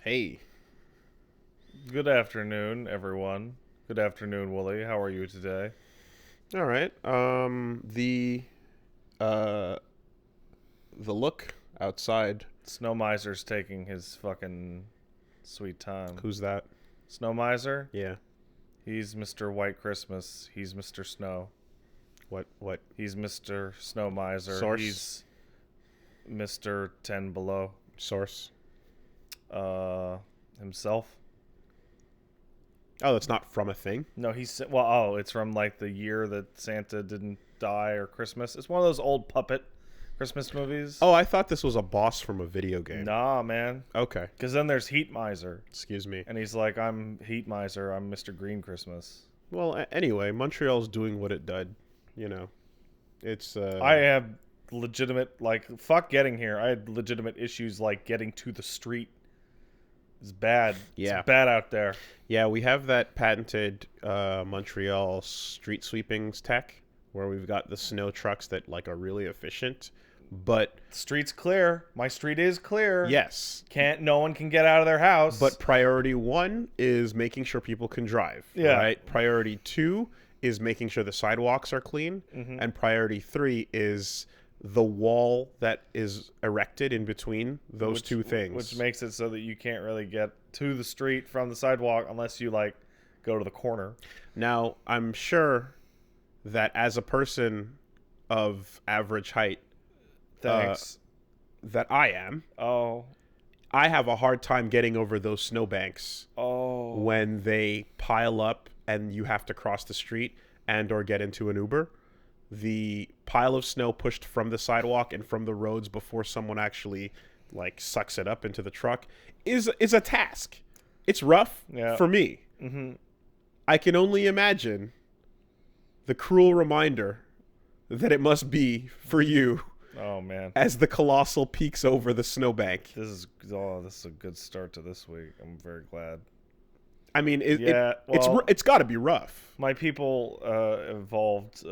Hey, Good afternoon, everyone. Good afternoon, Wooly. How are you today? all right. Uh the look outside. Snow Miser's taking his fucking sweet time. Who's that? Snow Miser? Yeah. He's Mr. White Christmas. He's Mr. Snow. What? He's Mr. Snow Miser. Source? He's Mr. 10 Below. Source? Himself? Oh, that's not from a thing. No, it's from like the year that Santa didn't die or Christmas. It's one of those old puppet Christmas movies. Oh, I thought this was a boss from a video game. Nah, man. Okay. Because then there's Heat Miser. Excuse me. And he's like, I'm Heat Miser. I'm Mr. Green Christmas. Well, anyway, Montreal's doing what it did. You know, it's. I have legitimate, fuck getting here. I had legitimate issues like getting to the street. It's bad. Yeah. It's bad out there. Yeah, we have that patented Montreal street sweepings tech where we've got the snow trucks that are really efficient, but The street's clear. My street is clear. yes, No one can get out of their house. but priority one is making sure people can drive. Yeah. Right. Priority two is making sure the sidewalks are clean, and priority three is the wall that is erected in between those two things. Which makes it so that you can't really get to the street from the sidewalk unless you go to the corner. Now, I'm sure that as a person of average height Thanks. that I am, Oh. I have a hard time getting over those snowbanks Oh. when they pile up and you have to cross the street and or get into an Uber. The pile of snow pushed from the sidewalk and from the roads before someone actually sucks it up into the truck is a task. It's rough for me. Mm-hmm. I can only imagine the cruel reminder that it must be for you Oh, man. as the colossal peaks over the snowbank. This is a good start to this week. I'm very glad. I mean, Yeah, well- it's got to be rough. My people evolved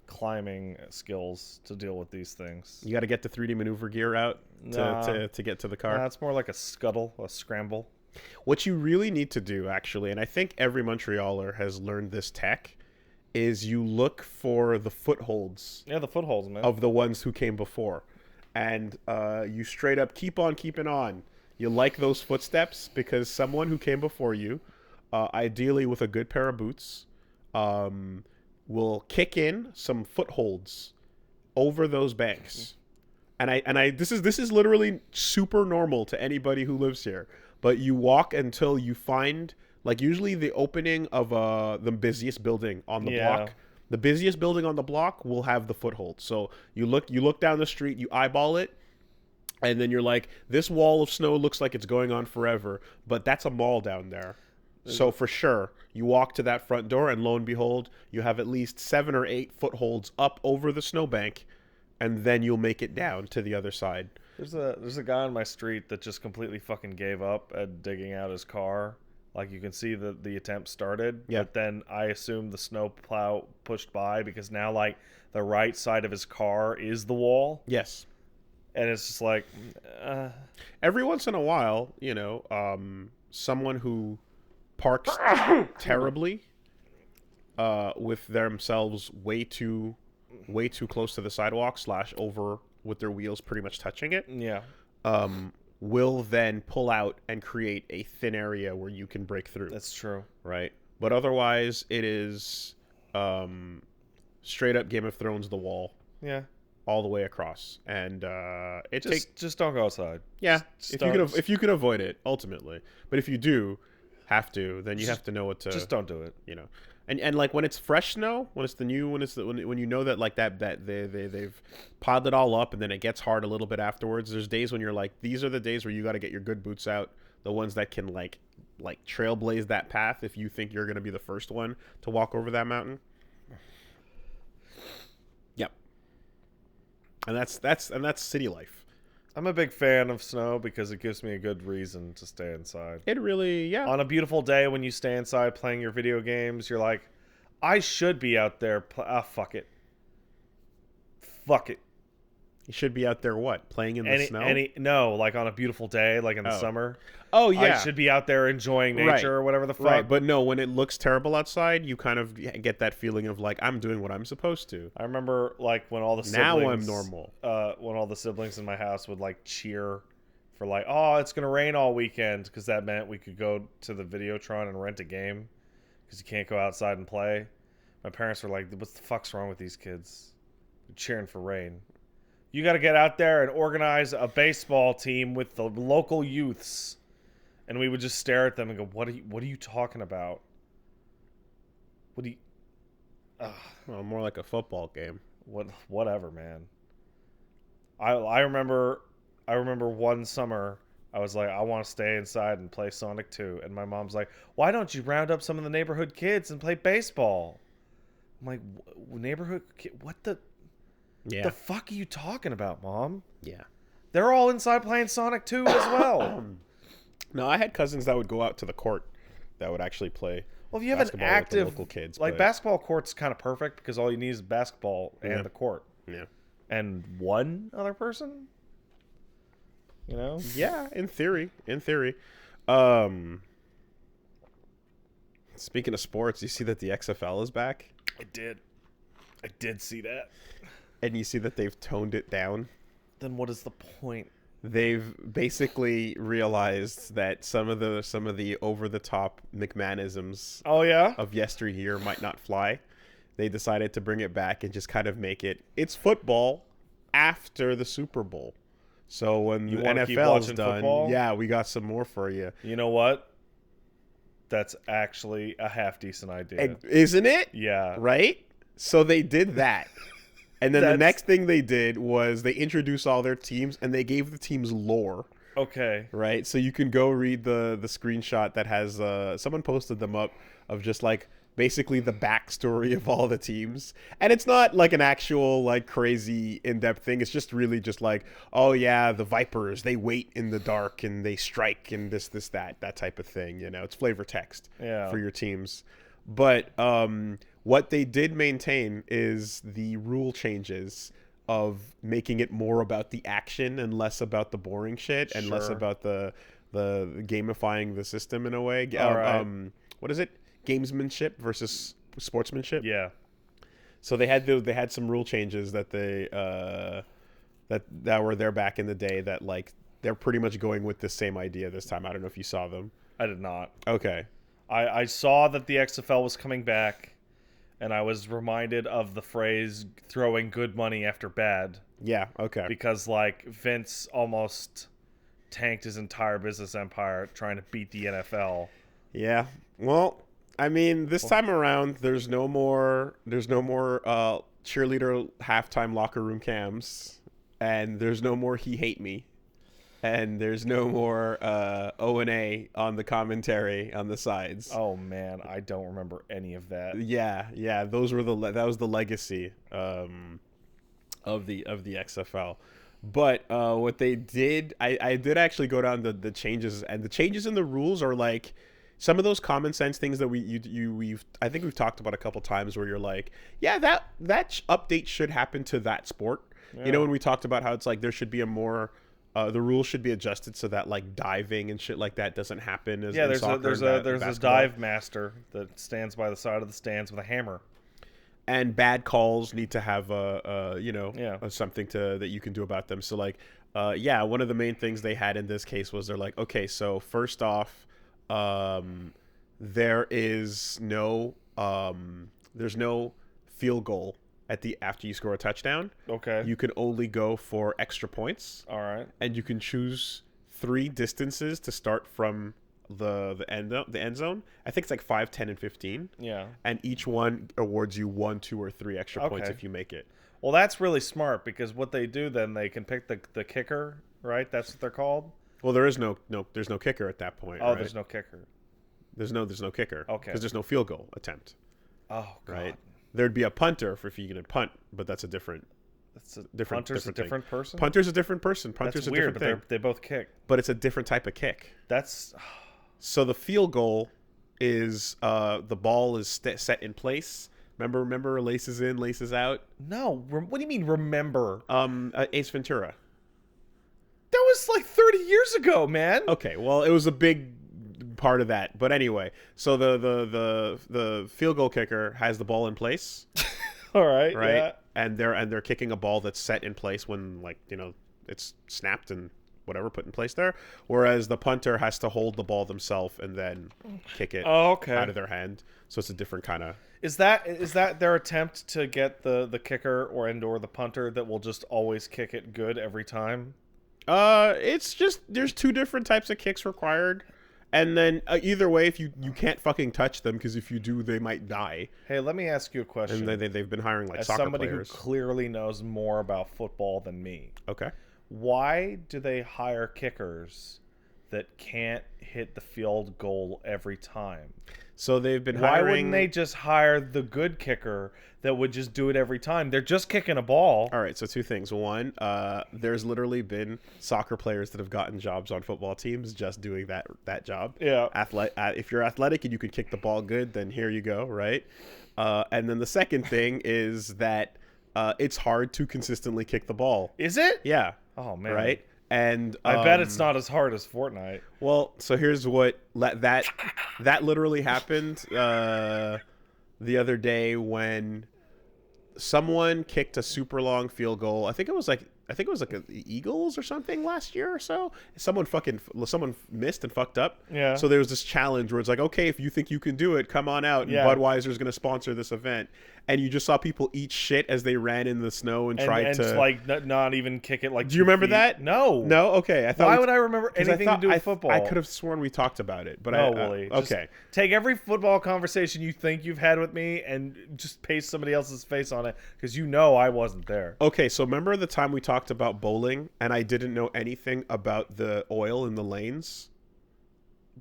climbing skills to deal with these things. You got to get the 3D maneuver gear out Nah. to get to the car. It's more like a scramble. What you really need to do, actually, and I think every Montrealer has learned this tech, is you look for the footholds Yeah, the footholds, man. of the ones who came before. And you straight up keep on keeping on. You like those footsteps because someone who came before you, ideally with a good pair of boots, will kick in some footholds over those banks. And I this is literally super normal to anybody who lives here. But you walk until you find usually the opening of the busiest building on the block. The busiest building on the block will have the foothold. So you look down the street, you eyeball it, and then you're like, this wall of snow looks like it's going on forever, but that's a mall down there. So for sure, you walk to that front door, and lo and behold, you have at least 7 or 8 footholds up over the snowbank, and then you'll make it down to the other side. There's a guy on my street that just completely fucking gave up at digging out his car. Like, you can see the attempt started, but then I assume the snow plow pushed by because now the right side of his car is the wall. Yes. And it's just like, Every once in a while, someone who parks terribly with themselves way too close to the sidewalk / over with their wheels pretty much touching it, yeah. will then pull out and create a thin area where you can break through. That's true. Right? But otherwise, it is straight up Game of Thrones the wall Yeah. all the way across, and Just don't go outside. yeah, Just if you can avoid it ultimately. But if you do have to, then you have to know what to Just don't do it. And when it's fresh snow, when you know that they've piled it all up and then it gets hard a little bit afterwards. There's days when you're like, these are the days where you got to get your good boots out, the ones that can trailblaze that path if you think you're going to be the first one to walk over that mountain. Yep. And that's city life. I'm a big fan of snow because it gives me a good reason to stay inside. It really, yeah. On a beautiful day when you stay inside playing your video games, you're like, I should be out there. Fuck it. Fuck it. You should be out there playing in the snow? No, like on a beautiful day, like in the Oh. summer. Oh yeah. I should be out there enjoying nature or whatever the fuck. Right, but no, when it looks terrible outside, you kind of get that feeling of like, I'm doing what I'm supposed to. I remember like when all the siblings, now I'm normal. When all the siblings in my house would like cheer for like, oh, it's gonna rain all weekend, because that meant we could go to the Videotron and rent a game, because you can't go outside and play. My parents were like, what the fuck's wrong with these kids? They're cheering for rain. You got to get out there and organize a baseball team with the local youths. And we would just stare at them and go, what are you talking about? What do you... Well, more like a football game. Whatever, man. I remember one summer I was like, I want to stay inside and play Sonic 2. And my mom's like, why don't you round up some of the neighborhood kids and play baseball? I'm like, neighborhood kid? What the... Yeah. The fuck are you talking about, Mom? Yeah. They're all inside playing Sonic 2 as well. No, I had cousins that would go out to the court that would actually play. Well, if you have an active... local kids, like, basketball court's kind of perfect because all you need is basketball and the court. Yeah. And one other person? You know? Yeah, in theory. Speaking of sports, you see that the XFL is back? I did see that. And you see that they've toned it down? Then what is the point? They've basically realized that some of the over-the-top McMahonisms of yesteryear might not fly. They decided to bring it back and just kind of make it's football after the Super Bowl. So when the NFL's done, football? Yeah, we got some more for you. You know what? That's actually a half-decent idea. And, isn't it? Yeah. Right? So they did that. And then the next thing they did was they introduced all their teams and they gave the teams lore. Okay. Right? So you can go read the screenshot that has someone posted them up of just like basically the backstory of all the teams. And it's not like an actual like crazy in-depth thing. It's just really just like, oh yeah, the Vipers, they wait in the dark and they strike and this that type of thing, you know. It's flavor text for your teams. But what they did maintain is the rule changes of making it more about the action and less about the boring shit and less about the gamifying the system in a way. What is it? Gamesmanship versus sportsmanship. Yeah. So they had some rule changes that they that were there back in the day that like they're pretty much going with the same idea this time. I don't know if you saw them. I did not. Okay. I saw that the XFL was coming back, and I was reminded of the phrase throwing good money after bad. Yeah, okay. Because, like, Vince almost tanked his entire business empire trying to beat the NFL. Yeah. Well, I mean, this time around, there's no more cheerleader halftime locker room cams, and there's no more he hate me. And there's no more O&A on the commentary on the sides. Oh man, I don't remember any of that. Yeah, that was the legacy of the XFL. But what they did, I did actually go down the changes, and the changes in the rules are like some of those common sense things that I think we've talked about a couple times where you're like, yeah, that update should happen to that sport. Yeah. You know, when we talked about how it's like there should be a more the rules should be adjusted so that like diving and shit like that doesn't happen. There's a dive master that stands by the side of the stands with a hammer. And bad calls need to have something that you can do about them. So like, one of the main things they had in this case was they're like, okay, so first off, there's no field goal after you score a touchdown. Okay. You can only go for extra points. All right. And you can choose 3 distances to start from the end zone. I think it's like 5, 10, and 15. Yeah. And each one awards you 1, 2, or 3 extra points if you make it. Well, that's really smart because what they do then, they can pick the kicker, right? That's what they're called. Well, there's no kicker at that point. Oh, right? There's no kicker. There's no kicker. Okay. Because there's no field goal attempt. Oh, God. Right. There'd be a punter if you can punt, but that's a different. Punter's a different person. Punter's a different person. Punter's that's a weird, different but they both kick. But it's a different type of kick. That's so the field goal is the ball is set in place. Remember laces in, laces out? No. What do you mean remember? Ace Ventura. That was like 30 years ago, man. Okay, well, it was a big part of that. But anyway, so the field goal kicker has the ball in place. All right. Right? Yeah. And they're kicking a ball that's set in place when, like, it's snapped and whatever put in place there. Whereas the punter has to hold the ball themselves and then kick it out of their hand. So it's a different kind of... Is that their attempt to get the kicker or the punter that will just always kick it good every time? It's just there's two different types of kicks required, and then either way, if you can't fucking touch them, because if you do, they might die. Hey, let me ask you a question. And they've been hiring like as soccer somebody players. who clearly knows more about football than me. Okay. Why do they hire kickers that can't hit the field goal every time? So they've been hiring... Why wouldn't they just hire the good kicker that would just do it every time? They're just kicking a ball. All right, so two things. One, there's literally been soccer players that have gotten jobs on football teams just doing that job. Yeah. If you're athletic and you can kick the ball good, then here you go, right? And then the second thing is that it's hard to consistently kick the ball. Is it? Yeah. Oh, man. Right? And I bet it's not as hard as Fortnite. Well, so here's what that literally happened the other day when someone kicked a super long field goal. I think it was like the Eagles or something last year or so. Someone missed and fucked up. Yeah. So there was this challenge where it's like, okay, if you think you can do it, come on out. And Budweiser's going to sponsor this event. And you just saw people eat shit as they ran in the snow and tried to like not even kick it like. Do you remember that? No. No. Okay. Why would I remember anything to do with football? I could have sworn we talked about it, but Willie. Okay. Take every football conversation you think you've had with me and just paste somebody else's face on it because I wasn't there. Okay. So remember the time we talked about bowling and I didn't know anything about the oil in the lanes?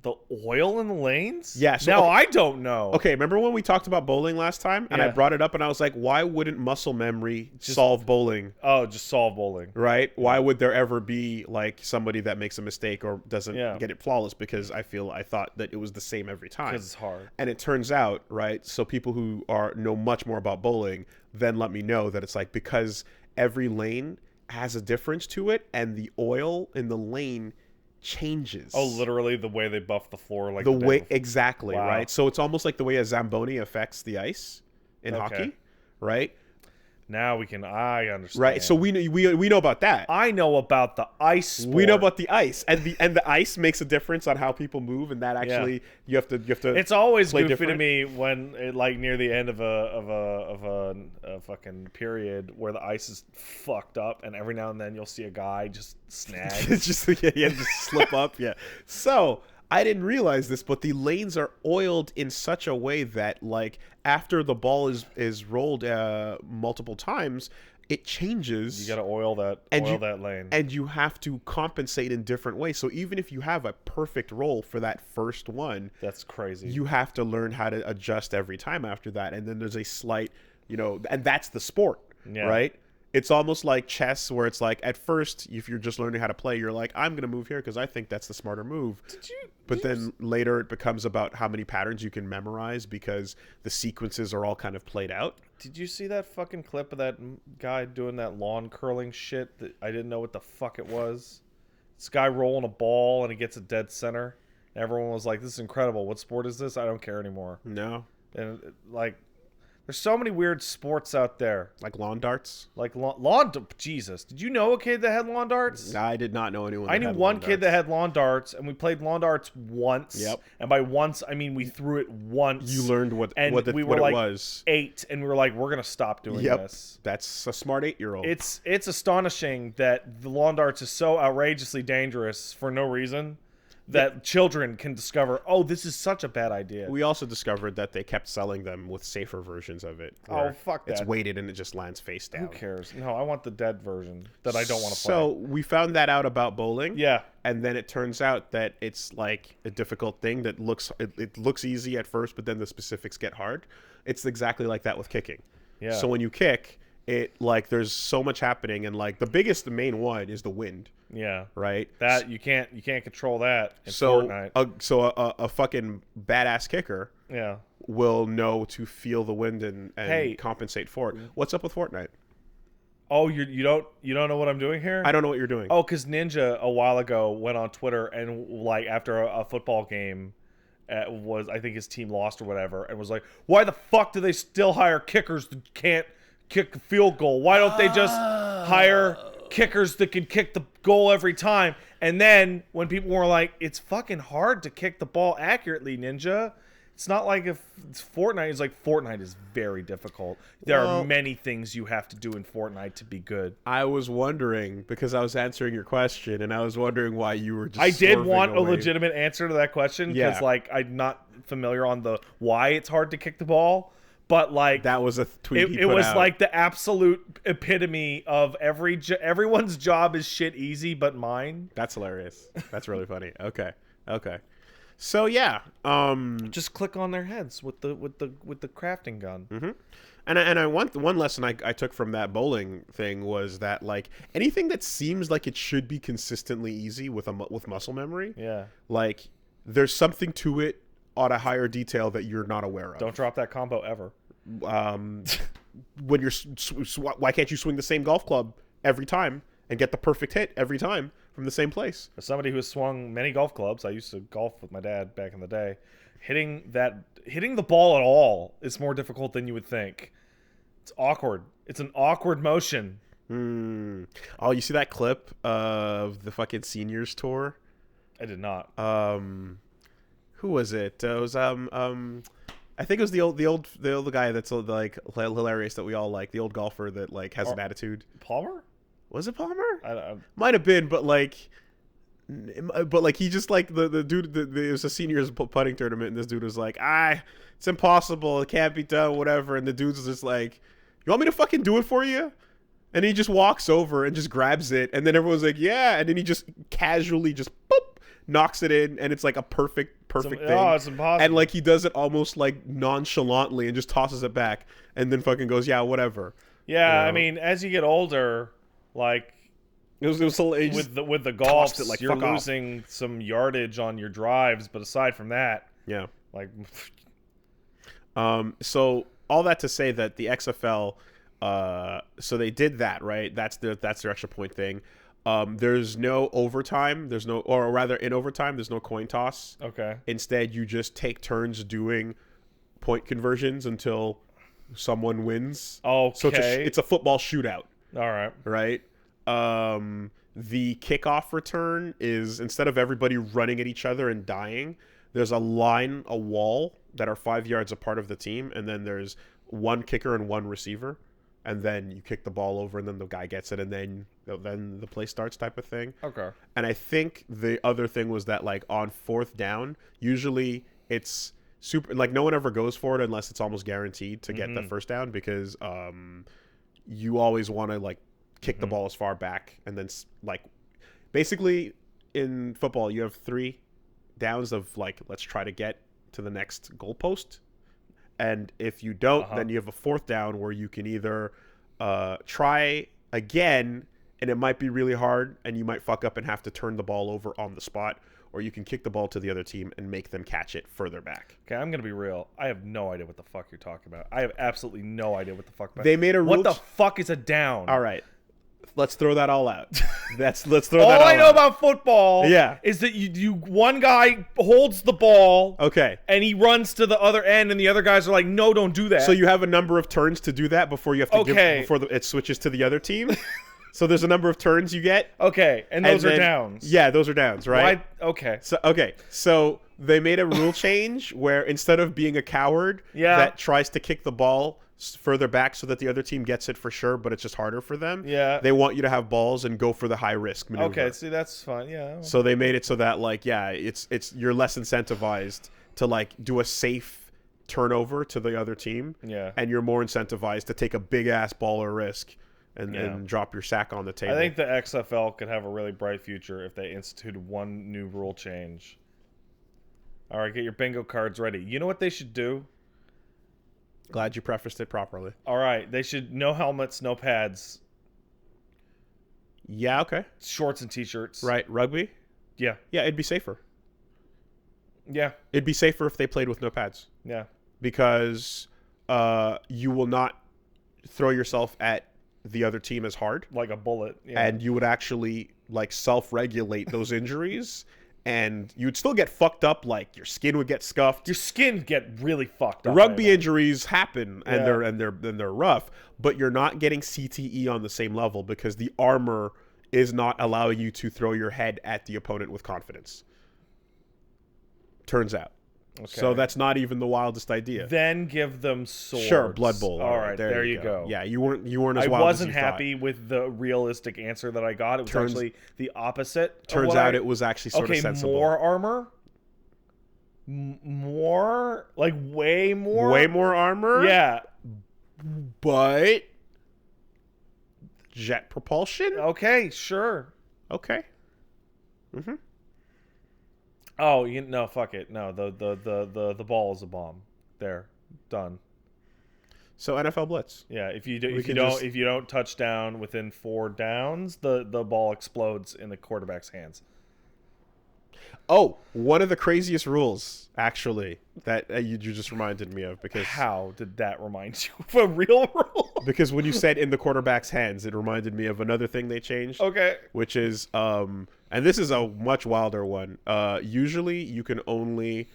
The oil in the lanes? Yeah. So, now I don't know. Okay, remember when we talked about bowling last time? And I brought it up and I was like, why wouldn't muscle memory solve bowling? Oh, just solve bowling. Right? Why would there ever be like somebody that makes a mistake or doesn't get it flawless? Because I thought that it was the same every time. Because it's hard. And it turns out, right, so people who know much more about bowling then let me know that it's like because every lane has a difference to it and the oil in the lane changes. Oh, literally the way they buff the floor, like exactly. Wow. Right? So it's almost like the way a Zamboni affects the ice in hockey, right? Now I understand. Right. So we know about that. I know about the ice sport. We know about the ice, and the ice makes a difference on how people move, and that actually you have to. It's always goofy to me when like near the end of a fucking period where the ice is fucked up, and every now and then you'll see a guy just snag. just slip up. Yeah. So I didn't realize this, but the lanes are oiled in such a way that, like, after the ball is rolled multiple times, it changes. You got to oil that lane, and you have to compensate in different ways. So even if you have a perfect roll for that first one, that's crazy. You have to learn how to adjust every time after that, and then there's a slight, and that's the sport, right? It's almost like chess, where it's like at first, if you're just learning how to play, you're like, I'm going to move here because I think that's the smarter move. But then later it becomes about how many patterns you can memorize because the sequences are all kind of played out. Did you see that fucking clip of that guy doing that lawn curling shit that I didn't know what the fuck it was? This guy rolling a ball and he gets a dead center. And everyone was like, this is incredible. What sport is this? I don't care anymore. No. And like... There's so many weird sports out there. Like lawn darts? Like Jesus. Did you know a kid that had lawn darts? I did not know anyone that I knew one kid that had lawn darts, and we played lawn darts once. Yep. And by once, I mean we threw it once. You learned what it was. 8, and we were like, we're going to stop doing this. That's a smart 8-year-old. It's astonishing that the lawn darts is so outrageously dangerous for no reason. That children can discover, oh, this is such a bad idea. We also discovered that they kept selling them with safer versions of it. Oh, fuck that. It's weighted and it just lands face down. Who cares? No, I want the dead version that I don't want to play. So we found that out about bowling. Yeah. And then it turns out that it's like a difficult thing that looks easy at first, but then the specifics get hard. It's exactly like that with kicking. Yeah. So when you kick, there's so much happening, and like the main one is the wind. Yeah. Right? That you can't control that in Fortnite. So a fucking badass kicker will know to feel the wind and Hey. compensate for it. What's up with Fortnite? Oh, you don't know what I'm doing here? I don't know what you're doing. Oh, because Ninja a while ago went on Twitter and like after a football game, I think his team lost or whatever, and was like, "Why the fuck do they still hire kickers that can't kick a field goal? Why don't they just hire kickers that can kick the goal every time?" And then when people were like, "It's fucking hard to kick the ball accurately, Ninja." It's not like if it's Fortnite. It's like Fortnite is very difficult. There are many things you have to do in Fortnite to be good. I was wondering, because I was answering your question, and I was wondering why you were just I did want away. a legitimate answer to that question, because like I'm not familiar on the why it's hard to kick the ball. But like that was a tweet. It was out. Like the absolute epitome of everyone's job is shit easy, but mine. That's hilarious. That's really funny. Okay. So yeah, just click on their heads with the crafting gun. Mm-hmm. And I want one lesson I took from that bowling thing was that like anything that seems like it should be consistently easy with muscle memory, like there's something to it on a higher detail that you're not aware of. Don't drop that combo ever. When you're why can't you swing the same golf club every time and get the perfect hit every time from the same place? As somebody who has swung many golf clubs, I used to golf with my dad back in the day. Hitting the ball at all is more difficult than you would think. It's awkward. It's an awkward motion. Oh, you see that clip of the fucking seniors tour? I did not. Who was it? It was I think it was the old guy that's like hilarious that we all like, the old golfer that like has an attitude. Palmer? Was it Palmer? I might have been, but like he just like the dude. It was a seniors putting tournament, and this dude was like, it's impossible, it can't be done, whatever. And the dude's just like, you want me to fucking do it for you? And he just walks over and just grabs it, and then everyone's like, yeah. And then he just casually just boop, knocks it in, and it's like a perfect thing. Oh, it's impossible. And like he does it almost like nonchalantly and just tosses it back, and then fucking goes, yeah, whatever. Yeah, I mean, as you get older. Like it was with the golf, like, you're losing some yardage on your drives, but aside from that, like. So all that to say that the XFL, so they did that, right? That's their extra point thing. There's no overtime. Or rather, in overtime, there's no coin toss. Okay. Instead, you just take turns doing point conversions until someone wins. Okay. So it's a football shootout. All right. Right. The kickoff return is, instead of everybody running at each other and dying, there's a wall that are 5 yards apart of the team, and then there's one kicker and one receiver, and then you kick the ball over, and then the guy gets it, and then the play starts, type of thing. Okay. And I think the other thing was that like on fourth down, usually it's super, like no one ever goes for it unless it's almost guaranteed to get the first down, because you always want to like kick the ball as far back, and then like basically in football you have 3 downs of like, let's try to get to the next goalpost, and if you don't, then you have a 4th down where you can either try again, and it might be really hard and you might fuck up and have to turn the ball over on the spot, or you can kick the ball to the other team and make them catch it further back. Okay, I'm gonna be real. I have no idea what the fuck you're talking about. I have absolutely no idea what the fuck. They made a rule. What the fuck is a down? All right, let's throw that all out. Let's throw that all out. All I know about football, yeah, is that you one guy holds the ball, okay, and he runs to the other end, and the other guys are like, no, don't do that. So you have a number of turns to do that before you have to it switches to the other team. So there's a number of turns you get. Okay, and those are downs. Yeah, those are downs, right? Okay. So they made a rule change where instead of being a coward that tries to kick the ball further back so that the other team gets it for sure, but it's just harder for them. Yeah. They want you to have balls and go for the high risk maneuver. Okay, see, that's fine. Yeah. So they made it so that like, it's you're less incentivized to like do a safe turnover to the other team. Yeah. And you're more incentivized to take a big ass baller risk and drop your sack on the table. I think the XFL could have a really bright future if they instituted one new rule change. All right, get your bingo cards ready. You know what they should do? Glad you prefaced it properly. All right, they should no helmets, no pads. Yeah, okay. Shorts and t-shirts. Right, rugby? Yeah. Yeah, it'd be safer. Yeah. It'd be safer if they played with no pads. Yeah. because you will not throw yourself at the other team as hard, like a bullet, and you would actually like self-regulate those injuries, and you'd still get fucked up. Like your skin would get scuffed. Your skin get really fucked up. Rugby injuries happen, and they're rough, but you're not getting CTE on the same level because the armor is not allowing you to throw your head at the opponent with confidence. Turns out. Okay. So that's not even the wildest idea. Then give them swords. Sure, Blood Bowl. All right, there you go. Yeah, you weren't as wild as you thought. I wasn't happy with the realistic answer that I got. It was actually the opposite. Turns out it was actually sort of sensible. More armor? More? Like way more? Way more armor? Yeah. But jet propulsion? Okay, sure. Okay. Mm-hmm. Oh, no, fuck it. No, the ball is a bomb. There, done. So NFL blitz. Yeah, if you don't touch down within 4 downs, the ball explodes in the quarterback's hands. Oh, one of the craziest rules, actually, that you just reminded me of. Because how did that remind you of a real rule? Because when you said in the quarterback's hands, it reminded me of another thing they changed. Okay. Which is, and this is a much wilder one. Usually, you can only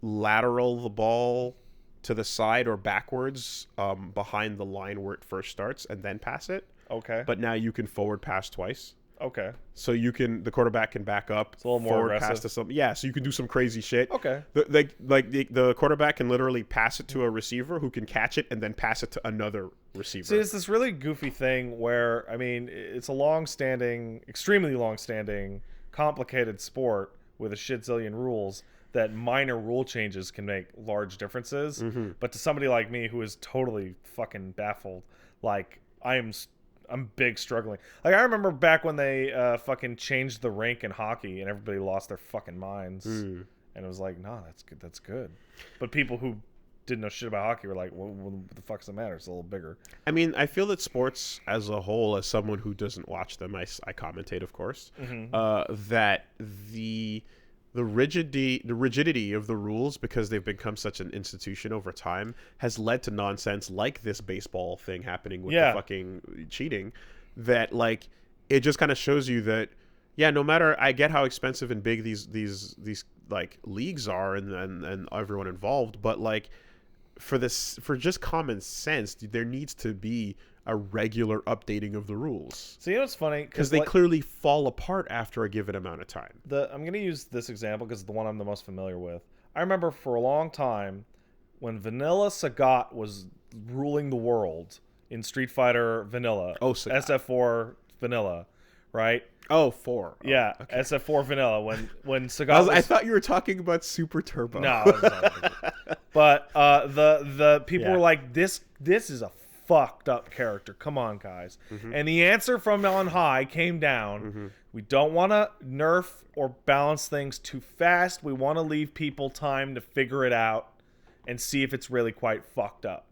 lateral the ball to the side or backwards behind the line where it first starts and then pass it. Okay. But now you can forward pass twice. Okay. So the quarterback can back up, it's a little more forward aggressive. pass to something. Yeah, so you can do some crazy shit. Okay. The quarterback can literally pass it to a receiver who can catch it and then pass it to another receiver. See, it's this really goofy thing where, I mean, it's a long-standing, extremely long-standing, complicated sport with a shit-zillion rules that minor rule changes can make large differences. Mm-hmm. But to somebody like me who is totally fucking baffled, like, I'm big struggling. Like, I remember back when they fucking changed the rink in hockey and everybody lost their fucking minds. And it was like, no, that's good. But people who didn't know shit about hockey were like, well, what the fuck does it matter? It's a little bigger. I mean, I feel that sports as a whole, as someone who doesn't watch them, I commentate, of course, that the rigidity of the rules, because they've become such an institution over time, has led to nonsense like this baseball thing happening with the fucking cheating, that like it just kind of shows you that no matter, I get how expensive and big these like leagues are and everyone involved, but like for just common sense, there needs to be a regular updating of the rules. So you know what's funny? Because they clearly fall apart after a given amount of time. I'm going to use this example because it's the one I'm the most familiar with. I remember for a long time when Vanilla Sagat was ruling the world in Street Fighter Vanilla. Oh, Sagat. SF4 Vanilla, right? Oh, 4. Oh, yeah, okay. SF4 Vanilla. When Sagat I thought you were talking about Super Turbo. No. But the people were like, this is a fucked up character. Come on, guys. Mm-hmm. And the answer from on high came down. Mm-hmm. We don't want to nerf or balance things too fast. We want to leave people time to figure it out and see if it's really quite fucked up.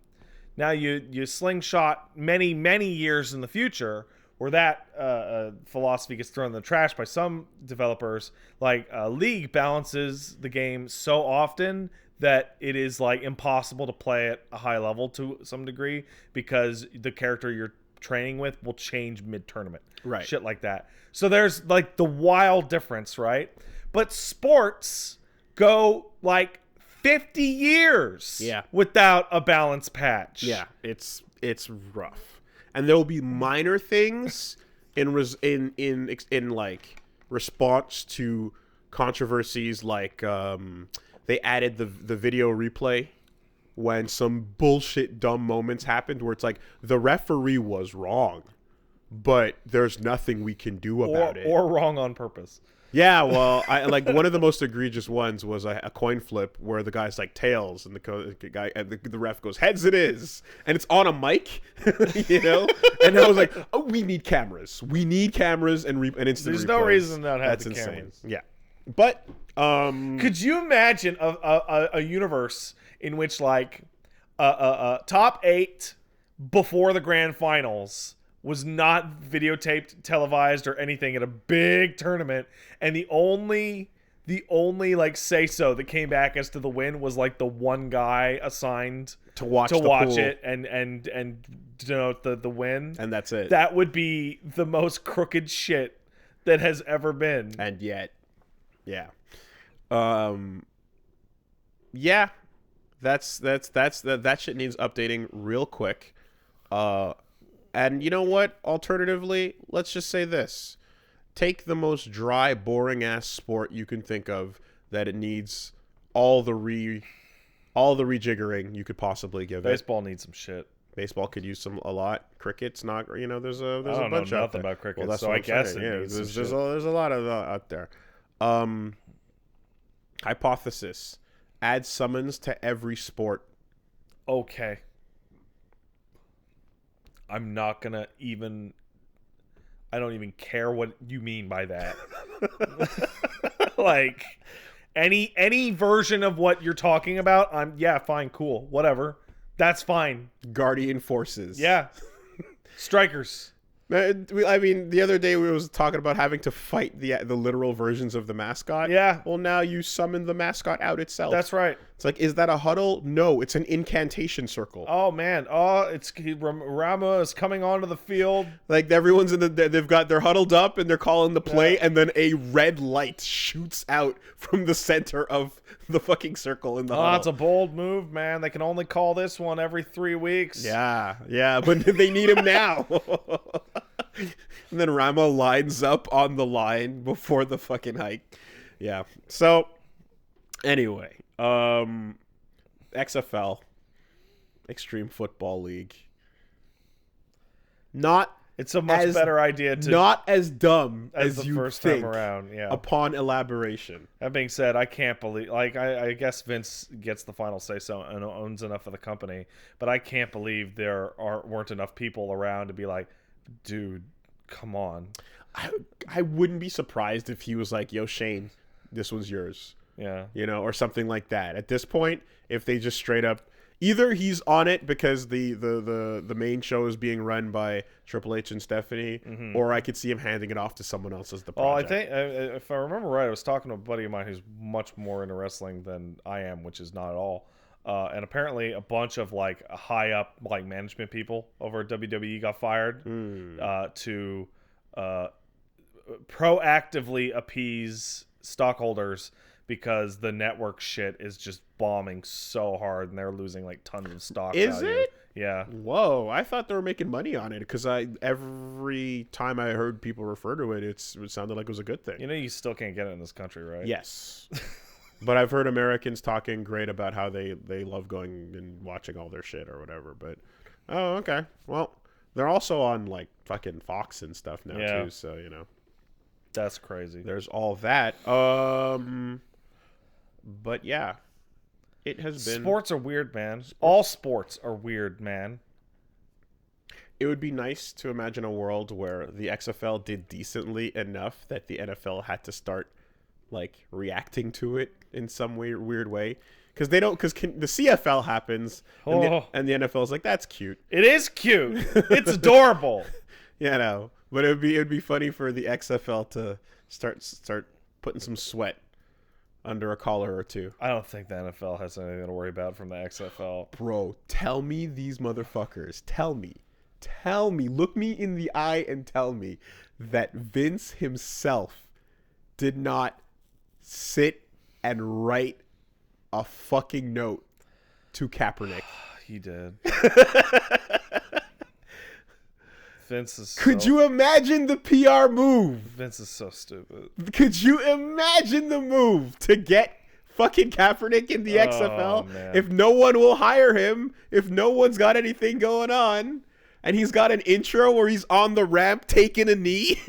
Now you slingshot many years in the future where that philosophy gets thrown in the trash by some developers. Like League balances the game so often that it is like impossible to play at a high level to some degree because the character you're training with will change mid-tournament. Right. Shit like that. So there's like the wild difference, right? But sports go like 50 years without a balance patch. Yeah, it's rough. And there will be minor things in like response to controversies like they added the video replay when some bullshit dumb moments happened where it's like the referee was wrong, but there's nothing we can do about it. Or wrong on purpose. Yeah, well, I like one of the most egregious ones was a coin flip where the guy's like tails and the ref goes heads. It is, and it's on a mic, you know. And I was like, oh, we need cameras. We need cameras and instant. There's replays. No reason not have the insane. Cameras. Yeah, but could you imagine a universe in which like top 8 before the grand finals was not videotaped, televised, or anything at a big tournament, and the only the only like say so that came back as to the win was like the one guy assigned to watch it and denote the win, and that's it. That would be the most crooked shit that has ever been. And yet, yeah, that shit needs updating real quick. And you know what? Alternatively, let's just say this: take the most dry, boring ass sport you can think of that it needs all the rejiggering you could possibly give it. Baseball needs some shit. Baseball could use a lot. Cricket's not, there's a bunch I don't know out nothing there. about cricket, well, that's so I guess saying. it needs some shit. There's a lot of out there. Hypothesis: add summons to every sport. Okay. I'm not gonna even. I don't even care what you mean by that. Like any version of what you're talking about, fine, cool, whatever. That's fine. Guardian forces. Yeah. Strikers. I mean, the other day we was talking about having to fight the literal versions of the mascot. Yeah. Well, now you summon the mascot out itself. That's right. It's like, is that a huddle? No, it's an incantation circle. Oh man. Oh, it's Rama is coming onto the field. Like everyone's they're huddled up and they're calling the play, and then a red light shoots out from the center of the fucking circle in the huddle. That's a bold move, man. They can only call this one every 3 weeks. Yeah, but they need him now. And then Rama lines up on the line before the fucking hike. Yeah. So, anyway, XFL, Extreme Football League. It's a much better idea to not as dumb as as the you first think time around. Yeah. Upon elaboration. That being said, I can't believe. Like, I guess Vince gets the final say so and owns enough of the company, but I can't believe there weren't enough people around to be like, dude, come on. I wouldn't be surprised if he was like, yo, Shane, this one's yours. Yeah. Or something like that. At this point, if they just straight up, either he's on it because the main show is being run by Triple H and Stephanie, or I could see him handing it off to someone else as the project. Well, I think, if I remember right, I was talking to a buddy of mine who's much more into wrestling than I am, which is not at all. And apparently a bunch of like high up like management people over at WWE got fired to proactively appease stockholders because the network shit is just bombing so hard and they're losing like tons of stock value. Is it? Yeah. Whoa, I thought they were making money on it because every time I heard people refer to it, it sounded like it was a good thing. You still can't get it in this country, right? Yes. But I've heard Americans talking great about how they love going and watching all their shit or whatever. But, oh, okay. Well, they're also on, like, fucking Fox and stuff now, too. So, That's crazy. There's all that. But, yeah. It has been... Sports are weird, man. All sports are weird, man. It would be nice to imagine a world where the XFL did decently enough that the NFL had to start like reacting to it in some weird way, because the CFL happens and the NFL is like, that's cute. It is cute. It's adorable. But it'd be funny for the XFL to start putting some sweat under a collar or two. I don't think the NFL has anything to worry about from the XFL. Bro, tell me these motherfuckers. Tell me, look me in the eye and tell me that Vince himself did not sit and write a fucking note to Kaepernick. He did. Vince is Could you imagine the PR move? Vince is so stupid. Could you imagine the move to get fucking Kaepernick in the XFL? Man. If no one will hire him, if no one's got anything going on, and he's got an intro where he's on the ramp taking a knee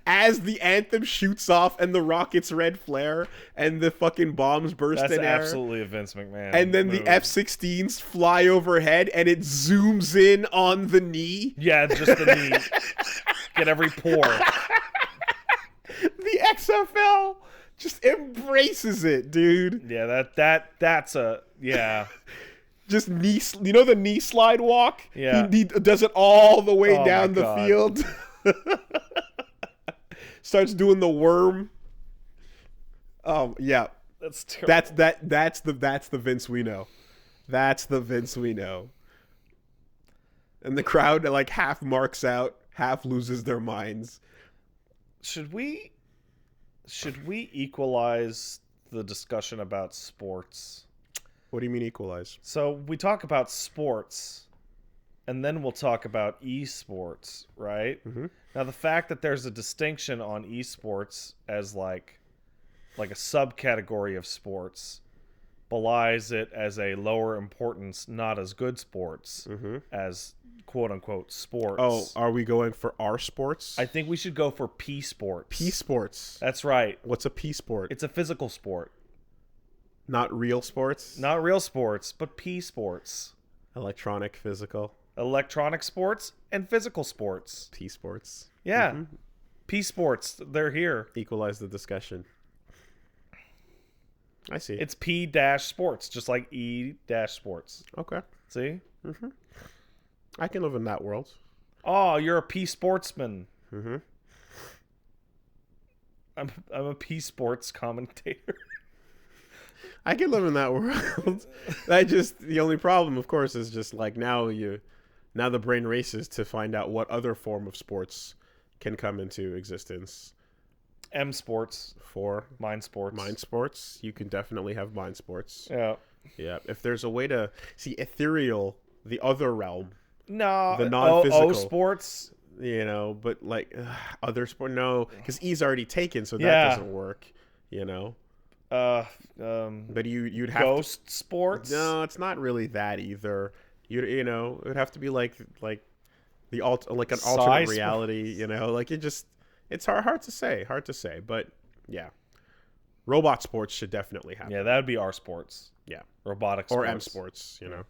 as the anthem shoots off and the rockets red flare and the fucking bombs burst in air. That's absolutely a Vince McMahon And then move. The F-16s fly overhead and it zooms in on the knee. Yeah, just the knee. Get every pore. The XFL just embraces it, dude. Yeah, that's a yeah. Just knee, the knee slide walk? Yeah. He does it all the way Oh down my the God. field. Starts doing the worm Yeah. That's terrible. That's the Vince we know. That's the Vince we know. And the crowd like half marks out, half loses their minds. Should we equalize the discussion about sports? What do you mean equalize? So we talk about sports, and then we'll talk about esports, right? Mm-hmm. Now, the fact that there's a distinction on esports as like a subcategory of sports belies it as a lower importance, not as good sports as quote-unquote sports. Oh, are we going for our sports? I think we should go for P sports. P sports. That's right. What's a P sport? It's a physical sport. Not real sports? Not real sports, but P sports. Electronic, physical. Electronic sports and physical sports. P sports. Yeah. P sports. They're here. Equalize the discussion. I see. It's P-sports, just like E-sports. Okay. See? I can live in that world. Oh, you're a P sportsman. Mm-hmm. I'm a P sports commentator. I can live in that world. The only problem, of course, is just like now the brain races to find out what other form of sports can come into existence. M sports. For mind sports. Mind sports. You can definitely have mind sports. Yeah. Yeah. If there's a way to see ethereal, the other realm. No. The non-physical. O sports. You know, but like other sport, no, because E's already taken, so that doesn't work. You know. But you'd have ghost sports. No, it's not really that either. You know, it would have to be like an alternate reality. You know, like it's hard to say. But yeah, robot sports should definitely happen. Yeah, that would be R sports. Yeah, robotic or sports. M sports. You know,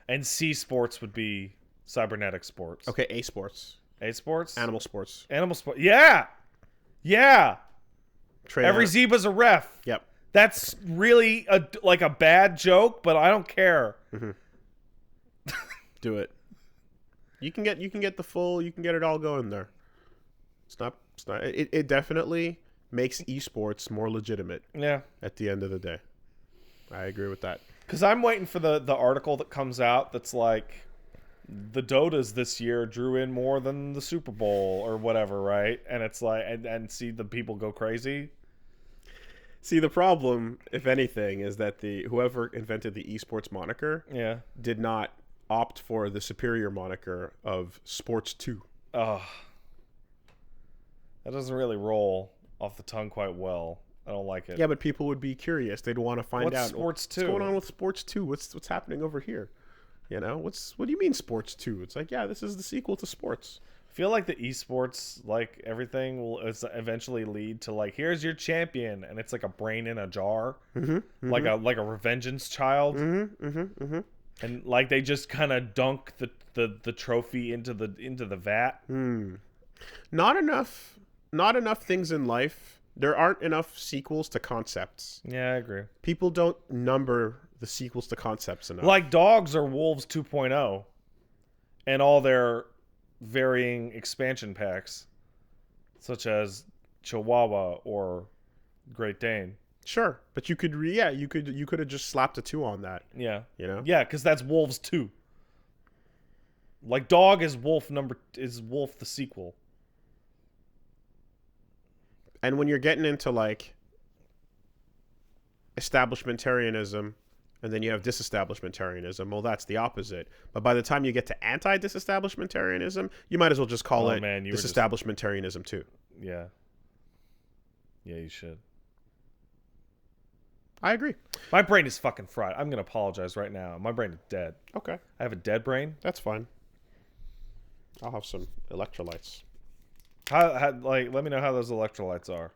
and C sports would be cybernetic sports. Okay, A sports. A sports. Animal sports. Animal sport. Yeah. Every Zebra zebra's a ref. Yep. That's really a bad joke, but I don't care. Do it. You can get it all going there. It definitely makes esports more legitimate. Yeah. At the end of the day. I agree with that. Because I'm waiting for the article that comes out that's like the Dotas this year drew in more than the Super Bowl or whatever, right? And it's like and see the people go crazy. See, the problem, if anything, is that whoever invented the esports moniker did not opt for the superior moniker of Sports 2. That doesn't really roll off the tongue quite well. I don't like it. Yeah, but people would be curious. They'd want to find out Sports 2? What's going on with Sports 2. What's happening over here? You know, what do you mean Sports 2? It's like, yeah, this is the sequel to Sports. I feel like the esports, like everything, will eventually lead to like, here's your champion, and it's like a brain in a jar, like a revengeance child, and like they just kind of dunk the trophy into the vat. Not enough things in life. There aren't enough sequels to concepts. Yeah, I agree. People don't number the sequels to concepts enough. Like Dogs or Wolves 2.0 and all their varying expansion packs, such as Chihuahua or Great Dane. Sure, but you could have just slapped a 2 on that. Yeah. You know? Yeah, because that's Wolves 2. Like Dog is Wolf the sequel. And when you're getting into like establishmentarianism, and then you have disestablishmentarianism, well, that's the opposite. But by the time you get to anti-disestablishmentarianism, you might as well just call it disestablishmentarianism too. Yeah. Yeah, you should. I agree. My brain is fucking fried. I'm going to apologize right now. My brain is dead. Okay. I have a dead brain. That's fine. I'll have some electrolytes. Let me know how those electrolytes are.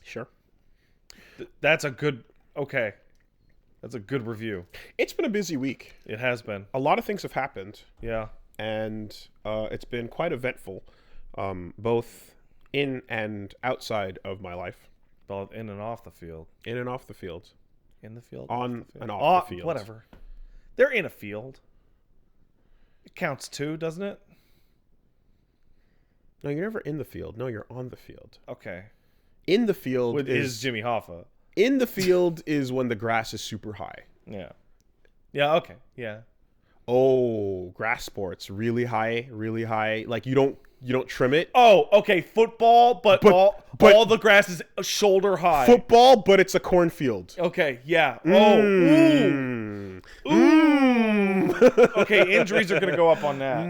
Sure. That's a good review. It's been a busy week. It has been. A lot of things have happened. Yeah. And it's been quite eventful, both in and outside of my life. Both in and off the field. In and off the field. In the field. On and off the field. Whatever. They're in a field. It counts too, doesn't it? No, you're never in the field. No, you're on the field. Okay. In the field is Jimmy Hoffa. In the field is when the grass is super high. Yeah. Yeah, okay. Yeah. Oh, grass sports, really high, really high. Like you don't trim it. Oh, okay. Football, but all the grass is shoulder high. Football, but it's a cornfield. Okay, yeah. Oh, ooh. Okay, injuries are gonna go up on that.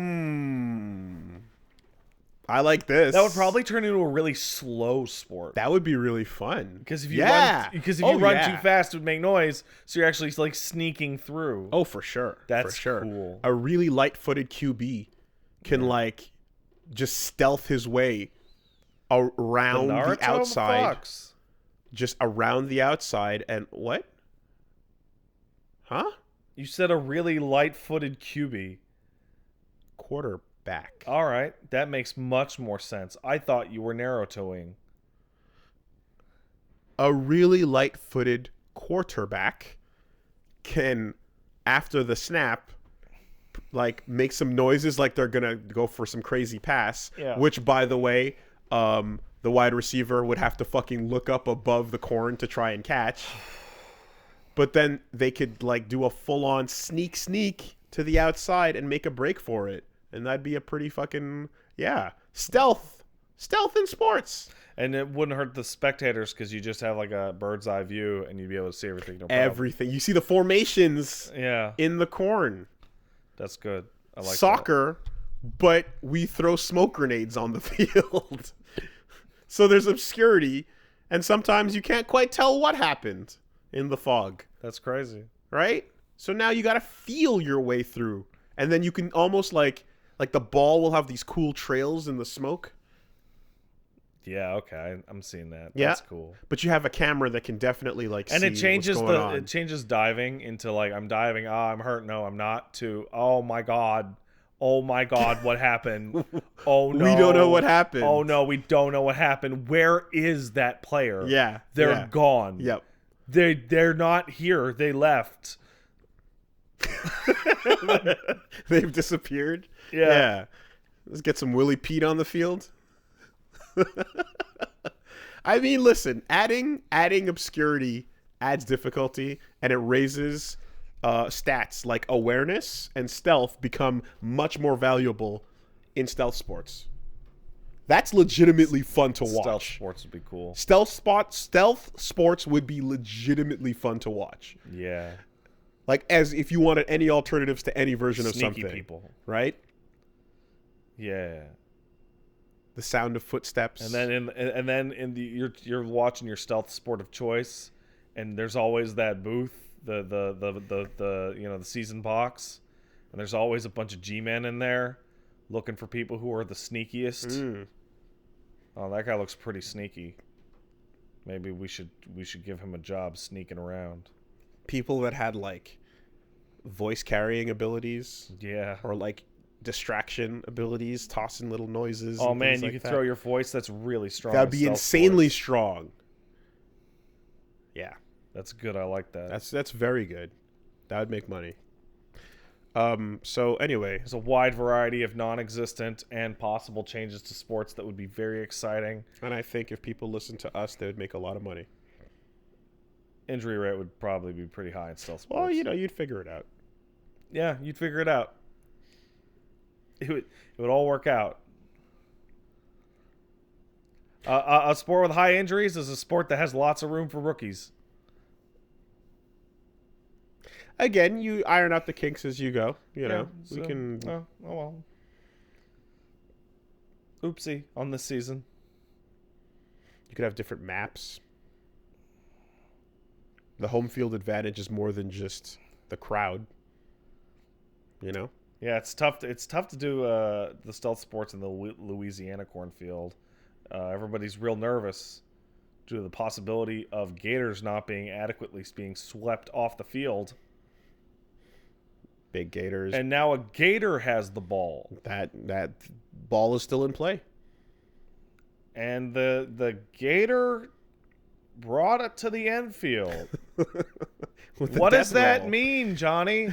I like this. That would probably turn into a really slow sport. That would be really fun. Because if you run too fast, it would make noise. So you're actually like sneaking through. Oh, for sure. That's for sure. Cool. A really light-footed QB can like just stealth his way around the outside. Fox. Just around the outside and what? Huh? You said a really light-footed QB. Quarterback. All right, that makes much more sense. I thought you were narrow-toeing. A really light-footed quarterback can, after the snap, like make some noises like they're gonna go for some crazy pass. Yeah. Which, by the way, the wide receiver would have to fucking look up above the corn to try and catch. But then they could like do a full-on sneak to the outside and make a break for it. And that'd be a pretty fucking, stealth in sports. And it wouldn't hurt the spectators because you just have like a bird's eye view and you'd be able to see everything. No problem. Everything. You see the formations in the corn. That's good. I like soccer, but we throw smoke grenades on the field. So there's obscurity, and sometimes you can't quite tell what happened in the fog. That's crazy. Right? So now you got to feel your way through. And then you can almost like the ball will have these cool trails in the smoke. Yeah, okay, I'm seeing that. Yeah. That's cool. But you have a camera that can definitely like and see it changes what's going on. It changes diving into like I'm diving, I'm hurt, no, I'm not, to oh my god, what happened? Oh no. We don't know what happened. Oh no, we don't know what happened. Where is that player? Yeah. They're gone. Yep. They're not here. They left. They've disappeared. Yeah. Let's get some Willie Pete on the field. I mean, listen, adding obscurity adds difficulty, and it raises stats like awareness and stealth become much more valuable in stealth sports. That's legitimately fun to watch. Stealth sports would be cool. Stealth sports would be legitimately fun to watch. Yeah. Like as if you wanted any alternatives to any version of something. Sneaky people. Right? Yeah. The sound of footsteps. And then you're watching your stealth sport of choice, and there's always that booth, the season box, and there's always a bunch of G-men in there looking for people who are the sneakiest. Oh, that guy looks pretty sneaky. Maybe we should give him a job sneaking around. People that had like voice carrying abilities. Yeah. Or like distraction abilities, tossing little noises. Oh man, you could throw your voice. That's really strong. That'd be insanely strong. Yeah. That's good. I like that. That's very good. That would make money. So anyway, there's a wide variety of non-existent and possible changes to sports that would be very exciting. And I think if people listen to us, they would make a lot of money. Injury rate would probably be pretty high in stealth sports. Well, you'd figure it out. Yeah, you'd figure it out. It would all work out. A sport with high injuries is a sport that has lots of room for rookies. Again, you iron out the kinks as you go. You know, so, we can. Oh well. Oopsie on this season. You could have different maps. The home field advantage is more than just the crowd. You know. Yeah, it's tough to do the stealth sports in the Louisiana cornfield. Everybody's real nervous due to the possibility of gators not being adequately swept off the field. Big gators. And now a gator has the ball. That ball is still in play. And the gator brought it to the end field. What does that mean, Johnny?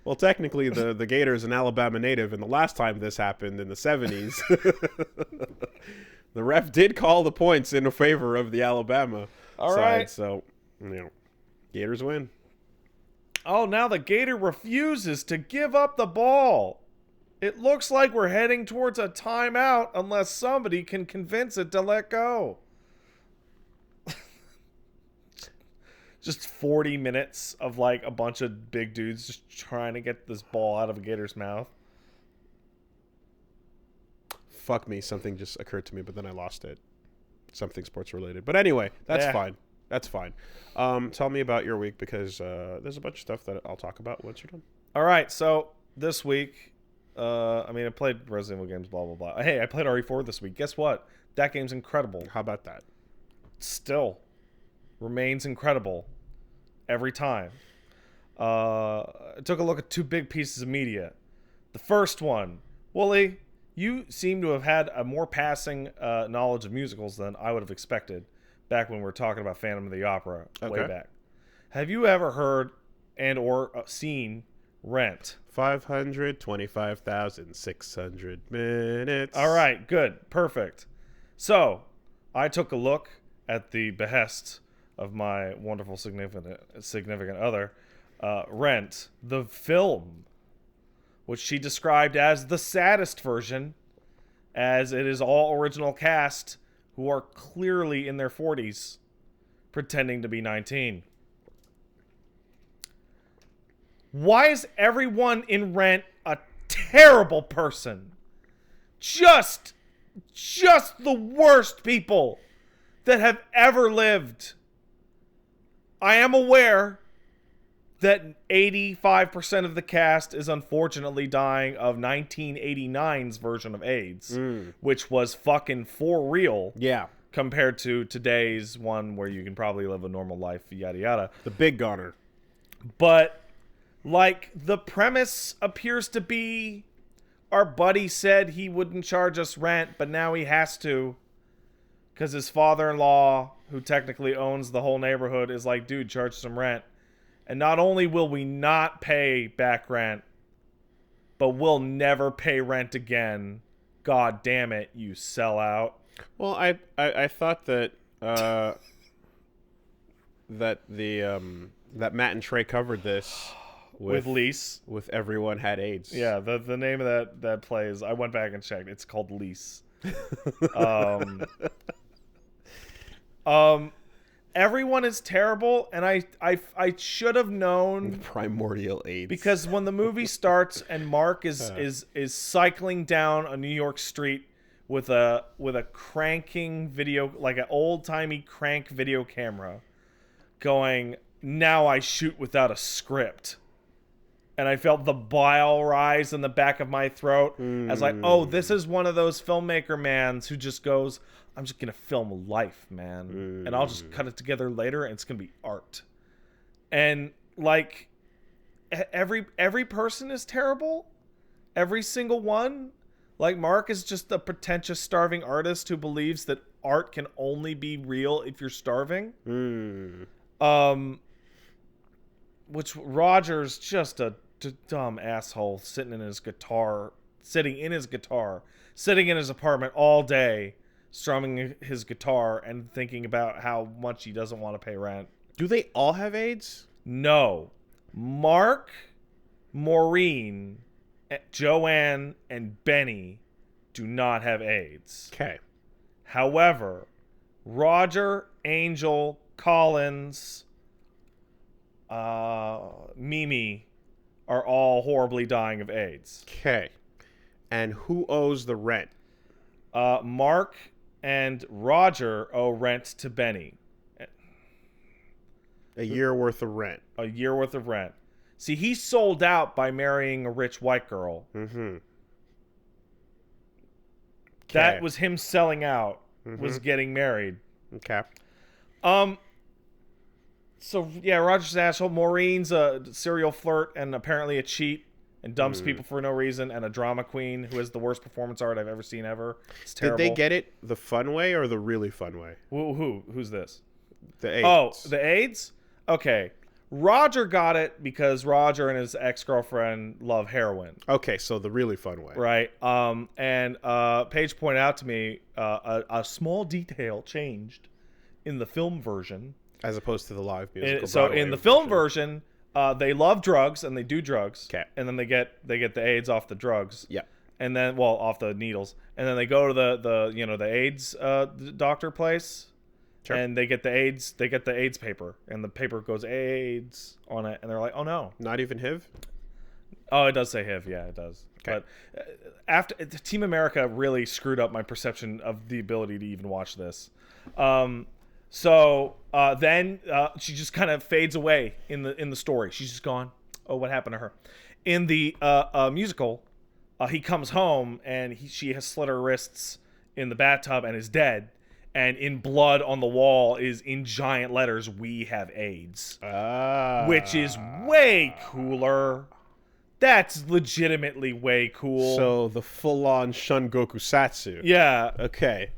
Well, technically, the Gator is an Alabama native, and the last time this happened in the 70s, the ref did call the points in favor of the Alabama side. Right. So, Gators win. Oh, now the Gator refuses to give up the ball. It looks like we're heading towards a timeout unless somebody can convince it to let go. Just 40 minutes of like a bunch of big dudes just trying to get this ball out of a Gator's mouth. Fuck me, something just occurred to me, but then I lost it. Something sports related. But anyway, that's fine. That's fine. Tell me about your week, because there's a bunch of stuff that I'll talk about once you're done. All right, so this week, I played Resident Evil games, blah, blah, blah. Hey, I played RE4 this week. Guess what? That game's incredible. How about that? Still remains incredible every time. I took a look at 2 big pieces of media. The first one, Wooly, you seem to have had a more passing knowledge of musicals than I would have expected back when we were talking about Phantom of the Opera way back. Have you ever heard and or seen Rent? 525,600 minutes. All right, good. Perfect. So, I took a look at the behest of my wonderful significant other, Rent, the film, which she described as the saddest version, as it is all original cast who are clearly in their 40s pretending to be 19. Why is everyone in Rent a terrible person? Just the worst people that have ever lived. I am aware that 85% of the cast is unfortunately dying of 1989's version of AIDS, which was fucking for real. Yeah. Compared to today's one where you can probably live a normal life, yada yada. The big goner. But, like, the premise appears to be our buddy said he wouldn't charge us rent, but now he has to. Because his father-in-law, who technically owns the whole neighborhood, is like, dude, charge some rent. And not only will we not pay back rent, but we'll never pay rent again. God damn it, you sellout. Well, I thought that that Matt and Trey covered this with Lease. With Everyone Had AIDS. Yeah, the name of that play is, I went back and checked. It's called Lease. Everyone is terrible, and I should have known primordial AIDS, because when the movie starts and Mark is cycling down a New York street with a cranking video, like an old-timey crank video camera, going, now I shoot without a script. And I felt the bile rise in the back of my throat as like, oh, this is one of those filmmaker mans who just goes, I'm just going to film life, man. And I'll just cut it together later and it's going to be art. And like every person is terrible. Every single one. Like Mark is just a pretentious starving artist who believes that art can only be real if you're starving. Which Roger's just a dumb asshole sitting in his apartment all day, strumming his guitar and thinking about how much he doesn't want to pay rent. Do they all have AIDS? No. Mark, Maureen, Joanne, and Benny do not have AIDS. Okay. However, Roger, Angel, Collins, Mimi are all horribly dying of AIDS. Okay. And who owes the rent? Mark and Roger owe rent to Benny. A year worth of rent. A year worth of rent. See, he sold out by marrying a rich white girl. That was him selling out. Was getting married. Okay. So, yeah, Roger's an asshole. Maureen's a serial flirt and apparently a cheat and dumps people for no reason, and a drama queen who has the worst performance art I've ever seen ever. It's terrible. Did they get it the fun way or the really fun way? Who's this? The AIDS. Oh, the AIDS? Okay. Roger got it because Roger and his ex-girlfriend love heroin. Okay, so the really fun way. Right. And Paige pointed out to me a small detail changed in the film version. As opposed to the live musical. So in the film version, they love drugs and they do drugs. Okay. And then they get the AIDS off the drugs. Yeah. And then, well, off the needles. And then they go to the AIDS doctor place. Sure. And they get the AIDS paper, and the paper goes AIDS on it, and they're like, "Oh no, not even HIV." Oh, it does say HIV, yeah, it does. Okay. But after Team America really screwed up my perception of the ability to even watch this. So then she just kind of fades away in the story. She's just gone. Oh, what happened to her? In the musical, he comes home and she has slit her wrists in the bathtub and is dead. And in blood on the wall is in giant letters, "We have AIDS." Which is way cooler. That's legitimately way cool. So the full-on Shun Gokusatsu. Yeah. Okay.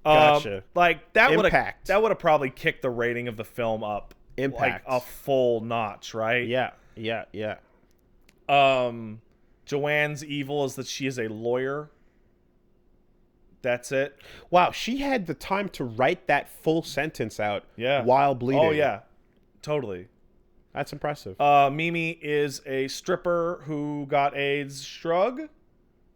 Gotcha. Like that would have probably kicked the rating of the film up like a full notch, right? Yeah. Joanne's evil is that she is a lawyer. That's it. Wow, she had the time to write that full sentence out while bleeding. Oh, yeah. Totally. That's impressive. Mimi is a stripper who got AIDS. Shrug?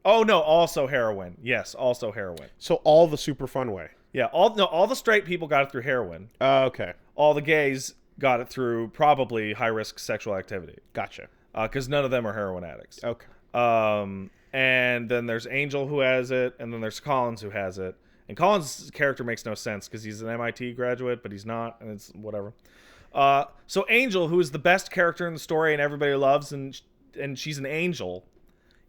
Oh, no, also heroin. Yes, also heroin. So all the super fun way. Yeah, all the straight people got it through heroin. Okay. All the gays got it through probably high-risk sexual activity. Gotcha. Because none of them are heroin addicts. Okay. And then there's Angel who has it, and then there's Collins who has it. And Collins' character makes no sense because he's an MIT graduate, but he's not, and it's whatever. So Angel, who is the best character in the story and everybody loves, and she's an angel,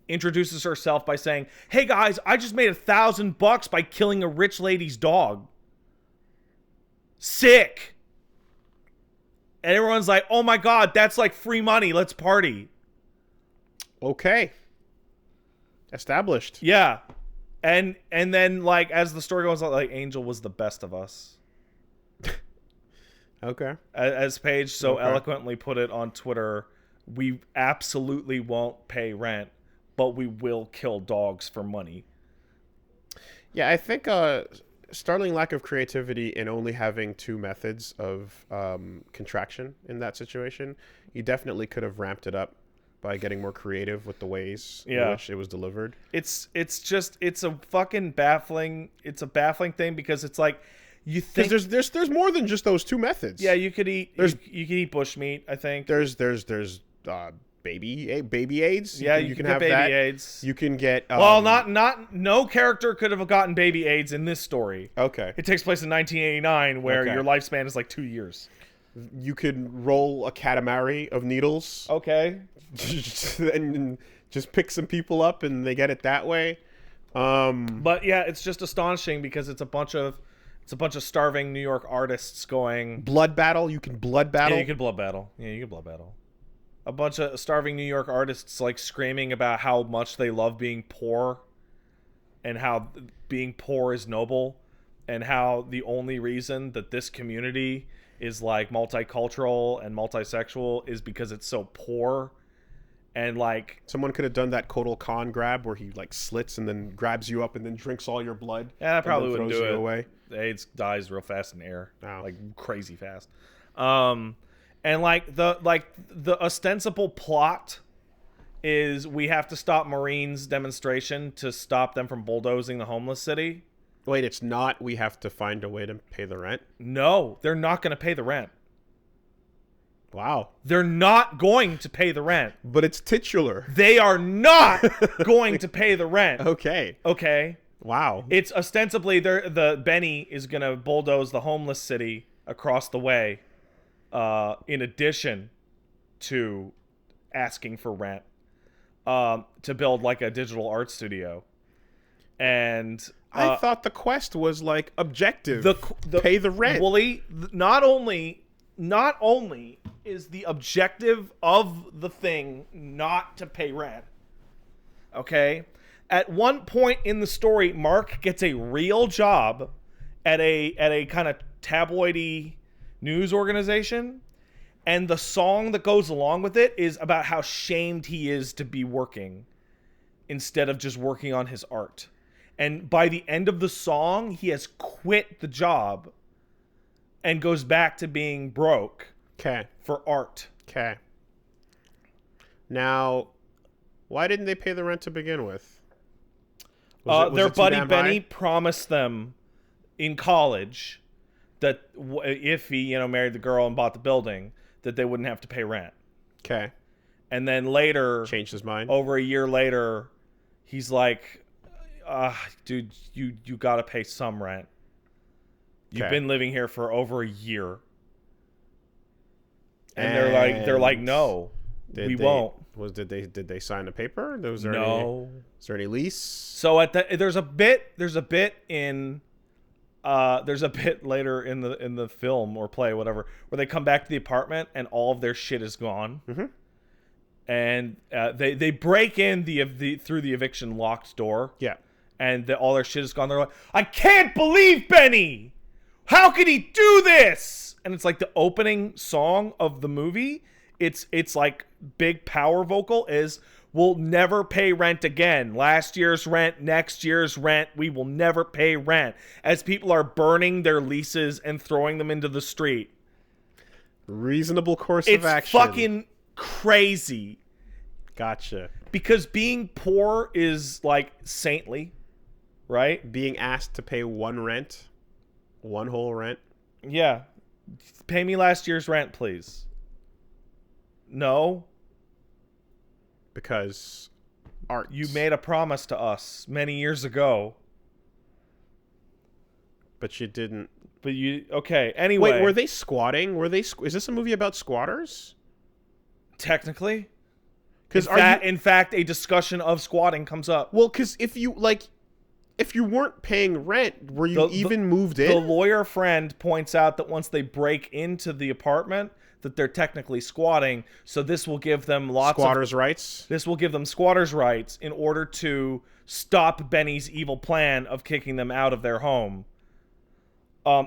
introduces herself by saying, "Hey guys, I just made $1,000 by killing a rich lady's dog." Sick. And everyone's like, "Oh my god, that's like free money. Let's party." Okay. Established. Yeah. And then, like, as the story goes on, like, Angel was the best of us. Okay. As Paige so eloquently put it on Twitter, we absolutely won't pay rent, but we will kill dogs for money. Yeah, I think startling lack of creativity in only having two methods of contraction in that situation, you definitely could have ramped it up by getting more creative with the ways in which it was delivered. It's a fucking baffling. It's a baffling thing because it's like you think there's more than just those two methods. Yeah, you could eat you could eat bushmeat. I think there's baby AIDS. Yeah, you can have baby that. AIDS. You can get no character could have gotten baby AIDS in this story. Okay, it takes place in 1989 where your lifespan is like 2 years. You could roll a Katamari of needles. Okay. And just pick some people up and they get it that way. But yeah, it's just astonishing because it's a bunch of starving New York artists going blood battle. You can blood battle. Yeah, you can blood battle. A bunch of starving New York artists like screaming about how much they love being poor and how being poor is noble and how the only reason that this community is like multicultural and multisexual is because it's so poor. And like someone could have done that Kotal Khan grab where he like slits and then grabs you up and then drinks all your blood. Yeah, that probably wouldn't do it. Away. The AIDS dies real fast in air, like crazy fast. And the ostensible plot is we have to stop Marines' demonstration to stop them from bulldozing the homeless city. Wait, it's not. We have to find a way to pay the rent. No, they're not going to pay the rent. Wow. They're not going to pay the rent. But it's titular. They are not going to pay the rent. Okay. Wow. It's ostensibly the Benny is going to bulldoze the homeless city across the way in addition to asking for rent to build like a digital art studio. And I thought the quest was like objective. Pay the rent. Wooly, not only is the objective of the thing not to pay rent. Okay? At one point in the story, Mark gets a real job at a kind of tabloidy news organization, And the song that goes along with it is about how shamed he is to be working instead of just working on his art. And by the end of the song, he has quit the job and goes back to being broke for art. Okay. Now, why didn't they pay the rent to begin with? Their buddy Benny promised them in college that if he, married the girl and bought the building, that they wouldn't have to pay rent. Okay. And then later, changed his mind. Over a year later, he's like, dude, you got to pay some rent. You've been living here for over a year. And they're like, no, we won't. Did they sign a paper? No. Is there any lease? So there's a bit later in the film or play, whatever, where they come back to the apartment and all of their shit is gone. Mm-hmm. And they break in through the eviction locked door. Yeah. And all their shit is gone. They're like, I can't believe Benny! How could he do this? And it's like the opening song of the movie. It's like big power vocal is, we'll never pay rent again. Last year's rent, next year's rent, we will never pay rent. As people are burning their leases and throwing them into the street. Reasonable course of action. It's fucking crazy. Gotcha. Because being poor is like saintly, right? Being asked to pay one whole rent. Yeah. Pay me last year's rent, please. No. Because art. You made a promise to us many years ago. But you didn't. Okay, anyway. Wait, were they squatting? Is this a movie about squatters? Technically. Because in fact, a discussion of squatting comes up. Well, because if you weren't paying rent, were you even moved in? The lawyer friend points out that once they break into the apartment, that they're technically squatting. So this will give them squatters' rights. This will give them squatters' rights in order to stop Benny's evil plan of kicking them out of their home.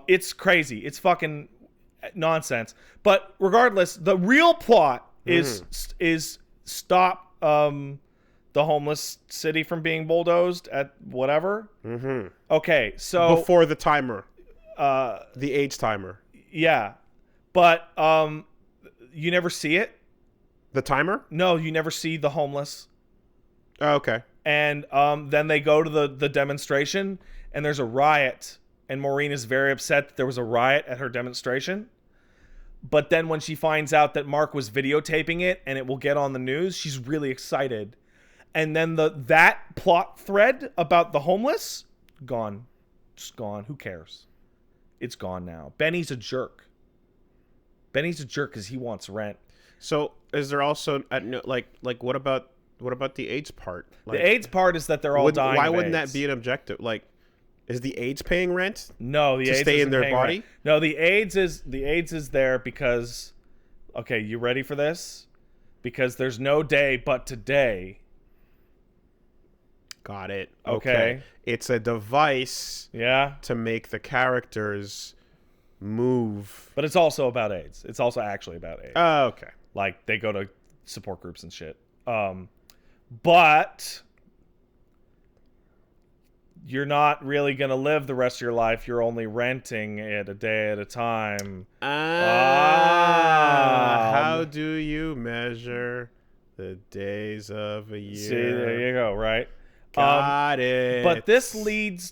It's crazy. It's fucking nonsense. But regardless, the real plot is stop the homeless city from being bulldozed at whatever. Mm-hmm. Okay, so before the timer, the AIDS timer. Yeah, but you never see it. The timer? No, you never see the homeless. Oh, okay. And then they go to the demonstration, and there's a riot, and Maureen is very upset that there was a riot at her demonstration. But then when she finds out that Mark was videotaping it and it will get on the news, she's really excited. And then that plot thread about the homeless, gone. Just gone. Who cares? It's gone now. Benny's a jerk. Benny's a jerk because he wants rent. So is there also what about the AIDS part? The AIDS part is that they're all dying. Why wouldn't that be an objective? Is the AIDS paying rent? No, the AIDS stay in their body. Rent. No, the AIDS is there because. Okay, you ready for this? Because there's no day but today. Got it. Okay. It's a device. Yeah. To make the characters move. But it's also about AIDS. It's also actually about AIDS. Oh, okay. Like they go to support groups and shit. But you're not really going to live the rest of your life. You're only renting it a day at a time. How do you measure the days of a year? See, there you go, right? Got it. But this leads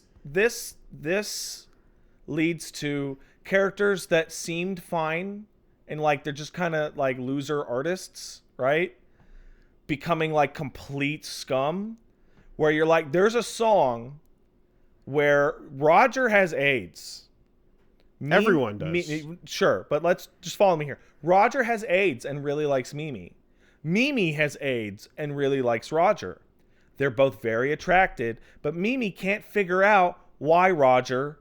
to characters that seemed fine and they're just kind of like loser artists, right? Becoming like complete scum, where you're like, there's a song where Roger has AIDS. Everyone does. Sure, but let's just follow me here. Roger has AIDS and really likes Mimi. Mimi has AIDS and really likes Roger. They're both very attracted, but Mimi can't figure out why Roger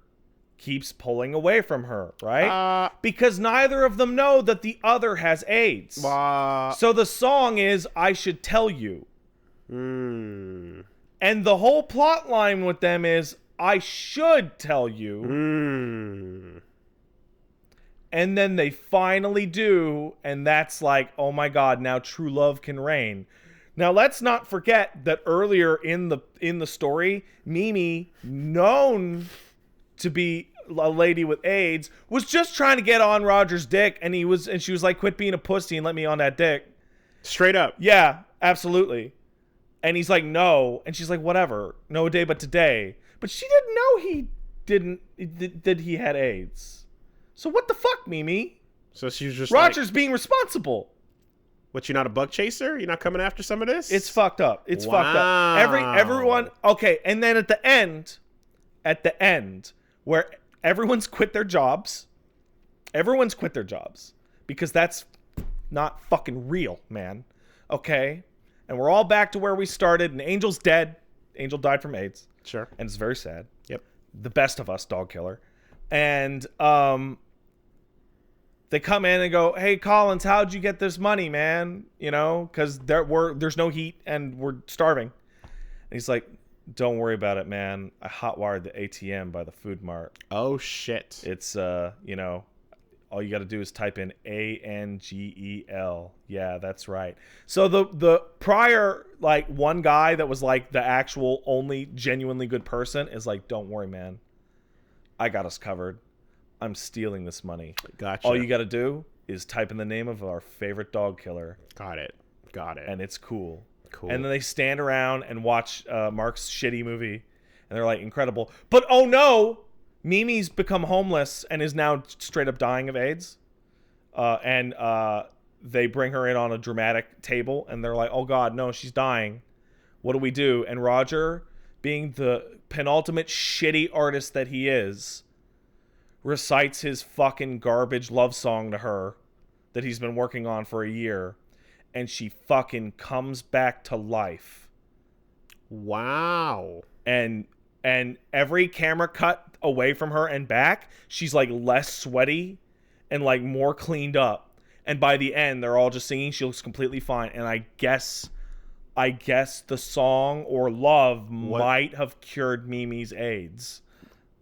keeps pulling away from her, right? Because neither of them know that the other has AIDS. So the song is, I Should Tell You. And the whole plot line with them is, I should tell you. And then they finally do, and that's like, oh my god, now true love can reign. Now let's not forget that earlier in the story, Mimi, known to be a lady with AIDS, was just trying to get on Roger's dick, and she was like, quit being a pussy and let me on that dick. Straight up. Yeah, absolutely. And he's like, no. And she's like, whatever. No day but today. But she didn't know that he had AIDS. So what the fuck, Mimi? So she's just Roger's being responsible. What, you're not a bug chaser? You're not coming after some of this? It's fucked up. It's fucked up. Everyone, okay, and then at the end, where everyone's quit their jobs, because that's not fucking real, man. Okay? And we're all back to where we started, and Angel's dead. Angel died from AIDS. Sure. And it's very sad. Yep. The best of us, dog killer. And they come in and go, hey, Collins, how'd you get this money, man? You know, because there's no heat and we're starving. And he's like, don't worry about it, man. I hotwired the ATM by the food mart. Oh, shit. It's, you know, all you got to do is type in ANGEL. Yeah, that's right. So the prior, like, one guy that was, like, the actual only genuinely good person is like, don't worry, man. I got us covered. I'm stealing this money. Gotcha. All you got to do is type in the name of our favorite dog killer. Got it. And it's cool. Cool. And then they stand around and watch Mark's shitty movie. And they're like, incredible. But oh no! Mimi's become homeless and is now straight up dying of AIDS. And they bring her in on a dramatic table. And they're like, oh god, no, she's dying. What do we do? And Roger, being the penultimate shitty artist that he is, recites his fucking garbage love song to her that he's been working on for a year, and she fucking comes back to life. Wow. And every camera cut away from her and back, she's like less sweaty and like more cleaned up. And by the end, they're all just singing. She looks completely fine. And I guess the song or love might have cured Mimi's AIDS.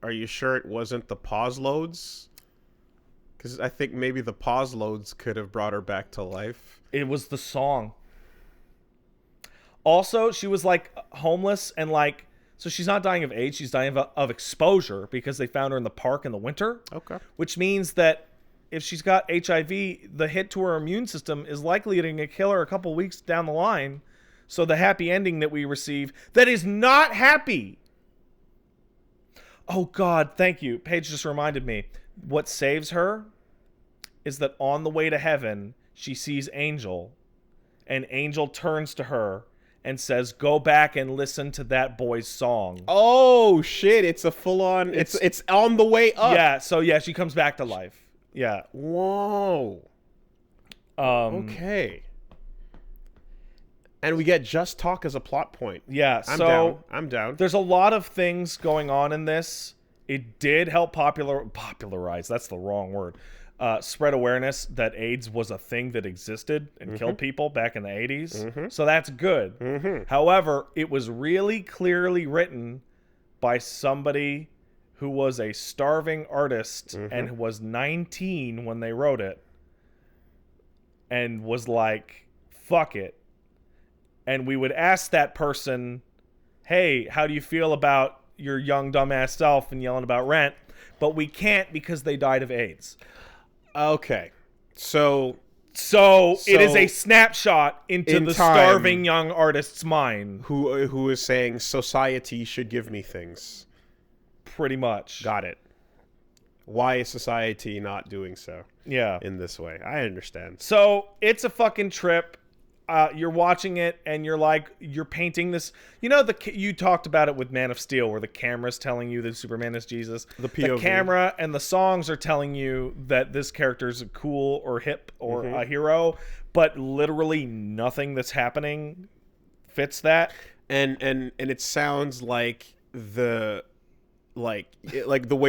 Are you sure it wasn't the pause loads? Because I think maybe the pause loads could have brought her back to life. It was the song. Also, she was like homeless and like, so she's not dying of AIDS. She's dying of exposure because they found her in the park in the winter. Okay. Which means that if she's got HIV, the hit to her immune system is likely to kill her a couple weeks down the line. So the happy ending that we receive, that is not happy. Oh, God, thank you. Paige just reminded me. What saves her is that on the way to heaven, she sees Angel, and Angel turns to her and says, go back and listen to that boy's song. Oh, shit. It's a full-on... It's on the way up. Yeah, so yeah, she comes back to life. Yeah. Whoa. Okay. And we get Just Talk as a plot point. Yeah, I'm down. There's a lot of things going on in this. It did help popularize, that's the wrong word, spread awareness that AIDS was a thing that existed and killed people back in the 80s. So that's good. However, it was really clearly written by somebody who was a starving artist and was 19 when they wrote it and was like, fuck it. And we would ask that person, hey, how do you feel about your young dumbass self and yelling about rent? But we can't because they died of AIDS. Okay. So it is a snapshot into the starving young artist's mind. Who is saying society should give me things. Pretty much. Got it. Why is society not doing so? Yeah. In this way. I understand. So it's a fucking trip. You're watching it and you're like, you're painting this, you know, you talked about it with Man of Steel where the camera's telling you that Superman is Jesus. The POV. The camera and the songs are telling you that this character's cool or hip or a hero, but literally nothing that's happening fits that. And it sounds like the way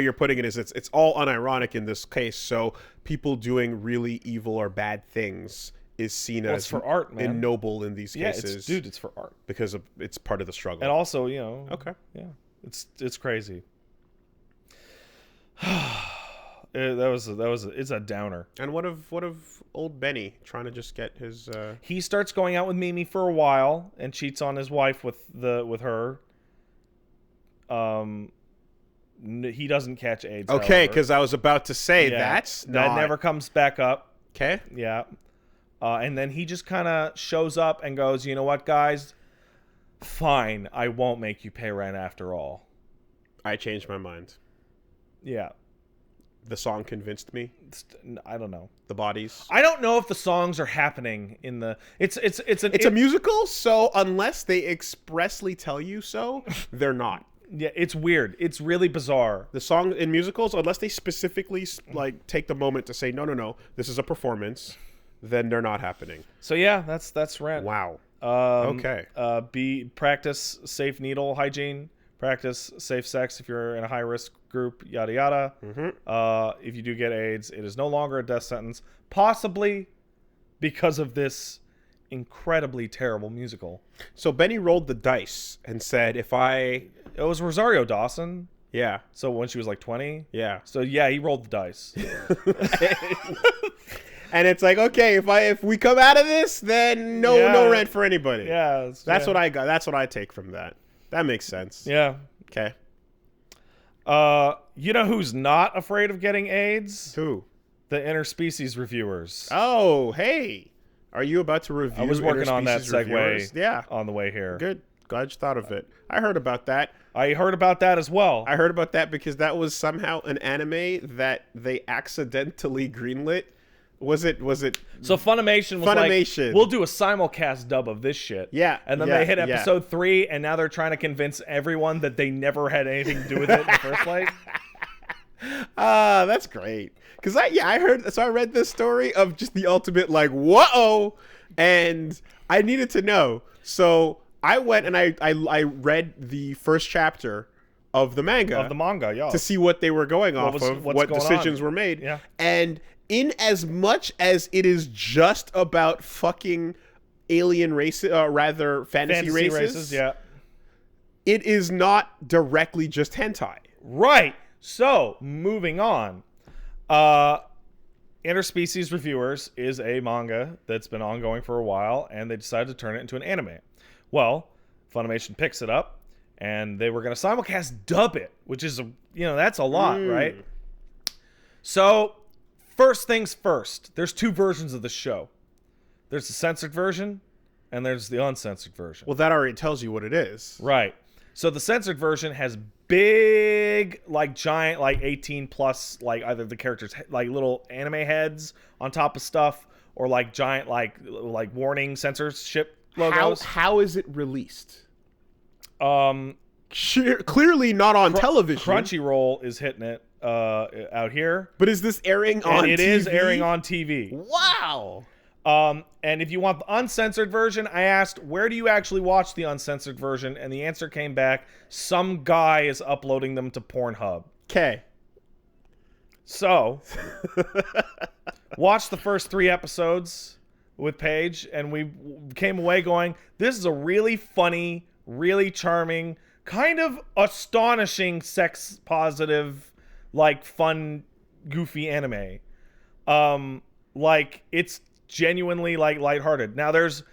you're putting it is it's all unironic in this case. So people doing really evil or bad things is seen as for art, man. Noble in these cases. It's for art because it's part of the struggle. And also, you know, okay, yeah, it's crazy. It's a downer. And what of old Benny trying to just get his? He starts going out with Mimi for a while and cheats on his wife with her. He doesn't catch AIDS. Okay, because I was about to say that never comes back up. Okay. Yeah. And then he just kind of shows up and goes, you know what, guys? Fine, I won't make you pay rent after all. I changed my mind. Yeah. The song convinced me. I don't know. The bodies. I don't know if the songs are happening in the. It's a musical, so unless they expressly tell you so, they're not. Yeah, it's weird. It's really bizarre. The song in musicals, unless they specifically like take the moment to say no, this is a performance, then they're not happening. So yeah, that's Rent. Wow. Okay. Practice safe needle hygiene. Practice safe sex if you're in a high-risk group, yada, yada. Mm-hmm. If you do get AIDS, it is no longer a death sentence, possibly because of this incredibly terrible musical. So Benny rolled the dice and said, It was Rosario Dawson. Yeah. So when she was like 20? Yeah. So yeah, he rolled the dice. And it's like, okay, if we come out of this, then no rent for anybody. Yeah. That's what I got. That's what I take from that. That makes sense. Yeah. Okay. You know who's not afraid of getting AIDS? Who? The Interspecies reviewers. Oh, hey. Are you about to review? I was working on that segue. Reviewers? Yeah. On the way here. Good. Glad you thought of it. I heard about that. I heard about that as well. I heard about that because that was somehow an anime that they accidentally greenlit. Was it? So Funimation was like, we'll do a simulcast dub of this shit. Yeah. And then they hit episode 3, and now they're trying to convince everyone that they never had anything to do with it in the first place. That's great. Because I heard, so I read this story of just the ultimate like, whoa, and I needed to know. So I went and I read the first chapter of the manga. Yeah. To see what they were going off of, what decisions were made. Yeah. And in as much as it is just about fucking alien races, rather fantasy races, yeah, it is not directly just hentai. Right. So, moving on. Interspecies Reviewers is a manga that's been ongoing for a while, and they decided to turn it into an anime. Well, Funimation picks it up, and they were going to simulcast dub it, which is, that's a lot, right? So, first things first, there's 2 versions of the show. There's the censored version, and there's the uncensored version. Well, that already tells you what it is. Right. So the censored version has big, like giant, like 18 plus, like either the characters, like little anime heads on top of stuff, or like giant, like warning censorship logos. How is it released? Clearly not on television. Crunchyroll is hitting it out here. But is this airing on TV? It is airing on TV. Wow. And if you want the uncensored version, I asked, where do you actually watch the uncensored version? And the answer came back, some guy is uploading them to Pornhub. Okay. So, watch the first 3 episodes with Paige, and we came away going, this is a really funny, really charming, kind of astonishing, sex-positive, like, fun, goofy anime. It's genuinely like lighthearted. Now there's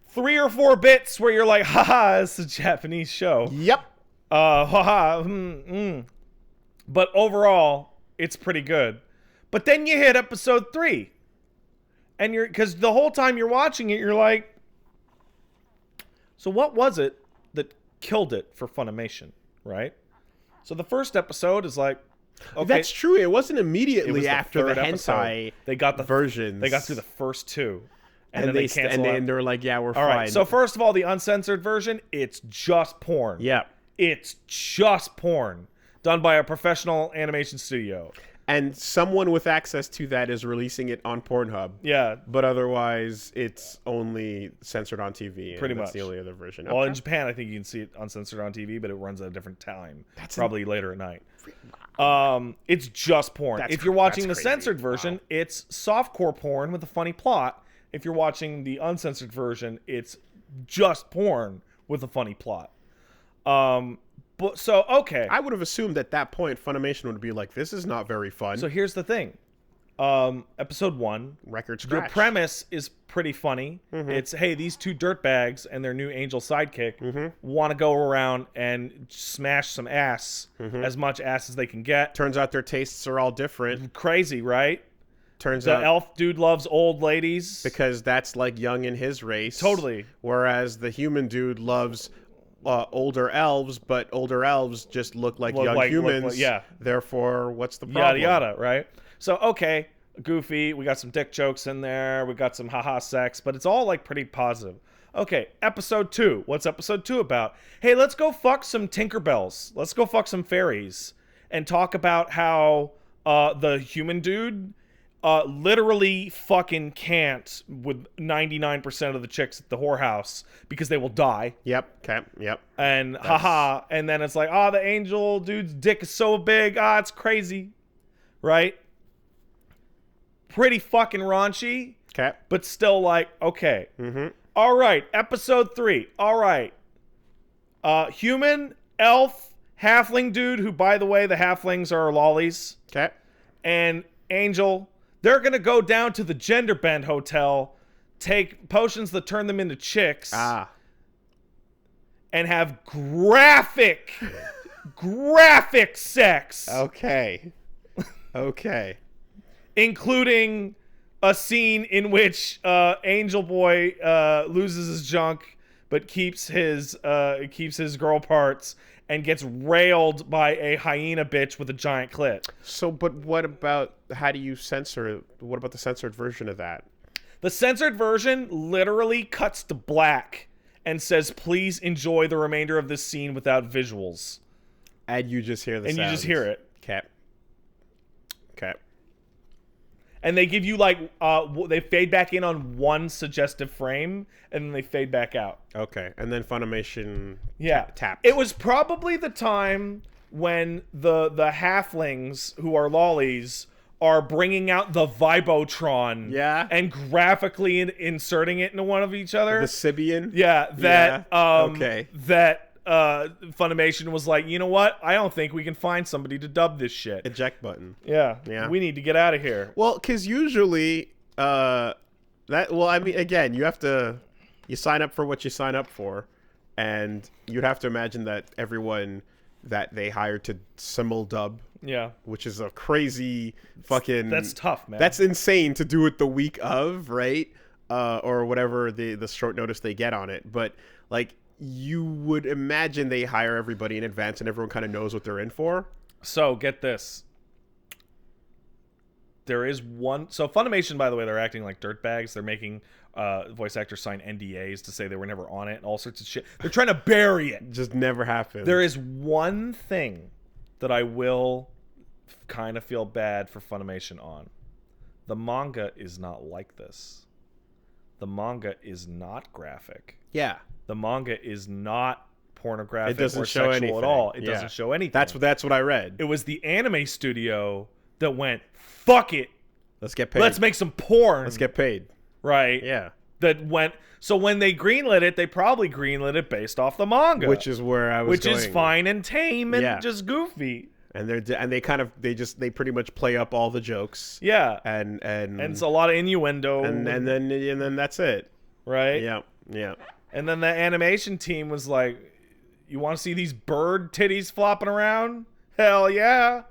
3 or 4 bits where you're like, haha, it's a Japanese show. Yep. But overall, it's pretty good. But then you hit episode 3. And because the whole time you're watching it, you're like, so what was it that killed it for Funimation, right? So the first episode is like, okay, that's true. It wasn't immediately after the hentai episode. They got the versions. They got through the first 2, and then they canceled. And they were like, "Yeah, we're all fine." Right. So first of all, the uncensored version, it's just porn. Yeah, it's just porn done by a professional animation studio. And someone with access to that is releasing it on Pornhub. Yeah. But otherwise, it's only censored on TV. Pretty much. That's the only other version. Well, in Japan, I think you can see it uncensored on TV, but it runs at a different time. Probably later at night. It's just porn. If you're watching the censored version, it's softcore porn with a funny plot. If you're watching the uncensored version, it's just porn with a funny plot. But so okay. I would have assumed at that point Funimation would be like, this is not very fun. So here's the thing. Episode 1, record scratch. Your premise is pretty funny. It's, hey, these two dirtbags and their new angel sidekick want to go around and smash some ass, as much ass as they can get. Turns out their tastes are all different. Crazy, right? Turns out the elf dude loves old ladies because that's like young in his race. Totally. Whereas the human dude loves older elves, but older elves just look like young humans. Yeah. Therefore, what's the problem? Yada yada, right? So, okay, goofy. We got some dick jokes in there. We got some haha sex, but it's all like pretty positive. Okay, episode 2. What's episode 2 about? Hey, let's go fuck some Tinkerbells. Let's go fuck some fairies and talk about how the human dude literally fucking can't with 99% of the chicks at the whorehouse because they will die. Yep. Okay. Yep. And haha, and then it's like, the angel dude's dick is so big. It's crazy, right? Pretty fucking raunchy. Okay. But still like, okay. All right, episode 3. All right. Human, elf, halfling dude, who, by the way, the halflings are lollies. Okay. And angel, they're going to go down to the Gender Bend Hotel, take potions that turn them into chicks. And have graphic sex. Okay. Okay. Including a scene in which Angel Boy loses his junk but keeps his girl parts and gets railed by a hyena bitch with a giant clit. So, but what about, how do you censor, what about the censored version of that? The censored version literally cuts to black and says, please enjoy the remainder of this scene without visuals. And you just hear the sounds. And you just hear it. Okay. Okay. And they give you like, they fade back in on one suggestive frame, and then they fade back out. Okay, and then Funimation taps. It was probably the time when the halflings, who are lollies, are bringing out the Vibotron. Yeah. And graphically inserting it into one of each other. The Sibian? Yeah, okay. That Funimation was like, you know what? I don't think we can find somebody to dub this shit. Eject button. Yeah. We need to get out of here. Well, because usually, I mean, again, you sign up for what you sign up for, and you'd have to imagine that everyone that they hire to simul-dub, which is a crazy fucking... That's tough, man. That's insane to do it the week of, right? Or whatever the short notice they get on it. But, like, you would imagine they hire everybody in advance and everyone kind of knows what they're in for. So, get this. There is one... So, Funimation, by the way, they're acting like dirtbags. They're making voice actors sign NDAs to say they were never on it and all sorts of shit. They're trying to bury it. Just never happened. There is one thing that I will kind of feel bad for Funimation on. The manga is not like this. The manga is not graphic. Yeah. The manga is not pornographic or sexual anything at all. It doesn't show anything. That's what I read. It was the anime studio that went, fuck it. Let's get paid. Let's make some porn. Let's get paid. Right. Yeah. That went. So when they greenlit it, they probably greenlit it based off the manga, which is where I was going. Which is fine and tame and just goofy. And they pretty much play up all the jokes. Yeah. And it's a lot of innuendo. And then that's it. Right. Yeah. Yeah. And then the animation team was like, "You want to see these bird titties flopping around? Hell yeah!"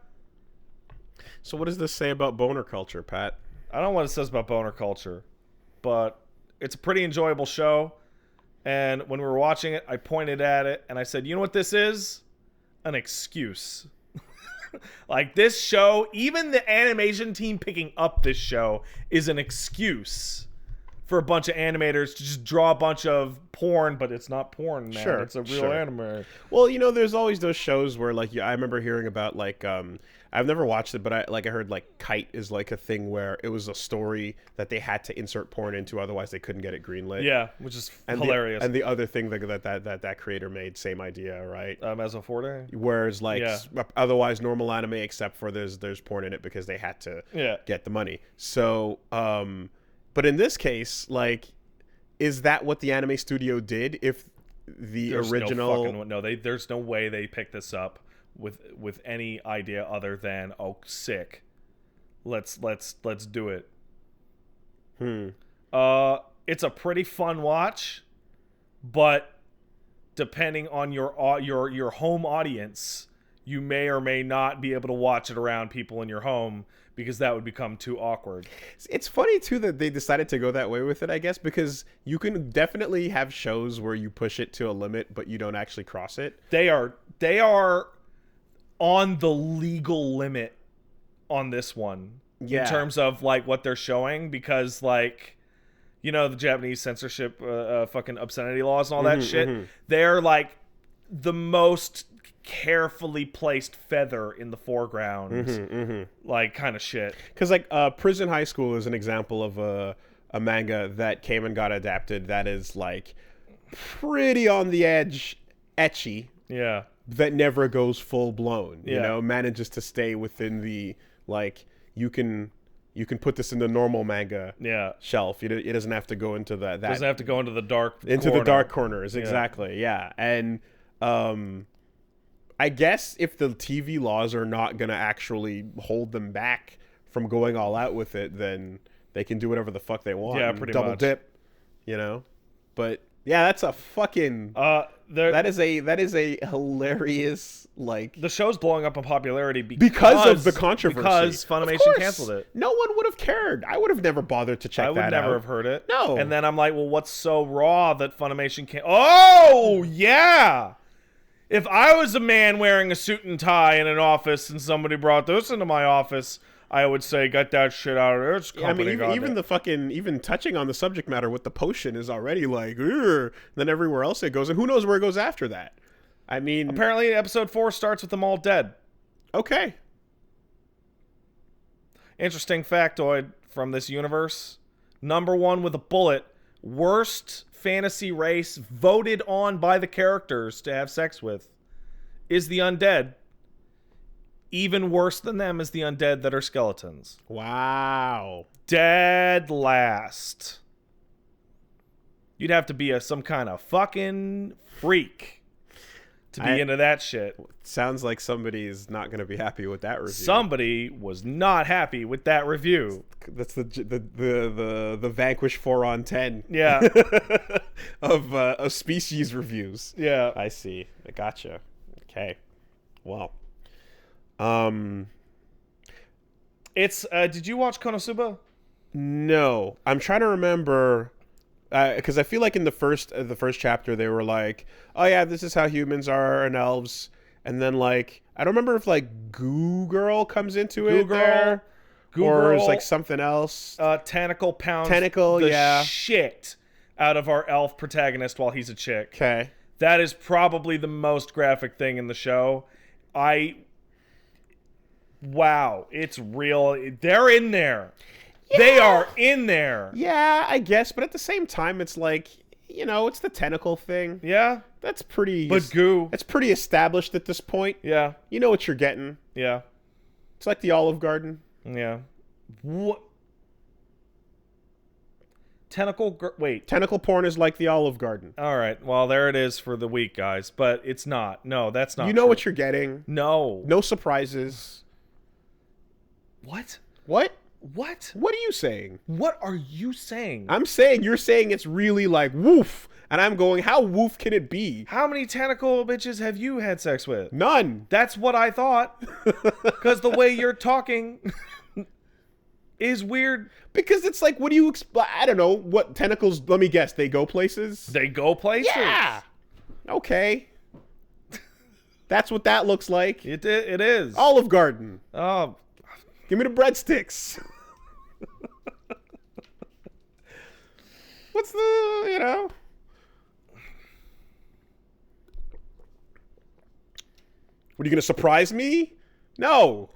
So what does this say about boner culture, Pat? I don't know what it says about boner culture, but it's a pretty enjoyable show. And when we were watching it, I pointed at it and I said, "You know what this is? An excuse." Like, this show, even the animation team picking up this show is an excuse for a bunch of animators to just draw a bunch of porn, but it's not porn, man. Sure, it's a real anime. Well, there's always those shows where, like, I remember hearing about, like, I've never watched it, but I heard, like, Kite is, like, a thing where it was a story that they had to insert porn into, otherwise they couldn't get it greenlit. Yeah, which is hilarious. And the other thing that creator made, same idea, right? Mezzo Forte? Whereas, like, otherwise normal anime, except for there's porn in it because they had to get the money. So, but in this case, like, is that what the anime studio did? If the There's original. there's no way they picked this up with any idea other than, oh, sick. Let's do it. It's a pretty fun watch, but depending on your home audience, you may or may not be able to watch it around people in your home, because that would become too awkward. It's funny too that they decided to go that way with it, I guess, because you can definitely have shows where you push it to a limit but you don't actually cross it. They are on the legal limit on this one, in terms of like what they're showing, because like, you know, the Japanese censorship fucking obscenity laws and all that shit. They're like the most carefully placed feather in the foreground, like kind of shit. Because like Prison High School is an example of a manga that came and got adapted that is like pretty on the edge, ecchi. Yeah. That never goes full blown. You know, manages to stay within the like you can put this in the normal manga shelf. It doesn't have to go into that. Doesn't have to go into the dark corners. Exactly. Yeah. And I guess if the TV laws are not going to actually hold them back from going all out with it, then they can do whatever the fuck they want. Yeah, pretty double much. dip, you know. But yeah, that's a fucking that is a hilarious, like, the show's blowing up in popularity because of the controversy. Because Funimation canceled it. No one would have cared. I would have never bothered to check that out. I would never have heard it. No. And then I'm like, well, what's so raw that Funimation can't? Oh yeah. If I was a man wearing a suit and tie in an office and somebody brought this into my office, I would say, get that shit out of there. It's company. I mean, even the fucking, even touching on the subject matter with the potion is already like, ugh. Then everywhere else it goes, and who knows where it goes after that. I mean, apparently episode 4 starts with them all dead. Okay. Interesting factoid from this universe. Number 1 with a bullet. Worst fantasy race voted on by the characters to have sex with is the undead. Even worse than them is the undead that are skeletons. Wow. Dead last. You'd have to be some kind of fucking freak to be into that shit. Sounds like somebody's not going to be happy with that review. Somebody was not happy with that review. That's the Vanquish 4 on 10. Yeah. of species reviews. Yeah. I see. I gotcha. Okay. Well. It's did you watch Konosuba? No. I'm trying to remember, because I feel like in the first chapter they were like, oh yeah, this is how humans are and elves, and then like I don't remember if like Goo Girl comes into it there, or it's like something else. Tentacle pounds the shit out of our elf protagonist while he's a chick. Okay. That is probably the most graphic thing in the show. Wow, it's real. They're in there. Yeah. They are in there. Yeah, I guess. But at the same time, it's like, you know, it's the tentacle thing. Yeah. That's pretty... But goo. That's pretty established at this point. Yeah. You know what you're getting. Yeah. It's like the Olive Garden. Yeah. What? Tentacle porn is like the Olive Garden. All right. Well, there it is for the week, guys. But it's not. No, that's not You know true. what you're getting. No. No surprises. What? What? What? What are you saying? What are you saying? I'm saying you're saying it's really like woof. And I'm going, how woof can it be? How many tentacle bitches have you had sex with? None. That's what I thought. Because the way you're talking is weird. Because it's like, what do you I don't know. What tentacles, let me guess, they go places? They go places. Yeah. Okay. That's what that looks like. It is. Olive Garden. Oh. Give me the breadsticks. What's the, you know? What, are you going to surprise me? No.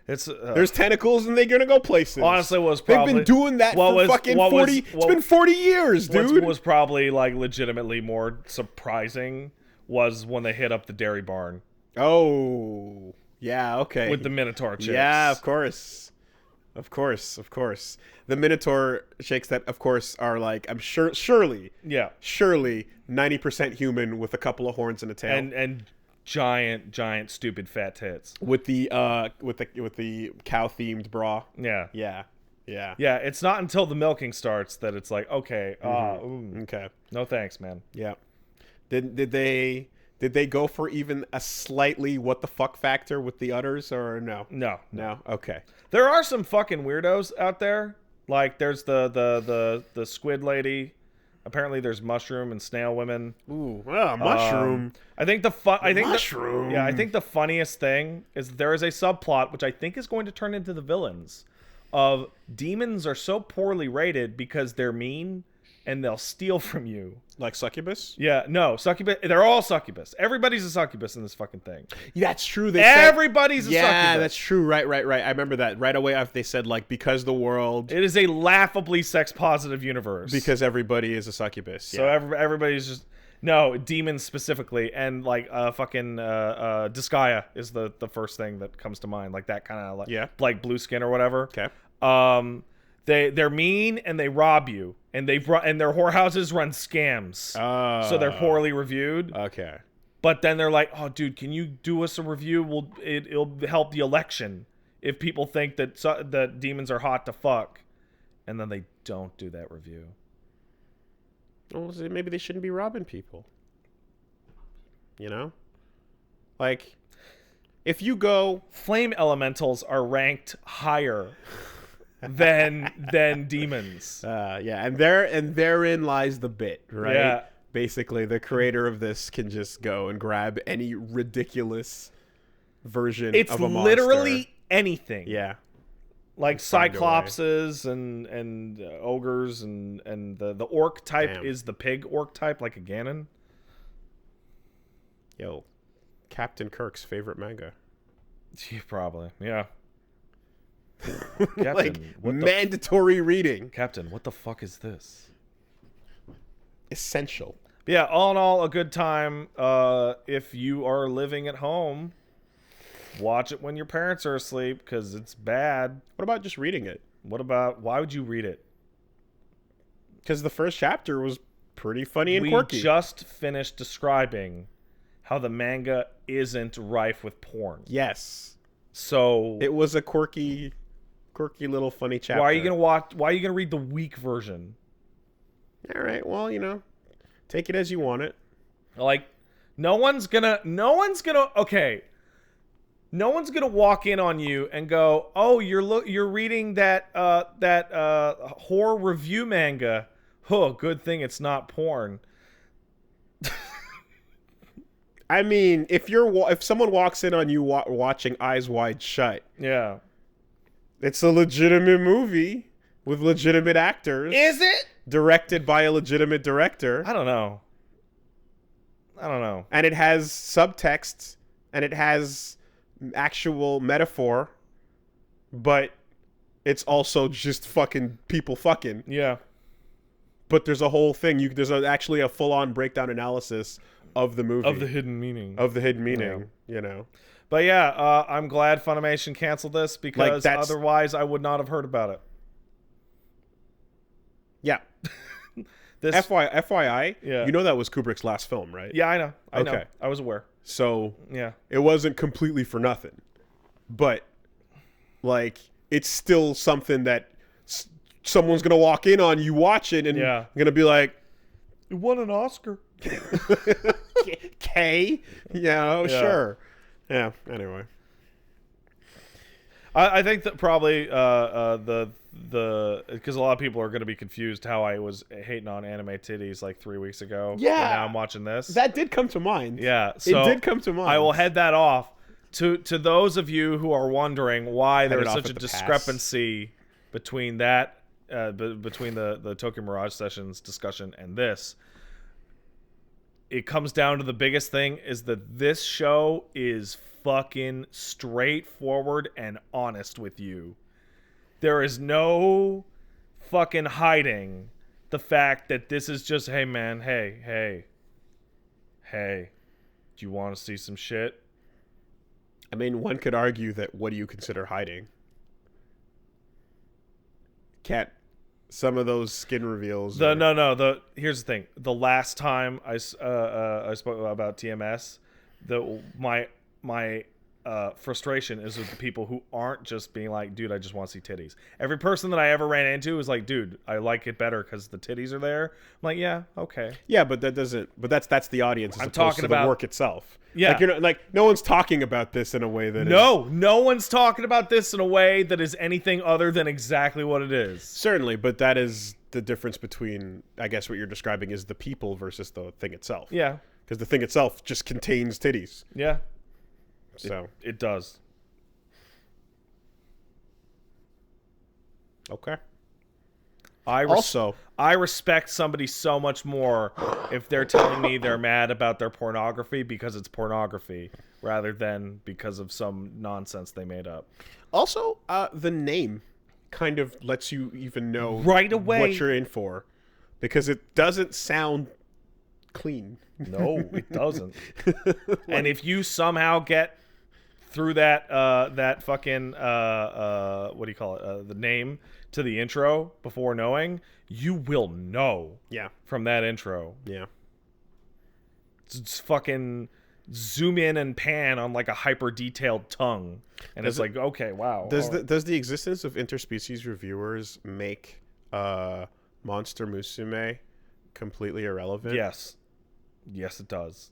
It's there's tentacles and they're going to go places. Honestly, was probably... They've been doing that for fucking 40... It's been 40 years, dude. What was probably, like, legitimately more surprising was when they hit up the dairy barn. Oh. Yeah, okay. With the Minotaur chicks. Yeah, of course. Of course, of course. The Minotaur shakes that, of course, are like, I'm sure, surely, 90% human with a couple of horns and a tail, and giant, stupid fat tits with the cow themed bra. Yeah. It's not until the milking starts that it's like, okay, okay, no thanks, man. Yeah. Did they go for even a slightly what the fuck factor with the udders, or no? No. Okay. There are some fucking weirdos out there. Like there's the squid lady. Apparently there's mushroom and snail women. Ooh, mushroom. I think mushroom. I think the funniest thing is there is a subplot which I think is going to turn into the villains of demons are so poorly rated because they're mean and they'll steal from you. Like succubus? Yeah, no, succubus. They're all succubus. Everybody's a succubus in this fucking thing. Yeah, that's true. Everybody's a succubus. Yeah, that's true. Right. I remember that. Right away after they said, like, because the world... It is a laughably sex-positive universe. Because everybody is a succubus. Yeah. So everybody's just... No, demons specifically. And, like, fucking Disgaea is the first thing that comes to mind. Like, that kind of, like blue skin or whatever. Okay. They're mean and they rob you, and their whorehouses run scams, so they're poorly reviewed. Okay, but then they're like, "Oh, dude, can you do us a review? It'll help the election if people think that demons are hot to fuck," and then they don't do that review. Well, maybe they shouldn't be robbing people. You know, like if you go, flame elementals are ranked higher than demons. And therein lies the bit, right? Yeah. Basically, the creator of this can just go and grab any ridiculous version of a monster. It's literally anything. Yeah. Like cyclopses and ogres and the orc type is the pig orc type, like a Ganon. Yo, Captain Kirk's favorite manga. Yeah, probably. Yeah. Captain, like mandatory reading. Captain, what the fuck is this? Essential. Yeah, all in all, a good time. If you are living at home, watch it when your parents are asleep because it's bad. What about just reading it? Why would you read it? Because the first chapter was pretty funny and quirky. We just finished describing how the manga isn't rife with porn. Yes. So it was a quirky little funny chapter. Why are you gonna read the weak version? All right, well, take it as you want it. Like, no one's gonna walk in on you and go, "Oh, you're reading that horror review manga. Huh, good thing it's not porn." I mean, if someone walks in on you watching Eyes Wide Shut, yeah, it's a legitimate movie with legitimate actors. Is it? Directed by a legitimate director. I don't know. And it has subtext, and it has actual metaphor, but it's also just fucking people fucking. Yeah. But there's a whole thing. There's actually a full-on breakdown analysis of the movie. Of the hidden meaning. Yeah. But yeah, I'm glad Funimation canceled this because otherwise I would not have heard about it. Yeah. FYI, you know that was Kubrick's last film, right? Yeah, I know. I know. I was aware. So, yeah. It wasn't completely for nothing. But, like, it's still something that someone's going to walk in on you watching and going to be like, "It won an Oscar." K? Sure. Yeah, anyway. I think that probably because a lot of people are going to be confused how I was hating on anime titties like 3 weeks ago. Yeah. And now I'm watching this. That did come to mind. Yeah. So it did come to mind. I will head that off. To those of you who are wondering why there is such a discrepancy between that, between the Tokyo Mirage Sessions discussion and this, it comes down to the biggest thing is that this show is fucking straightforward and honest with you. There is no fucking hiding the fact that this is just, hey man, hey, do you want to see some shit? I mean, one could argue that what do you consider hiding? can't. Some of those skin reveals. Here's the thing. The last time I spoke about TMS, my frustration is with the people who aren't just being like, dude, I just want to see titties. Every person that I ever ran into was like, dude, I like it better because the titties are there. I'm like, yeah, okay. Yeah, but that doesn't. But that's the audience. I'm talking about the work itself. Yeah, like, like no one's talking about this in a way that no one's talking about this in a way that is anything other than exactly what it is. Certainly, but that is the difference between, I guess, what you're describing is the people versus the thing itself. Yeah, because the thing itself just contains titties. Yeah. So it does. Okay. I respect somebody so much more if they're telling me they're mad about their pornography because it's pornography rather than because of some nonsense they made up. Also, the name kind of lets you even know right away what you're in for, because it doesn't sound clean. No, it doesn't. And if you somehow get through that fucking what do you call it? The name to the intro before knowing, you will know. Yeah. From that intro. Yeah. It's fucking zoom in and pan on like a hyper detailed tongue, and it's like, okay, wow. Does the existence of interspecies reviewers make Monster Musume completely irrelevant? Yes, it does.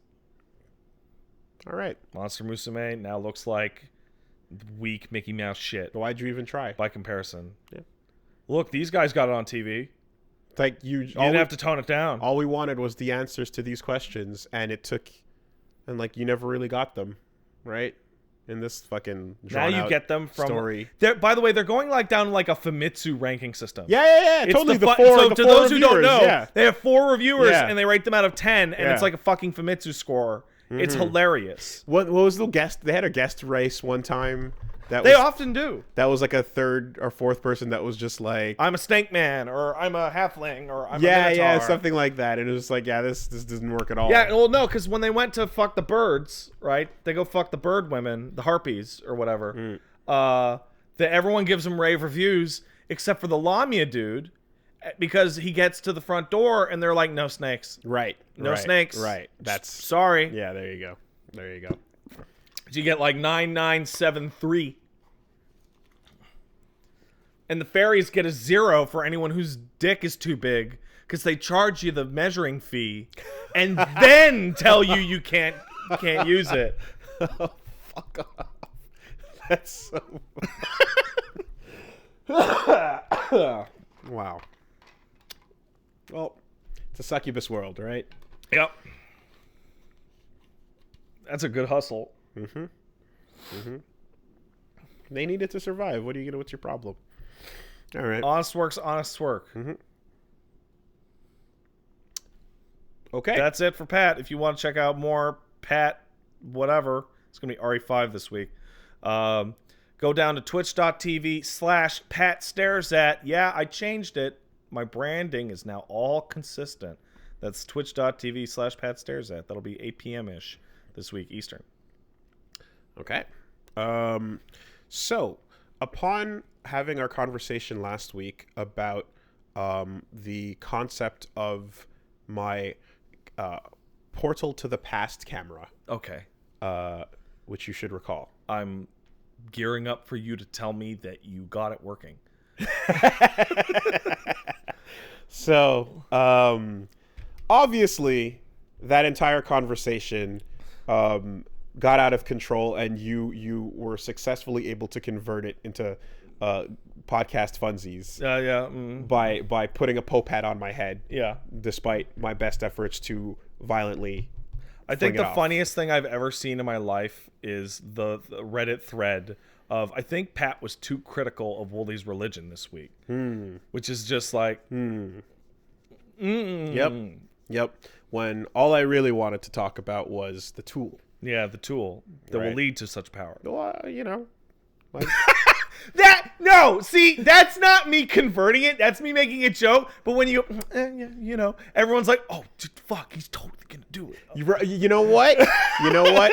All right. Monster Musume now looks like weak Mickey Mouse shit. Why'd you even try? By comparison. Yeah. Look, these guys got it on TV. Like you didn't have to tone it down. All we wanted was the answers to these questions, and like you never really got them, right? In this fucking now you get them from story. By the way, they're going like down like a Famitsu ranking system. Yeah. It's totally. So to those who don't know, they have 4 reviewers and they rate them out of 10, and it's like a fucking Famitsu score. Mm-hmm. It's hilarious. What was the guest? They had a guest race one time. They often do. That was like a 3rd or 4th person that was just like, I'm a snake man, or I'm a halfling, or I'm a minotaur. Something like that. And it was like, this doesn't work at all. Yeah, well, no, because when they went to fuck the birds, right? They go fuck the bird women, the harpies or whatever. Everyone gives them rave reviews except for the Lamia dude, because he gets to the front door and they're like, no snakes. Right. No snakes. Right. That's sorry. Yeah. There you go. So you get like 9973. And the fairies get a 0 for anyone whose dick is too big, because they charge you the measuring fee and then tell you can't use it. Oh, fuck off. That's so wow. Well, it's a succubus world, right? Yep. That's a good hustle. They need it to survive. What's your problem? All right. Honest work's honest work. Okay. That's it for Pat. If you want to check out more Pat, whatever, it's going to be RE5 this week. Go down to twitch.tv/PatStaresAt. Yeah, I changed it. My branding is now all consistent. That's twitch.tv/PatStaresAt. That'll be 8 p.m.-ish this week, Eastern. Okay. So, upon having our conversation last week about the concept of my portal to the past camera. Okay. Which you should recall. I'm gearing up for you to tell me that you got it working. So, obviously, that entire conversation got out of control, and you were successfully able to convert it into podcast funsies. By putting a Pope hat on my head. Yeah. Despite my best efforts to violently. I think the funniest thing I've ever seen in my life is the Reddit thread of, I think Pat was too critical of Wooly's religion this week. Which is just like... Yep. When all I really wanted to talk about was the tool. Yeah, the tool that will lead to such power. Well, like... See, that's not me converting it. That's me making a joke. But when everyone's like, oh, dude, fuck, he's totally gonna do it. You know what?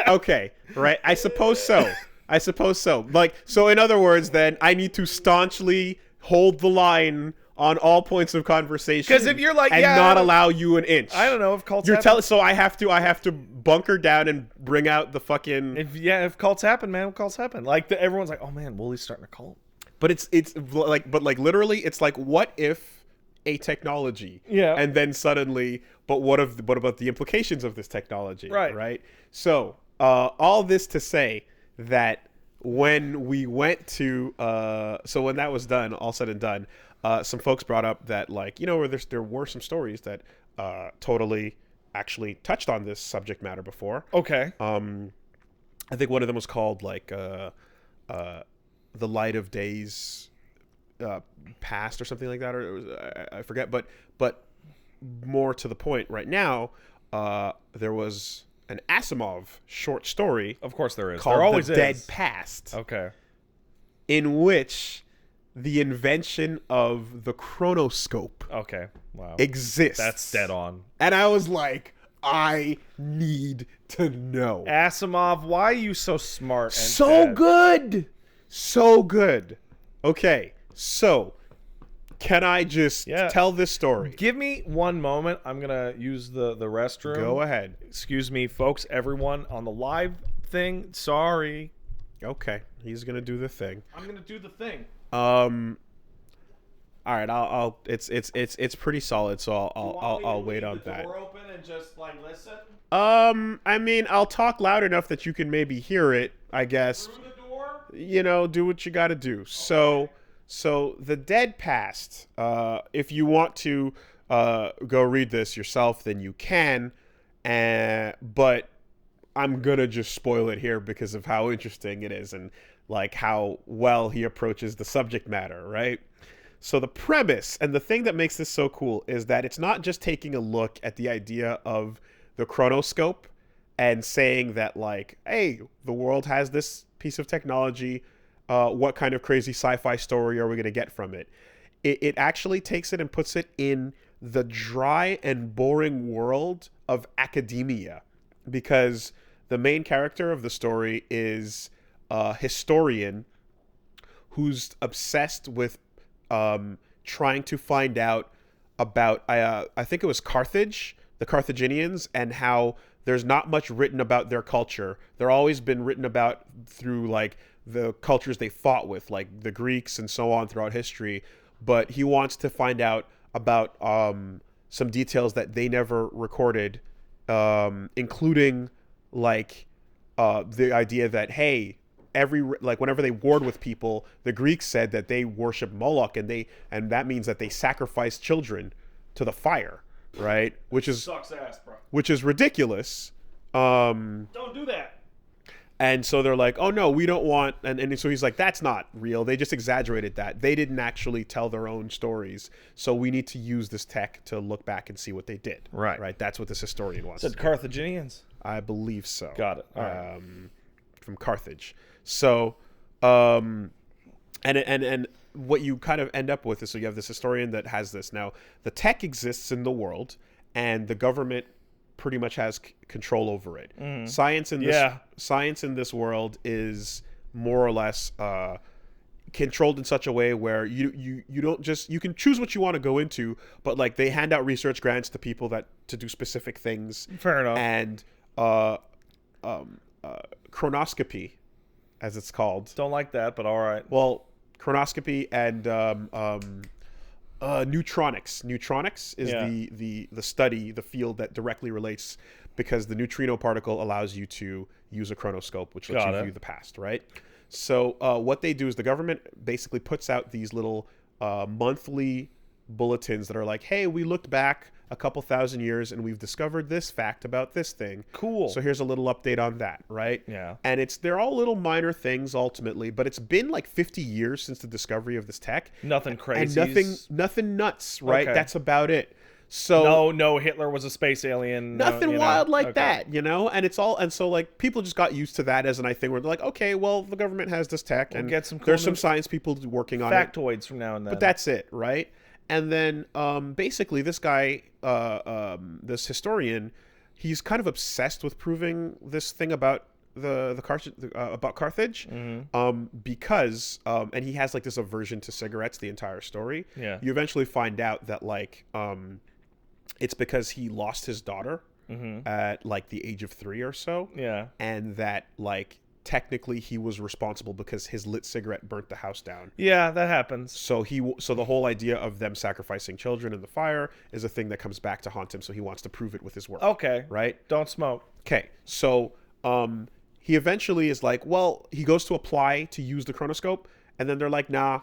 Okay, right. I suppose so. Like, so in other words, then I need to staunchly hold the line on all points of conversation. Because if you're like, and not allow you an inch. I don't know if cults You're happen. so I have to bunker down and bring out the fucking. If cults happen, man, cults happen. Like everyone's like, oh man, Wooly's starting a cult. But it's like literally, it's like, what if a technology, and then suddenly, but what about the implications of this technology, right? So all this to say that when we went to so when that was done, all said and done, some folks brought up that, like, you know, where there were some stories that totally actually touched on this subject matter before. Okay. I think one of them was called like The Light of Days Past or something like that, or it was, I forget. But more to the point, right now, there was an Asimov short story. Of course there is. Called There always The is. Dead Past. Okay. In which the invention of the chronoscope Wow. exists. That's dead on. And I was like, I need to know. Asimov, why are you so smart and So dead? good. So good. Okay, so can I just tell this story? Give me one moment. I'm going to use the restroom. Go ahead. Excuse me, folks, everyone on the live thing. Sorry. Okay, he's going to do the thing. I'm going to do the thing. All right, I'll it's pretty solid, so I'll wait on that. Door open and just like listen? I mean, I'll talk loud enough that you can maybe hear it, I guess. Through the door? You know, do what you got to do. Okay. So The Dead Past, if you want to go read this yourself, then you can, but I'm gonna just spoil it here because of how interesting it is and like how well he approaches the subject matter, right? So the premise and the thing that makes this so cool is that it's not just taking a look at the idea of the chronoscope and saying that, like, hey, the world has this piece of technology. What kind of crazy sci-fi story are we going to get from it? It actually takes it and puts it in the dry and boring world of academia, because the main character of the story is a historian who's obsessed with trying to find out about, I think it was Carthage, the Carthaginians, and how there's not much written about their culture. They're always been written about through like the cultures they fought with, like the Greeks and so on throughout history. But he wants to find out about some details that they never recorded, including like the idea that, hey, whenever they warred with people, the Greeks said that they worship Moloch, and that means that they sacrifice children to the fire, right? Which is sucks ass, bro. Which is ridiculous. Don't do that. And so they're like, oh no, we don't want, and so he's like, that's not real. They just exaggerated that. They didn't actually tell their own stories. So we need to use this tech to look back and see what they did. Right. That's what this historian wants. Said Carthaginians. I believe so. Got it. All right. From Carthage. So, and what you kind of end up with is, so you have this historian that has this. Now, the tech exists in the world, and the government pretty much has control over it. Mm. Science in this world is more or less controlled in such a way where you don't just, you can choose what you want to go into, but like they hand out research grants to people to do specific things. Fair enough. And chronoscopy, as it's called. Don't like that, but all right. Well, chronoscopy and neutronics. Neutronics is the study, the field that directly relates, because the neutrino particle allows you to use a chronoscope, which lets you view the past, right? So what they do is the government basically puts out these little monthly bulletins that are like, hey, we looked back a couple thousand years and we've discovered this fact about this thing. Cool. So here's a little update on that, right? Yeah. And they're all little minor things ultimately, but it's been like 50 years since the discovery of this tech. Nothing crazy. And nothing nuts, right? Okay. That's about it. So no, Hitler was a space alien. Nothing wild like that, you know? And so like people just got used to that as thing where they're like, okay, well, the government has this tech, and get some cool there's some science people working on it. Factoids from now and then. But that's it, right? And then basically this guy, this historian, he's kind of obsessed with proving this thing about about Carthage, because and he has like this aversion to cigarettes the entire story. Yeah. You eventually find out that like it's because he lost his daughter at like the age of 3 or so. Yeah. And that like technically he was responsible because his lit cigarette burnt the house down. Yeah, that happens. So the whole idea of them sacrificing children in the fire is a thing that comes back to haunt him. So he wants to prove it with his work. Okay. Right? Don't smoke. Okay. So he eventually is like, well, he goes to apply to use the chronoscope, and then they're like, nah,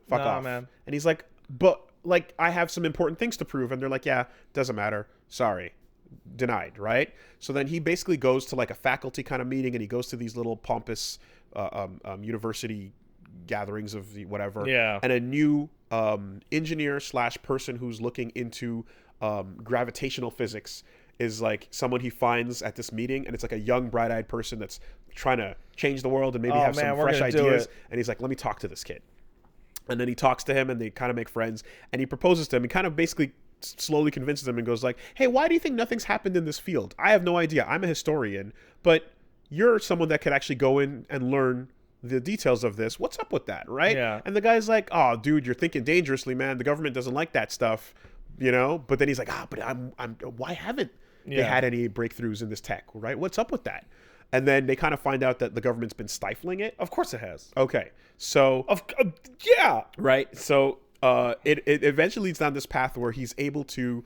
fuck off. Man. And he's like, but like I have some important things to prove, and they're like, yeah, doesn't matter. Sorry. Denied, right? So then he basically goes to like a faculty kind of meeting, and he goes to these little pompous university gatherings of the whatever. Yeah. And a new engineer / person who's looking into gravitational physics is like someone he finds at this meeting, and it's like a young, bright-eyed person that's trying to change the world and maybe have some fresh ideas. And he's like, let me talk to this kid. And then he talks to him, and they kind of make friends, and he proposes to him. He kind of basically slowly convinces him and goes like, hey, why do you think nothing's happened in this field? I have no idea. I'm a historian, but you're someone that could actually go in and learn the details of this. What's up with that, right? Yeah. And the guy's like, oh, dude, you're thinking dangerously, man. The government doesn't like that stuff, you know? But then he's like, but why haven't they had any breakthroughs in this tech, right? What's up with that? And then they kind of find out that the government's been stifling it. Of course it has. Okay. So yeah. Right. So it eventually leads down this path where he's able to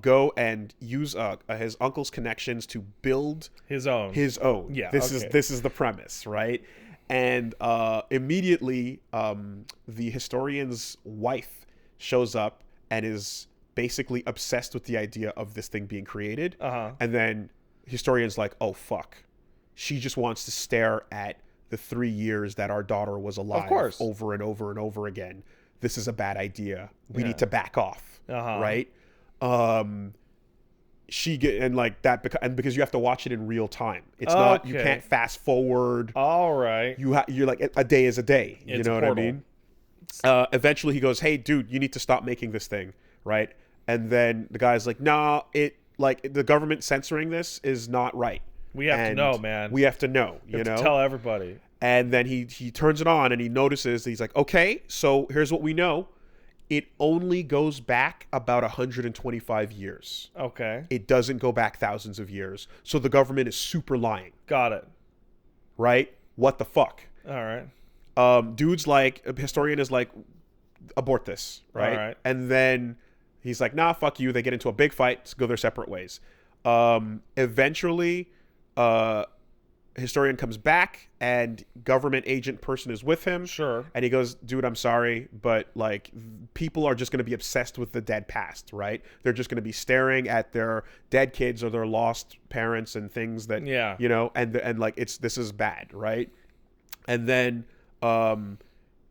go and use his uncle's connections to build his own. Yeah. This is the premise, right? And immediately the historian's wife shows up and is basically obsessed with the idea of this thing being created. And then historian's like, oh fuck, she just wants to stare at the 3 years that our daughter was alive, of course, over and over and over again. This is a bad idea. We need to back off, right? Because you have to watch it in real time. It's not, you can't fast forward. All right. You're like, a day is a day. It's you know what I mean? Eventually he goes, hey dude, you need to stop making this thing, right? And then the guy's like, nah, the government censoring this is not right. We have to know, man. We have to know, you know? Tell everybody. And then he turns it on and he notices, he's like, okay, so here's what we know. It only goes back about 125 years. Okay. It doesn't go back thousands of years. So the government is super lying. Got it. Right? What the fuck? All right. Dude's like, a historian is like, abort this, right? All right. And then he's like, nah, fuck you. They get into a big fight, go their separate ways. Eventually, historian comes back and government agent person is with him. Sure. And he goes, dude, I'm sorry, but like people are just going to be obsessed with the dead past, right? They're just going to be staring at their dead kids or their lost parents and things that, you know, and like this is bad, right? And then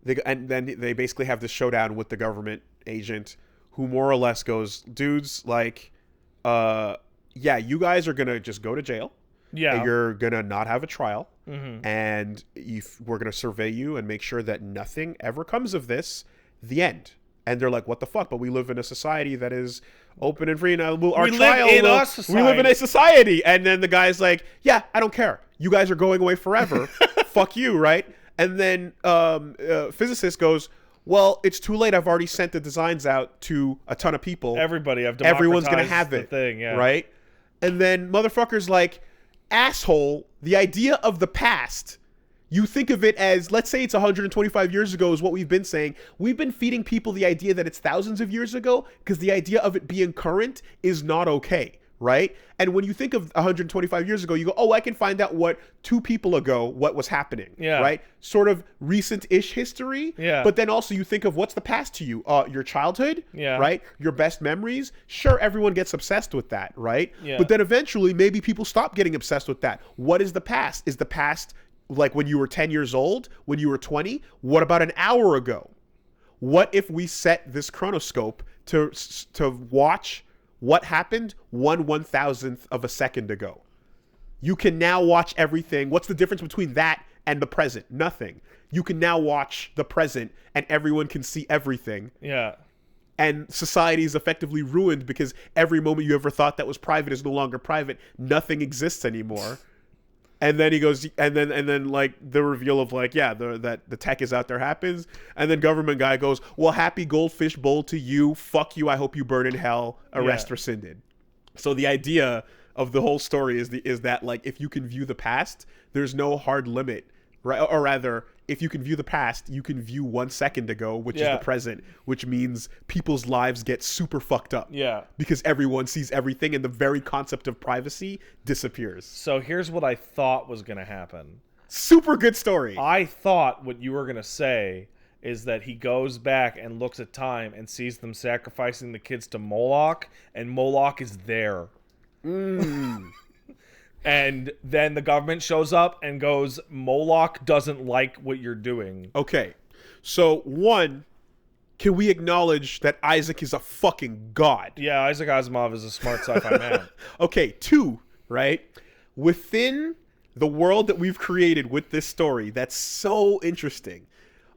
they basically have this showdown with the government agent who more or less goes, dudes, like yeah, you guys are going to just go to jail. Yeah. You're going to not have a trial. And we're going to survey you and make sure that nothing ever comes of this. The end. And they're like, what the fuck? But we live in a society that is open and free. Now, we live in a society. And then the guy's like, yeah, I don't care. You guys are going away forever. Fuck you, right? And then physicist goes, well, it's too late. I've already sent the designs out to a ton of people. Everyone's going to have it. Right? And then motherfucker's like, asshole, the idea of the past, you think of it as, let's say it's 125 years ago is what we've been saying. We've been feeding people the idea that it's thousands of years ago because the idea of it being current is not okay, right? And when you think of 125 years ago, you go, oh, I can find out what 2 people ago, what was happening, right? Sort of recent-ish history. But then also you think of what's the past to you? Your childhood, right? Your best memories. Sure, everyone gets obsessed with that, right? But then eventually maybe people stop getting obsessed with that. What is the past? Is the past like when you were 10 years old, when you were 20? What about an hour ago? What if we set this chronoscope to watch what happened 1/1000th of a second ago? You can now watch everything. What's the difference between that and the present? Nothing. You can now watch the present and everyone can see everything. And society is effectively ruined because every moment you ever thought that was private is no longer private. Nothing exists anymore. And then he goes, and then like the reveal of like, yeah, that the tech is out there happens, and then government guy goes, well, happy goldfish bowl to you, fuck you, I hope you burn in hell, arrest rescinded. So the idea of the whole story is that like if you can view the past, there's no hard limit, right? Or rather, if you can view the past, you can view 1 second ago, which is the present, which means people's lives get super fucked up. Yeah. Because everyone sees everything and the very concept of privacy disappears. So here's what I thought was going to happen. Super good story. I thought what you were going to say is that he goes back and looks at time and sees them sacrificing the kids to Moloch, and Moloch is there. And then the government shows up and goes, Moloch doesn't like what you're doing. Okay. So, one, can we acknowledge that Isaac is a fucking god? Yeah, Isaac Asimov is a smart sci-fi man. Okay, two, right? Within the world that we've created with this story, that's so interesting.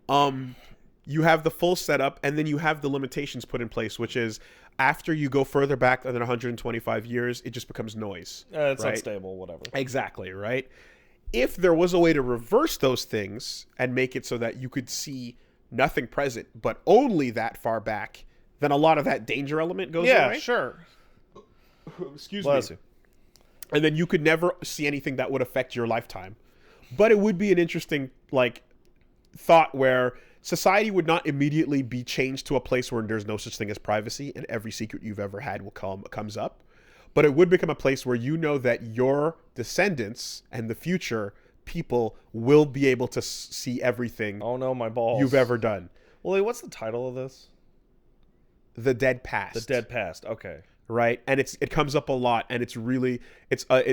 You have the full setup, and then you have the limitations put in place, which is after you go further back than 125 years, it just becomes noise. It's right? unstable, whatever. Exactly, right? If there was a way to reverse those things and make it so that you could see nothing present, but only that far back, then a lot of that danger element goes away. Yeah, sure. Excuse Bless me. you. And then you could never see anything that would affect your lifetime. But it would be an interesting, like, thought where society would not immediately be changed to a place where there's no such thing as privacy and every secret you've ever had comes up. But it would become a place where you know that your descendants and the future people will be able to see everything Oh no, my balls. you've ever done. Well, wait, what's the title of this? The Dead Past. The Dead Past. Okay. Right, and it comes up a lot, and it's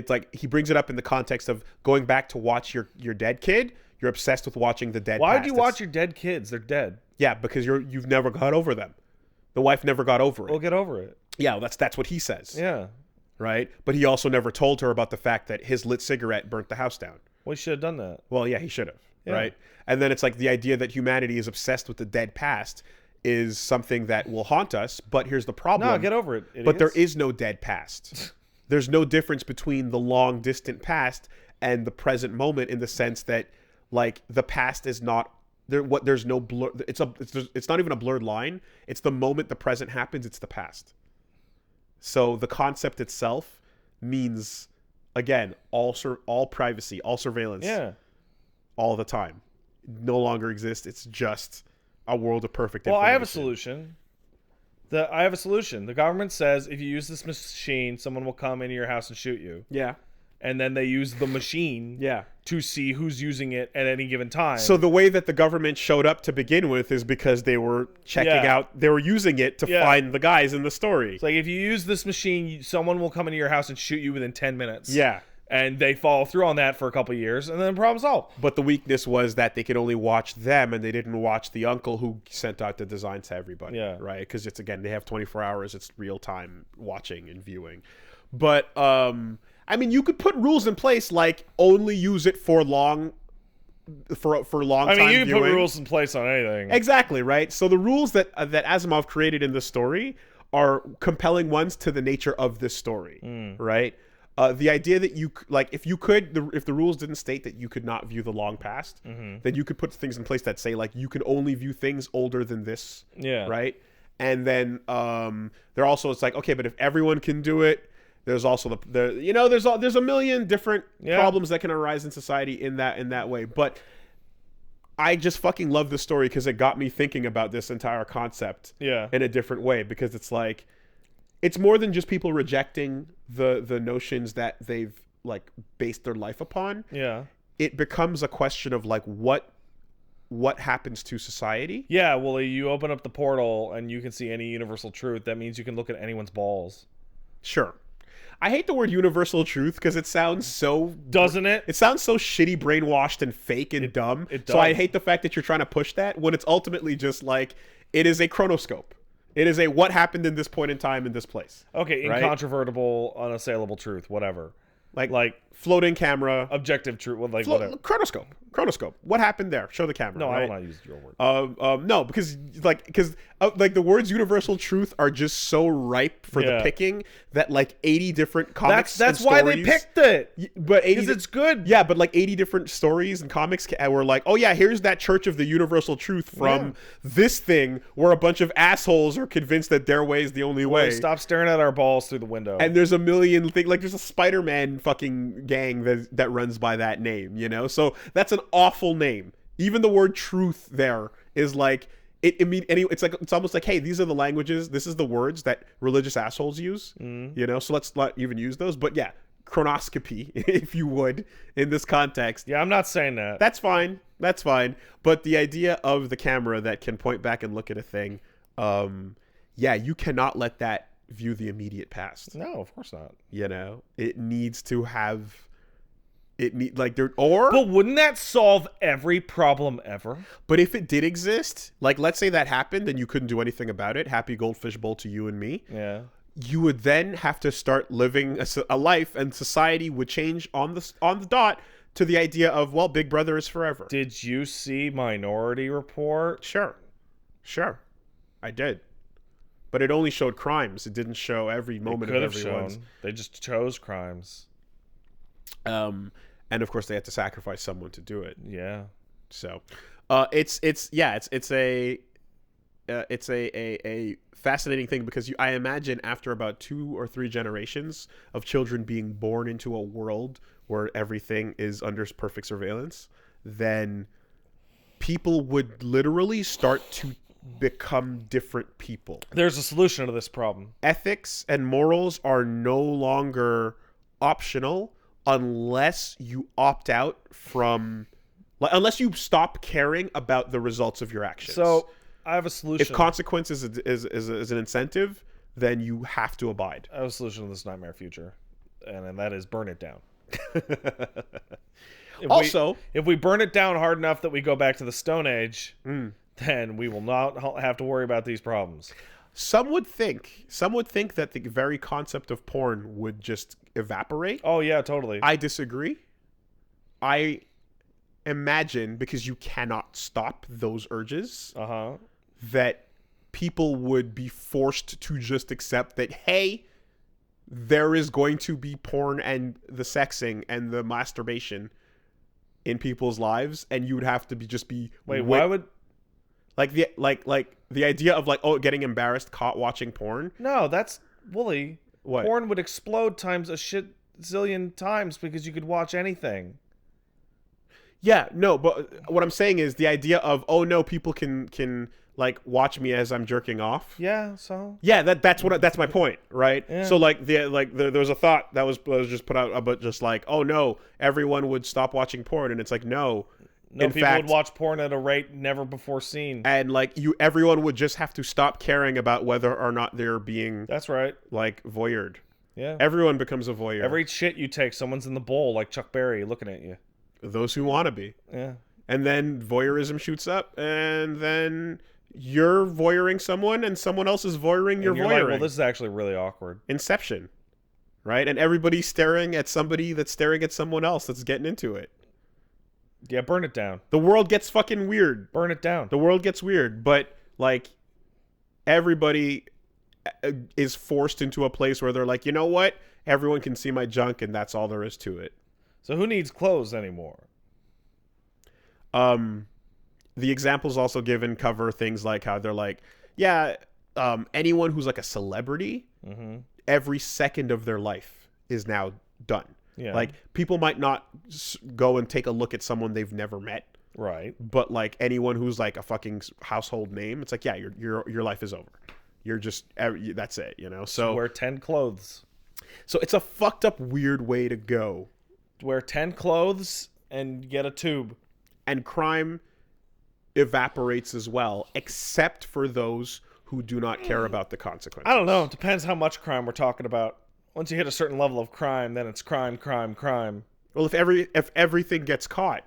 like he brings it up in the context of going back to watch your dead kid. You're obsessed with watching the dead. Why past. do you watch your dead kids? They're dead. Yeah, because you've never got over them. The wife never got over it. Well, get over it. Yeah, that's what he says. Yeah. Right, but he also never told her about the fact that his lit cigarette burnt the house down. Well, he should have done that. Well, yeah, he should have. Yeah. Right, and then it's like the idea that humanity is obsessed with the dead past is something that will haunt us. But here's the problem. No, get over it, idiots. But there is no dead past. There's no difference between the long distant past and the present moment in the sense that like the past is not there. There's no blur. It's not even a blurred line. It's the moment the present happens. It's the past. So the concept itself means, again, all privacy, all surveillance, all the time, no longer exists. It's just a world of perfect information. Well, I have a solution. I have a solution. The government says if you use this machine, someone will come into your house and shoot you. Yeah. And then they use the machine to see who's using it at any given time. So the way that the government showed up to begin with is because they were checking out, they were using it to find the guys in the story. It's like if you use this machine, someone will come into your house and shoot you within 10 minutes. Yeah. And they follow through on that for a couple of years, and then the problem solved. But the weakness was that they could only watch them, and they didn't watch the uncle who sent out the design to everybody. Yeah. Right? Because it's, again, they have 24 hours. It's real-time watching and viewing. But, I mean, you could put rules in place, like only use it for long time viewing. I mean, you can put rules in place on anything. Exactly, right? So the rules that Asimov created in the story are compelling ones to the nature of this story, right? The idea that you like, if the rules didn't state that you could not view the long past, then you could put things in place that say like you can only view things older than this, right? And then there also it's like, okay, but if everyone can do it, there's also there's a million different problems that can arise in society in that way. But I just fucking love the story because it got me thinking about this entire concept in a different way, because it's like, it's more than just people rejecting the notions that they've like based their life upon. Yeah. It becomes a question of like what happens to society. Yeah, well, you open up the portal and you can see any universal truth. That means you can look at anyone's balls. Sure. I hate the word universal truth because it sounds so... Doesn't it? It sounds so shitty, brainwashed, and fake and dumb. It does. So I hate the fact that you're trying to push that when it's ultimately just like, it is a chronoscope. It is a what happened in this point in time in this place. Okay, right? incontrovertible, unassailable truth, whatever. Like floating camera, objective truth, whatever. Chronoscope. What happened there? Show the camera. No, right? I will not use your word. No, because the words universal truth are just so ripe for the picking that like 80 different comics. That's why they picked it. But because it's good. Yeah, but like 80 different stories and comics were like, oh yeah, here's that Church of the Universal Truth from this thing where a bunch of assholes are convinced that their way is the only way. Stop staring at our balls through the window. And there's a million things, like there's a Spider-Man fucking gang that runs by that name, you know? So that's an awful name. Even the word truth there is like, it's almost like, hey, these are the languages, this is the words that religious assholes use, you know? So let's not even use those. But yeah, chronoscopy, if you would, in this context. Yeah, I'm not saying that. That's fine. But the idea of the camera that can point back and look at a thing, you cannot let that view the immediate past. No, of course not. You know, it needs to have but wouldn't that solve every problem ever? But if it did exist, like let's say that happened and you couldn't do anything about it, happy goldfish bowl to you and me. Yeah. You would then have to start living a life, and society would change on the dot to the idea of, well, Big Brother is forever. Did you see Minority Report? Sure, I did. But it only showed crimes. It didn't show every moment of everyone's. They just chose crimes. And of course they had to sacrifice someone to do it. Yeah. So, it's a fascinating thing because I imagine after about 2 or 3 generations of children being born into a world where everything is under perfect surveillance, then people would literally start to become different people. There's a solution to this problem. Ethics and morals are no longer optional unless you opt out from, unless you stop caring about the results of your actions. So I have a solution. If consequence is an incentive, then you have to abide. I have a solution to this nightmare future, and that is burn it down. If we burn it down hard enough that we go back to the Stone Age, then we will not have to worry about these problems. Some would think that the very concept of porn would just evaporate. Oh yeah, totally. I disagree. I imagine, because you cannot stop those urges, that people would be forced to just accept that, hey, there is going to be porn and the sexing and the masturbation in people's lives, and you would have to be why would the idea of getting embarrassed caught watching porn? No, that's woolly. What? Porn would explode times a shit zillion times because you could watch anything. Yeah, no, but what I'm saying is the idea of, oh no, people can watch me as I'm jerking off. Yeah, so yeah, that's my point, right? Yeah. So there was a thought that was just put out about just oh no, everyone would stop watching porn, and it's no. No, people would watch porn at a rate never before seen. And everyone would just have to stop caring about whether or not they're being, that's right, voyeured. Yeah. Everyone becomes a voyeur. Every shit you take, someone's in the bowl like Chuck Berry looking at you. Those who want to be. Yeah. And then voyeurism shoots up, and then you're voyeuring someone, and someone else is voyeuring your voyeuring. Well, this is actually really awkward. Inception. Right? And everybody's staring at somebody that's staring at someone else that's getting into it. Yeah, burn it down. The world gets fucking weird. Burn it down. The world gets weird, but everybody is forced into a place where they're you know what? Everyone can see my junk, and that's all there is to it. So who needs clothes anymore? The examples also given cover things like how they're anyone who's a celebrity, every second of their life is now done. Yeah. People might not go and take a look at someone they've never met. Right. But anyone who's a fucking household name, it's your life is over. You're just, that's it, you know? So wear 10 clothes. So it's a fucked up weird way to go. Wear 10 clothes and get a tube. And crime evaporates as well, except for those who do not care about the consequences. I don't know. It depends how much crime we're talking about. Once you hit a certain level of crime, then it's crime. Well, if everything gets caught,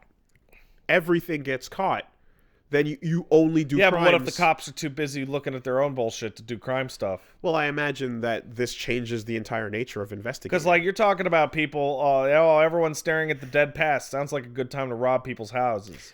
then you only do crimes. Yeah, but what if the cops are too busy looking at their own bullshit to do crime stuff? Well, I imagine that this changes the entire nature of investigating. Because, like, you're talking about people, oh, everyone's staring at the dead past. Sounds like a good time to rob people's houses.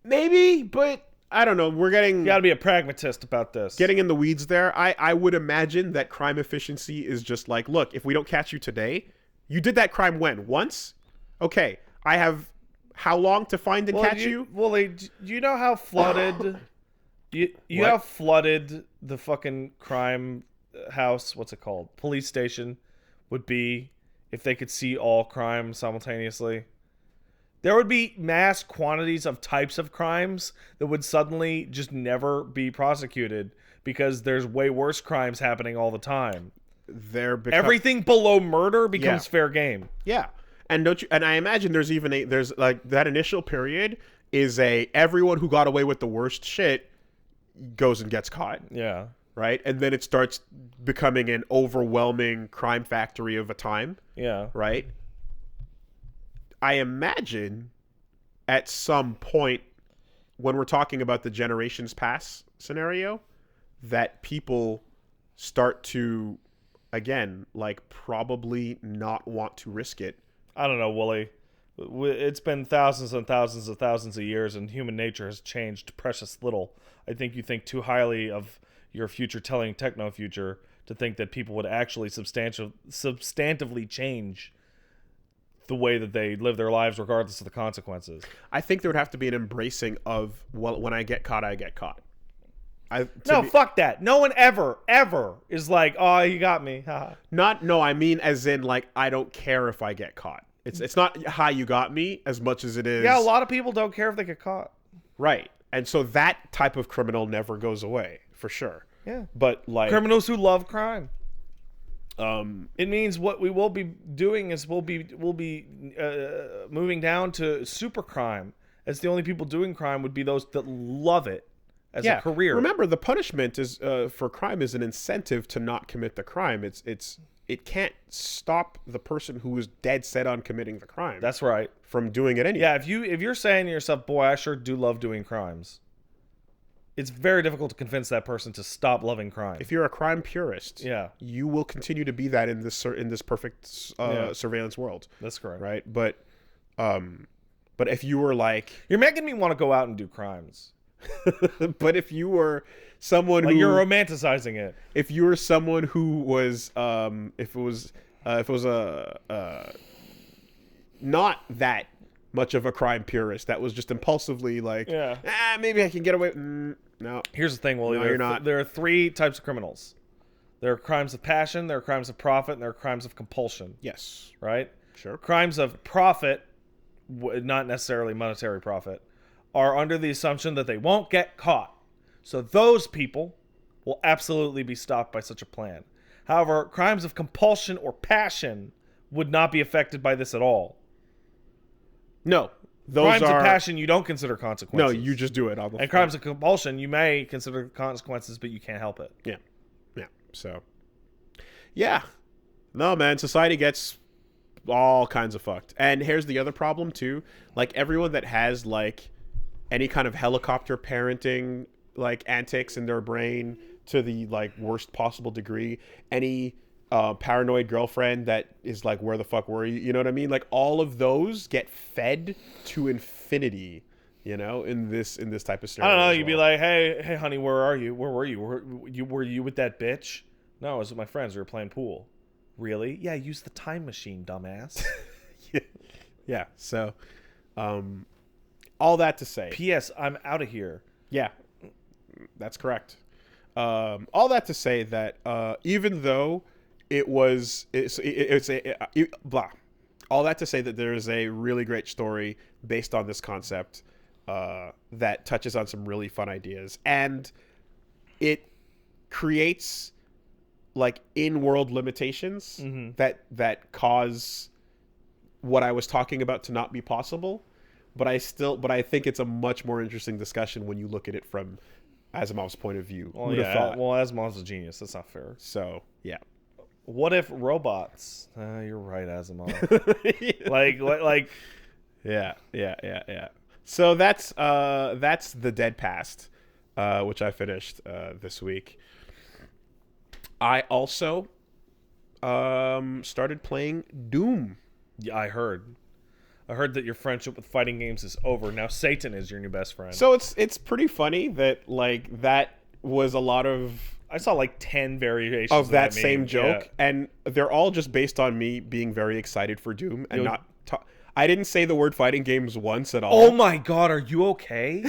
Maybe, but I don't know. We're getting... You gotta be a pragmatist about this. Getting in the weeds there. I would imagine that crime efficiency is just like, look, if we don't catch you today, you did that crime when? Once? Okay, I have how long to find and catch you? Well, do you know how flooded... you know how flooded the fucking crime house, what's it called? Police station would be if they could see all crime simultaneously? There would be mass quantities of types of crimes that would suddenly just never be prosecuted because there's way worse crimes happening all the time. Everything below murder becomes fair game. Yeah. And I imagine there's like that initial period is everyone who got away with the worst shit goes and gets caught. Yeah. Right? And then it starts becoming an overwhelming crime factory of a time. Yeah. Right? I imagine at some point when we're talking about the generations pass scenario that people start to, again, like probably not want to risk it. I don't know, Wooly. It's been thousands and thousands of thousands of years and human nature has changed precious little. I think you think too highly of your future telling techno future to think that people would actually substantively change the way that they live their lives regardless of the consequences. I think there would have to be an embracing of, well, when I get caught, I get caught. Fuck that. No one ever is like, oh, you got me. I mean as in like, I don't care if I get caught. It's not how you got me as much as it is. Yeah, a lot of people don't care if they get caught. Right. And so that type of criminal never goes away, for sure. Yeah. But like criminals who love crime. It means what we will be doing is we'll be moving down to super crime. As the only people doing crime would be those that love it as a career. Remember, the punishment is for crime is an incentive to not commit the crime. It can't stop the person who is dead set on committing the crime. That's right. From doing it anyway. Yeah, if you're saying to yourself, boy, I sure do love doing crimes, it's very difficult to convince that person to stop loving crime. If you're a crime purist, yeah, you will continue to be that in this perfect surveillance world. That's correct. Right? But if you were like... You're making me want to go out and do crimes. But if you were someone like who... You're romanticizing it. If you were someone who was... if it was not that much of a crime purist that was just impulsively like, maybe I can get away... No. Here's the thing, Willie. No, you're not. There are three types of criminals. There are crimes of passion, there are crimes of profit, and there are crimes of compulsion. Yes. Right? Sure. Crimes of profit, not necessarily monetary profit, are under the assumption that they won't get caught. So those people will absolutely be stopped by such a plan. However, crimes of compulsion or passion would not be affected by this at all. No. Crimes of passion, you don't consider consequences. No, you just do it. And crimes of compulsion, you may consider consequences, but you can't help it. Yeah. Yeah. So, yeah. No, man, society gets all kinds of fucked. And here's the other problem, too. Like, everyone that has, like, any kind of helicopter parenting, like, antics in their brain to the, like, worst possible degree, any... paranoid girlfriend that is like, where the fuck were you? You know what I mean? Like all of those get fed to infinity, you know, in this type of scenario. I don't know. You'd be like, hey, honey, where are you? Where were you? Were you with that bitch? No, I was with my friends. We were playing pool. Really? Yeah, use the time machine, dumbass. Yeah. So, all that to say. P.S. I'm out of here. Yeah, that's correct. All that to say that even though blah. All that to say that there is a really great story based on this concept that touches on some really fun ideas, and it creates like in-world limitations that cause what I was talking about to not be possible. But I think it's a much more interesting discussion when you look at it from Asimov's point of view. Well, Asimov's a genius. That's not fair. So, yeah. What if robots? You're right, Asimov. like. Yeah. So that's the Dead Past, which I finished this week. I also started playing Doom. Yeah, I heard that your friendship with fighting games is over. Now Satan is your new best friend. So it's pretty funny that like that was a lot of I saw like 10 variations of that meme. same joke, Yeah. and they're all just based on me being very excited for Doom and not. I didn't say the word fighting games once at all. Oh my god, are you okay?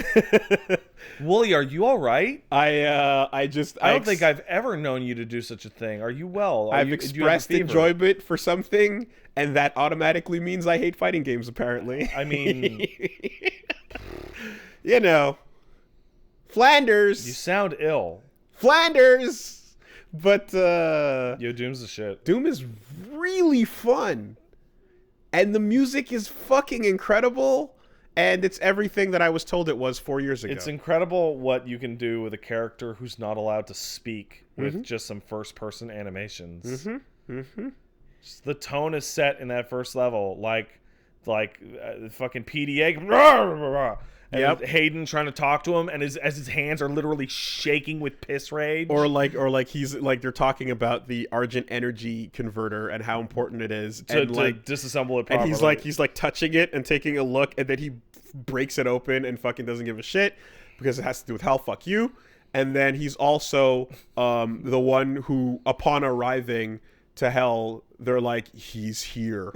Wooly, are you all right? I don't think I've ever known you to do such a thing. Are you well? I've expressed enjoyment for something, and that automatically means I hate fighting games, apparently. I mean... you know. Flanders! You sound ill. Flanders! But, Yo, Doom's the shit. Doom is really fun. And the music is fucking incredible, and it's everything that I was told it was 4 years ago. It's incredible what you can do with a character who's not allowed to speak with just some first-person animations. The tone is set in that first level, like fucking PDA. And Hayden trying to talk to him, and as his hands are literally shaking with piss rage, or like he's like they're talking about the Argent energy converter and how important it is to disassemble it properly. And he's like touching it and taking a look, and then he breaks it open and fucking doesn't give a shit because it has to do with hell. Fuck you. And then he's also the one who, upon arriving to hell, they're like, he's here.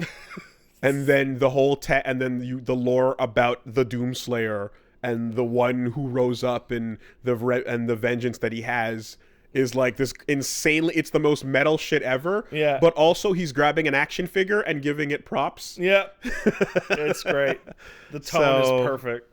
And then the whole the lore about the Doomslayer and the one who rose up and the vengeance that he has is like this insanely. It's the most metal shit ever. Yeah. But also he's grabbing an action figure and giving it props. Yeah. It's great. The tone is perfect.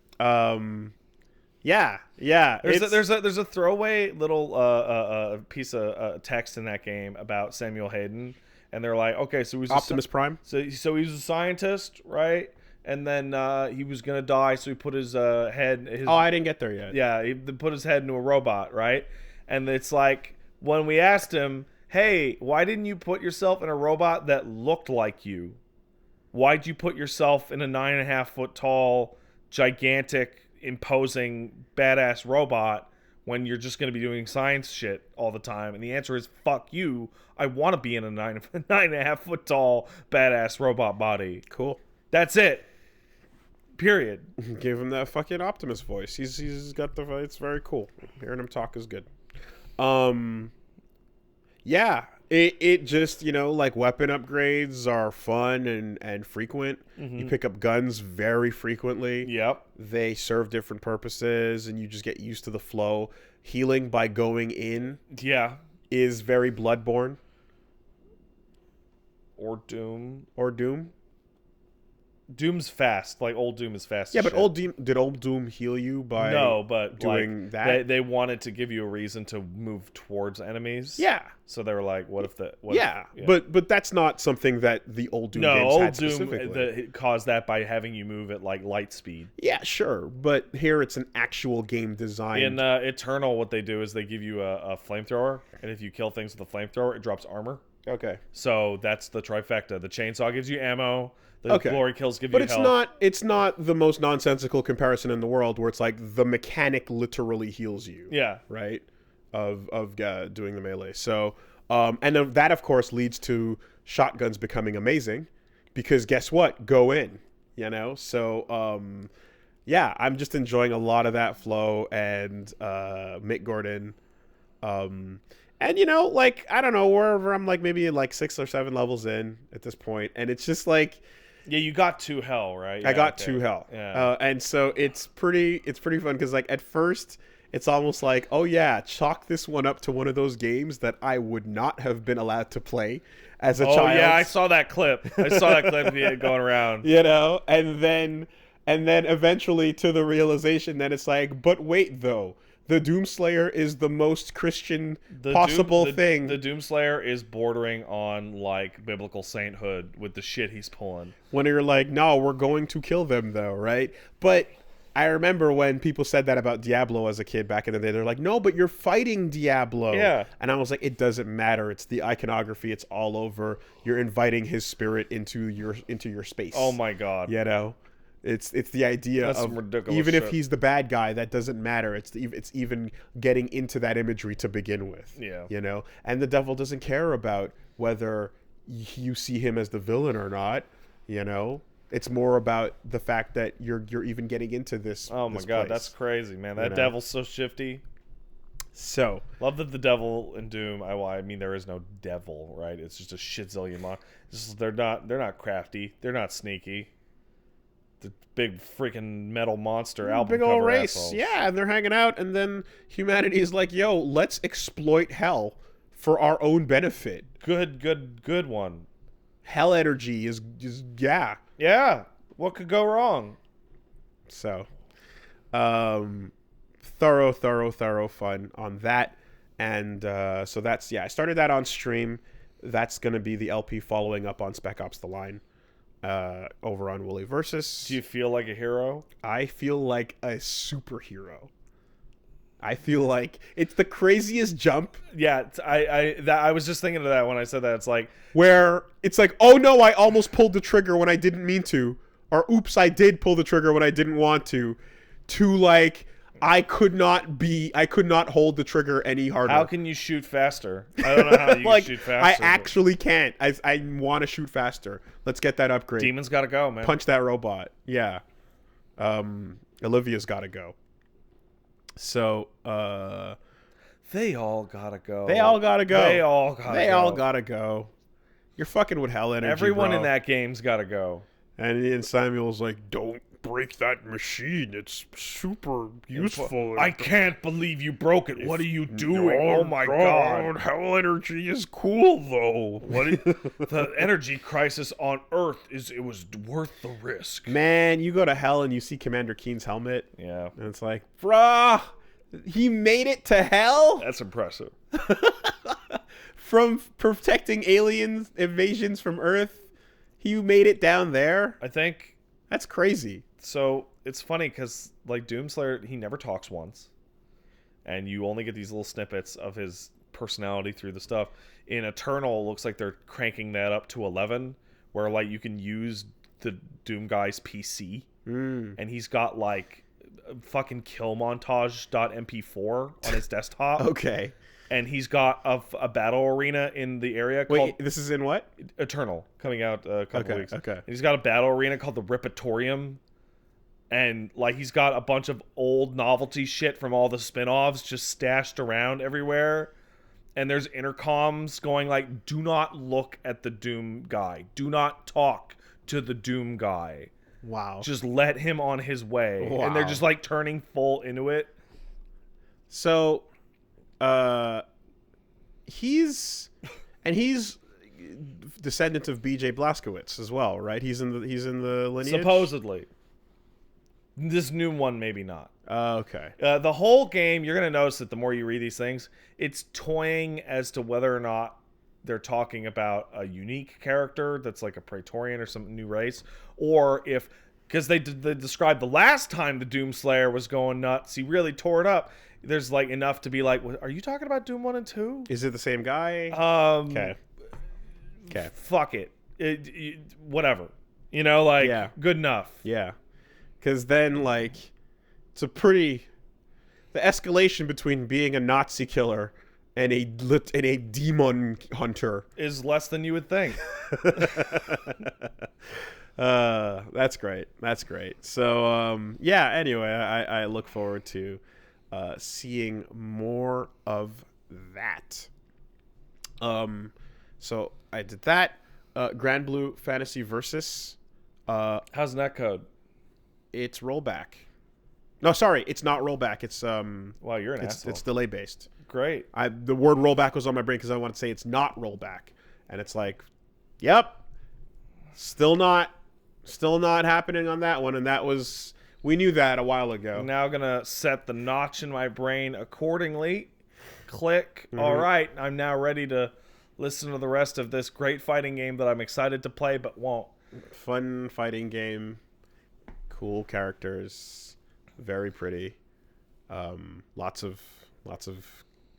Yeah. There's a throwaway little piece of text in that game about Samuel Hayden. And they're like, okay, so he's Optimus Prime. So he was a scientist, right? And then he was gonna die, so he put his head. I didn't get there yet. Yeah, he put his head into a robot, right? And it's like when we asked him, "Hey, why didn't you put yourself in a robot that looked like you? Why'd you put yourself in a 9.5 foot tall, gigantic, imposing, badass robot?" When you're just going to be doing science shit all the time? And the answer is, fuck you. I want to be in a 9.5 foot tall, badass robot body. Cool. That's it. Period. Give him that fucking Optimus voice. He's got the... It's very cool. Hearing him talk is good. Yeah. It just, like weapon upgrades are fun and frequent. You pick up guns very frequently. Yep. They serve different purposes and you just get used to the flow. Healing by going in is very Bloodborne. Or Doom. Doom's fast. Like, old Doom is fast. Yeah, but did old Doom heal you by doing that? They wanted to give you a reason to move towards enemies. Yeah. So they were like, what if the... But that's not something that the old Doom games had specifically. Doom caused that by having you move at, like, light speed. Yeah, sure. But here it's an actual game design. In Eternal, what they do is they give you a flamethrower, and if you kill things with a flamethrower, it drops armor. Okay. So that's the trifecta. The chainsaw gives you ammo. The glory kills give you health. But it's not the most nonsensical comparison in the world where it's like the mechanic literally heals you. Yeah. Right? Of doing the melee. So, and that, of course, leads to shotguns becoming amazing because guess what? Go in, So, yeah, I'm just enjoying a lot of that flow and Mick Gordon. And, I don't know, wherever I'm like maybe like 6 or 7 levels in at this point. And it's just like... Yeah, you got to hell, right? Yeah, I got to hell. Yeah. And so it's pretty fun because like at first it's almost like, oh yeah, chalk this one up to one of those games that I would not have been allowed to play as a child. Oh yeah, I saw that clip. Going around. And then eventually to the realization that it's like, but wait though. The Doomslayer is the most Christian possible thing. The Doomslayer is bordering on, like, biblical sainthood with the shit he's pulling. When you're like, no, we're going to kill them, though, right? But I remember when people said that about Diablo as a kid back in the day. They're like, no, but you're fighting Diablo. Yeah. And I was like, it doesn't matter. It's the iconography. It's all over. You're inviting his spirit into your space. Oh, my God. It's the idea That's of some ridiculous even if shit. he's the bad guy, that doesn't matter. It's even getting into that imagery to begin with. Yeah. You know, and the devil doesn't care about whether you see him as the villain or not. You know, it's more about the fact that you're even getting into this. Oh my god, place. that's crazy, man. That know? devil's so shifty. So Love that the devil in Doom. I mean, there is no devil, right? It's just a shitzillion they're not crafty. They're not sneaky. The big freaking metal monster album big old cover race, assholes. yeah, and they're hanging out, and then humanity is like, "Yo, let's exploit hell for our own benefit." Good one. Hell energy is just yeah. Yeah. What could go wrong? So, thorough fun on that, and so that's I started that on stream. That's gonna be the LP following up on Spec Ops: The Line, over on Wooly Versus. Do you feel like a hero? I feel like a superhero. I feel like it's the craziest jump. Yeah, I was just thinking of that when I said that. It's like Where it's like, oh no, I almost pulled the trigger when I didn't mean to, or oops, I did pull the trigger when I didn't want to like I could not hold the trigger any harder. how can you shoot faster? I don't know how you like, can shoot faster. I actually can't. I want to shoot faster. Let's get that upgrade. Demon's got to go, man. Punch that robot. Yeah. Olivia's got to go. So, they all gotta go. They all gotta go. They all gotta go. You're fucking with hell energy, Everyone bro. in that game's gotta go. And Samuel's like, don't break that machine. It's super useful. I can't believe you broke it. What are you doing? Oh my god. Hell energy is cool though. The energy crisis on Earth it was worth the risk. Man, you go to hell and you see Commander Keen's helmet. Yeah. And it's like, bruh, he made it to hell? That's impressive. From protecting aliens invasions from Earth, he made it down there? I think That's crazy. so. It's funny because like Doomslayer, he never talks once, and you only get these little snippets of his personality through the stuff. In Eternal, it looks like they're cranking that up to 11, where like you can use the Doom guy's PC, and he's got like fucking killmontage.mp4 on his desktop. Okay. And he's got a battle arena in the area called Wait, this is in what? Eternal, coming out a couple Okay, weeks. okay. And he's got a battle arena called the Repertorium. And like he's got a bunch of old novelty shit from all the spin-offs just stashed around everywhere. And there's intercoms going like, do not look at the Doom guy. Do not talk to the Doom guy. Wow. Just let him on his way. Wow. And they're just like turning full into it. So, he's descendant of B.J. Blazkowicz as well, right? He's in the lineage. Supposedly. This new one, maybe not. Okay. The whole game, you're going to notice that the more you read these things, it's toying as to whether or not they're talking about a unique character that's like a Praetorian or some new race, or if, because they described the last time the Doomslayer was going nuts, he really tore it up. There's like enough to be like, are you talking about Doom 1 and 2? Is it the same guy? Okay. Fuck it. Whatever. You know, like, Yeah. good enough. Yeah. Because then, like, it's a pretty... The escalation between being a Nazi killer and a demon hunter Is less than you would think. that's great. That's great. So, yeah, anyway, I look forward to seeing more of that. So I did that. Grand Blue Fantasy Versus. How's netcode? It's rollback. No, sorry, it's not rollback. It's Wow, you're an asshole. it's delay based. Great. The word rollback was on my brain because I want to say it's not rollback, and it's like, yep, still not happening on that one, and that was, we knew that a while ago. I'm now gonna set the notch in my brain accordingly. Click. All right, I'm now ready to listen to the rest of this great fighting game that I'm excited to play but won't. Fun fighting game, cool characters, very pretty, lots of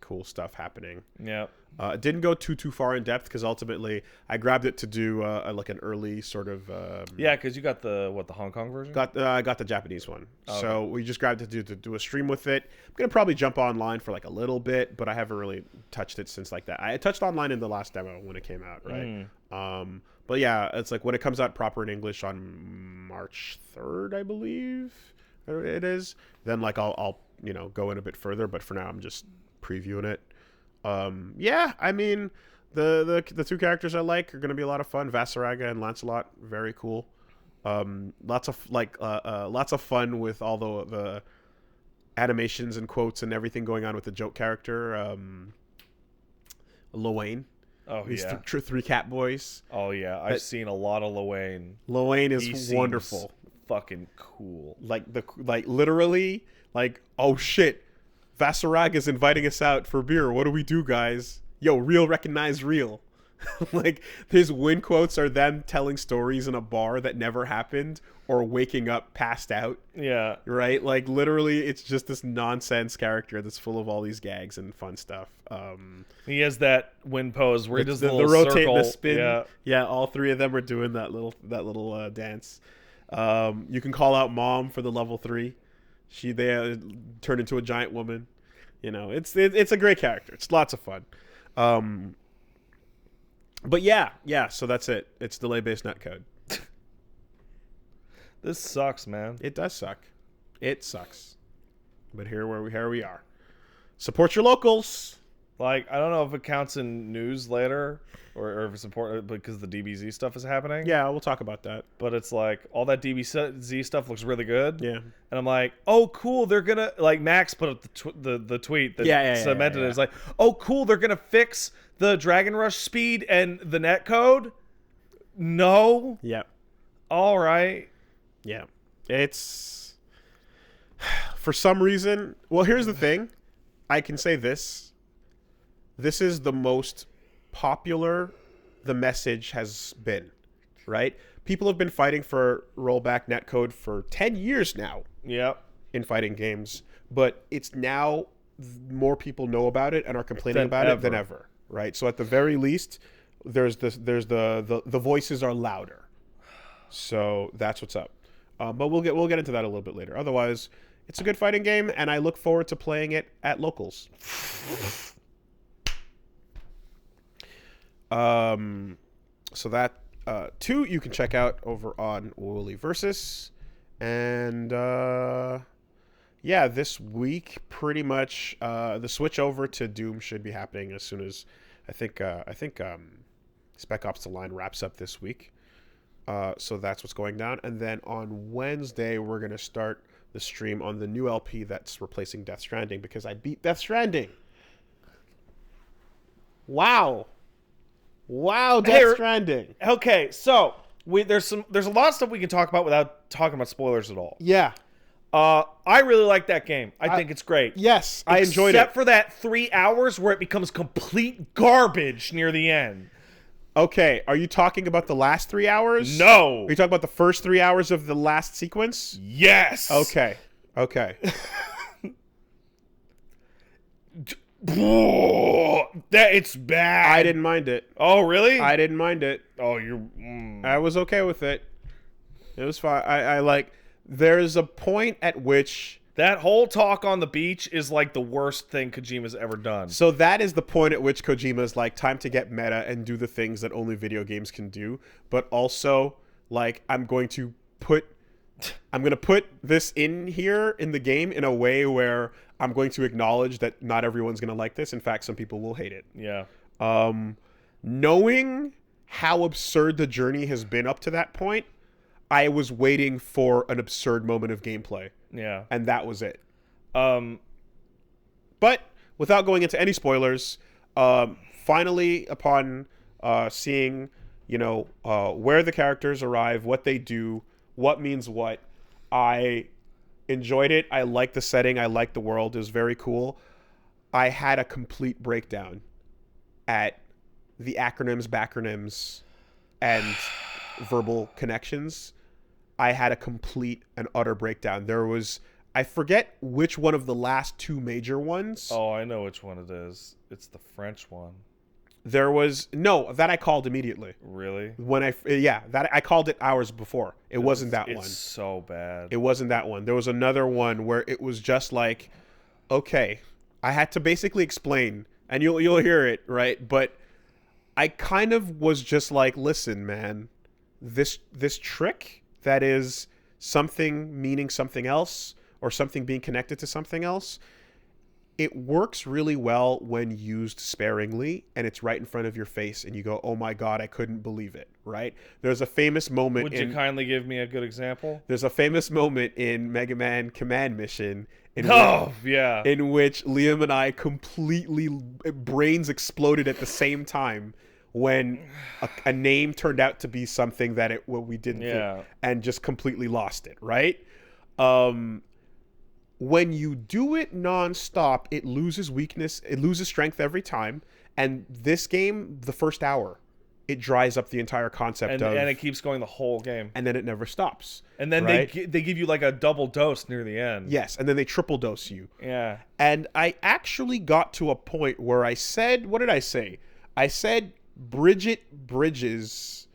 cool stuff happening. Yeah. It didn't go too far in depth because ultimately I grabbed it to do like an early sort of. Yeah, because you got the Hong Kong version. I got the Japanese one, Oh, so we just grabbed it to do a stream with it. I'm gonna probably jump online for like a little bit, but I haven't really touched it since like that. I touched online in the last demo when it came out, right? But yeah, it's like when it comes out proper in English on March 3rd, I believe it is. Then like I'll go in a bit further, but for now I'm just previewing it. Yeah, I mean the two characters I like are gonna be a lot of fun. Vasaraga and Lancelot, very cool. Lots of fun with all the animations and quotes and everything going on with the joke character. Lowain. Oh, These yeah. three cat boys. Oh, yeah. I've seen a lot of Lowain. Lowain is wonderful. Fucking cool. Like literally, like, oh shit, Vasarag is inviting us out for beer. What do we do, guys? Yo, real recognize real. Like, his win quotes are them telling stories in a bar that never happened or waking up passed out. Yeah. Right? Like, literally, it's just this nonsense character that's full of all these gags and fun stuff. He has that win pose where he does the rotate, circle. the spin. Yeah. Yeah, all three of them are doing that little dance. You can call out Mom for the level 3. They turned into a giant woman. It's a great character. It's lots of fun. But yeah, so that's it. It's delay-based netcode. This sucks, man. It does suck. It sucks. But here we are. Support your locals. Like, I don't know if it counts in news later or if it's important because the DBZ stuff is happening. Yeah, we'll talk about that. But it's like all that DBZ stuff looks really good. Yeah. And I'm like, oh, cool. They're going to, like, Max put up the tweet that cemented it. It's like, oh, cool. They're going to fix the Dragon Rush speed and the netcode. No. Yeah. All right. Yeah. It's, for some reason, well, here's the thing. I can say this. This is the most popular the message has been, right? People have been fighting for rollback netcode for 10 years now. Yep. In fighting games, but it's now more people know about it and are complaining about it than ever, right? So at the very least, there's the voices are louder. So that's what's up. But we'll get into that a little bit later. Otherwise, it's a good fighting game, and I look forward to playing it at locals. So that 2 you can check out over on Woolly Versus, and yeah, this week pretty much the switch over to Doom should be happening as soon as I think Spec Ops: The Line wraps up this week. So that's what's going down, and then on Wednesday we're gonna start the stream on the new LP that's replacing Death Stranding because I beat Death Stranding. Wow, Death Stranding. Okay, so there's a lot of stuff we can talk about without talking about spoilers at all. Yeah. I really like that game. I think it's great. Yes, I enjoyed it. Except for that 3 hours where it becomes complete garbage near the end. Okay, are you talking about the last 3 hours? No. Are you talking about the first 3 hours of the last sequence? Yes. Okay. That it's bad. I didn't mind it. Oh, really? I didn't mind it. Oh, you're... I was okay with it. It was fine. I like... There's a point at which... That whole talk on the beach is like the worst thing Kojima's ever done. So that is the point at which Kojima's like, time to get meta and do the things that only video games can do. But also, like, I'm going to put this in here in the game in a way where I'm going to acknowledge that not everyone's going to like this. In fact, some people will hate it. Yeah. Knowing how absurd the journey has been up to that point, I was waiting for an absurd moment of gameplay. Yeah. And that was it. But without going into any spoilers, finally upon seeing, where the characters arrive, what they do, what means what, I enjoyed it. I liked the setting. I liked the world. It was very cool. I had a complete breakdown at the acronyms, backronyms, and verbal connections. I had a complete and utter breakdown. I forget which one of the last two major ones. Oh, I know which one it is. It's the French one. There was no that I called immediately. Really? When that I called it hours before. It wasn't that one. It's so bad. It wasn't that one. There was another one where it was just like, okay, I had to basically explain, and you'll hear it, right? But I kind of was just like, listen, man, this trick that is something meaning something else or something being connected to something else, it works really well when used sparingly, and it's right in front of your face, and you go, oh my God, I couldn't believe it, right? There's a famous moment Would you kindly give me a good example? There's a famous moment in Mega Man Command Mission in which Liam and I completely brains exploded at the same time when a name turned out to be something that we didn't think, and just completely lost it, right? When you do it nonstop, it loses weakness, it loses strength every time. And this game, the first hour, it dries up the entire concept and it keeps going the whole game. And then it never stops. And then they give you like a double dose near the end. Yes, and then they triple dose you. Yeah. And I actually got to a point where I said, what did I say? I said Bridget Bridges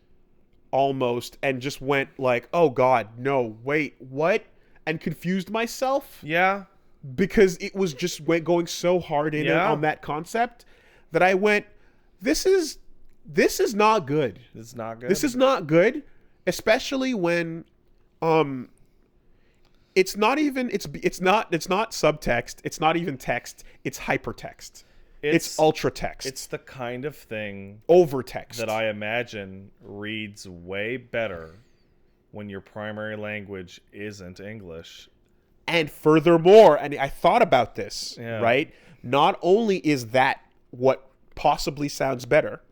almost, and just went like, oh God, no, wait, what? And confused myself. Yeah. Because it was just going so hard in on that concept that I went, this is not good. It's not good. This is not good, especially when it's not subtext, it's not even text, it's hypertext. It's ultra text. It's the kind of thing overtext that I imagine reads way better when your primary language isn't English. And furthermore, and I thought about this, right? Not only is that what possibly sounds better,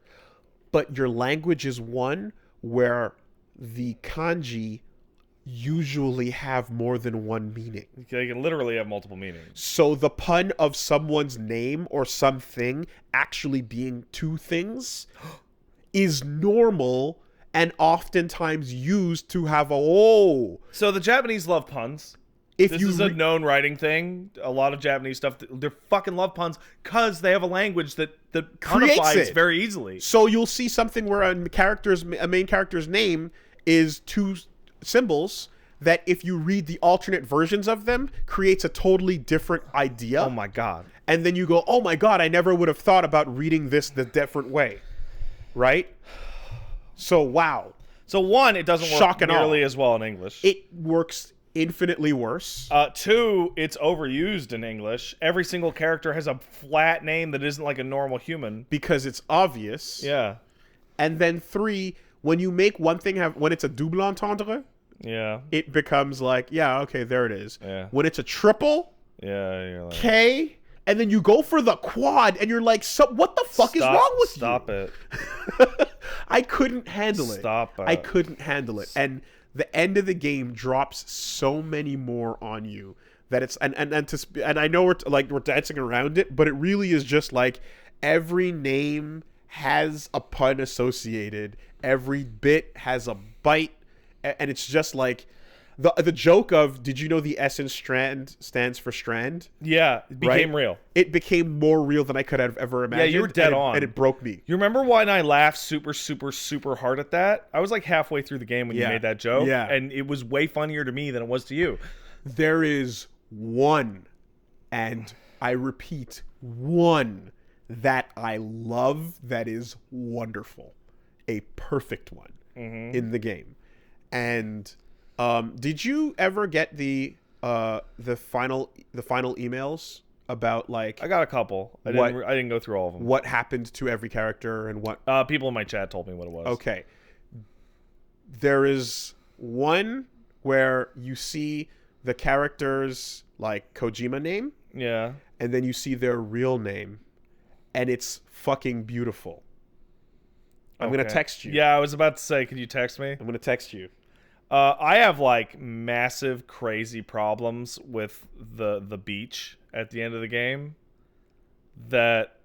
but your language is one where the kanji usually have more than one meaning. They can literally have multiple meanings. So the pun of someone's name or something actually being two things is normal and oftentimes used to have So the Japanese love puns. This is a known writing thing. A lot of Japanese stuff, they fucking love puns because they have a language that punifies very easily. So you'll see something where a main character's name is two symbols that, if you read the alternate versions of them, creates a totally different idea. Oh my God. And then you go, oh my God, I never would have thought about reading this the different way. Right? So, wow. So, one, it doesn't work nearly as well in English. It works infinitely worse. Two, it's overused in English. Every single character has a flat name that isn't like a normal human. Because it's obvious. Yeah. And then three, when you make one thing when it's a double entendre, it becomes like, okay, there it is. Yeah. When it's a triple, you're like, K, and then you go for the quad, and you're like, what the fuck is wrong with you? Stop it. I couldn't handle it. Stop it. I couldn't handle it. And the end of the game drops so many more on you that it's and I know we're dancing around it, but it really is just like every name has a pun associated, every bit has a bite, and it's just like the joke of, did you know the S in Strand stands for strand? Yeah, it became real. It became more real than I could have ever imagined. Yeah, you were dead on. And it broke me. You remember when I laughed super, super, super hard at that? I was like halfway through the game when you made that joke. Yeah. And it was way funnier to me than it was to you. There is one, and I repeat, one that I love that is wonderful. A perfect one in the game. And did you ever get the final emails about, like, I got a couple. I didn't go through all of them. What happened to every character and what people in my chat told me what it was. Okay. There is one where you see the character's, like, Kojima name. Yeah. And then you see their real name, and it's fucking beautiful. I'm going to text you. Yeah, I was about to say, could you text me? I'm going to text you. I have, like, massive, crazy problems with the beach at the end of the game. That,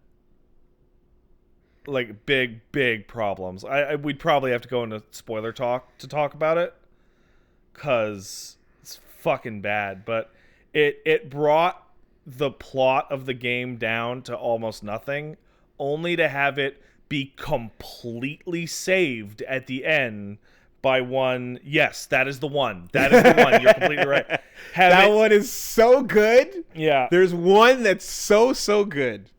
like, big problems. We'd probably have to go into spoiler talk to talk about it, because it's fucking bad. But It brought the plot of the game down to almost nothing, only to have it be completely saved at the end by one. Yes, that is the one. That is the one. You're completely right. That one is so good. Yeah. There's one that's so good.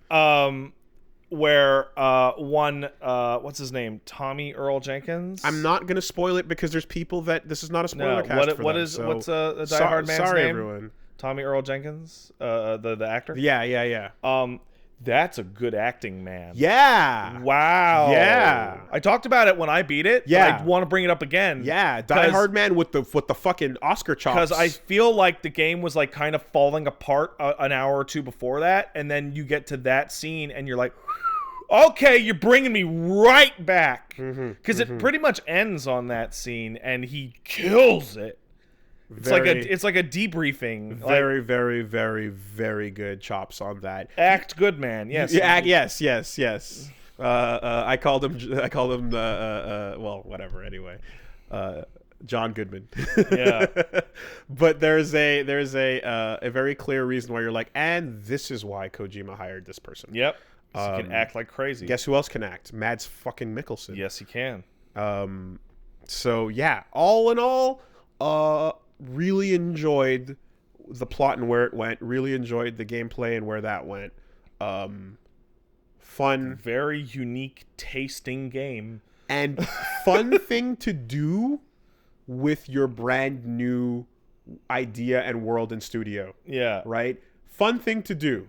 Where what's his name? Tommy Earl Jenkins? I'm not gonna spoil it because there's people that this is not a spoiler cast for them, so what's a Die Hard man's sorry, name? everyone. Tommy Earl Jenkins, the actor. Yeah. That's a good acting man. Yeah. Wow. Yeah. I talked about it when I beat it. Yeah. But I want to bring it up again. Yeah. Die Hard man with the fucking Oscar chops. Because I feel like the game was like kind of falling apart an hour or two before that, and then you get to that scene and you're like, okay, you're bringing me right back. Because it pretty much ends on that scene, and he kills it. It's like a debriefing. Very good chops on that. Act good, man. Yes. Yes. I called him. Well, whatever. Anyway, John Goodman. Yeah. But there's a very clear reason why you're like, and this is why Kojima hired this person. Yep. So he can act like crazy. Guess who else can act? Mads fucking Mikkelsen. Yes, he can. So yeah, all in all, really enjoyed the plot and where it went. Really enjoyed the gameplay and where that went. Fun, very unique tasting game, and fun thing to do with your brand new idea and world and studio. Yeah. Right? Fun thing to do.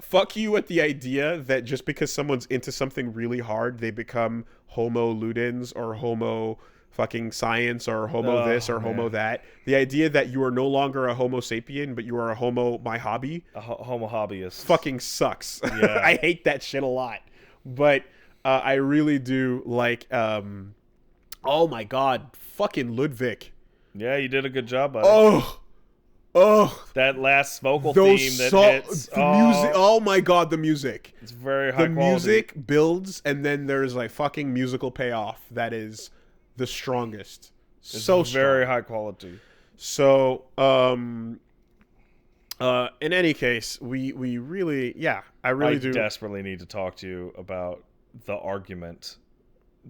Fuck you at the idea that just because someone's into something really hard, they become homo ludens or homo fucking science or homo this or homo that. The idea that you are no longer a homo sapien, but you are a homo my hobby. A homo hobbyist. Fucking sucks. Yeah. I hate that shit a lot. But I really do like, oh my God, fucking Ludwig. Yeah, you did a good job, buddy. Oh, that last vocal theme that hits. The music. Oh my God, the music. It's very high quality. The music builds, and then there's like fucking musical payoff that is the strongest. It's so very strong. high quality. So, in any case, we really, I really do desperately need to talk to you about the argument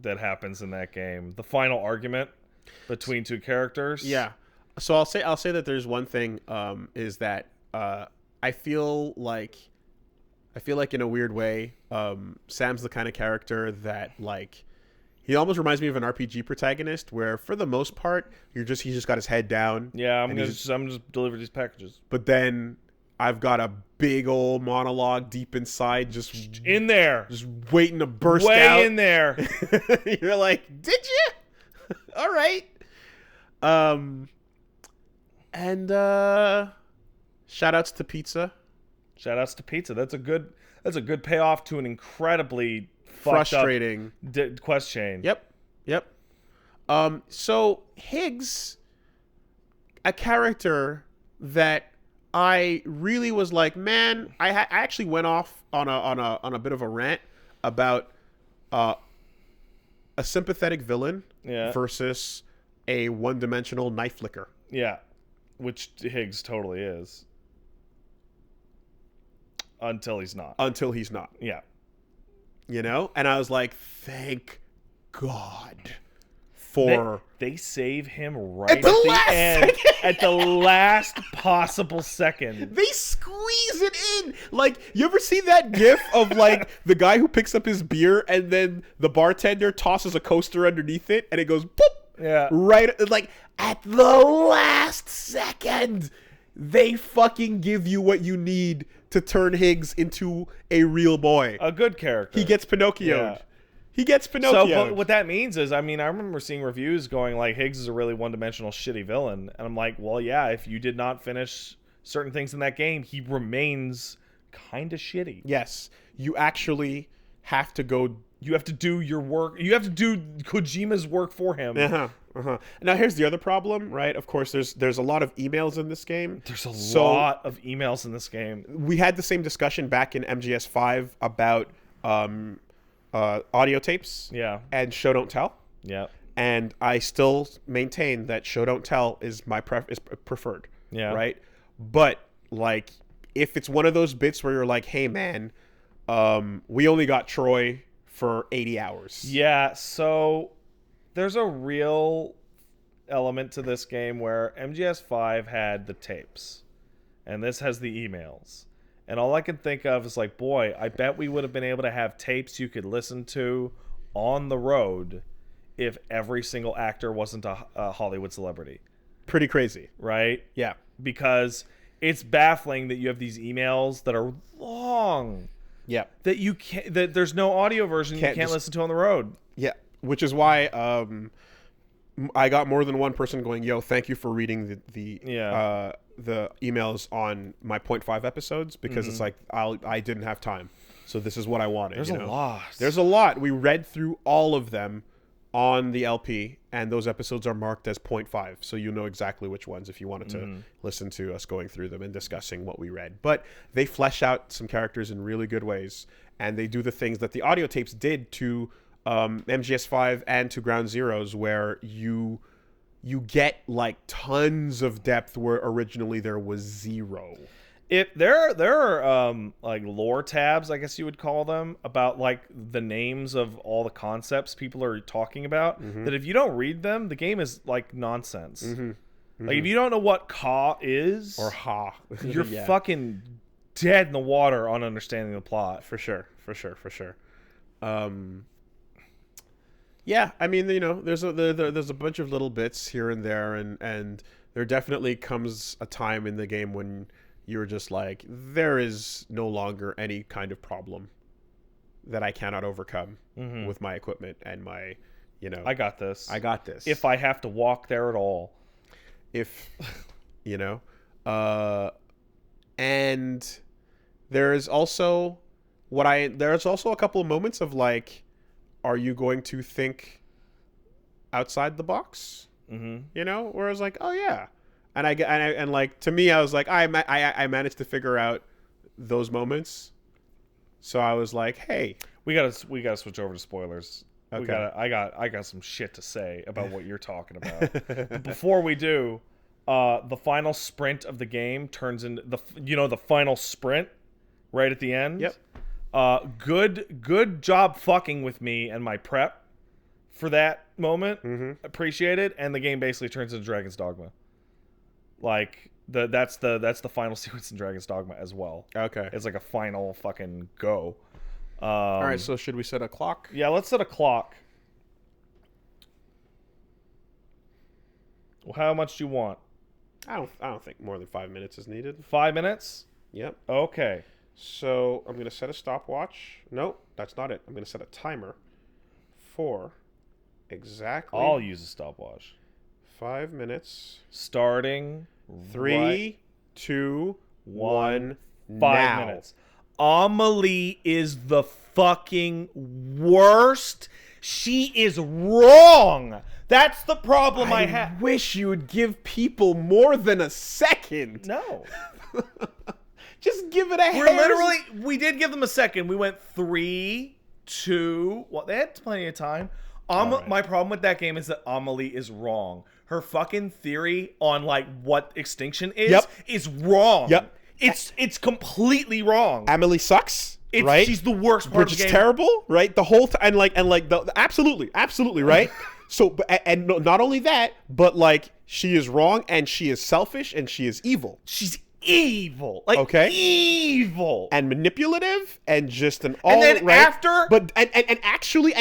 that happens in that game. The final argument between two characters. Yeah. So I'll say that there's one thing is that I feel like in a weird way Sam's the kind of character that like he almost reminds me of an RPG protagonist where for the most part he's just got his head down. Yeah, I'm just deliver these packages. But then I've got a big old monologue deep inside just in there, just waiting to burst way out. In there. You're like, "Did you?" All right. And shout outs to pizza. Shout outs to pizza. That's a good payoff to an incredibly frustrating quest chain. Yep. So Higgs, a character that I really was like, man, I actually went off on a bit of a rant about a sympathetic villain versus a one-dimensional knife flicker. Yeah. Which Higgs totally is. Until he's not. Yeah. You know? And I was like, thank God for... They save him right at the end. At the last possible second. They squeeze it in. Like, you ever see that gif of, like, the guy who picks up his beer and then the bartender tosses a coaster underneath it and it goes, boop. Yeah. Right, like, at the last second, they fucking give you what you need to turn Higgs into a real boy. A good character. He gets Pinocchioed. Yeah. He gets Pinocchioed. So but what that means is, I mean, I remember seeing reviews going like, Higgs is a really one-dimensional shitty villain. And I'm like, well, yeah, if you did not finish certain things in that game, he remains kind of shitty. Yes. You actually have to go... You have to do your work. You have to do Kojima's work for him. Now, here's the other problem, right? Of course, there's a lot of emails in this game. There's a lot of emails in this game. We had the same discussion back in MGS5 about audio tapes and show don't tell. Yeah. And I still maintain that show don't tell is my preferred. Yeah. Right. But like, if it's one of those bits where you're like, hey man, we only got Troy for 80 hours. Yeah. So there's a real element to this game where MGS5 had the tapes and this has the emails. And all I can think of is like, boy, I bet we would have been able to have tapes you could listen to on the road if every single actor wasn't a Hollywood celebrity. Pretty crazy. Right? Yeah. Because it's baffling that you have these emails that are long. Yeah. That you can't, that there's no audio version you can't listen to on the road. Yeah. Which is why I got more than one person going, yo, thank you for reading the emails on my 0.5 episodes, because it's like I didn't have time, so this is what I wanted. There's a lot. There's a lot. We read through all of them on the LP, and those episodes are marked as 0.5, so you know exactly which ones if you wanted to listen to us going through them and discussing what we read. But they flesh out some characters in really good ways, and they do the things that the audio tapes did to MGS5 and to Ground Zeroes, where you get like tons of depth where originally there was zero. There are like lore tabs, I guess you would call them, about like the names of all the concepts people are talking about, that if you don't read them, the game is like nonsense. Like if you don't know what Ka is or Ha, you're fucking dead in the water on understanding the plot. For sure. Yeah, I mean, you know, there's a bunch of little bits here and there, and there definitely comes a time in the game when you're just like, there is no longer any kind of problem that I cannot overcome with my equipment and my, you know. I got this. If I have to walk there at all. If, you know. And there's also a couple of moments of like, are you going to think outside the box? You know, where I was like, oh yeah, and like, to me, I was like, I managed to figure out those moments, so I was like, hey, we gotta switch over to spoilers. Okay. I got some shit to say about what you're talking about. But before we do, the final sprint of the game turns into the final sprint right at the end. Yep. Good job fucking with me and my prep for that moment. Appreciate it. And the game basically turns into Dragon's Dogma. Like that's the final sequence in Dragon's Dogma as well. Okay. It's like a final fucking go. All right. So should we set a clock? Yeah, let's set a clock. Well, how much do you want? I don't think more than 5 minutes is needed. 5 minutes? Yep. Okay. So I'm going to set a stopwatch. Nope, that's not it. I'm going to set a timer for exactly... I'll use a stopwatch. 5 minutes. Starting 3, 2, 1, 5 minutes. Amelie is the fucking worst. She is wrong. That's the problem I have. I wish you would give people more than a second. No. Just give it a we did give them a second. We went 3, 2, well, they had plenty of time. Right. My problem with that game is that Amelie is wrong. Her fucking theory on like what extinction is wrong. Yep. It's completely wrong. Amelie sucks. Right? She's the worst part of the game. Which is terrible, right? The whole time, absolutely, right? So, and not only that, but like, she is wrong, and she is selfish, and she is evil. She's evil, like, evil and manipulative, and just an actually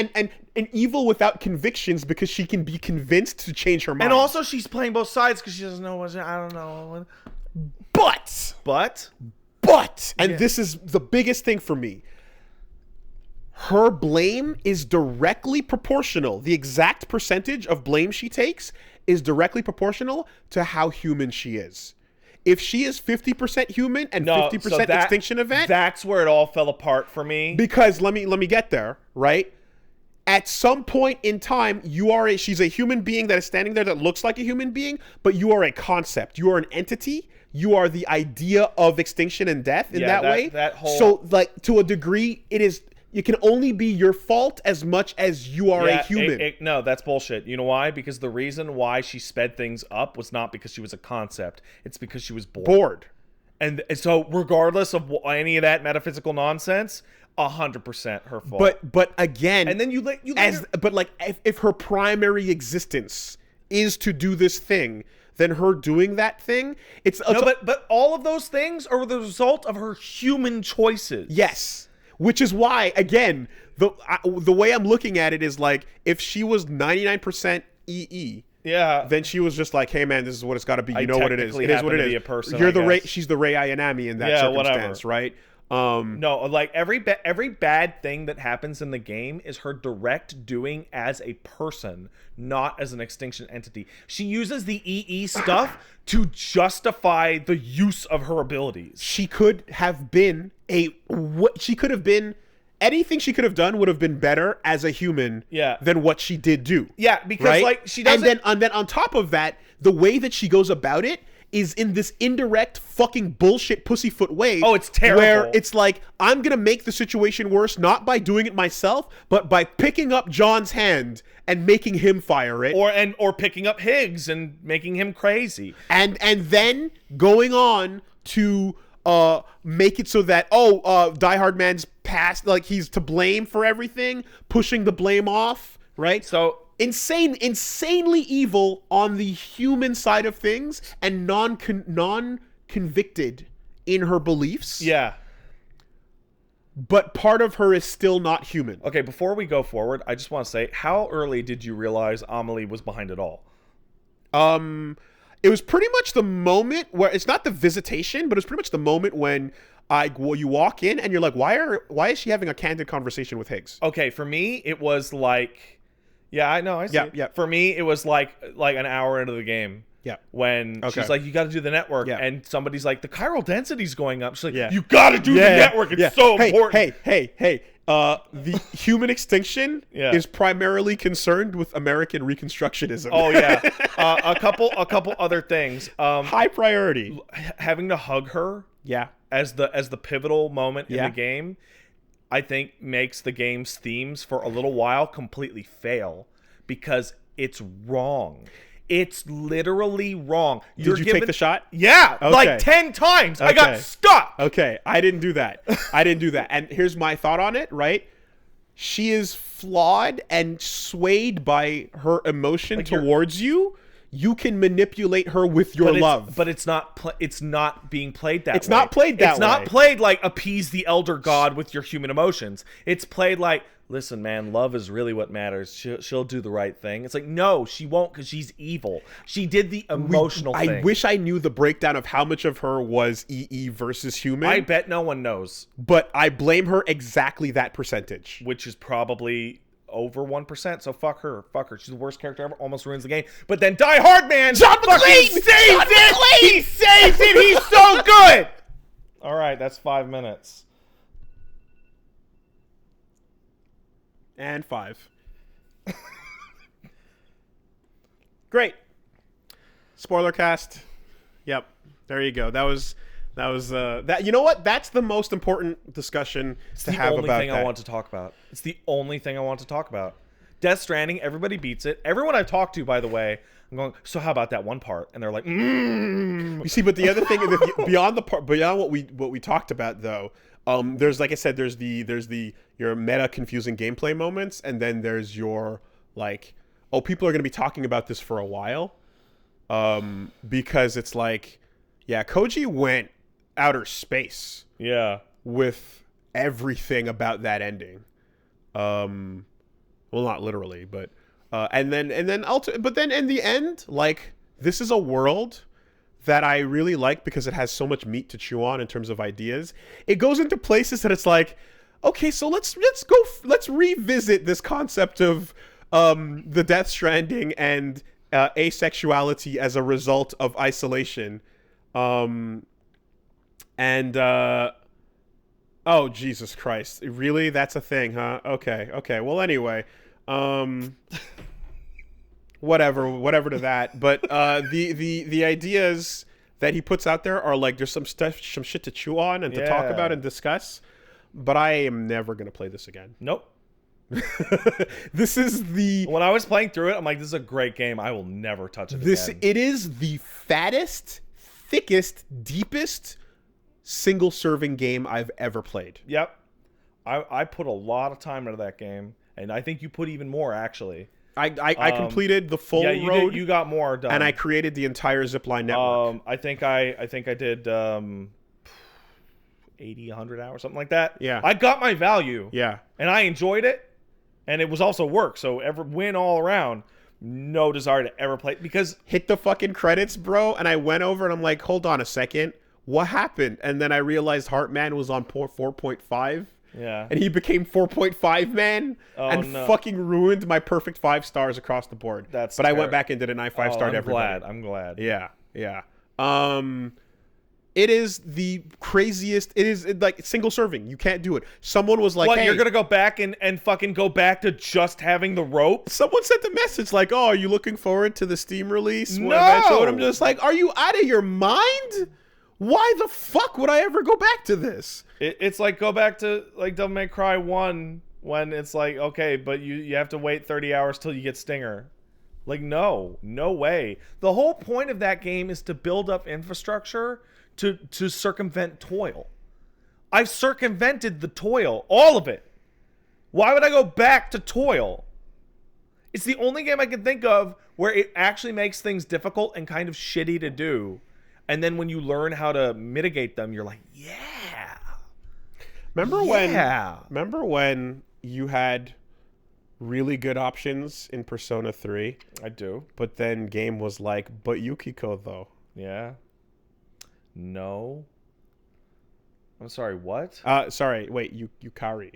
evil without convictions, because she can be convinced to change her mind. And also, she's playing both sides because she doesn't know what. I don't know. But, and this is the biggest thing for me, her blame is directly proportional. The exact percentage of blame she takes is directly proportional to how human she is. If she is 50% human and 50% extinction event, that's where it all fell apart for me. Because let me get there, right? At some point in time, she's a human being that is standing there that looks like a human being, but you are a concept. You are an entity. You are the idea of extinction and death in that way. That whole... So, like, to a degree, it is it can only be your fault as much as you are a human. No, that's bullshit. You know why? Because the reason why she sped things up was not because she was a concept. It's because she was bored. And so regardless of any of that metaphysical nonsense, 100% her fault. But again, and then if her primary existence is to do this thing, then her doing that thing, but all of those things are the result of her human choices. Yes. Which is why, again, the way I'm looking at it is like, if she was 99% EE, then she was just like, hey man, this is what it's got to be. You know what it is. It is what it is. A person, she's the Rei Ayanami in that circumstance, right? No, like every bad thing that happens in the game is her direct doing as a person, not as an extinction entity. She uses the EE stuff to justify the use of her abilities. She could have been anything she could have done would have been better as a human than what she did do. Yeah, because like she doesn't. And then on top of that, the way that she goes about it is in this indirect fucking bullshit pussyfoot way. Oh, it's terrible. Where it's like, I'm gonna make the situation worse not by doing it myself, but by picking up John's hand and making him fire it, or picking up Higgs and making him crazy, and then going on to make it so that Die Hard Man's past, like he's to blame for everything, pushing the blame off, right? So insanely evil on the human side of things, and non-convicted in her beliefs. Yeah. But part of her is still not human. Okay, before we go forward, I just want to say, how early did you realize Amelie was behind it all? It was pretty much the moment where, it's not the visitation, but it's pretty much the moment when you walk in and you're like, why is she having a candid conversation with Higgs? Okay, for me, it was like, I know, I see. Yeah. For me, it was like an hour into the game. Yeah. When she's like, you got to do the network, and somebody's like, the chiral density's going up. She's like, you got to do the network. It's so important. Hey. The human extinction is primarily concerned with American Reconstructionism. Oh yeah. A couple other things. High priority. Having to hug her. Yeah. As the pivotal moment in the game, I think makes the game's themes for a little while completely fail, because it's wrong. It's literally wrong. Did you take the shot? Yeah, okay. Like 10 times. Okay. I got stuck. Okay, I didn't do that. And here's my thought on it, right? She is flawed and swayed by her emotion towards you. You can manipulate her with your love. But it's not being played that way. It's not played that way. It's not played like appease the elder god with your human emotions. It's played like, listen, man, love is really what matters. She'll do the right thing. It's like, no, she won't, because she's evil. She did the emotional thing. I wish I knew the breakdown of how much of her was EE versus human. I bet no one knows. But I blame her exactly that percentage. Which is probably over 1%, so fuck her. She's the worst character ever, almost ruins the game. But then Die Hard Man John McClane saves it! He saves it! He's so good! Alright, that's 5 minutes. And 5. Great. Spoilercast. Yep. There you go. That was that. You know what? That's the most important discussion to have about that. It's the only thing I want to talk about. It's the only thing I want to talk about. Death Stranding, everybody beats it. Everyone I've talked to, by the way, I'm going, so how about that one part? And they're like, You see, but the other thing, beyond what we talked about, though, there's, like I said, there's your meta confusing gameplay moments, and then there's your, like, people are going to be talking about this for a while, because it's like, Koji went outer space, with everything about that ending, well, not literally, but and then in the end, like, this is a world that I really like because it has so much meat to chew on in terms of ideas. It goes into places that it's like, okay, so let's revisit this concept of the Death Stranding and asexuality as a result of isolation. Oh, Jesus Christ. Really? That's a thing, huh? Okay. Well, anyway, whatever to that. But the ideas that he puts out there are like, there's some shit to chew on and to talk about and discuss. but I am never gonna play this again. Nope. This is the When I was playing through it, I'm like, this is a great game. I will never touch it again. It is the fattest, thickest, deepest single serving game I've ever played. Yep. I put a lot of time into that game, and I think you put even more, actually. I completed the full road. You got more done. And I created the entire zipline network. I think I did 80, 100 hours, something like that. Yeah. I got my value. Yeah. And I enjoyed it. And it was also work. So win all around. No desire to ever play. Because hit the fucking credits, bro. And I went over and I'm like, hold on a second. What happened? And then I realized Heartman was on 4.5. Yeah. And he became 4.5 man fucking ruined my perfect 5 stars across the board. But I went back and did it, and I 5-starred everybody. I'm glad. Yeah. Yeah. It is the craziest. It is like single serving. You can't do it. Someone was like, what, hey, you're going to go back and fucking go back to just having the rope? Someone sent a message like, oh, are you looking forward to the Steam release? No. And I'm just like, are you out of your mind? Why the fuck would I ever go back to this? It's like go back to like Devil May Cry 1 when it's like, okay, but you have to wait 30 hours till you get Stinger. Like, no way. The whole point of that game is to build up infrastructure to circumvent toil. I've circumvented the toil, all of it. Why would I go back to toil? It's the only game I can think of where it actually makes things difficult and kind of shitty to do. And then when you learn how to mitigate them, you're like, yeah. Remember when you had really good options in Persona 3? I do. But then game was like, but Yukiko though. Yeah. No. I'm sorry, what? Sorry, wait, Yukari.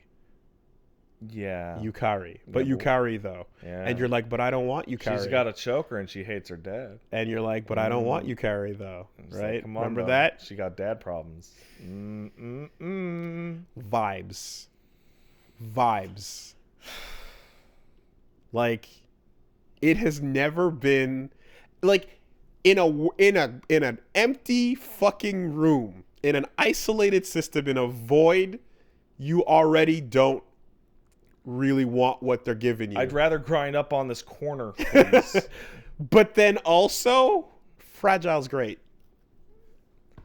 Yeah. Yukari. But Yukari though. Yeah. And you're like, but I don't want Yukari. She's got a choker and she hates her dad. And you're like, but I don't want Yukari though. Right? Like, come on, remember though. that? She got dad problems. Vibes. Like, it has never been like in an empty fucking room, in an isolated system, in a void, you already don't really want what they're giving you. I'd rather grind up on this corner, please. But then also, Fragile's great.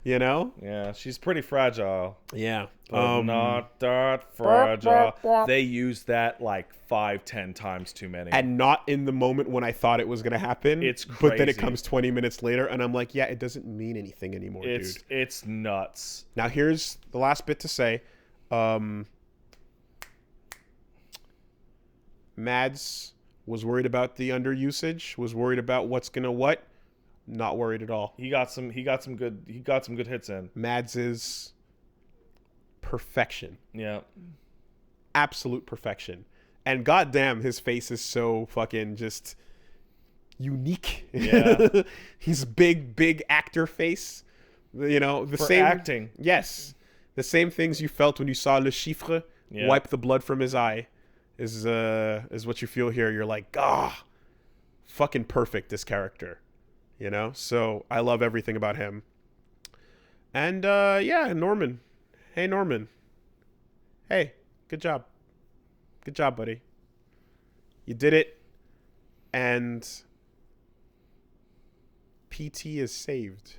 You know? Yeah, she's pretty fragile. Yeah. But not that fragile. They use that like 5-10 times too many. And not in the moment when I thought it was going to happen. It's crazy. But then it comes 20 minutes later, and I'm like, yeah, it doesn't mean anything anymore, dude. It's nuts. Now, here's the last bit to say. Mads was worried about the underusage, was worried about what's going to what. Not worried at all. He got some good hits in. Mads is perfection. Yeah. Absolute perfection. And goddamn, his face is so fucking just unique. Yeah. He's big actor face. You know, the same acting. Yes. The same things you felt when you saw Le Chiffre wipe the blood from his eye is what you feel here. You're like, fucking perfect, this character. You know? So I love everything about him. And Norman. Hey, Norman. Hey, good job. Good job, buddy. You did it. And PT is saved.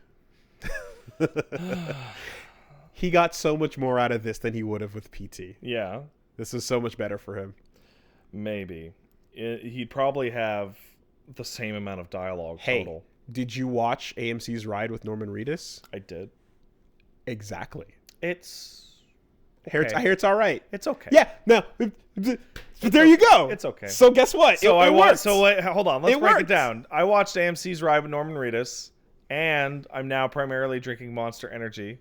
He got so much more out of this than he would have with PT. Yeah. This is so much better for him. Maybe. He'd probably have the same amount of dialogue total. Did you watch AMC's Ride with Norman Reedus? I did. Exactly. It's... I hear it's all right. It's okay. Yeah, no. There you go. It's okay. So guess what? So it worked. Hold on. Let's break worked. it down. I watched AMC's Ride with Norman Reedus, and I'm now primarily drinking Monster Energy.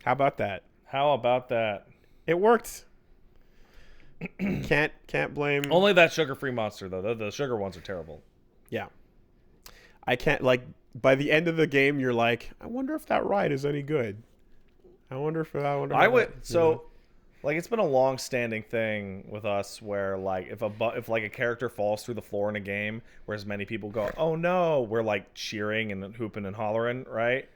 How about that? How about that? It worked. Can't blame. Only that sugar-free Monster though. The sugar ones are terrible. Yeah. I can't, like, by the end of the game, you're like, I wonder if that ride is any good. Like, it's been a long-standing thing with us where, like, if a character falls through the floor in a game, whereas many people go, oh no, we're like cheering and hooping and hollering, right?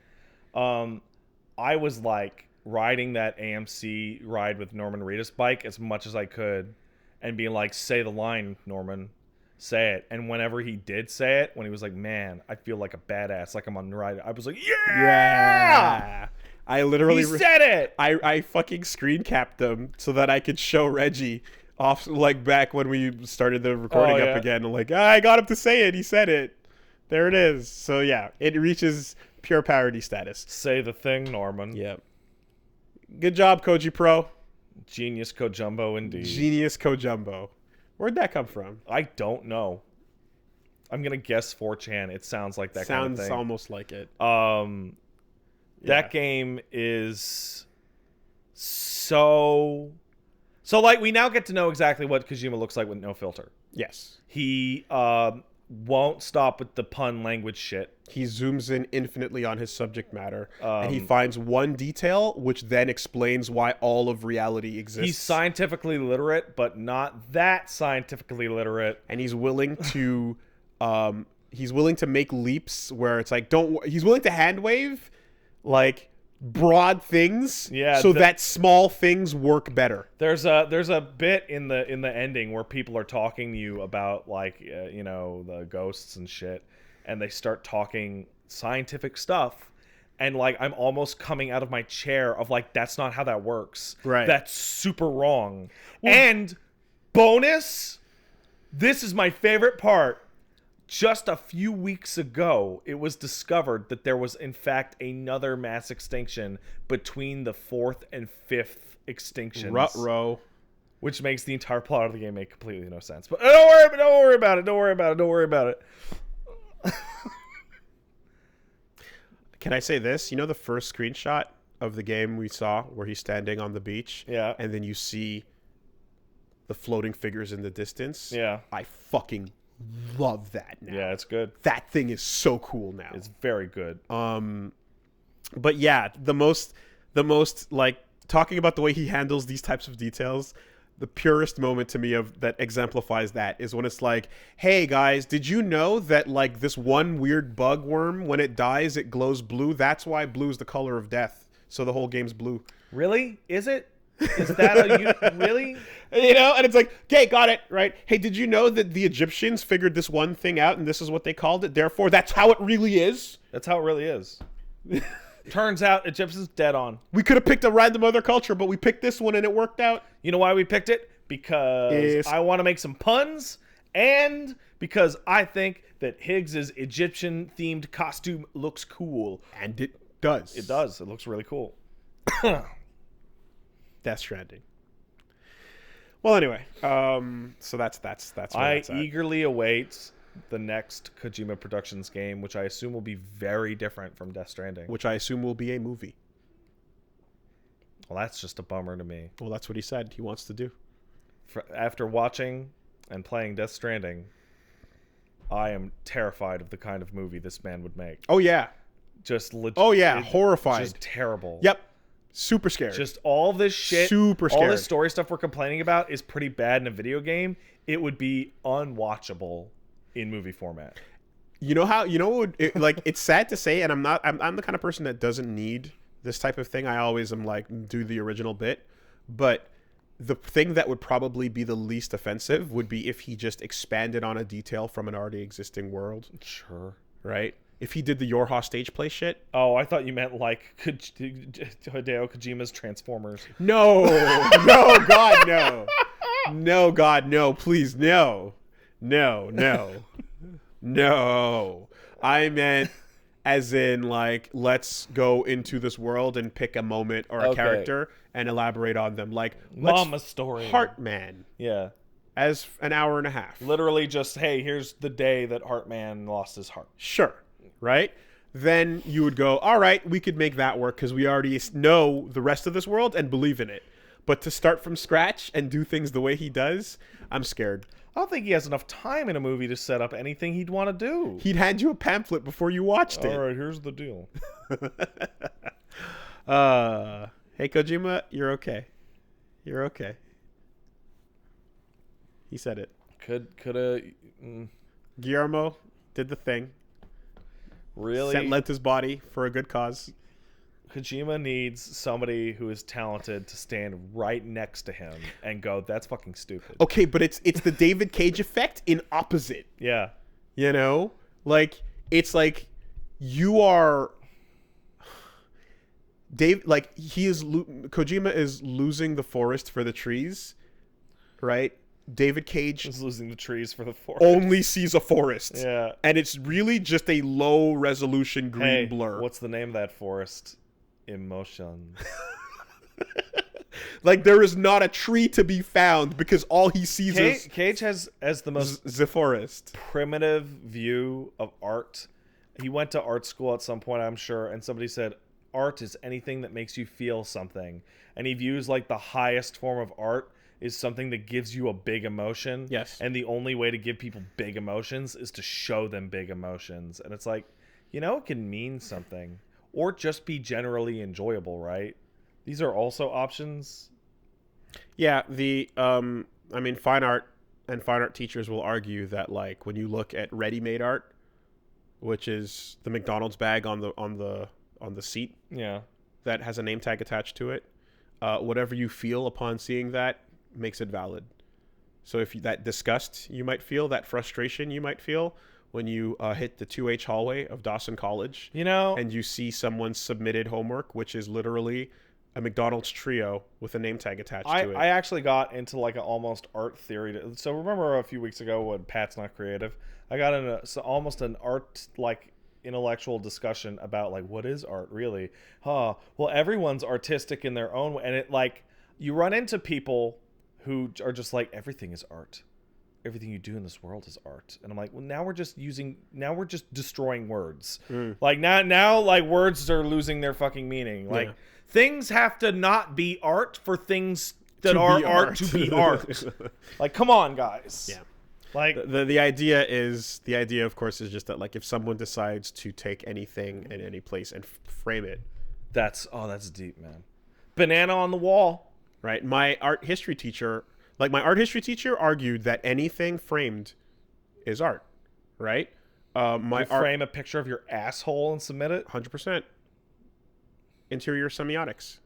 I was like, riding that AMC ride with Norman Reedus bike as much as I could and being like, say the line, Norman. Say it. And whenever he did say it, when he was like, man, I feel like a badass, like I'm on the ride, I was like, yeah! I literally he said it. I fucking screen capped them so that I could show Reggie off, like back when we started the recording up again. I'm like, I got him to say it. He said it. There it is. So yeah, it reaches pure parody status. Say the thing, Norman. Yep. Good job, Koji Pro. Genius Kojumbo indeed. Genius Kojumbo. Where'd that come from? I don't know. I'm gonna guess 4chan. It sounds like that kind of thing. Sounds almost like it. That game is so like we now get to know exactly what Kojima looks like with no filter. Yes. He won't stop with the pun language shit. He zooms in infinitely on his subject matter, and he finds one detail, which then explains why all of reality exists. He's scientifically literate, but not that scientifically literate. And he's willing to, make leaps where it's like, he's willing to hand wave, like, broad things, so that small things work better. There's a bit in the ending where people are talking to you about like the ghosts and shit, and they start talking scientific stuff, and like I'm almost coming out of my chair of like, that's not how that works. Right. That's super wrong. And bonus, this is my favorite part. Just a few weeks ago, it was discovered that there was, in fact, another mass extinction between the 4th and 5th extinctions. Ruh-roh. Which makes the entire plot of the game make completely no sense. But don't worry about it. Don't worry about it. Can I say this? You know the first screenshot of the game we saw where he's standing on the beach? Yeah. And then you see the floating figures in the distance? Yeah. I fucking love that now. Yeah, it's good. That thing is so cool now. It's very good. But yeah, the most like talking about the way he handles these types of details, the purest moment to me of that exemplifies that is when it's like, hey guys, did you know that like this one weird bug worm, when it dies it glows blue? That's why blue is the color of death. So the whole game's blue. Really? Is it? Is that really? And it's like, okay, got it, right? Hey, did you know that the Egyptians figured this one thing out and this is what they called it? Therefore, that's how it really is? That's how it really is. Turns out Egyptians dead on. We could have picked a random other culture, but we picked this one and it worked out. You know why we picked it? Because I want to make some puns, and because I think that Higgs's Egyptian-themed costume looks cool. And it does. It does. It looks really cool. Death Stranding. Well, anyway, so that's where I that's at. eagerly await the next Kojima Productions game, which I assume will be very different from Death Stranding. Which I assume will be a movie. Well, that's just a bummer to me. Well, that's what he said he wants to do. After watching and playing Death Stranding, I am terrified of the kind of movie this man would make. Oh, yeah. Just legit. Oh, yeah. Horrified. Just terrible. Yep. Super scared. Just all this shit. Super scared. All this story stuff we're complaining about is pretty bad in a video game. It would be unwatchable in movie format. You know how, it's sad to say, and I'm the kind of person that doesn't need this type of thing. I always am like, do the original bit. But the thing that would probably be the least offensive would be if he just expanded on a detail from an already existing world. Sure. Right? If he did the Yorha stage play shit. Oh, I thought you meant like Hideo Kojima's Transformers. No. No, God, no. No, God, no. Please, no. No. No. I meant as in, like, let's go into this world and pick a moment or a character and elaborate on them. Like, Mama's story. Heartman. Yeah. As an hour and a half. Literally just, hey, here's the day that Heartman lost his heart. Sure. Right? Then you would go, all right, we could make that work because we already know the rest of this world and believe in it. But to start from scratch and do things the way he does, I'm scared. I don't think he has enough time in a movie to set up anything he'd want to do. He'd hand you a pamphlet before you watched it. All right, here's the deal. Hey, Kojima, you're okay. You're okay. He said it. Coulda. Guillermo did the thing. Really? Lent his body for a good cause. Kojima needs somebody who is talented to stand right next to him and go, "That's fucking stupid." Okay, but it's the David Cage effect in opposite. Yeah. You know? Like, it's like you are Kojima is losing the forest for the trees, right? David Cage He's losing the trees for the forest. only sees a forest. Yeah. And it's really just a low resolution green blur. What's the name of that forest? Emotion. Like, there is not a tree to be found because all he sees is Cage has as the most the forest. primitive view of art. He went to art school at some point, I'm sure, and somebody said art is anything that makes you feel something. And he views like the highest form of art is something that gives you a big emotion. Yes. And the only way to give people big emotions is to show them big emotions. And it's like, it can mean something or just be generally enjoyable, right? These are also options. Yeah, fine art and fine art teachers will argue that, like, when you look at ready-made art, which is the McDonald's bag on the seat, yeah, that has a name tag attached to it, whatever you feel upon seeing that makes it valid. So if that disgust you might feel, that frustration you might feel when you hit the 2H hallway of Dawson College, and you see someone's submitted homework, which is literally a McDonald's trio with a name tag attached to it. I actually got into like an almost art theory. So remember a few weeks ago when Pat's Not Creative? I got into almost an art like intellectual discussion about like what is art really? Well, everyone's artistic in their own way, and it like you run into people who are just like everything is art. Everything you do in this world is art. And I'm like, well, now we're just destroying words. Like now like words are losing their fucking meaning. Like things have to not be art for things that are art to be art. Like, come on, guys. Yeah. Like the idea, of course, is just that, like, if someone decides to take anything in any place and frame it, that's deep, man. Banana on the wall. Right. My art history teacher argued that anything framed is art. Right. Frame a picture of your asshole and submit it. 100%. Interior semiotics.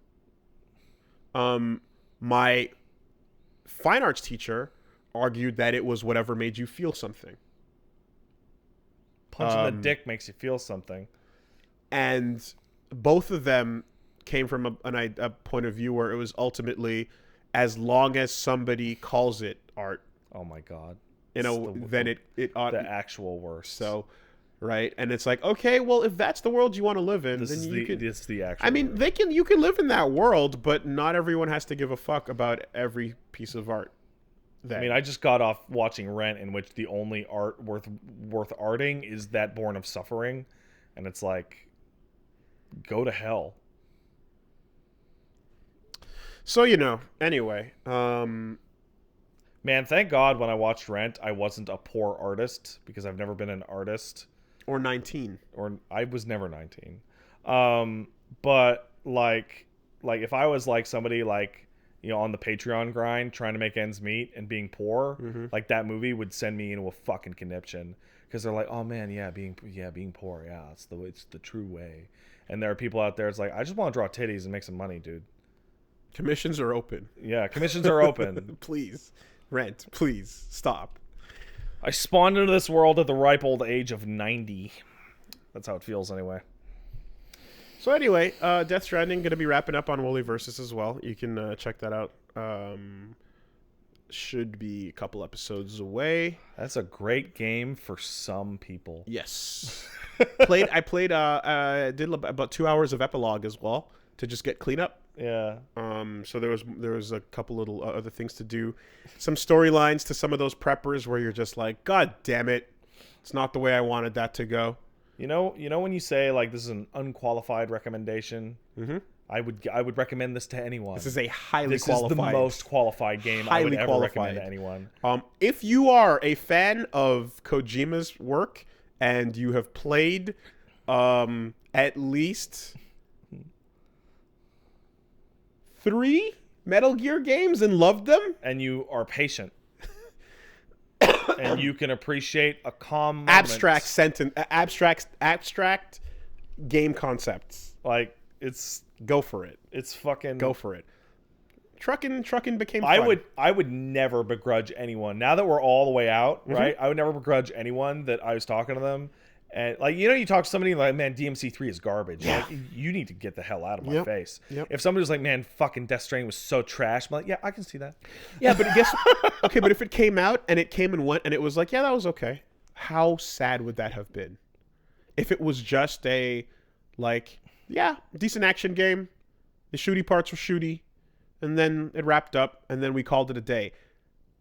My fine arts teacher argued that it was whatever made you feel something. Punching the dick makes you feel something. And both of them came from a point of view where it was ultimately, as long as somebody calls it art. Oh my God. Then it ought the actual worst. So, right, and it's like, okay, well, if that's the world you want to live in, this then is the actual. I mean, world. You can live in that world, but not everyone has to give a fuck about every piece of art. I mean, I just got off watching Rent, in which the only art worth arting is that Born of Suffering, and it's like, go to hell. So anyway, man, thank God when I watched Rent, I wasn't a poor artist, because I've never been an artist. Or 19. Or I was never 19. But like if I was like somebody like, on the Patreon grind, trying to make ends meet and being poor, like that movie would send me into a fucking conniption, because they're like, oh man, being poor, it's the true way. And there are people out there, it's like, I just want to draw titties and make some money, dude. Commissions are open. Yeah, commissions are open. Please, Rent, please stop. I spawned into this world at the ripe old age of 90. That's how it feels anyway. So anyway, Death Stranding going to be wrapping up on Wooly Versus as well. You can check that out. Should be a couple episodes away. That's a great game for some people. Yes. I did about 2 hours of epilogue as well to just get cleanup. Yeah. So there was a couple little other things to do. Some storylines to some of those preppers where you're just like, God damn it, it's not the way I wanted that to go. You know when you say like this is an unqualified recommendation, I would recommend this to anyone. This is a highly qualified. This is the most qualified game I would ever recommend to anyone. If you are a fan of Kojima's work and you have played at least 3 Metal Gear games and loved them, and you are patient, and you can appreciate a calm moment. abstract game concepts. Like, Go for it. It's fucking Go for it. Trucking became fun. I would never begrudge anyone. Now that we're all the way out, right? I would never begrudge anyone that I was talking to them. And like, you talk to somebody like, man, DMC3 is garbage. Yeah. Like, you need to get the hell out of my face. Yep. If somebody was like, man, fucking Death Stranding was so trash, I'm like, yeah, I can see that. Yeah, but okay, but if it came out and it came and went and it was like, yeah, that was okay. How sad would that have been? If it was just a, like, yeah, decent action game. The shooty parts were shooty. And then it wrapped up, and then we called it a day.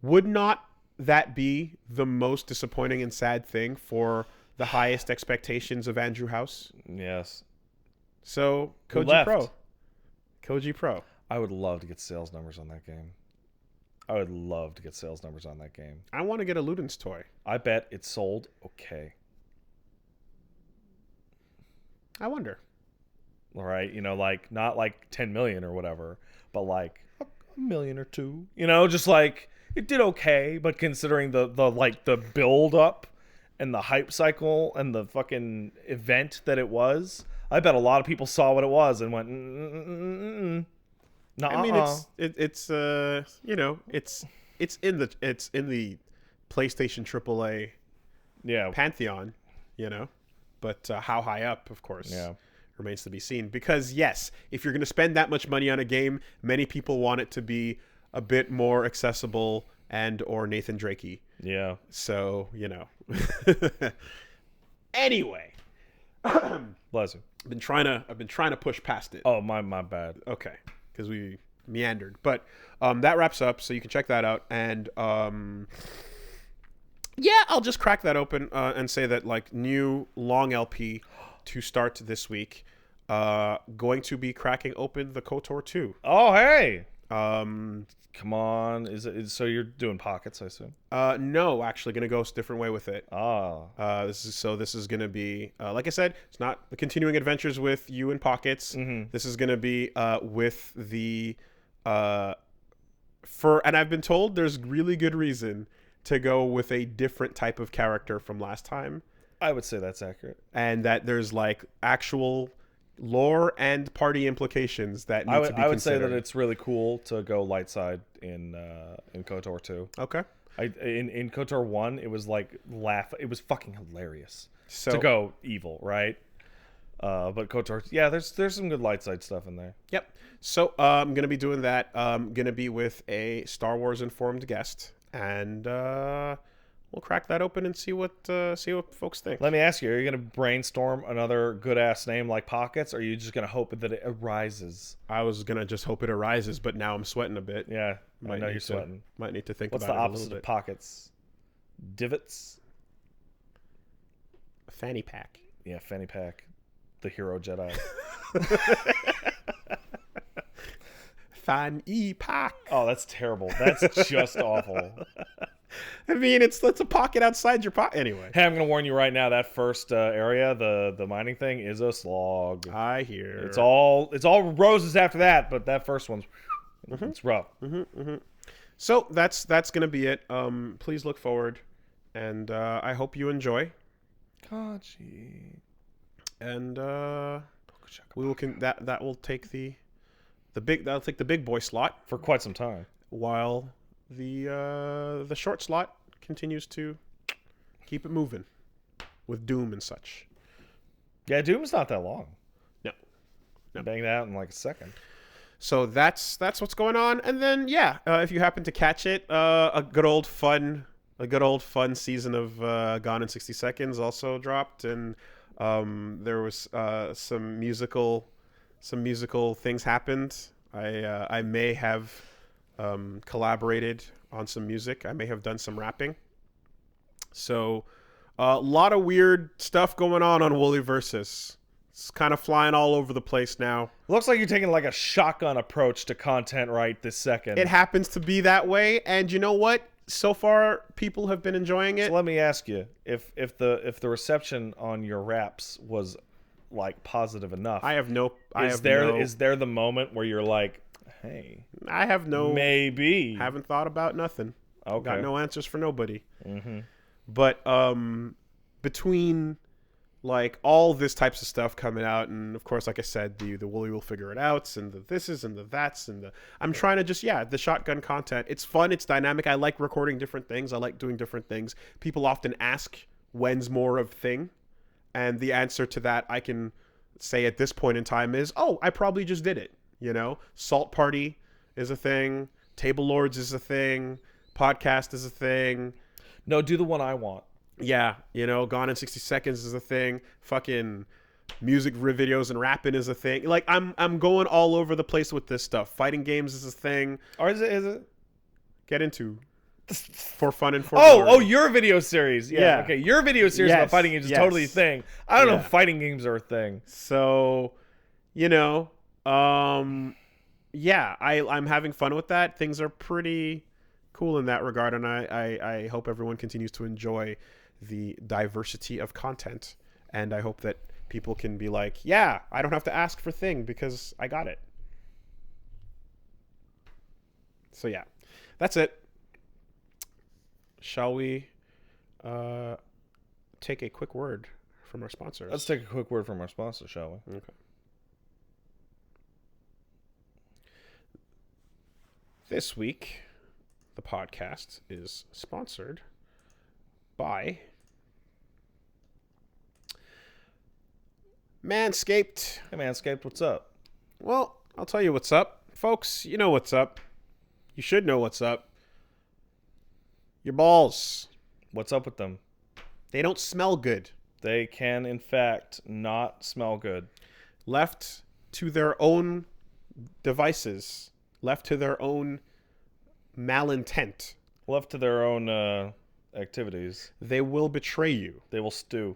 Would not that be the most disappointing and sad thing for the highest expectations of Andrew House? Yes. So, Koji Pro. I would love to get sales numbers on that game. I want to get a Ludens toy. I bet it sold okay. I wonder. All right, like not like 10 million or whatever, but like a million or two. Just like it did okay, but considering the build up and the hype cycle and the fucking event that it was, I bet a lot of people saw what it was and went, I mean, it's in the PlayStation AAA pantheon, but how high up, of course. Yeah. Remains to be seen, because yes, if you're going to spend that much money on a game, many people want it to be a bit more accessible and or Nathan Drakey. Yeah. So, Anyway, bless you. I've been trying to push past it. Oh, my bad. Okay, because we meandered, but that wraps up. So you can check that out, and yeah, I'll just crack that open and say that like new long LP to start this week. Going to be cracking open the KOTOR 2. Oh, hey. Come on. So you're doing pockets, I assume? No, actually going to go a different way with it. This is going to be, like I said, it's not the continuing adventures with you in pockets. Mm-hmm. This is going to be with the, and I've been told there's really good reason to go with a different type of character from last time. I would say that's accurate. And that there's like actual lore and party implications that need to be considered. I would say that it's really cool to go light side in KOTOR 2. Okay. In KOTOR 1, it was like it was fucking hilarious to go evil, right? But KOTOR, yeah, there's some good light side stuff in there. Yep. So I'm gonna be doing that. I'm gonna be with a Star Wars informed guest, and we'll crack that open and see what folks think. Let me ask you: are you gonna brainstorm another good ass name like Pockets, or are you just gonna hope that it arises? I was gonna just hope it arises, but now I'm sweating a bit. Yeah, I know you're sweating. Might need to think What's about it a little bit. What's the opposite of Pockets? Divots. A fanny pack. Yeah, fanny pack. The hero Jedi. Fanny pack. Oh, that's terrible. That's just awful. I mean, it's a pocket outside your pocket. Anyway. Hey, I'm going to warn you right now, that first area, the mining thing, is a slog. I hear. It's all roses after that, but that first one's it's rough. So that's going to be it. Please look forward, and I hope you enjoy. Kachi. And we will that will take that'll take the big boy slot for quite some time, while the short slot continues to keep it moving with Doom and such. Yeah, Doom's not that long. No. Bang that out in like a second. So that's what's going on. And then if you happen to catch it, a good old fun season of Gone in 60 Seconds also dropped, and there was some musical things happened. I may have collaborated on some music. I may have done some rapping. So a lot of weird stuff going on Wooly Versus. It's kind of flying all over the place now. Looks like you're taking like a shotgun approach to content right this second. It happens to be that way, and you know what? So far, people have been enjoying it. So let me ask you, if the reception on your raps was like positive enough, is there the moment where you're like, hey, haven't thought about nothing. Okay. Got no answers for nobody. Mm-hmm. But between like all this types of stuff coming out, and of course, like I said, the Wooly will figure it out, and the thises and the that's, and the I'm trying to just the shotgun content. It's fun, it's dynamic. I like recording different things. I like doing different things. People often ask when's more of thing, and the answer to that I can say at this point in time is, oh, I probably just did it. You know, Salt Party is a thing, Table Lords is a thing, podcast is a thing. No, do the one I want. Yeah, you know, Gone in 60 Seconds is a thing. Fucking music videos and rapping is a thing. Like I'm going all over the place with this stuff. Fighting games is a thing. Or is it? Get into for fun and for glory. Your video series. Yeah. Okay, your video series yes. about fighting games is totally a thing. I don't know if fighting games are a thing. So, you know, I'm having fun with that. Things are pretty cool in that regard, and I hope everyone continues to enjoy the diversity of content, and I hope that people can be like, yeah, I don't have to ask for thing because I got it. So yeah, that's it. Shall we take a quick word from our sponsors? Let's take a quick word from our sponsor, shall we? Okay. This week, the podcast is sponsored by Manscaped. Hey, Manscaped, what's up? Well, I'll tell you what's up. Folks, you know what's up. You should know what's up. Your balls. What's up with them? They don't smell good. They can, in fact, not smell good. Left to their own devices, left to their own malintent, left to their own activities, they will betray you. They will stew.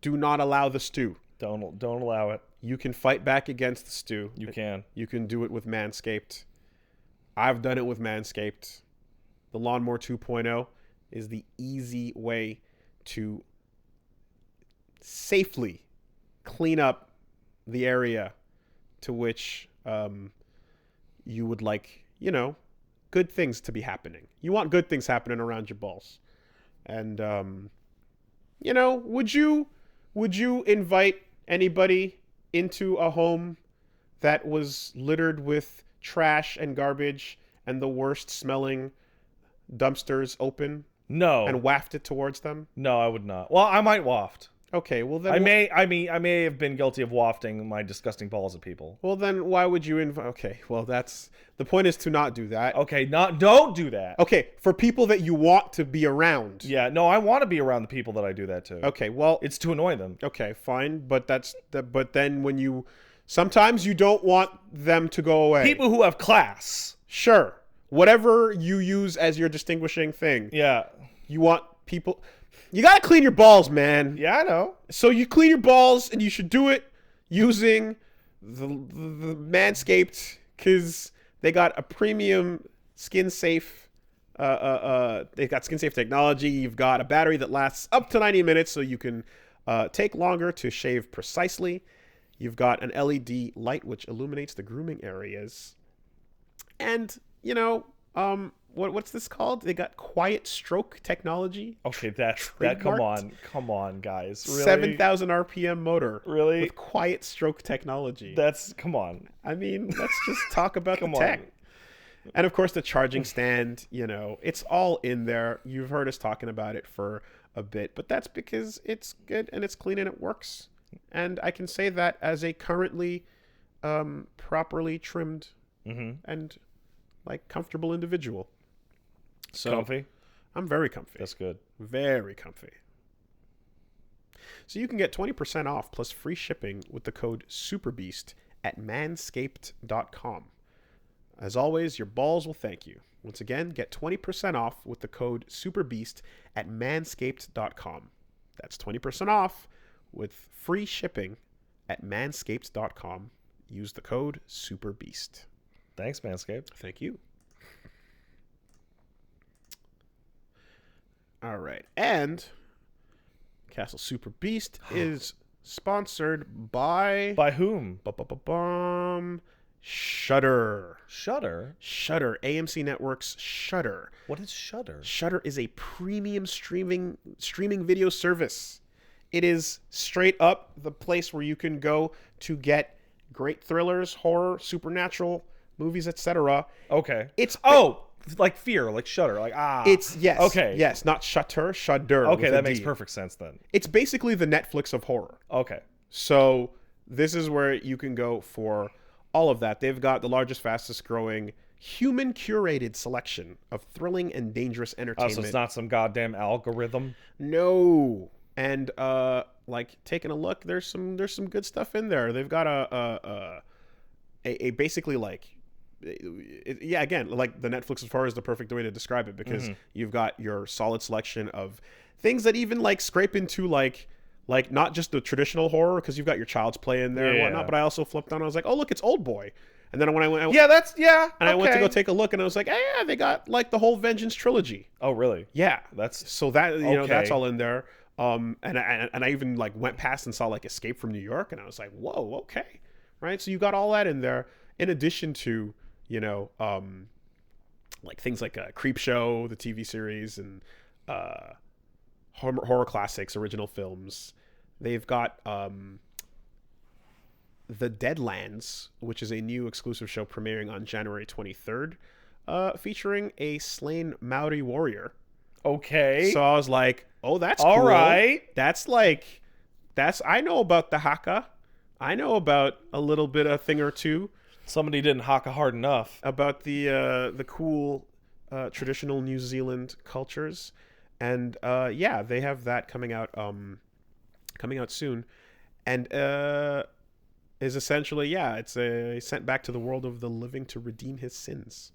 Do not allow the stew. Don't allow it. You can fight back against the stew. You can. You can do it with Manscaped. I've done it with Manscaped. The Lawnmower 2.0 is the easy way to safely clean up the area to which you would like, you know, good things to be happening. You want good things happening around your balls. And, you know, would you invite anybody into a home that was littered with trash and garbage and the worst smelling dumpsters open? No. And waft it towards them? No, I would not. Well, I might waft. Okay, well then I may have been guilty of wafting my disgusting balls at people. Well then why would you invite? Okay, well that's the point, is to not do that. Okay, don't do that. Okay, for people that you want to be around. Yeah, no, I want to be around the people that I do that to. Okay, well it's to annoy them. Okay, fine, but but then when you sometimes you don't want them to go away. People who have class. Sure. Whatever you use as your distinguishing thing. Yeah. You want people. You gotta clean your balls, man. Yeah, I know. So you clean your balls, and you should do it using the Manscaped, because they got a premium skin safe. They got skin safe technology. You've got a battery that lasts up to 90 minutes, so you can take longer to shave precisely. You've got an LED light which illuminates the grooming areas, and you know, what's this called? They got quiet stroke technology. Okay, that come on, guys. Really? 7,000 RPM motor. Really? With quiet stroke technology. Come on. I mean, let's just talk about the tech. And of course, the charging stand. You know, it's all in there. You've heard us talking about it for a bit, but that's because it's good and it's clean and it works. And I can say that as a currently properly trimmed and like comfortable individual. So comfy? I'm very comfy. That's good. Very comfy. So you can get 20% off plus free shipping with the code SUPERBEAST at manscaped.com. As always, your balls will thank you. Once again, get 20% off with the code SUPERBEAST at manscaped.com. That's 20% off with free shipping at manscaped.com. Use the code SUPERBEAST. Thanks, Manscaped. Thank you. All right. And Castle Super Beast is sponsored by... By whom? Shudder. Shudder? Shudder. AMC Network's Shudder. What is Shudder? Shudder is a premium streaming video service. It is straight up the place where you can go to get great thrillers, horror, supernatural movies, etc. Okay. It's like Fear, like Shudder, like It's yes. Okay. Yes, not Shudder, Shudder. Okay, with that a makes D. perfect sense then. It's basically the Netflix of horror. Okay. So this is where you can go for all of that. They've got the largest, fastest growing human curated selection of thrilling and dangerous entertainment. So it's not some goddamn algorithm. No. And like taking a look, there's some good stuff in there. They've got a basically like again, like the Netflix of horror is the perfect way to describe it, because you've got your solid selection of things that even like scrape into like not just the traditional horror, because you've got your Child's Play in there and whatnot, but I also flipped on, I was like, oh look, it's Old Boy. And then when I went, I went to go take a look, and I was like, yeah, they got like the whole Vengeance trilogy. Oh really? Yeah, That's so that you know that's all in there. And I even like went past and saw like Escape from New York, and I was like, whoa, okay, right. So you got all that in there, in addition to like things like Creepshow, the TV series, and horror classics, original films. They've got The Deadlands, which is a new exclusive show premiering on January 23rd, featuring a slain Maori warrior. okay. So I was like, oh, that's all cool. right. I know about the haka. I know about a little bit, a thing or two. Somebody didn't haka hard enough. About the cool traditional New Zealand cultures. And yeah, they have that coming out soon. And is essentially, it's a sent back to the world of the living to redeem his sins.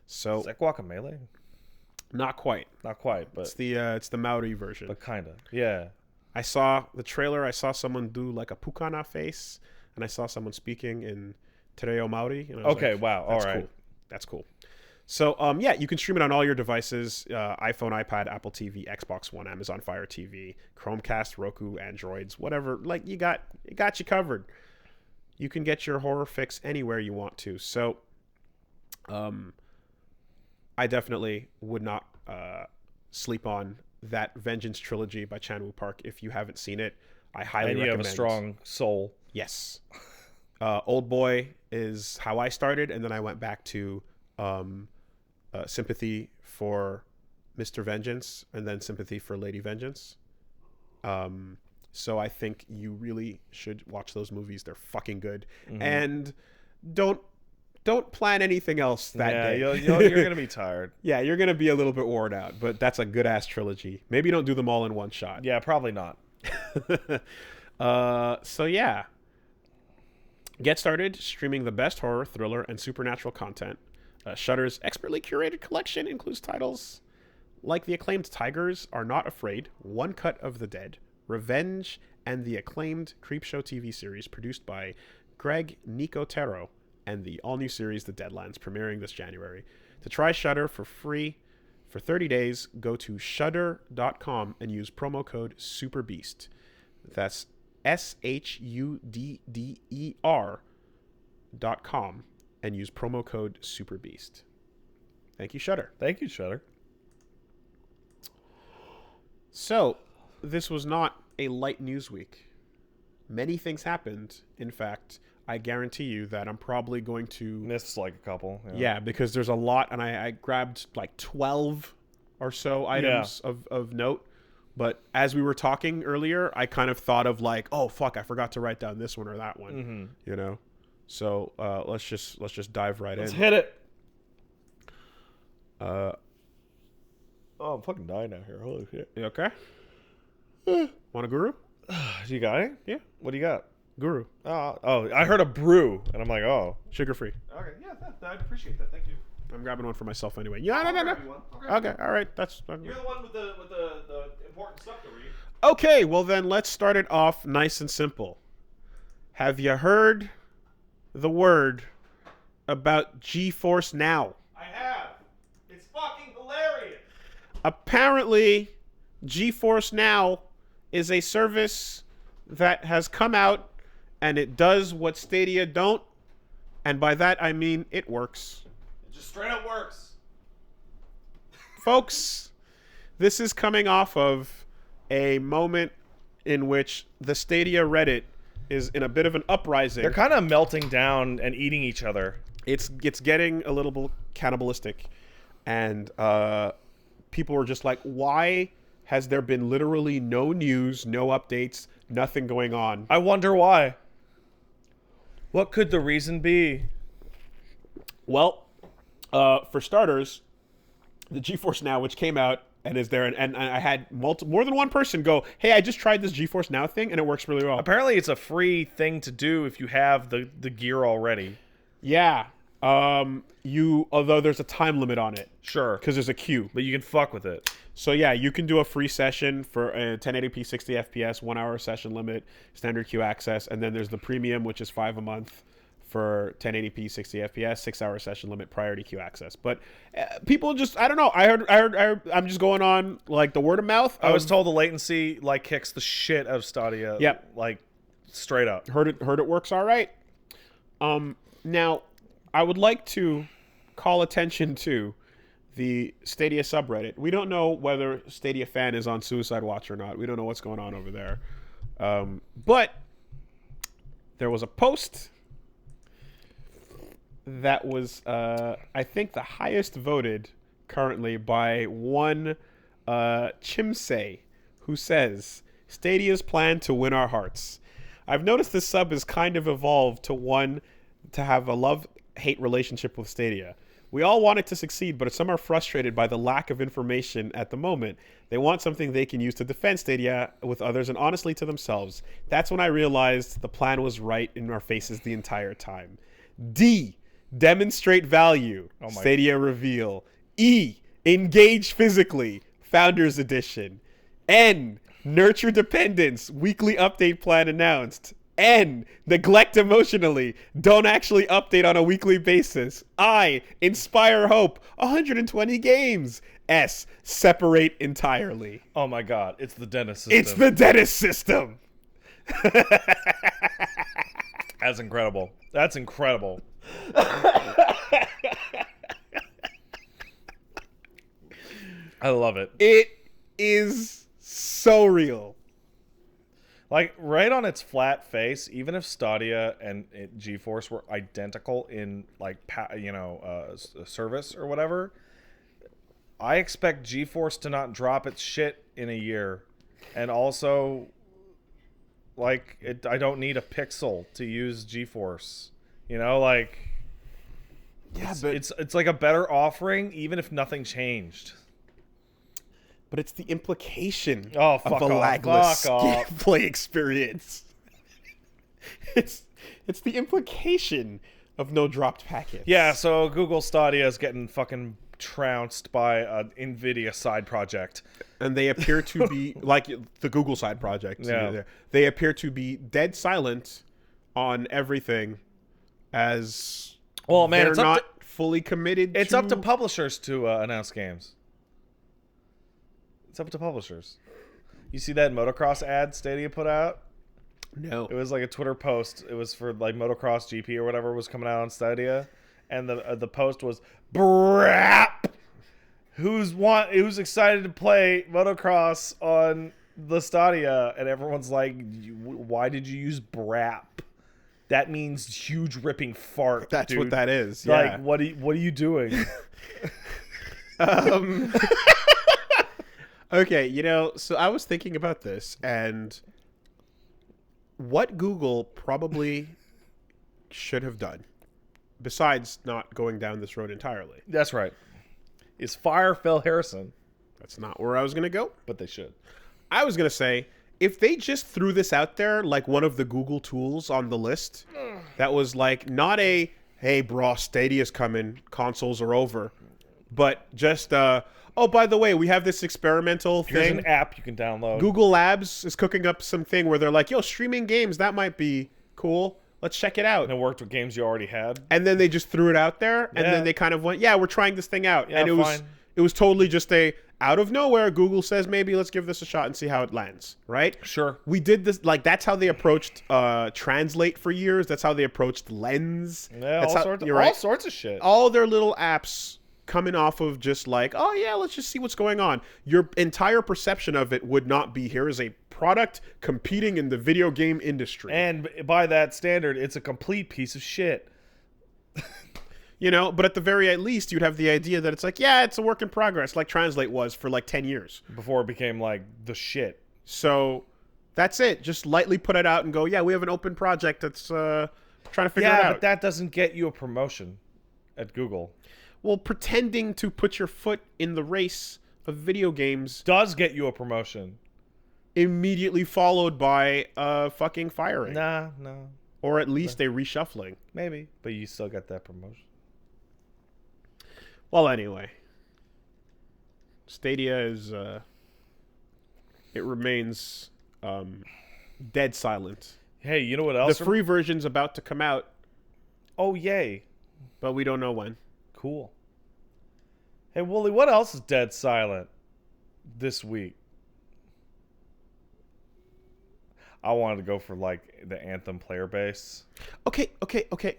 So Is that Guacamelee? not quite. Not quite, but It's the Maori version. but kinda. Yeah. I saw the trailer. I saw someone do like a pukana face, and I saw someone speaking in Te Reo Maori. And I was Okay, like, wow, that's all right. cool. That's cool. So, yeah, you can stream it on all your devices, iPhone, iPad, Apple TV, Xbox One, Amazon Fire TV, Chromecast, Roku, Androids, whatever. Like, it got you covered. You can get your horror fix anywhere you want to. So, I definitely would not sleep on that Vengeance trilogy by Chan-Woo Park if you haven't seen it. I highly recommend. And you have a strong soul. Yes. Old Boy is how I started, and then I went back to sympathy for Mr. Vengeance, and then sympathy for Lady Vengeance. So I think you really should watch those movies. They're fucking good. And don't plan anything else that day. You're gonna be tired. Yeah, you're gonna be a little bit worn out, but that's a good ass trilogy. Maybe don't do them all in one shot. Yeah, probably not. So yeah, get started streaming the best horror, thriller, and supernatural content. Shudder's expertly curated collection includes titles like the acclaimed Tigers Are Not Afraid, One Cut of the Dead, Revenge, and the acclaimed Creepshow TV series produced by Greg Nicotero, and the all-new series The Deadlands, premiering this January. To try Shudder for free for 30 days, go to shudder.com and use promo code SUPERBEAST. That's SHUDDER.com and use promo code SUPERBEAST. Thank you, Shudder. Thank you, Shudder. So, this was not a light news week. Many things happened. In fact, I guarantee you that I'm probably going to Missed like a couple. Yeah, because there's a lot, and I grabbed like 12 or so items of note. But as we were talking earlier, I kind of thought of like, oh fuck, I forgot to write down this one or that one. You know, so let's just dive right in. Let's hit it. Oh, I'm fucking dying out here. Holy shit. You okay? Want a guru? You got it? Yeah. What do you got? Guru. Oh, I heard a brew, and I'm like, oh. Sugar free. Okay, yeah, I'd appreciate that. Thank you. I'm grabbing one for myself anyway. Yeah, no. Okay, all right. That's. You're the one with the important stuff to read. Okay, well then let's start it off nice and simple. Have you heard the word about GeForce Now? I have. It's fucking hilarious. Apparently, GeForce Now is a service that has come out, and it does what Stadia don't, and by that I mean it works. It just straight up works. Folks, this is coming off of a moment in which the Stadia Reddit is in a bit of an uprising. They're kind of melting down and eating each other. It's getting a little bit cannibalistic, and people were just like, why has there been literally no news, no updates, nothing going on? I wonder why. What could the reason be? Well, for starters, the GeForce Now, which came out and is there, and I had more than one person go, hey, I just tried this GeForce Now thing, and it works really well. Apparently, it's a free thing to do if you have the gear already. Yeah. Although there's a time limit on it. Sure. Because there's a queue. But you can fuck with it. So yeah, you can do a free session for a 1080p 60 FPS, 1 hour session limit, standard queue access, and then there's the premium, which is $5 a month for 1080p 60 FPS, 6 hour session limit, priority queue access. But people just, I don't know. I heard. I'm just going on like the word of mouth. I was told the latency like kicks the shit out of Stadia. Yep. Like straight up. Heard it works all right. Now, I would like to call attention to the Stadia subreddit. We don't know whether Stadia Fan is on Suicide Watch or not. We don't know what's going on over there. But there was a post that was, I think, the highest voted currently by one Chimsei, who says, Stadia's plan to win our hearts. I've noticed this sub has kind of evolved to have a love-hate relationship with Stadia. We all want it to succeed, but some are frustrated by the lack of information at the moment. They want something they can use to defend Stadia with others and honestly to themselves. That's when I realized the plan was right in our faces the entire time. D. Demonstrate value. Stadia reveal. E. Engage physically. Founders Edition. N. Nurture dependence. Weekly update plan announced. N. Neglect emotionally. Don't actually update on a weekly basis. I. Inspire hope. 120 games. S. Separate entirely. Oh my god, it's the dentist system. It's the dentist system. That's incredible. That's incredible. I love it. It is so real. Like, right on its flat face, even if Stadia and GeForce were identical in, like, service or whatever, I expect GeForce to not drop its shit in a year. And also, like, I don't need a Pixel to use GeForce. You know, like... Yeah, but... but... It's like a better offering, even if nothing changed. But it's the implication of a lagless gameplay experience. It's the implication of no dropped packets. Yeah, so Google Stadia is getting fucking trounced by an NVIDIA side project. And they appear to be, like the Google side project. Yeah. They appear to be dead silent on everything as well, man, they're it's not fully committed It's up to publishers to announce games. It's up to publishers. You see that motocross ad Stadia put out? No. It was like a Twitter post. It was for like motocross GP or whatever was coming out on Stadia, and the post was brap. Who's excited to play motocross on the Stadia? And everyone's like, why did you use brap? That means huge ripping fart. That's dude. what that is. Like, Yeah. what are you doing? Okay, so I was thinking about this, and what Google probably should have done, besides not going down this road entirely. That's right. Is fire Phil Harrison. That's not where I was going to go. But they should. I was going to say, if they just threw this out there like one of the Google tools on the list, that was like not a, hey, bro, Stadia's coming, consoles are over, but just... oh, by the way, we have this experimental thing. Here's an app you can download. Google Labs is cooking up something where they're like, yo, streaming games, that might be cool. Let's check it out. And it worked with games you already had. And then they just threw it out there, and then they kind of went, yeah, we're trying this thing out. Yeah, and it was totally just out of nowhere, Google says, maybe let's give this a shot and see how it lands, right? Sure. We did this, like, that's how they approached Translate for years. That's how they approached Lens. Yeah, that's all sorts of shit. All their little apps coming off of just like, oh yeah, let's just see what's going on. Your entire perception of it would not be, here is a product competing in the video game industry. And by that standard, it's a complete piece of shit. You know, but at the very least, you'd have the idea that it's like, yeah, it's a work in progress, like Translate was for like 10 years. Before it became like the shit. So that's it. Just lightly put it out and go, yeah, we have an open project that's trying to figure it out. Yeah, but that doesn't get you a promotion at Google. Well, pretending to put your foot in the race of video games does get you a promotion. Immediately followed by fucking firing. Nah, no. Or at least a reshuffling. Maybe, but you still get that promotion. Well, anyway. Stadia is, it remains dead silent. Hey, you know what else? The free version's about to come out. Oh, yay. But we don't know when. Cool. Hey, Wooly, what else is dead silent this week? I wanted to go for, like, the Anthem player base. Okay.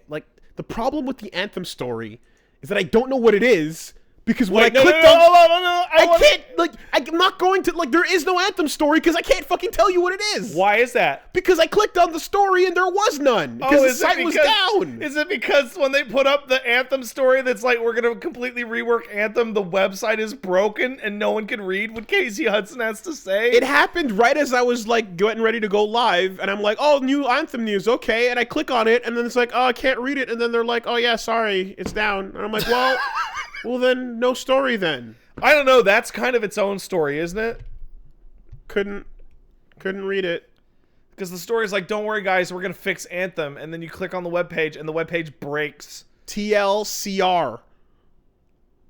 Like, the problem with the Anthem story is that I don't know what it is. Because when I clicked on... I can't, like, I'm not going to, like, there is no Anthem story because I can't fucking tell you what it is. Why is that? Because I clicked on the story and there was none. Because the site was down. Is it because when they put up the Anthem story that's like, we're going to completely rework Anthem, the website is broken and no one can read what Casey Hudson has to say? It happened right as I was, like, getting ready to go live, and I'm like, oh, new Anthem news, okay. And I click on it, and then it's like, oh, I can't read it. And then they're like, oh, yeah, sorry, it's down. And I'm like, well... Well, then, no story then. I don't know. That's kind of its own story, isn't it? Couldn't read it. Because the story is like, don't worry, guys, we're going to fix Anthem. And then you click on the webpage, and the webpage breaks. TLCR.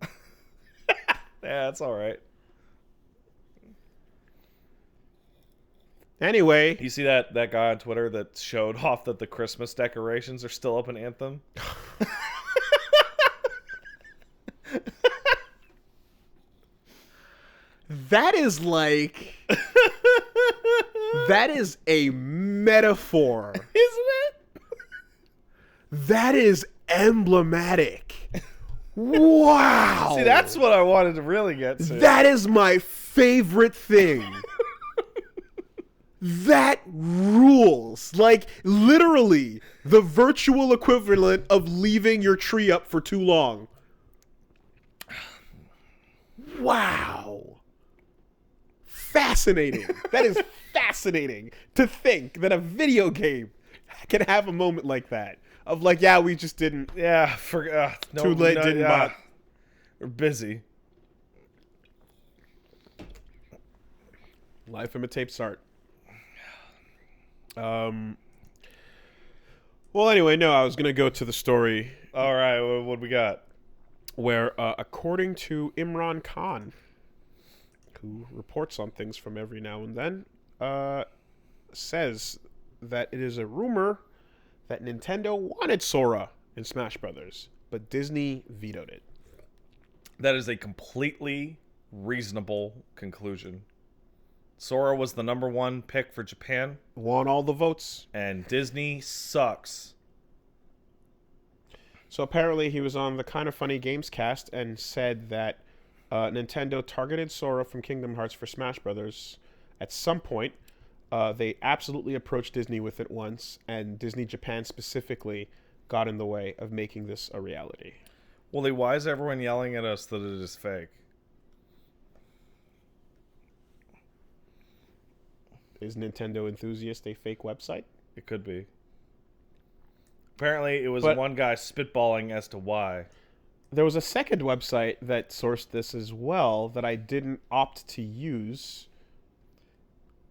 Yeah, that's all right. Anyway. You see that guy on Twitter that showed off that the Christmas decorations are still up in Anthem? That is like... that is a metaphor. Isn't it? That is emblematic. Wow. See, that's what I wanted to really get to. That is my favorite thing. That rules. Like, literally, the virtual equivalent of leaving your tree up for too long. Wow. Fascinating. That is fascinating to think that a video game can have a moment like that. Of like, yeah, we just didn't. Yeah, too late, didn't bot. We're busy. Life imitates art. Well, anyway, no, I was going to go to the story. All right, what we got? Where, according to Imran Khan, who reports on things from every now and then, says that it is a rumor that Nintendo wanted Sora in Smash Brothers, but Disney vetoed it. That is a completely reasonable conclusion. Sora was the #1 pick for Japan. Won all the votes. And Disney sucks. So apparently he was on the Kind of Funny Games cast and said that Nintendo targeted Sora from Kingdom Hearts for Smash Brothers at some point. They absolutely approached Disney with it once, and Disney Japan specifically got in the way of making this a reality. Well, why is everyone yelling at us that it is fake? Is Nintendo Enthusiast a fake website? It could be. Apparently, it was one guy spitballing as to why. There was a second website that sourced this as well that I didn't opt to use.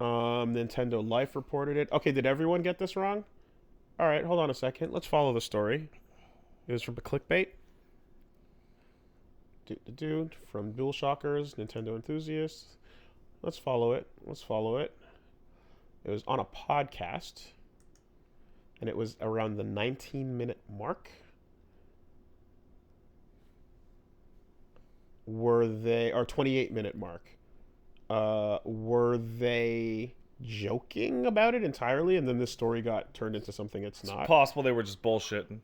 Nintendo Life reported it. Okay, did everyone get this wrong? All right, hold on a second. Let's follow the story. It was from a clickbait. From Dual Shockers, Nintendo Enthusiasts. Let's follow it. It was on a podcast. And it was around the 19-minute mark. Or 28-minute mark. Were they joking about it entirely, and then this story got turned into something it's not? It's possible they were just bullshitting.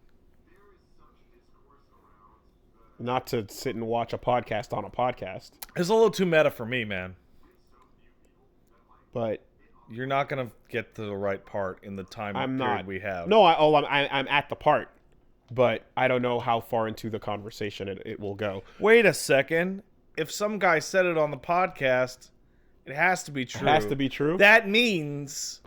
Not to sit and watch a podcast on a podcast. It's a little too meta for me, man. But You're not gonna get to the right part in the time I'm period not. we have. No, I'm at the part, but I don't know how far into the conversation it will go. Wait a second. If some guy said it on the podcast, it has to be true. It has to be true. That means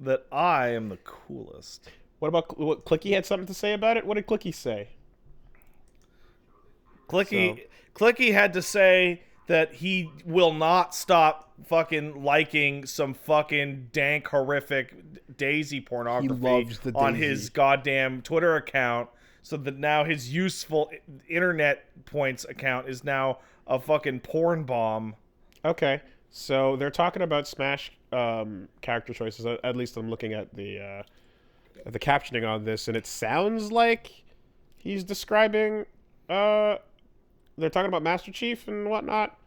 that I am the coolest. What about what Clicky had something to say about it? What did Clicky say? Clicky had to say that he will not stop fucking liking some fucking dank, horrific Daisy pornography on his goddamn Twitter account, so that now his useful internet points account is now a fucking porn bomb. Okay, so they're talking about Smash character choices. At least I'm looking at the captioning on this, and it sounds like he's describing. They're talking about Master Chief and whatnot.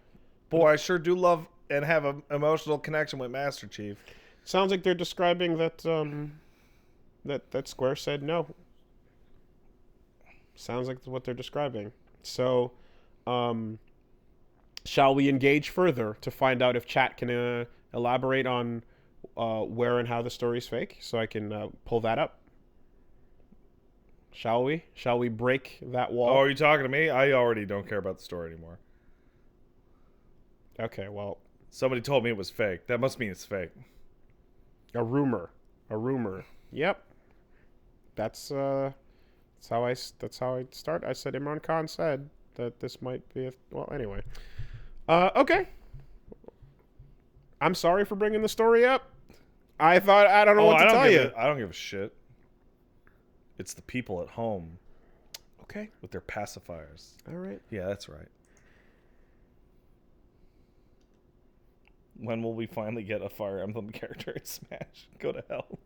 Boy, I sure do love and have an emotional connection with Master Chief. Sounds like they're describing that that Square said no. Sounds like what they're describing. So, shall we engage further to find out if chat can elaborate on where and how the story's fake, so I can pull that up? Shall we? Shall we break that wall? Oh, are you talking to me? I already don't care about the story anymore. Okay, well, somebody told me it was fake. That must mean it's fake. A rumor. Yep. That's how I start. I said Imran Khan said that this might be well, anyway. Okay. I'm sorry for bringing the story up. I don't know what to tell you. I don't give a shit. It's the people at home. Okay. With their pacifiers. All right. Yeah, that's right. When will we finally get a Fire Emblem character in Smash? Go to hell.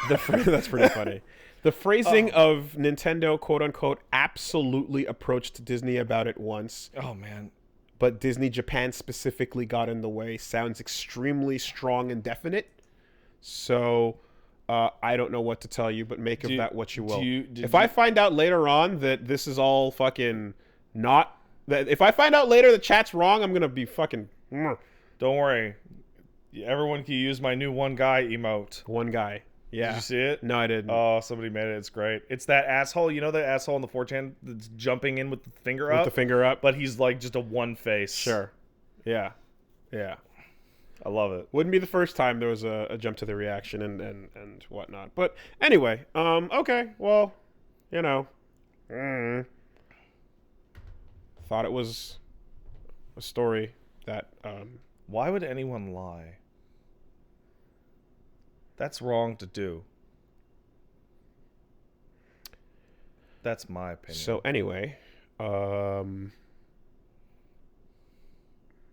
That's pretty funny. The phrasing of Nintendo, quote unquote, absolutely approached Disney about it once. Oh, man. But Disney Japan specifically got in the way. Sounds extremely strong and definite. So I don't know what to tell you, but make of that what you will. If I find out later on that this is all fucking not... If I find out later the chat's wrong, I'm going to be fucking... Don't worry. Everyone can use my new one guy emote. One guy. Yeah. Did you see it? No, I didn't. Oh, somebody made it. It's great. It's that asshole. You know the asshole in the 4chan that's jumping in with the finger up? With the finger up? But he's like just a one face. Sure. Yeah. Yeah. I love it. Wouldn't be the first time there was a jump to the reaction and whatnot. But anyway, okay. Well, you know. Thought it was a story that... Why would anyone lie? That's wrong to do. That's my opinion. So anyway,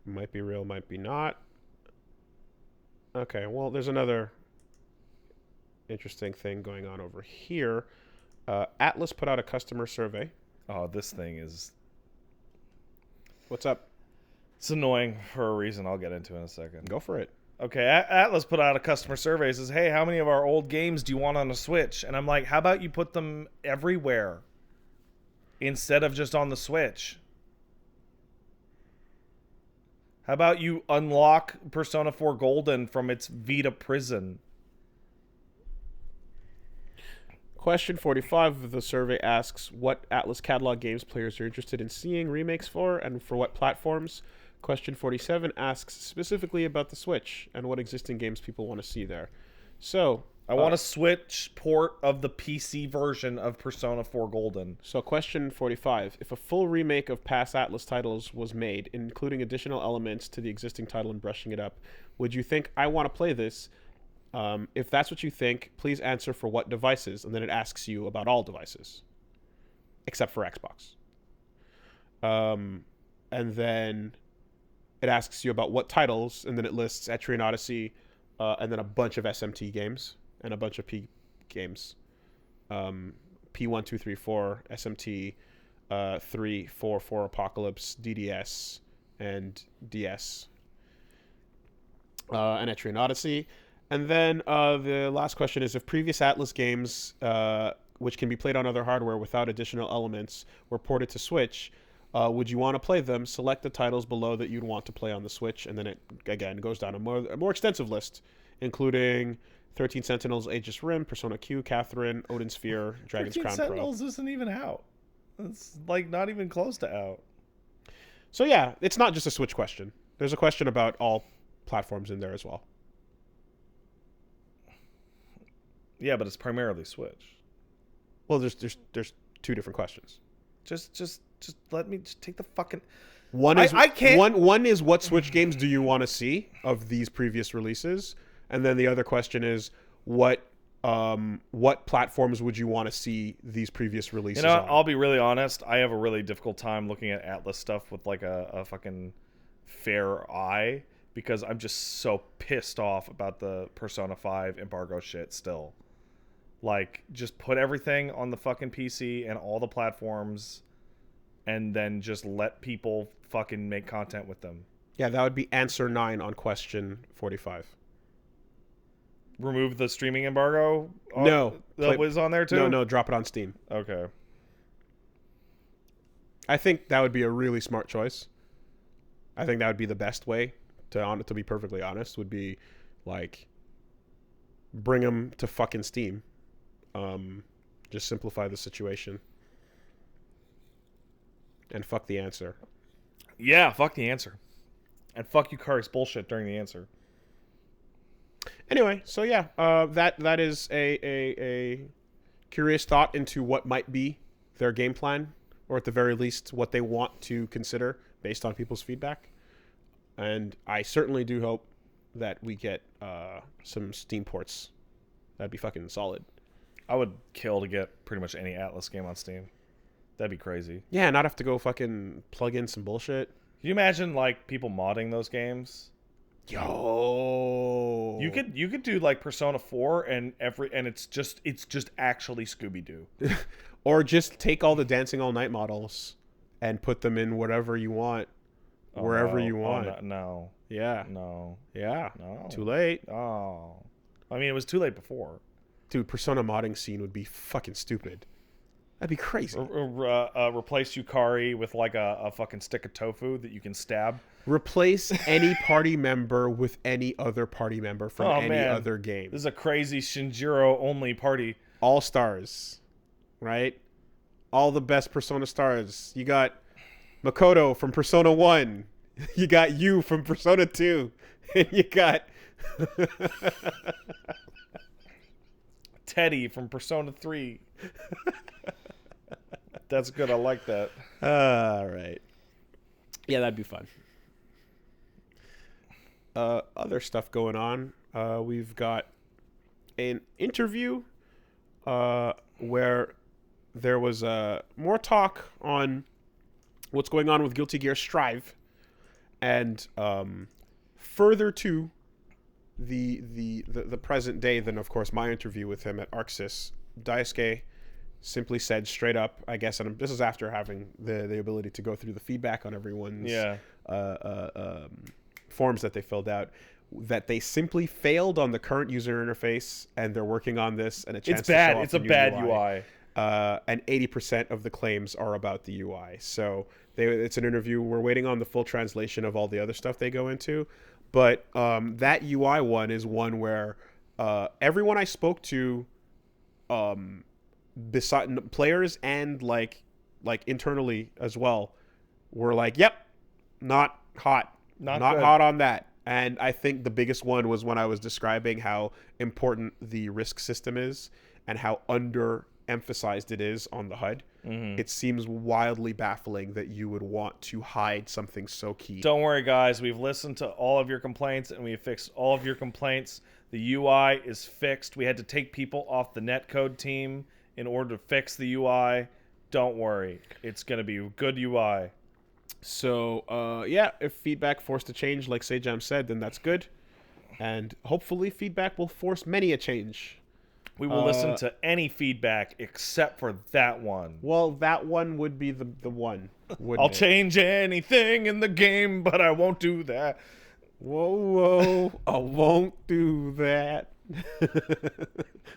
might be real, might be not. Okay, well, there's another interesting thing going on over here. Atlus put out a customer survey. Oh, this thing is... What's up? It's annoying for a reason I'll get into in a second. Go for it. Okay, Atlus put out a customer survey. It says, hey, how many of our old games do you want on the Switch? And I'm like, how about you put them everywhere instead of just on the Switch? How about you unlock Persona 4 Golden from its Vita prison? Question 45 of the survey asks what Atlus catalog games players are interested in seeing remakes for and for what platforms. Question 47 asks specifically about the Switch and what existing games people want to see there. So, I want a Switch port of the PC version of Persona 4 Golden. So question 45. If a full remake of past Atlus titles was made, including additional elements to the existing title and brushing it up, would you think, I want to play this? If that's what you think, please answer for what devices. And then it asks you about all devices, except for Xbox. And then it asks you about what titles, and then it lists Etrian Odyssey, and then a bunch of SMT games, and a bunch of P games. P1, 2, 3, 4, SMT, 3, 4, 4 Apocalypse, DDS, and DS. And Etrian Odyssey. And then the last question is, if previous Atlus games, which can be played on other hardware without additional elements, were ported to Switch, Would you want to play them? Select the titles below that you'd want to play on the Switch, and then it again goes down a more extensive list, including 13 Sentinels, Aegis Rim, Persona Q, Catherine, Odin Sphere, Dragon's 13 Crown Sentinels isn't even out. It's like not even close to out. So yeah, it's not just a Switch question. There's a question about all platforms in there as well. Yeah, but it's primarily Switch. Well, there's two different questions. Just let me just take the fucking. One is I can't. One is what Switch games do you want to see of these previous releases, and then the other question is what platforms would you want to see these previous releases on? I'll be really honest. I have a really difficult time looking at Atlus stuff with like a fucking fair eye because I'm just so pissed off about the Persona 5 embargo shit still. Like, just put everything on the fucking PC and all the platforms and then just let people fucking make content with them. Yeah, that would be answer 9 on question 45. Remove the streaming embargo? No. That was on there too? No, drop it on Steam. Okay. I think that would be a really smart choice. I think that would be the best way, to be perfectly honest, would be, like, bring them to fucking Steam. Just simplify the situation. And fuck the answer. Yeah, fuck the answer. And fuck Yooka-Laylee's bullshit during the answer. Anyway, so yeah, that is a curious thought into what might be their game plan, or at the very least, what they want to consider based on people's feedback. And I certainly do hope that we get some Steam ports. That'd be fucking solid. I would kill to get pretty much any Atlus game on Steam. That'd be crazy. Yeah, not have to go fucking plug in some bullshit. Can you imagine like people modding those games? Yo, you could do like Persona 4 and it's just actually Scooby-Doo. Or just take all the Dancing All Night models and put them in whatever you want, wherever you want. No. Yeah. No. Yeah. No. Too late. Oh. I mean, it was too late before. Dude, Persona modding scene would be fucking stupid. That'd be crazy. Replace Yukari with like a fucking stick of tofu that you can stab. Replace any party member with any other party member from other game. This is a crazy Shinjiro only party. All stars, right? All the best Persona stars. You got Makoto from Persona 1. You got you from Persona 2. And you got Teddy from Persona 3. That's good. I like that. All right. Yeah, that'd be fun. Other stuff going on. We've got an interview where there was more talk on what's going on with Guilty Gear Strive, and further to the present day than, of course, my interview with him at ArcSys. Daisuke simply said straight up, I guess, and this is after having the ability to go through the feedback on everyone's forms that they filled out, that they simply failed on the current user interface, and they're working on this, and a chance it's bad. To show It's a bad UI. And 80% of the claims are about the UI. So it's an interview. We're waiting on the full translation of all the other stuff they go into. But that UI one is one where everyone I spoke to, beside players and like internally as well, were like, "Yep, not hot, not hot on that." And I think the biggest one was when I was describing how important the risk system is and how underemphasized it is on the HUD. Mm-hmm. It seems wildly baffling that you would want to hide something so key. Don't worry, guys. We've listened to all of your complaints, and we've fixed all of your complaints. The UI is fixed. We had to take people off the netcode team in order to fix the UI. Don't worry. It's going to be a good UI. So, yeah, if feedback forced to change, like Sejam said, then that's good. And hopefully feedback will force many a change. We will listen to any feedback except for that one. Well, that one would be the one. I'll change anything in the game, but I won't do that. Whoa, I won't do that.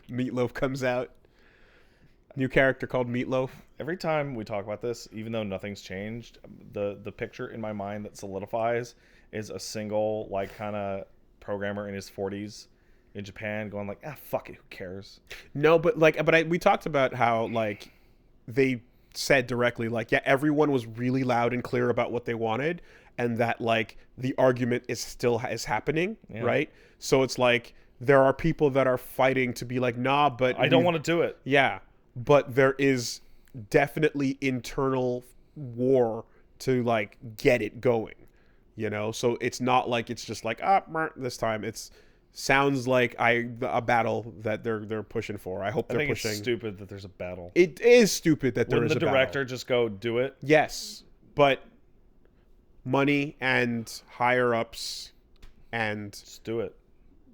Meatloaf comes out. New character called Meatloaf. Every time we talk about this, even though nothing's changed, the picture in my mind that solidifies is a single, like, kind of programmer in his 40s in Japan going like, fuck it, who cares? No, but we talked about how, like, they said directly, like, yeah, everyone was really loud and clear about what they wanted, and that, like, the argument is happening, right? So it's like there are people that are fighting to be like, nah, but I don't want to do it. Yeah, but there is definitely internal war to, like, get it going, you know? So it's not like it's just like, this time. It's sounds like a battle that they're pushing for. I hope they're pushing. It's stupid that there's a battle. It is stupid that there is a battle. Wouldn't the director just go do it? Yes, but money and higher ups and just do it.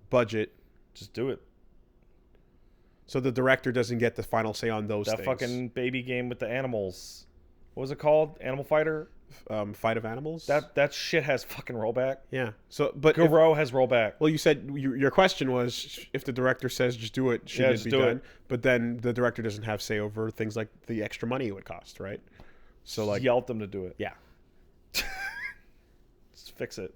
Budget. Just do it. So the director doesn't get the final say on those things. That fucking baby game with the animals. What was it called? Animal Fighter? Fight of Animals? That shit has fucking rollback. Yeah. So, but Garo has rollback. Well, you said your question was if the director says just do it, shouldn't it be done? But then the director doesn't have say over things like the extra money it would cost, right? So just like yell at them to do it. Yeah. Just fix it.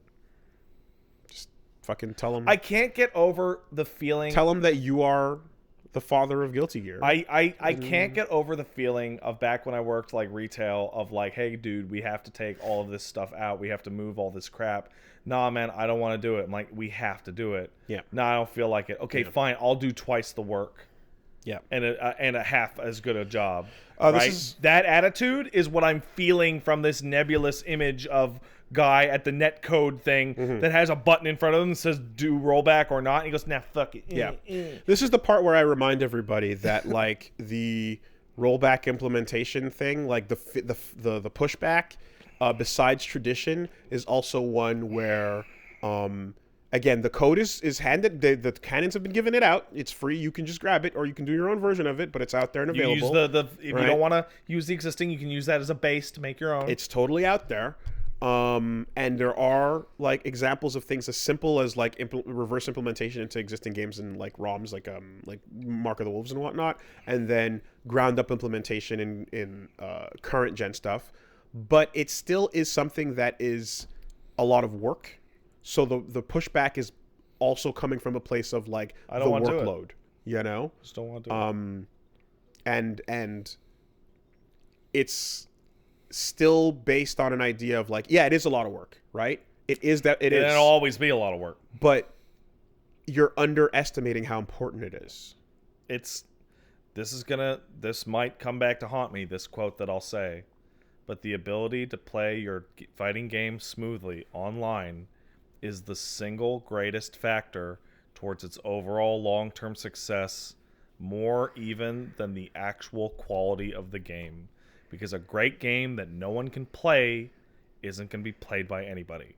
Just fucking tell them. I can't get over the feeling. Tell them that you are the father of Guilty Gear. I can't get over the feeling of back when I worked like retail of like, hey dude, we have to take all of this stuff out. We have to move all this crap. Nah, man, I don't want to do it. I'm like, we have to do it. Yeah. Nah, I don't feel like it. Okay, fine. I'll do twice the work. Yeah. And a half as good a job. Right? That attitude is what I'm feeling from this nebulous image of guy at the netcode thing that has a button in front of him that says do rollback or not. And he goes, nah, fuck it. Yeah. This is the part where I remind everybody that like the rollback implementation thing, like the pushback, besides tradition, is also one where again, the code is handed. The canons have been giving it out. It's free. You can just grab it, or you can do your own version of it. But it's out there and available. If you don't want to use the existing, you can use that as a base to make your own. It's totally out there. And there are like examples of things as simple as like reverse implementation into existing games and like ROMs, like Mark of the Wolves and whatnot, and then ground up implementation in current gen stuff. But it still is something that is a lot of work. So the pushback is also coming from a place of like I don't want workload, to do it. You know? Just don't want to do it. And it's still based on an idea of like, yeah, it is a lot of work, right? It'll always be a lot of work. But you're underestimating how important it is. This might come back to haunt me, this quote that I'll say, but the ability to play your fighting game smoothly online is the single greatest factor towards its overall long-term success, more even than the actual quality of the game. Because a great game that no one can play isn't going to be played by anybody.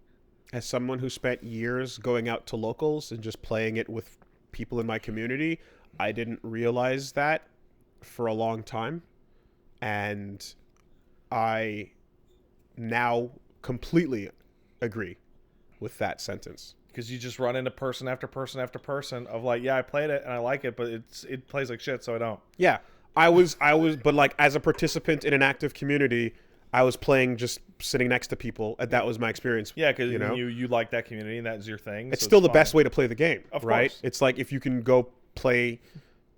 As someone who spent years going out to locals and just playing it with people in my community, I didn't realize that for a long time. And I now completely agree with that sentence. Because you just run into person after person after person of like, yeah, I played it and I like it, but it plays like shit, so I don't. Yeah. I was, but like as a participant in an active community, I was playing just sitting next to people, and that was my experience. Yeah, because you like that community and that's your thing. It's still the best way to play the game, of right? Course. It's like if you can go play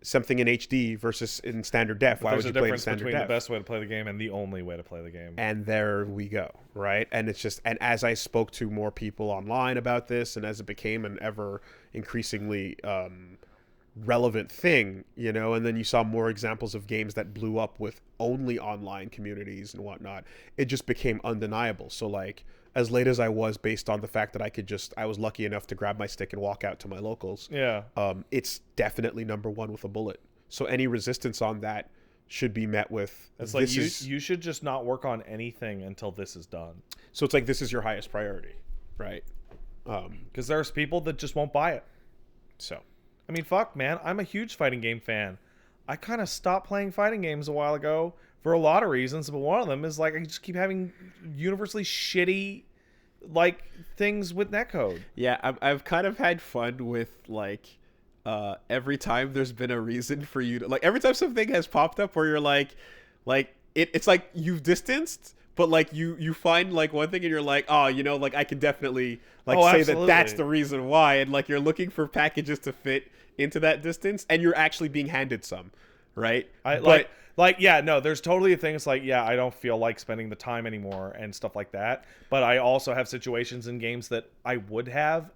something in HD versus in standard def, why would you play in standard def? There's a difference between the best way to play the game and the only way to play the game. And there we go, right? And it's just, and as I spoke to more people online about this, and as it became an ever increasingly relevant thing, and then you saw more examples of games that blew up with only online communities and whatnot, it just became undeniable. So like, as late as I was, based on the fact that I was lucky enough to grab my stick and walk out to my locals, it's definitely number one with a bullet. So any resistance on that should be met with, it's like you should just not work on anything until this is done. So it's like, this is your highest priority, right? Because there's people that just won't buy it. So I mean, fuck, man. I'm a huge fighting game fan. I kind of stopped playing fighting games a while ago for a lot of reasons, but one of them is, like, I just keep having universally shitty, like, things with netcode. Yeah, I've kind of had fun with, like, every time there's been a reason for you to, like, every time something has popped up where you're it's like you've distanced, but like you find like one thing and you're like, oh, like I can definitely like say absolutely. that's the reason why, and like you're looking for packages to fit into that distance, and you're actually being handed some, right? There's totally a thing. It's like, yeah, I don't feel like spending the time anymore and stuff like that. But I also have situations in games that I would have,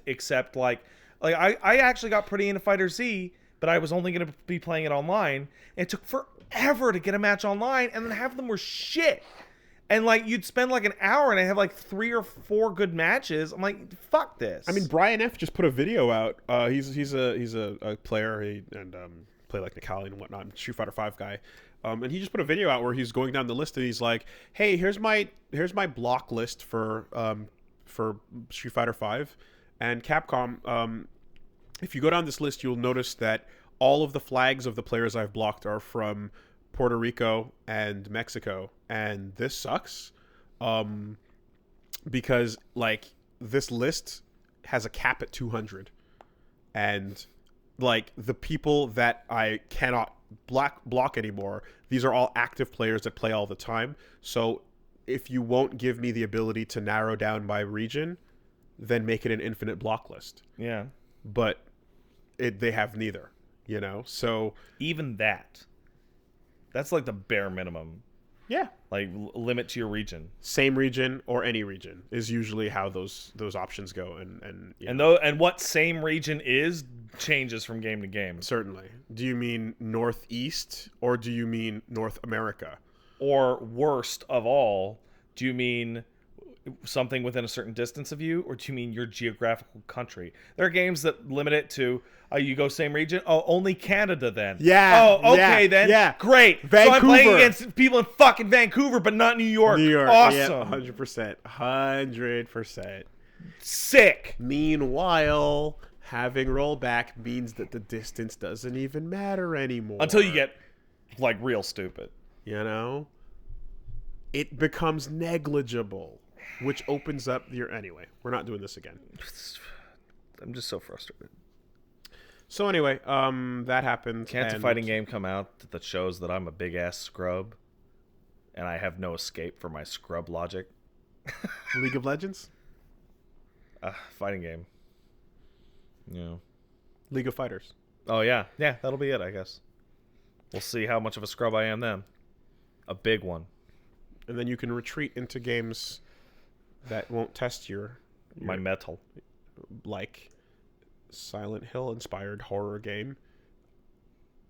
except like I actually got pretty into Fighter Z, but I was only going to be playing it online. And it took forever to get a match online, and then half of them were shit. And like you'd spend like an hour and I have like 3 or 4 good matches. I'm like, fuck this. I mean, Brian F just put a video out. He's a player and play like Nicali and whatnot, Street Fighter 5 guy. And he just put a video out where he's going down the list and he's like, hey, here's my block list for Street Fighter 5 and Capcom. If you go down this list, you'll notice that all of the flags of the players I've blocked are from Puerto Rico and Mexico, and this sucks because like this list has a cap at 200, and like the people that I cannot block anymore, these are all active players that play all the time. So if you won't give me the ability to narrow down by region, then make it an infinite block list. Yeah, but they have neither, so even that's like the bare minimum. Yeah, like limit to your region. Same region or any region is usually how those options go, and what same region is changes from game to game. Certainly. Do you mean Northeast or do you mean North America? Or worst of all, do you mean something within a certain distance of you, or do you mean your geographical country? There are games that limit it to you go same region. Oh, only Canada then. Yeah. Oh, okay then. Yeah. Great. Vancouver. So I'm playing against people in fucking Vancouver, but not New York. New York. Awesome. Yeah, 100%. 100%. Sick. Meanwhile, having rollback means that the distance doesn't even matter anymore. Until you get like real stupid. It becomes negligible, which opens up anyway, we're not doing this again. I'm just so frustrated. So anyway, that happened. Can't a fighting game come out that shows that I'm a big ass scrub and I have no escape for my scrub logic? League of Legends? Fighting game. League of Fighters. Oh yeah, that'll be it, I guess. We'll see how much of a scrub I am then. A big one. And then you can retreat into games that won't test my metal, like Silent Hill inspired horror game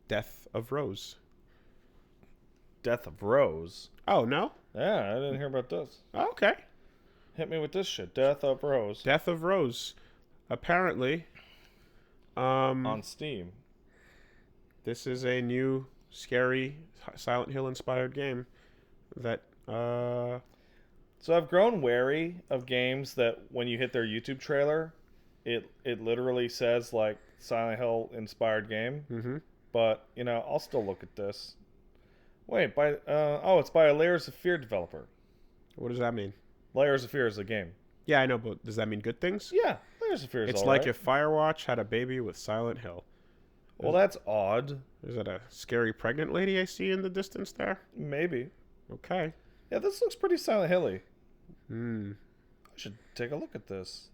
Death of Rose. Death of Rose? Oh, no? Yeah, I didn't hear about this. Okay. Hit me with this shit. Death of Rose. Death of Rose. Apparently, on Steam. This is a new scary Silent Hill inspired game that So I've grown wary of games that when you hit their YouTube trailer, it literally says like Silent Hill inspired game. Mm-hmm. But I'll still look at this. Wait, it's by a Layers of Fear developer. What does that mean? Layers of Fear is a game. Yeah, I know, but does that mean good things? Yeah, Layers of Fear is It's all like right. if Firewatch had a baby with Silent Hill. Well, that's odd. Is that a scary pregnant lady I see in the distance there? Maybe. Okay. Yeah, this looks pretty Silent Hill-y. I should take a look at this.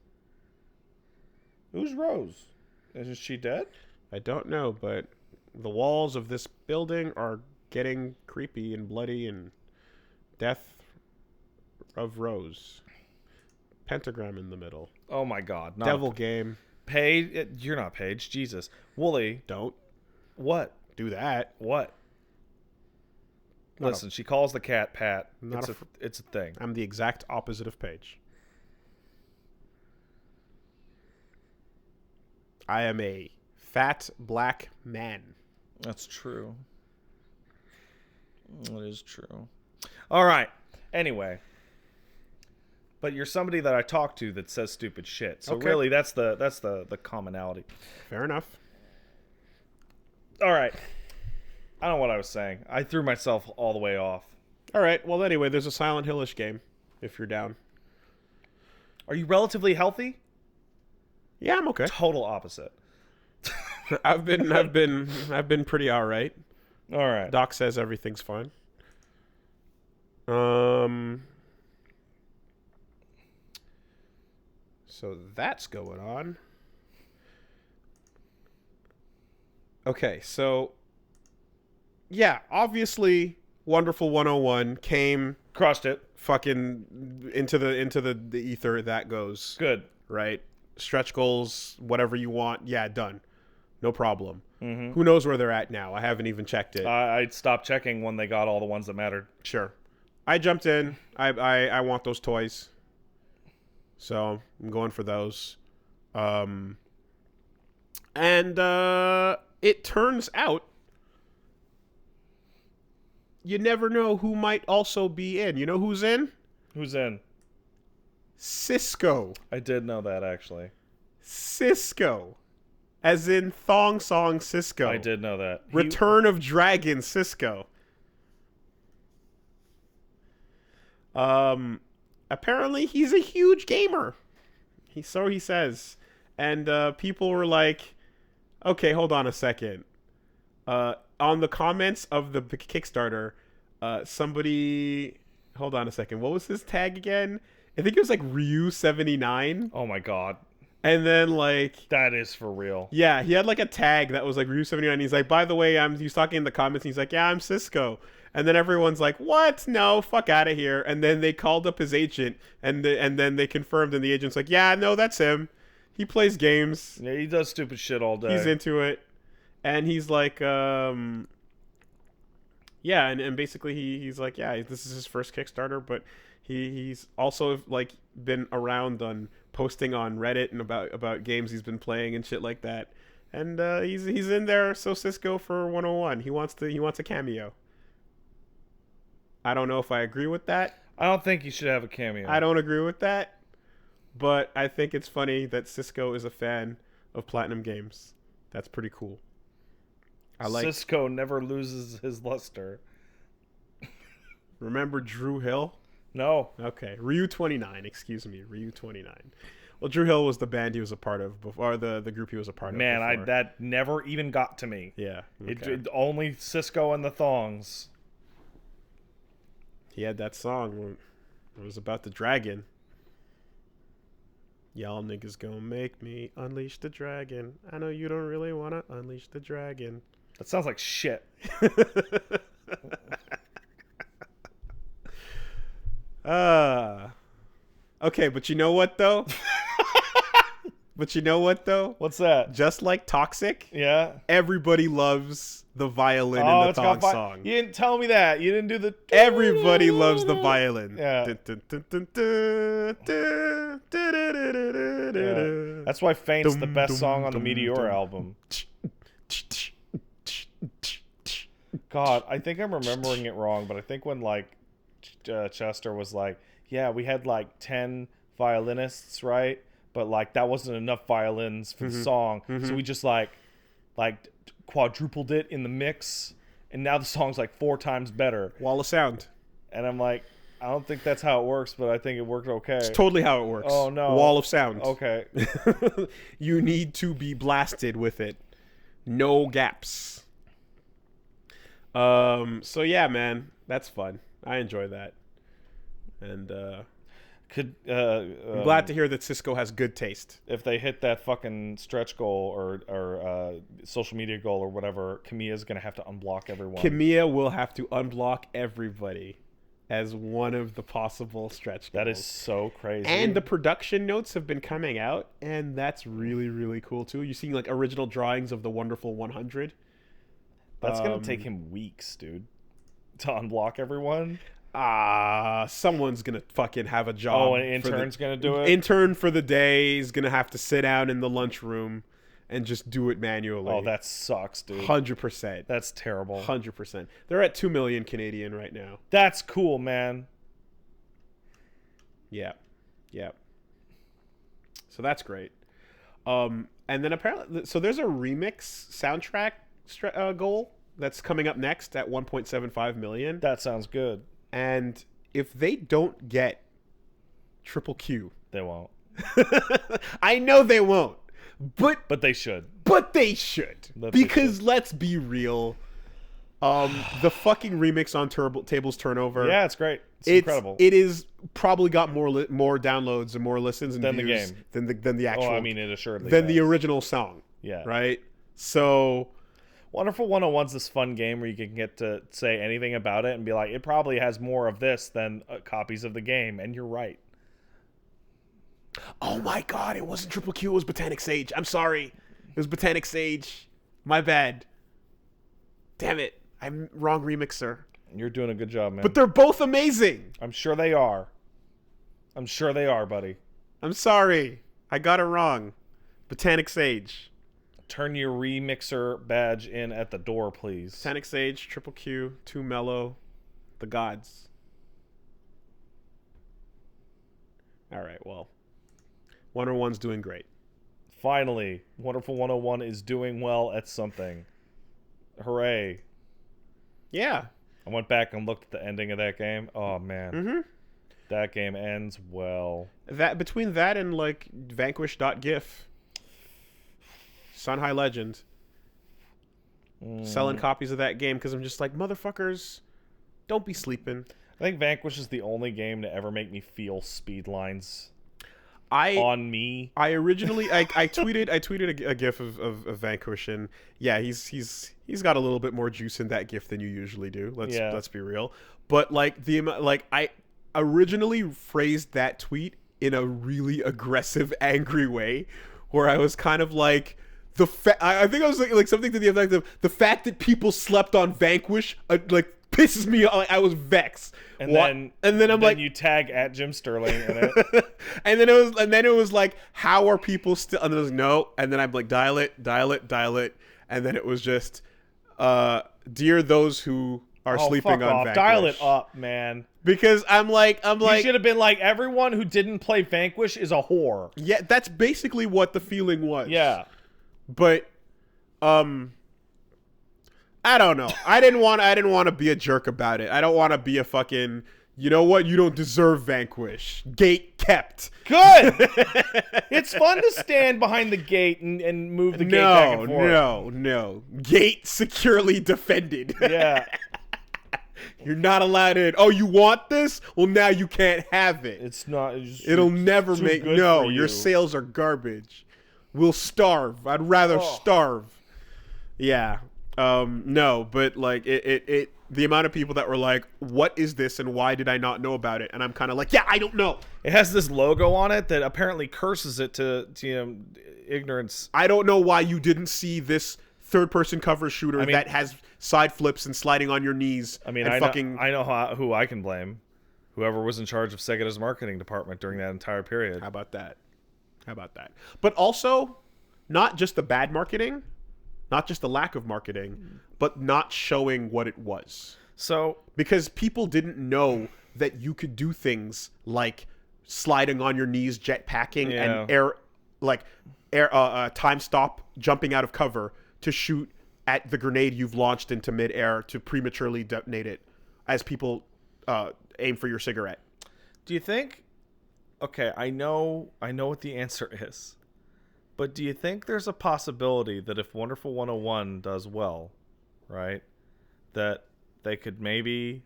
Who's Rose? Is she dead? I don't know, but the walls of this building are getting creepy and bloody, and Death of Rose. Pentagram in the middle. Oh my god. Devil game. Paige? You're not Paige. Jesus. Wooly. Don't. What? Do that. What? Listen, she calls the cat Pat. It's a thing. I'm the exact opposite of Paige. I am a fat black man. That's true. That is true. All right. Anyway. But you're somebody that I talk to that says stupid shit. So really, that's the commonality. Fair enough. All right. I don't know what I was saying. I threw myself all the way off. All right. Well, anyway, there's a Silent Hill-ish game, if you're down. Are you relatively healthy? Yeah, I'm okay. Total opposite. I've been pretty all right. All right. Doc says everything's fine. So that's going on. Okay, so yeah, obviously Wonderful 101 came Crushed it. fucking into the ether that goes. Good. Right? Stretch goals, whatever you want. Yeah, done. No problem. Mm-hmm. Who knows where they're at now? I haven't even checked it. I stopped checking when they got all the ones that mattered. Sure. I jumped in. I want those toys. So I'm going for those. And it turns out you never know who might also be in. You know who's in? Who's in? SISQO. I did know that, actually. SISQO. As in Thong Song SISQO. I did know that. Return of Dragon SISQO. Apparently he's a huge gamer. So he says. And people were like, okay, hold on a second. On the comments of the Kickstarter, somebody... Hold on a second. What was his tag again? I think it was like Ryu79. Oh my god. And then like... That is for real. Yeah, he had like a tag that was like Ryu79. He's like, by the way, he's talking in the comments. And he's like, yeah, I'm SISQO. And then everyone's like, what? No, fuck out of here. And then they called up his agent. And then they confirmed. And the agent's like, yeah, no, that's him. He plays games. Yeah, he does stupid shit all day. He's into it. And he's like, yeah, and basically he's like, yeah, this is his first Kickstarter, but he's also like been around on posting on Reddit and about games he's been playing and shit like that. And he's in there, so SISQO for 101. He wants a cameo. I don't know if I agree with that. I don't think he should have a cameo. I don't agree with that. But I think it's funny that SISQO is a fan of Platinum Games. That's pretty cool. SISQO never loses his luster. Remember Drew Hill? No. Okay. Ryu29, excuse me. Ryu29. Well, Drew Hill was the band he was a part of before, or the group he was a part of before. Man, that never even got to me. Yeah. Okay. It only SISQO and the Thongs. He had that song. It was about the dragon. Y'all niggas gonna make me unleash the dragon. I know you don't really wanna unleash the dragon. That sounds like shit. Okay, but you know what though? What's that? Just like Toxic, Yeah. everybody loves the violin in the Thong song. You didn't tell me that. You didn't do the... Everybody loves the violin. Yeah. That's why Faint's the best song on the Meteor album. God, I think I'm remembering it wrong, but I think when like Chester was like, yeah, we had like 10 violinists, right? But like that wasn't enough violins for the song, so we just like quadrupled it in the mix, and now the song's like 4 times better. Wall of sound. And I'm like, I don't think that's how it works, but I think it worked okay. It's totally how it works. Oh no. Wall of sound. Okay. You need to be blasted with it. No gaps. So yeah, man, that's fun. I enjoy that. And I'm glad to hear that SISQO has good taste. If they hit that fucking stretch goal or social media goal or whatever, Kamiya's gonna have to unblock everyone. Kamiya will have to unblock everybody as one of the possible stretch goals. That is so crazy. And the production notes have been coming out, and that's really, really cool too. You're seeing like original drawings of the Wonderful 100. That's gonna take him weeks, dude, to unblock everyone. Someone's gonna fucking have a job. Oh, an intern's gonna do it? Intern for the day is gonna have to sit down in the lunchroom and just do it manually. Oh, that sucks, dude. 100%. That's terrible. 100%. They're at 2 million Canadian right now. That's cool, man. Yeah. So that's great. And then apparently, so there's a remix soundtrack goal that's coming up next at 1.75 million. That sounds good. And if they don't get triple Q, they won't. I know they won't. But they should. But they should. Because let's be real. The fucking remix on Tables Turnover. Yeah, it's great. It's incredible. It is probably got more downloads and more listens and than views the game. than the actual. Oh, I mean, it assuredly than does. the original song. Yeah. Right. So, Wonderful 101's this fun game where you can get to say anything about it and be like, it probably has more of this than copies of the game, and you're right. Oh my god, it wasn't Triple Q, it was Botanic Sage. I'm sorry. It was Botanic Sage. My bad. Damn it. I'm wrong remixer. You're doing a good job, man. But they're both amazing. I'm sure they are. I'm sure they are, buddy. I'm sorry. I got it wrong. Botanic Sage. Turn your remixer badge in at the door, please. Botanic Sage, Triple Q, Too Mellow, the gods. All right, well. 101's doing great. Finally, Wonderful 101 is doing well at something. Hooray. Yeah. I went back and looked at the ending of that game. Oh, man. Mm-hmm. That game ends well. Between that and, like, Vanquish.gif. Sunhigh Legend. Selling copies of that game because I'm just like, motherfuckers, don't be sleeping. I think Vanquish is the only game to ever make me feel speed lines on me. I originally I tweeted a gif of Vanquish, and yeah, he's got a little bit more juice in that gif than you usually do. Let's be real. But like I originally phrased that tweet in a really aggressive, angry way, where I was kind of like, I think I was like something to the effect of the fact that people slept on Vanquish like pisses me off. Like, I was vexed. And then I'm like, you tag at Jim Sterling in it. and then it was like, how are people still? And then it was no. And then I'm like, dial it. And then it was just, dear those who are sleeping on Vanquish. Dial it up, man. Because I'm like, you should have been like, everyone who didn't play Vanquish is a whore. Yeah, that's basically what the feeling was. Yeah. But, I don't know. I didn't want to be a jerk about it. I don't want to be a fucking, you know what? You don't deserve Vanquish. Gate kept. Good. It's fun to stand behind the gate and move the gate back and forth. No. Gate securely defended. Yeah. You're not allowed in. Oh, you want this? Well, now you can't have it. It'll never make. No, your sales are garbage. We'll starve. I'd rather starve. Yeah. No, but like it the amount of people that were like, what is this and why did I not know about it? And I'm kind of like, yeah, I don't know. It has this logo on it that apparently curses it to ignorance. I don't know why you didn't see this third-person cover shooter that has side flips and sliding on your knees. I mean, I know who I can blame. Whoever was in charge of Sega's marketing department during that entire period. How about that? But also, not just the bad marketing, not just the lack of marketing, but not showing what it was. So, because people didn't know that you could do things like sliding on your knees, jetpacking, and time stop, jumping out of cover to shoot at the grenade you've launched into midair to prematurely detonate it as people aim for your cigarette. Do you think? Okay, I know what the answer is. But do you think there's a possibility that if Wonderful 101 does well, right, that they could maybe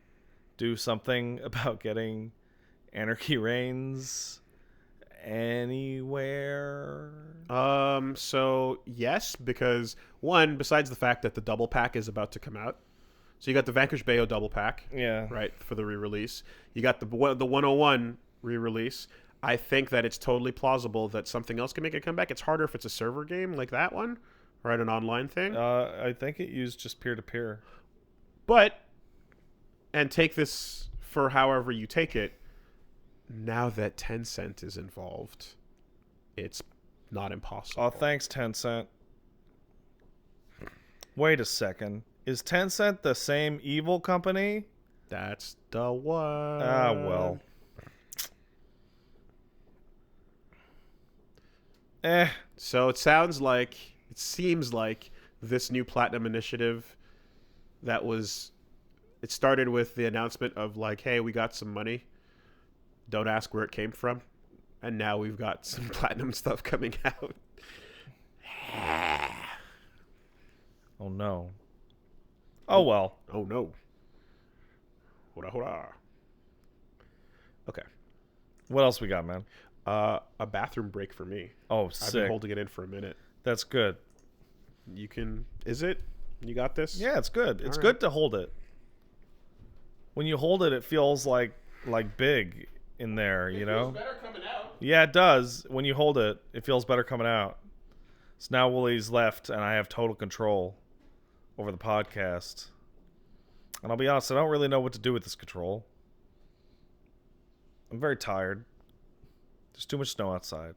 do something about getting Anarchy Reigns anywhere? So yes, because one, besides the fact that the double pack is about to come out, so you got the Vanquish Bayo double pack, right, for the re-release. You got the 101 re-release. I think that it's totally plausible that something else can make a comeback. It's harder if it's a server game like that one, right, an online thing. I think it used just peer-to-peer. But, and take this for however you take it, now that Tencent is involved, it's not impossible. Oh, thanks, Tencent. Wait a second. Is Tencent the same evil company? That's the one. Ah, well. So it seems like this new Platinum initiative it started with the announcement of like, hey, we got some money. Don't ask where it came from. And now we've got some Platinum stuff coming out. Oh no. Oh well. Oh no. Hola. Okay. What else we got, man? A bathroom break for me. Oh, I've sick. been holding it in for a minute. That's good. You can... Is it? You got this? Yeah, it's good. It's right. good to hold it. When you hold it, it feels like big in there, you know? It feels better coming out. Yeah, it does. When you hold it, it feels better coming out. So now Woolie's left, and I have total control over the podcast. And I'll be honest, I don't really know what to do with this control. I'm very tired. There's too much snow outside.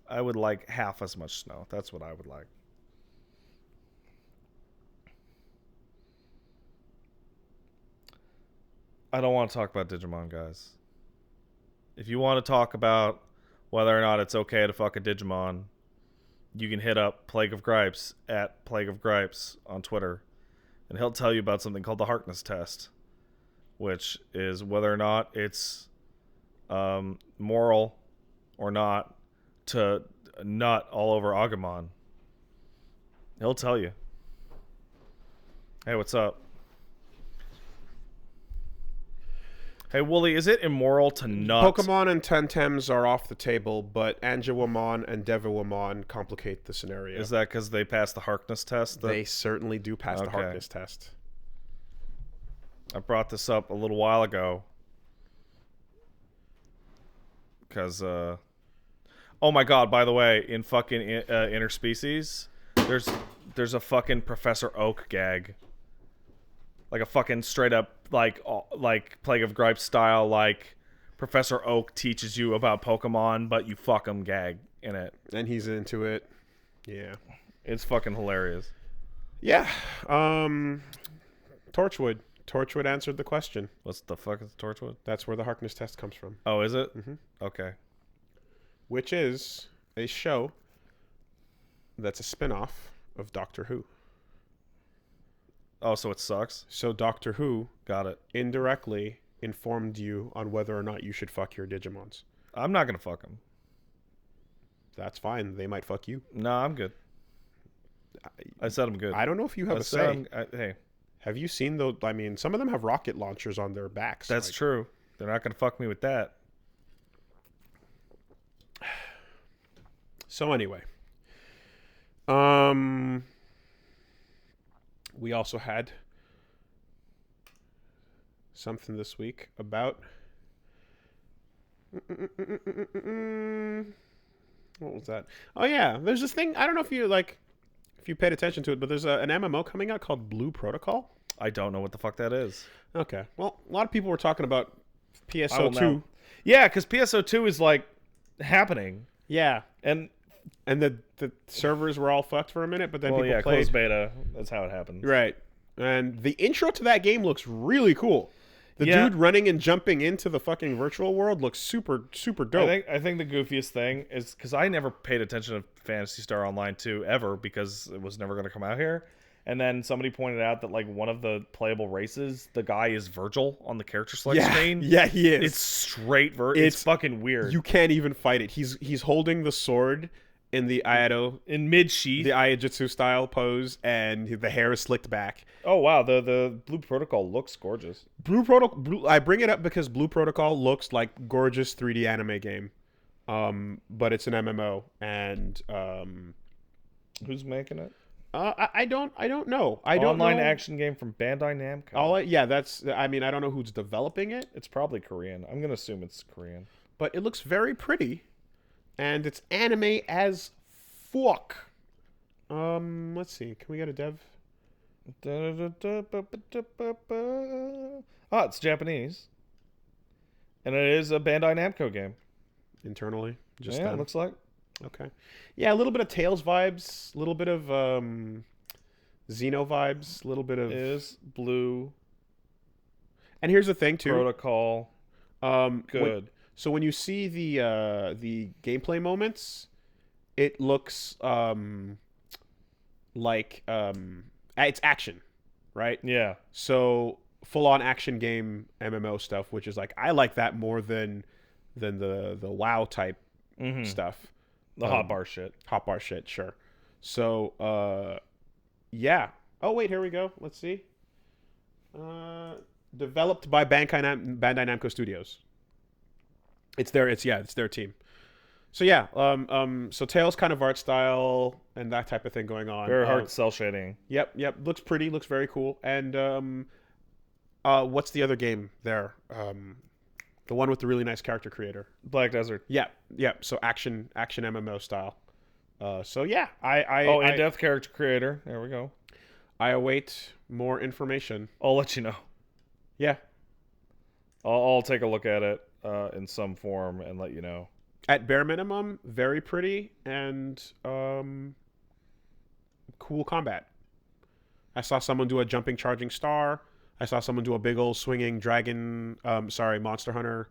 I would like half as much snow. That's what I would like. I don't want to talk about Digimon, guys. If you want to talk about whether or not it's okay to fuck a Digimon, you can hit up Plague of Gripes at Plague of Gripes on Twitter, and he'll tell you about something called the Harkness test, which is whether or not it's moral or not to nut all over Agumon. He'll tell you. Hey, what's up? Hey, Wooly, is it immoral to nut? Pokemon and Tentems are off the table, but Angewamon and Devawamon complicate the scenario. Is that because they passed the Harkness test? They certainly do pass the Harkness test. I brought this up a little while ago. Because, oh my god, by the way, in fucking Interspecies, there's a fucking Professor Oak gag. Like a fucking straight up, like Plague of Gripes style, like Professor Oak teaches you about Pokemon, but you fuck him gag in it. And he's into it. Yeah. It's fucking hilarious. Yeah. Torchwood. Torchwood answered the question. What's the fuck is Torchwood? That's where the Harkness test comes from. Oh, is it? Mm-hmm. Okay. Which is a show that's a spin-off of Doctor Who. Oh, so it sucks? So Doctor Who got it. Indirectly informed you on whether or not you should fuck your Digimons. I'm not going to fuck them. That's fine. They might fuck you. No, I'm good. I said I'm good. I don't know if you have a say. Hey. Have you seen those? I mean, some of them have rocket launchers on their backs. That's true. They're not going to fuck me with that. So anyway. We also had something this week about what was that? Oh yeah, there's this thing. I don't know if you paid attention to it, but there's an MMO coming out called Blue Protocol. I don't know what the fuck that is. Okay, well, a lot of people were talking about PSO2. Yeah, because PSO2 is like happening. Yeah, and the servers were all fucked for a minute, but then people played. Closed beta. That's how it happened. Right. And the intro to that game looks really cool. The dude running and jumping into the fucking virtual world looks super, super dope. I think the goofiest thing is because I never paid attention to Phantasy Star Online 2 ever because it was never going to come out here. And then somebody pointed out that like one of the playable races, the guy is Virgil on the character select screen. Yeah, he is. It's straight Virgil. It's fucking weird. You can't even fight it. He's holding the sword in the Ayato in mid sheath, the Ayajutsu style pose, and the hair is slicked back. Oh wow, the Blue Protocol looks gorgeous. I bring it up because Blue Protocol looks like gorgeous 3D anime game, but it's an MMO, and who's making it? I don't know. Online action game from Bandai Namco. That's. I mean, I don't know who's developing it. It's probably Korean. I'm gonna assume it's Korean. But it looks very pretty, and it's anime as fuck. Let's see. Can we get a dev? It's Japanese, and it is a Bandai Namco game. Internally, just it looks like. Okay. Yeah, a little bit of Tales vibes, a little bit of Xeno vibes, a little bit of is Blue. And here's the thing too. Protocol. Good. So when you see the gameplay moments, it looks like it's action, right? Yeah. So full on action game MMO stuff, which is like I like that more than the WoW type stuff. The hotbar shit. Hotbar shit, sure. So Yeah. Oh wait, here we go. Let's see. Developed by Bandai Namco Studios. It's their team. So yeah, so Tails kind of art style and that type of thing going on. Very hard cell shading. Yep. Looks pretty. Looks very cool. And what's the other game there? The one with the really nice character creator. Black Desert. Yeah. So action MMO style. So yeah, in-depth character creator. There we go. I await more information. I'll let you know. Yeah. I'll take a look at it in some form and let you know. At bare minimum, very pretty and cool combat. I saw someone do a jumping charging star. I saw someone do a big old swinging dragon, Monster Hunter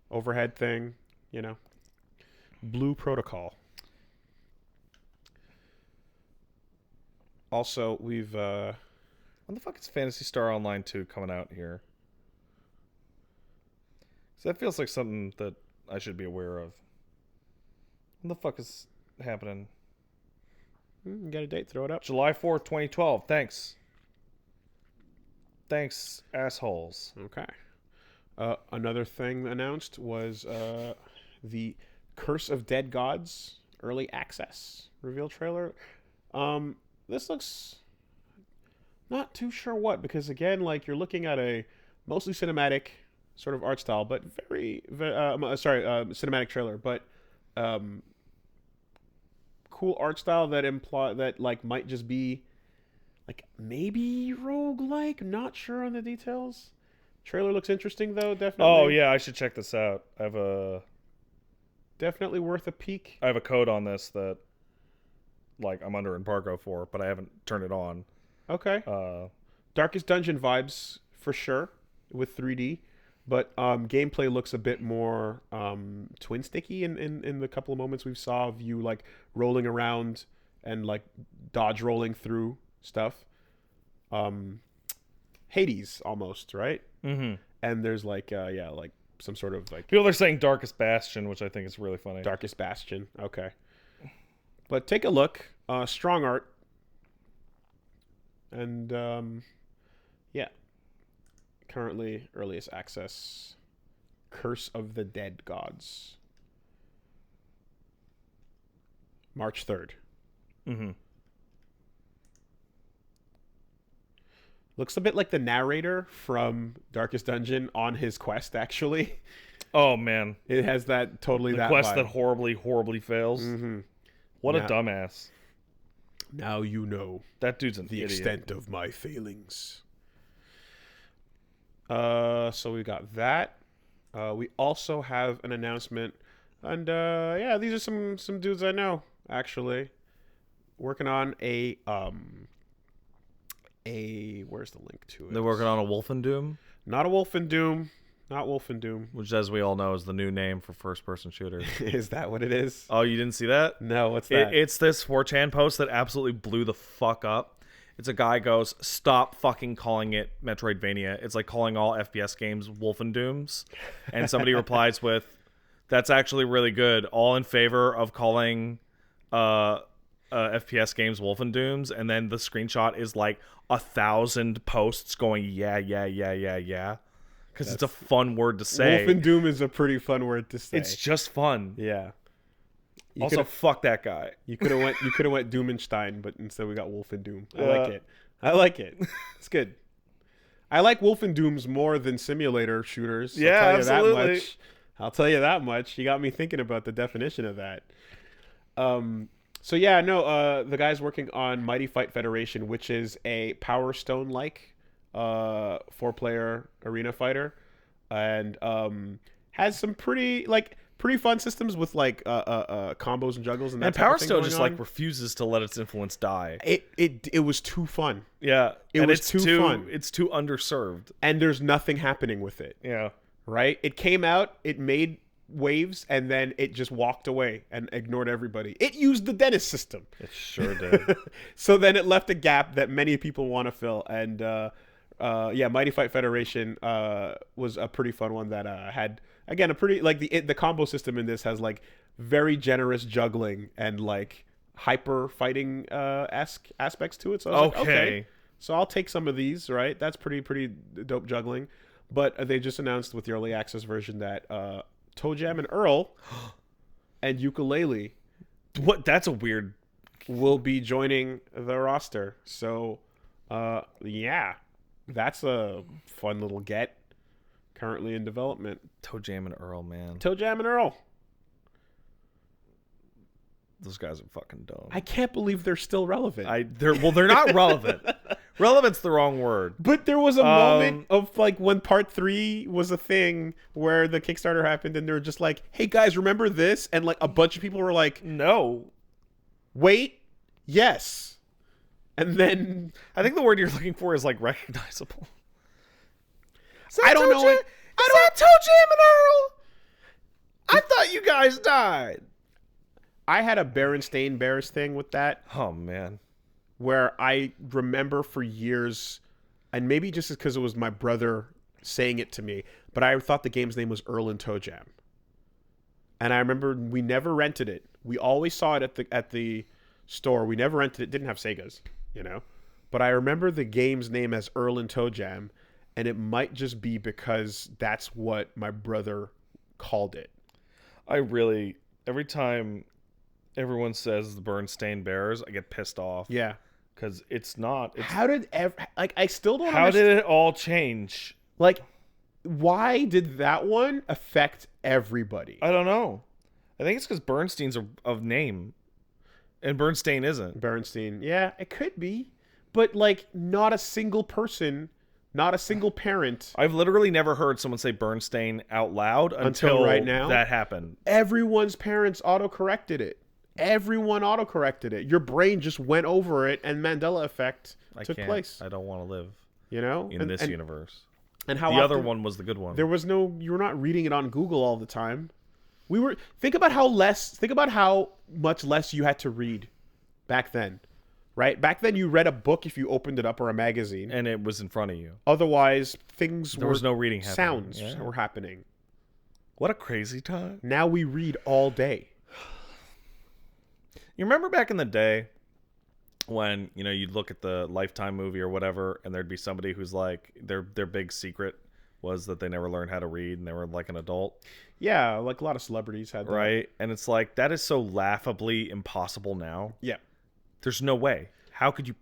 overhead thing, Blue Protocol. Also, we've... when the fuck is Phantasy Star Online 2 coming out here? Because that feels like something that I should be aware of. What the fuck is happening? You got a date? Throw it up. July 4th, 2012. Thanks, assholes. Okay. Another thing announced was the Curse of Dead Gods early access reveal trailer. This looks not too sure what, because again, like, you're looking at a mostly cinematic sort of art style, but cinematic trailer, but cool art style that like might just be like maybe roguelike. Not sure on the details. Trailer looks interesting though, definitely. Oh yeah, I should check this out. Definitely worth a peek. I have a code on this that like I'm under embargo for, but I haven't turned it on. Okay. Darkest Dungeon vibes for sure with 3D, but gameplay looks a bit more twin sticky in the couple of moments we saw of you like rolling around and like dodge rolling through stuff. Hades almost, right? Mm-hmm. And there's like like some sort of like people are saying Darkest Bastion, which I think is really funny. Darkest Bastion. Okay. But take a look. Strong art. And yeah. Currently earliest access. Curse of the Dead Gods. March 3rd. Mm-hmm. Looks a bit like the narrator from Darkest Dungeon on his quest, actually. Oh man, it has that totally that quest vibe. That horribly fails. Mm-hmm. What a dumbass! Now you know that dude's an the idiot. extent of my failings. So we got that. We also have an announcement, and yeah, these are some dudes I know actually working on a where's the link to it? They're working on a Wolfendoom. Not a Wolfendoom. Not Wolfendoom. Which, as we all know, is the new name for first-person shooters. Is that what it is? Oh, you didn't see that? No, what's that? It's this 4chan post that absolutely blew the fuck up. It's a guy goes, stop fucking calling it Metroidvania. It's like calling all FPS games Wolfendooms. And somebody replies with, that's actually really good. All in favor of calling FPS games Wolfendooms. And then the screenshot is like 1,000 posts going, yeah. Because it's a fun word to say. Wolfendoom is a pretty fun word to say. It's just fun. Yeah. Also, fuck that guy. You could have went Doomenstein, but instead we got Wolfendoom. I like it. It's good. I like Wolfendooms more than simulator shooters. Yeah, absolutely. I'll tell you that much. You got me thinking about the definition of that. So yeah, no. The guy's working on Mighty Fight Federation, which is a Power Stone-like 4-player arena fighter, and has some pretty fun systems with like combos and juggles and that. And Power Stone just like refuses to let its influence die. It was too fun. Yeah, it was too fun. It's too underserved, and there's nothing happening with it. Yeah, right. It came out, it made waves, and then it just walked away and ignored everybody. It used the Dennis system. It sure did. So then it left a gap that many people want to fill, and yeah, Mighty Fight Federation was a pretty fun one that had. Again, a pretty like the combo system in this has like very generous juggling and like hyper fighting esque aspects to it. So I was like, okay, so I'll take some of these. Right, that's pretty dope juggling. But they just announced with the early access version that Toejam and Earl and Yooka-Laylee, what? That's a weird. will be joining the roster. So, yeah, that's a fun little get. Currently in development. Toejam and Earl, man. Toejam and Earl. Those guys are fucking dumb. I can't believe they're still relevant. They're not relevant. Relevant's the wrong word. But there was a moment of like when part 3 was a thing where the Kickstarter happened and they were just like, hey guys, remember this? And like a bunch of people were like, no. Wait, yes. And then I think the word you're looking for is like recognizable. I don't know. Is that Toejam and Earl? I thought you guys died. I had a Berenstain Bears thing with that. Oh, man. Where I remember for years, and maybe just because it was my brother saying it to me, but I thought the game's name was Earl and Toejam. And I remember we never rented it. We always saw it at the store. We never rented it. Didn't have Segas, you know. But I remember the game's name as Earl and Toejam, and it might just be because that's what my brother called it. Every time everyone says the Berenstain Bears, I get pissed off. Yeah. Because it's not. How did I still don't How understand. did it all change? Like, why did that one affect everybody? I don't know. I think it's because Bernstein's of name. And Bernstein isn't. Bernstein. Yeah, it could be. But, like, not a single person, not a single parent. I've literally never heard someone say Bernstein out loud until right now. That happened. Everyone's parents auto-corrected it. Everyone auto-corrected it. Your brain just went over it, and Mandela effect took place. I don't want to live, you know, in this universe. And how the other one was the good one. There was no. You were not reading it on Google all the time. We were. Think about how much less you had to read back then, right? Back then, you read a book if you opened it up or a magazine, and it was in front of you. Otherwise, there was no reading happening. Sounds were happening. What a crazy time! Now we read all day. You remember back in the day when, you know, you'd look at the Lifetime movie or whatever, and there'd be somebody who's like, their big secret was that they never learned how to read and they were like an adult. Yeah, like a lot of celebrities had that. Right? And it's like, that is so laughably impossible now. Yeah. There's no way. How could you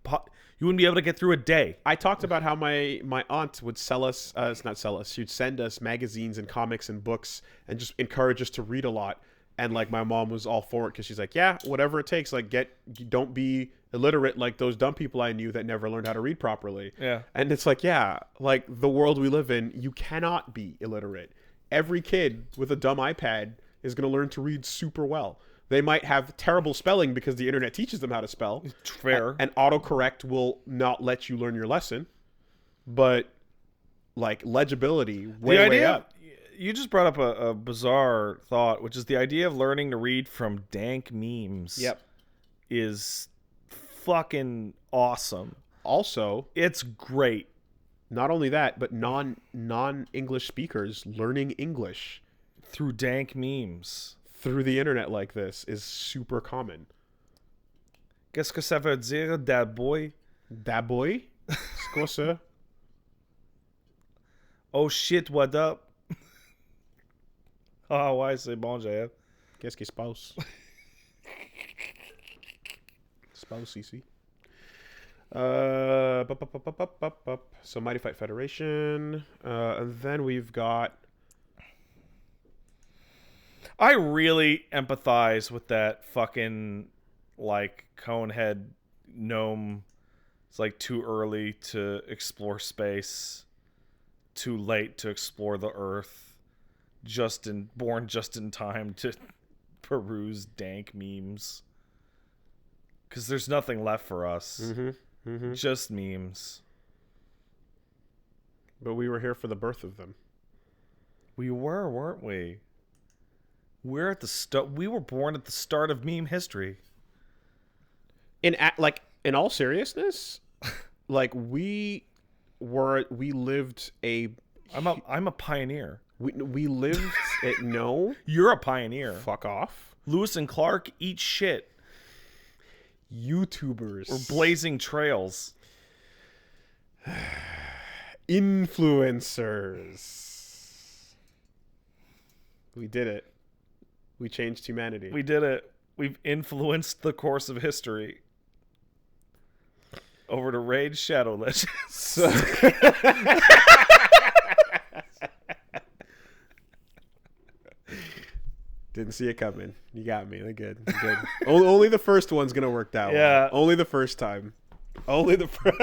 you wouldn't be able to get through a day. I talked about how my aunt would sell us, not sell us, she'd send us magazines and comics and books and just encourage us to read a lot. And like my mom was all for it because she's like, yeah, whatever it takes. Like, don't be illiterate like those dumb people I knew that never learned how to read properly. Yeah. And it's like, yeah, like the world we live in, you cannot be illiterate. Every kid with a dumb iPad is going to learn to read super well. They might have terrible spelling because the internet teaches them how to spell. Fair. And autocorrect will not let you learn your lesson. But like legibility, way up. You just brought up a bizarre thought, which is the idea of learning to read from dank memes. Yep. Is fucking awesome. Also, it's great. Not only that, but non-English speakers learning English through dank memes through the internet like this is super common. Qu'est-ce que ça veut dire, that boy? That boy? C'est quoi ça? Oh shit, what up? Ah ouais, c'est bon, JF. Qu'est-ce qui se passe? Se passe ici. So Mighty Fight Federation. And then we've got... I really empathize with that fucking, like, conehead gnome. It's like too early to explore space. Too late to explore the Earth. Born just in time to peruse dank memes. Because there's nothing left for us. Just memes. But we were here for the birth of them. We were, weren't we? We're at the start. We were born at the start of meme history. In all seriousness, like we lived a. I'm a pioneer. We lived it. No, you're a pioneer. Fuck off. Lewis and Clark eat shit. YouTubers. We're blazing trails. Influencers. We did it. We changed humanity. We did it. We've influenced the course of history. Over to Raid Shadow Legends. Didn't see it coming. You got me. They're good. Good. Only the first one's gonna work that Yeah. way. Only the first time. Only the first.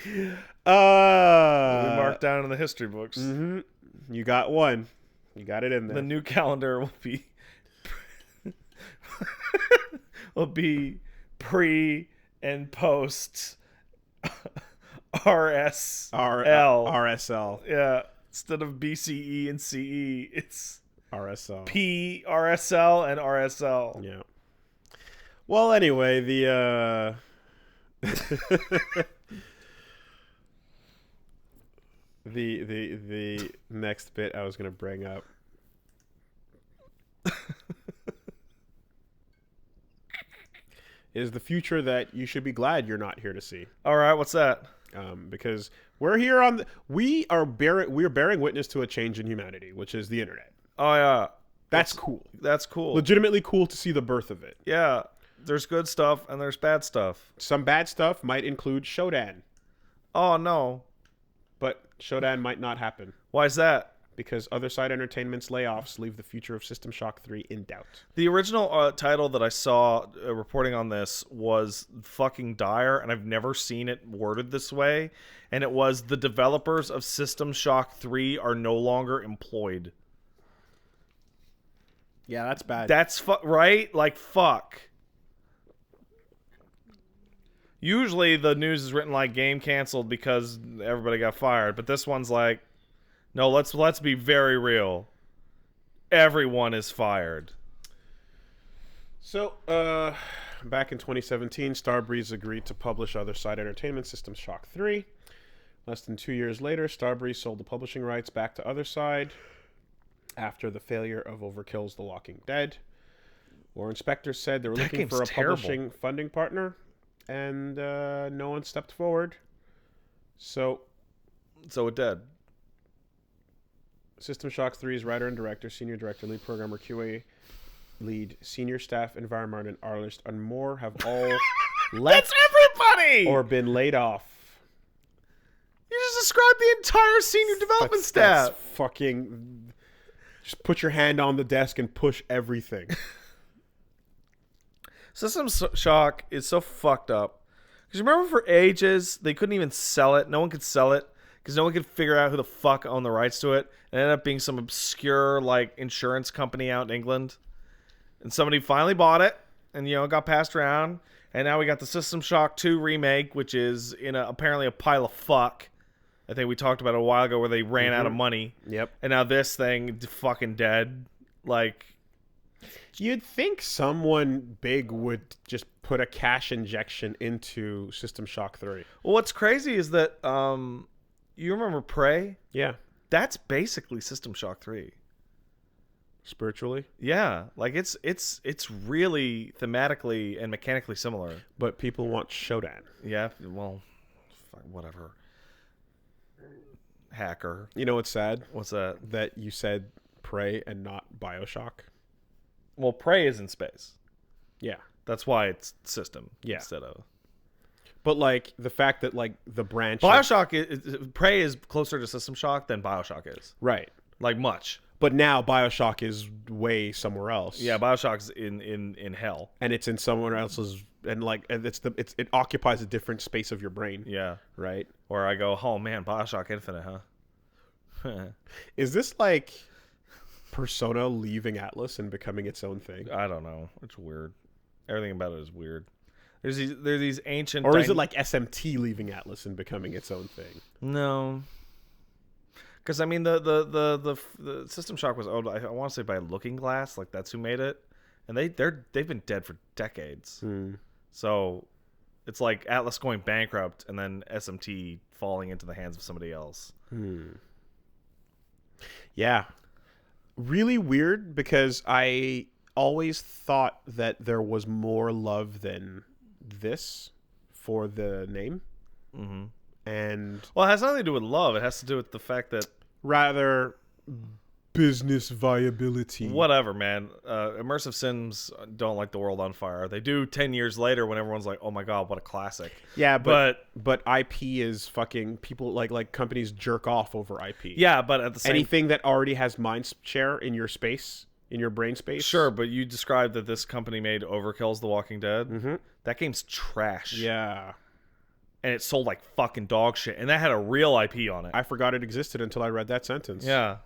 We marked down in the history books. Mm-hmm. You got one. You got it in there. The new calendar will be pre and post RSL. Yeah. Instead of BCE and CE, it's RSL. RSL and RSL. Yeah. Well, anyway, the the next bit I was going to bring up is the future that you should be glad you're not here to see. All right, what's that? Because we're here on we're bearing witness to a change in humanity, which is the internet. Oh yeah, that's cool. That's cool. Legitimately cool to see the birth of it. Yeah, there's good stuff and there's bad stuff. Some bad stuff might include Shodan. Oh no, but Shodan might not happen. Why is that? Because OtherSide Entertainment's layoffs leave the future of System Shock 3 in doubt. The original title that I saw reporting on this was fucking dire, and I've never seen it worded this way. And it was, the developers of System Shock 3 are no longer employed. Yeah, that's bad. That's right? Like, fuck. Usually the news is written like game canceled because everybody got fired. But this one's like, no, let's be very real. Everyone is fired. So, back in 2017, Starbreeze agreed to publish OtherSide Entertainment System Shock 3. Less than 2 years later, Starbreeze sold the publishing rights back to OtherSide after the failure of Overkill's The Walking Dead. Warren Spector said they were looking for a publishing funding partner, and no one stepped forward. So it did. System Shock 3's writer and director, senior director, lead programmer, QA lead, senior staff, environment, and artist, and more have all left. That's everybody! Or been laid off. You just described the entire senior development staff. That's fucking... Just put your hand on the desk and push everything. System Shock is so fucked up. Because you remember for ages, they couldn't even sell it. No one could sell it. Because no one could figure out who the fuck owned the rights to it. It ended up being some obscure, like, insurance company out in England. And somebody finally bought it. And, you know, it got passed around. And now we got the System Shock 2 remake, which is apparently a pile of fuck. I think we talked about it a while ago where they ran out of money. Yep. And now this thing, fucking dead. Like... You'd think someone big would just put a cash injection into System Shock 3. Well, what's crazy is that... you remember Prey? Yeah. That's basically System Shock 3. Spiritually? Yeah. Like, it's really thematically and mechanically similar. But people want Shodan. Yeah, well, whatever. Hacker. You know what's sad? What's that? That you said Prey and not Bioshock. Well, Prey is in space. Yeah. That's why it's System instead of... But, like, the fact that, like, the branch... Bioshock Prey is closer to System Shock than Bioshock is. Right. Like, much. But now Bioshock is way somewhere else. Yeah, Bioshock's in hell. And it's in someone else's... And, like, it occupies a different space of your brain. Yeah. Right? Where I go, oh, man, Bioshock Infinite, huh? Is this, like, Persona leaving Atlus and becoming its own thing? I don't know. It's weird. Everything about it is weird. There's these ancient... Or is it like SMT leaving Atlus and becoming its own thing? No. Because, I mean, the System Shock was owned, I want to say, by Looking Glass. Like, that's who made it. And they've been dead for decades. So, it's like Atlus going bankrupt and then SMT falling into the hands of somebody else. Yeah. Really weird because I always thought that there was more love than this for the name. Mm-hmm. And well, it has nothing to do with love. It has to do with the fact that rather business viability. Whatever, man. Immersive sims don't like the world on fire. They do 10 years later when everyone's like, oh my god, what a classic. Yeah, but IP is fucking people like companies jerk off over IP. Yeah, but at the same anything that already has mind share in your space, in your brain space. Sure, but you described that this company made Overkill's The Walking Dead. Mm-hmm. That game's trash. Yeah. And it sold like fucking dog shit. And that had a real IP on it. I forgot it existed until I read that sentence. Yeah.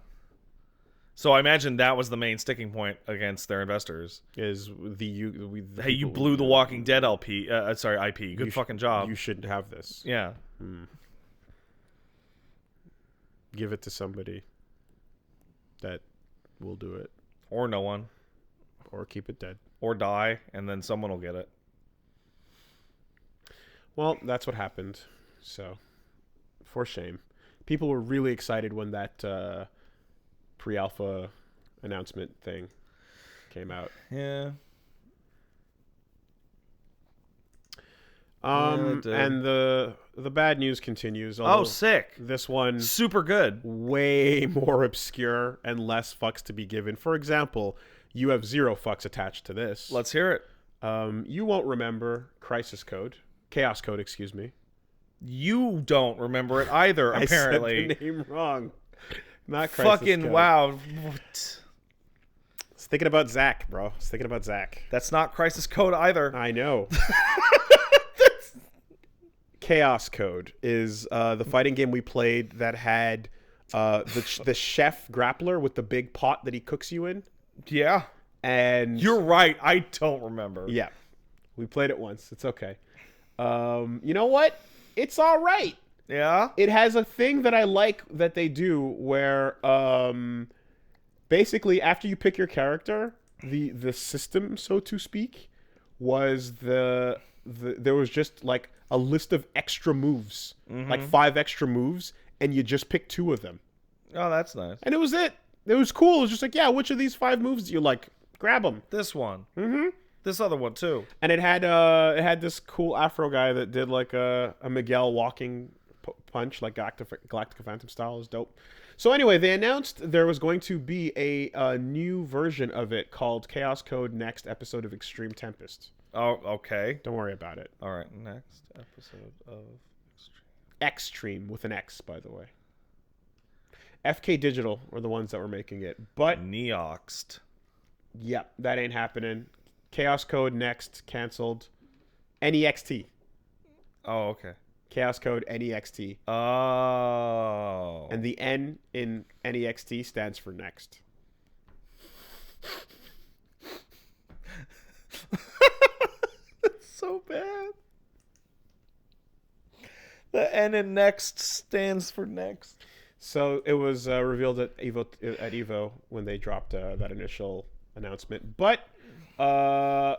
So I imagine that was the main sticking point against their investors. Is hey, you blew the Walking Dead IP. Sorry, IP. Good fucking job. You shouldn't have this. Yeah. Give it to somebody that will do it. Or no one. Or keep it dead. Or die, and then someone will get it. Well, that's what happened. So, for shame. People were really excited when that pre-alpha announcement thing came out. Yeah. And the bad news continues. Oh, sick. This one super good. Way more obscure and less fucks to be given. For example, you have 0 fucks attached to this. Let's hear it. You won't remember Chaos Code, excuse me. You don't remember it either, apparently. I said the name wrong. Not Crisis fucking Code. wow. I was thinking about Zach, bro. I was thinking about Zach. That's not Crisis Code either. I know. Chaos Code is the fighting game we played that had the chef grappler with the big pot that he cooks you in. Yeah. And you're right. I don't remember. Yeah. We played it once. It's okay. You know what? It's all right. Yeah. It has a thing that I like that they do where basically after you pick your character, the system, so to speak, was there was just like a list of extra moves, like 5 extra moves, and you just pick 2 of them. Oh, that's nice. And it was it. It was cool. It was just like, yeah, which of these 5 moves do you like? Grab them. This one. Mm-hmm. This other one too. And it had this cool Afro guy that did like a Miguel walking punch, like Galactica Phantom style. It was dope. So anyway, they announced there was going to be a new version of it called Chaos Code Next Episode of Extreme Tempest. Oh, okay. Don't worry about it. All right, next episode of Extreme with an X, by the way. FK Digital were the ones that were making it, but Neoxed. Yep, that ain't happening. Chaos Code Next canceled. NEXT. Oh, okay. Chaos Code NEXT. Oh. And the N in NEXT stands for next. It's so bad. The N in next stands for next. So it was revealed at Evo when they dropped that initial announcement. But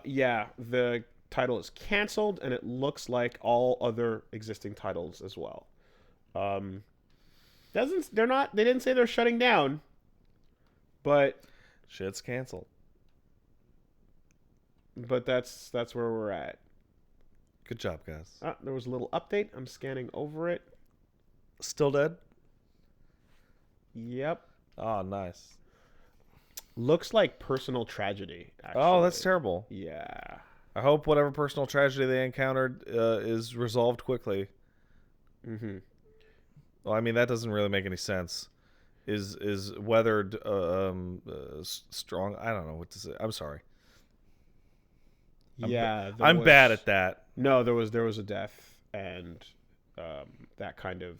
yeah, the title is canceled, and it looks like all other existing titles as well. They didn't say they're shutting down, but shit's canceled. But that's where we're at. Good job, guys. There was a little update. I'm scanning over it. Still dead? Yep. Oh, nice. Looks like personal tragedy, actually. Oh, that's terrible. Yeah. I hope whatever personal tragedy they encountered is resolved quickly. Mm-hmm. Well, I mean, that doesn't really make any sense. Is weathered strong? I don't know what to say. I'm sorry. I'm bad at that. No, there was a death, and that kind of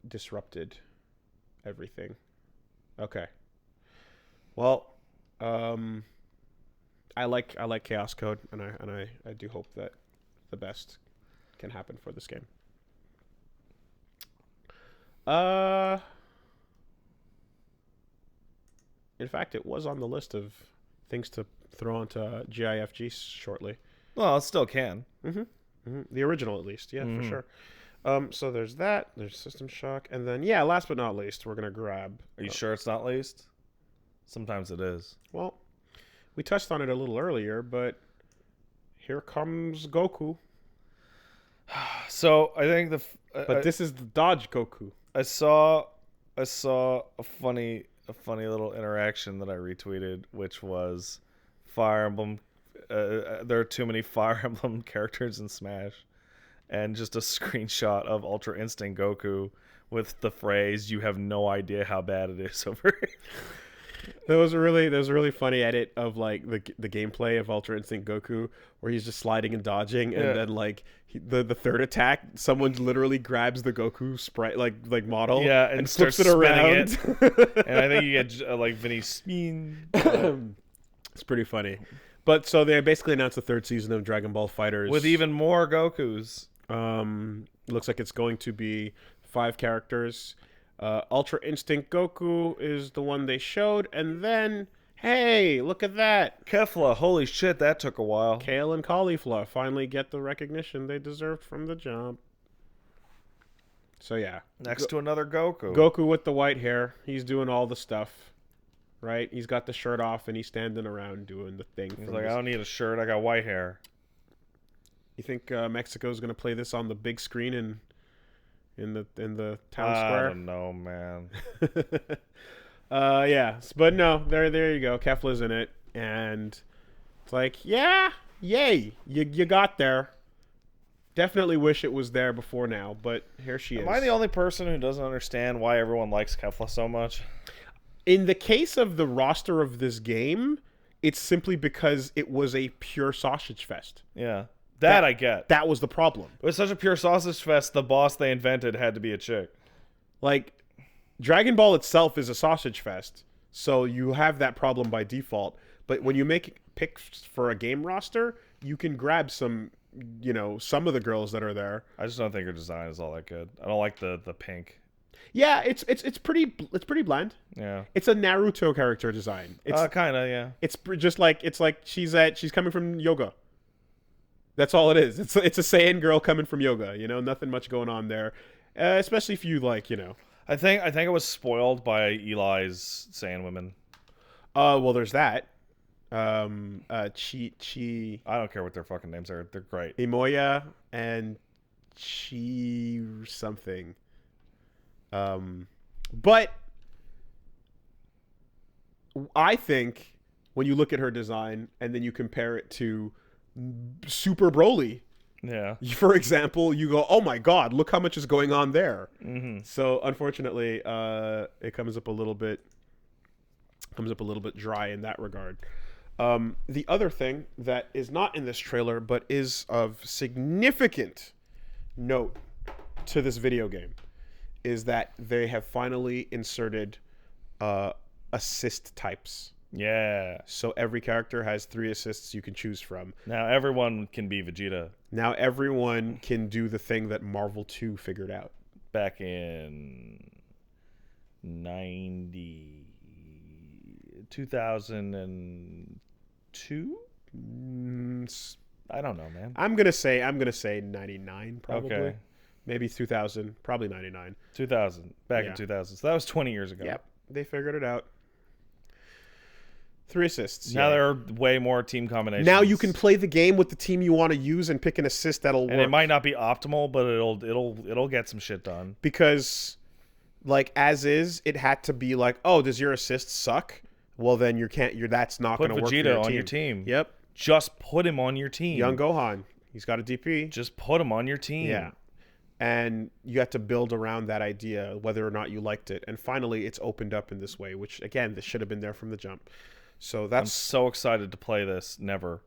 disrupted everything. Okay. Well, I like Chaos Code, and I do hope that the best can happen for this game. In fact, it was on the list of things to throw onto GIFG shortly. Well, it still can. Mm-hmm. Mm-hmm. The original, at least. Yeah, for sure. So there's that. There's System Shock. And then, yeah, last but not least, we're going to grab... Are you sure it's not least? Sometimes it is. Well, we touched on it a little earlier, but here comes Goku. So I think but this is the Dodge Goku. I saw a funny little interaction that I retweeted, which was Fire Emblem. There are too many Fire Emblem characters in Smash, and just a screenshot of Ultra Instinct Goku with the phrase, "You have no idea how bad it is over here." There was a really funny edit of like the gameplay of Ultra Instinct Goku where he's just sliding and dodging, and then like the third attack, someone literally grabs the Goku sprite like model, and flips starts it around. And I think you get like Vinny Spin. It's pretty funny. But so they basically announced the third season of Dragon Ball FighterZ with even more Gokus. Looks like it's going to be 5 characters. Ultra Instinct Goku is the one they showed, and then hey, look at that, Kefla! Holy shit, that took a while. Kale and Caulifla finally get the recognition they deserved from the jump. So yeah, next to another Goku. Goku with the white hair, he's doing all the stuff, right? He's got the shirt off and he's standing around doing the thing. He's like, I don't need a shirt, I got white hair. You think Mexico's gonna play this on the big screen in the town square? I don't know, man. Yeah, but no, there you go. Kefla's in it, and it's like, yeah, yay, you got there. Definitely wish it was there before now, but here she is. Am I the only person who doesn't understand why everyone likes Kefla so much? In the case of the roster of this game, it's simply because it was a pure sausage fest. Yeah. That I get. That was the problem. It was such a pure sausage fest, the boss they invented had to be a chick. Like, Dragon Ball itself is a sausage fest, so you have that problem by default. But when you make picks for a game roster, you can grab some of the girls that are there. I just don't think her design is all that good. I don't like the pink. Yeah, it's pretty bland. Yeah. It's a Naruto character design. It's kind of, yeah. It's just like she's coming from yoga. That's all it is. It's a Saiyan girl coming from yoga. Nothing much going on there. Especially if you I think it was spoiled by Eli's Saiyan women. Well, there's that. Chi. I don't care what their fucking names are. They're great. Imoya and Chi something. But I think when you look at her design and then you compare it to Super Broly, yeah, for example, you go, oh my god, look how much is going on there. Mm-hmm. So unfortunately, it comes up a little bit dry in that regard. The other thing that is not in this trailer but is of significant note to this video game is that they have finally inserted assist types. Yeah. So every character has 3 assists you can choose from. Now everyone can be Vegeta. Now everyone can do the thing that Marvel 2 figured out. Back in 2002? I don't know, man. I'm gonna say 99 probably. Okay. Maybe 2000, probably 99. 2000. Back in 2000. So that was 20 years ago. Yep. They figured it out. 3 assists. Now there are way more team combinations. Now you can play the game with the team you want to use and pick an assist that'll work. And it might not be optimal, but it'll get some shit done. Because, like, as is, it had to be like, oh, does your assist suck? Well, then that's not going to work for your team. Put Vegeta on your team. Yep. Just put him on your team. Young Gohan. He's got a DP. Just put him on your team. Yeah. And you have to build around that idea, whether or not you liked it. And finally, it's opened up in this way, which, again, this should have been there from the jump. So I'm so excited to play this. Never.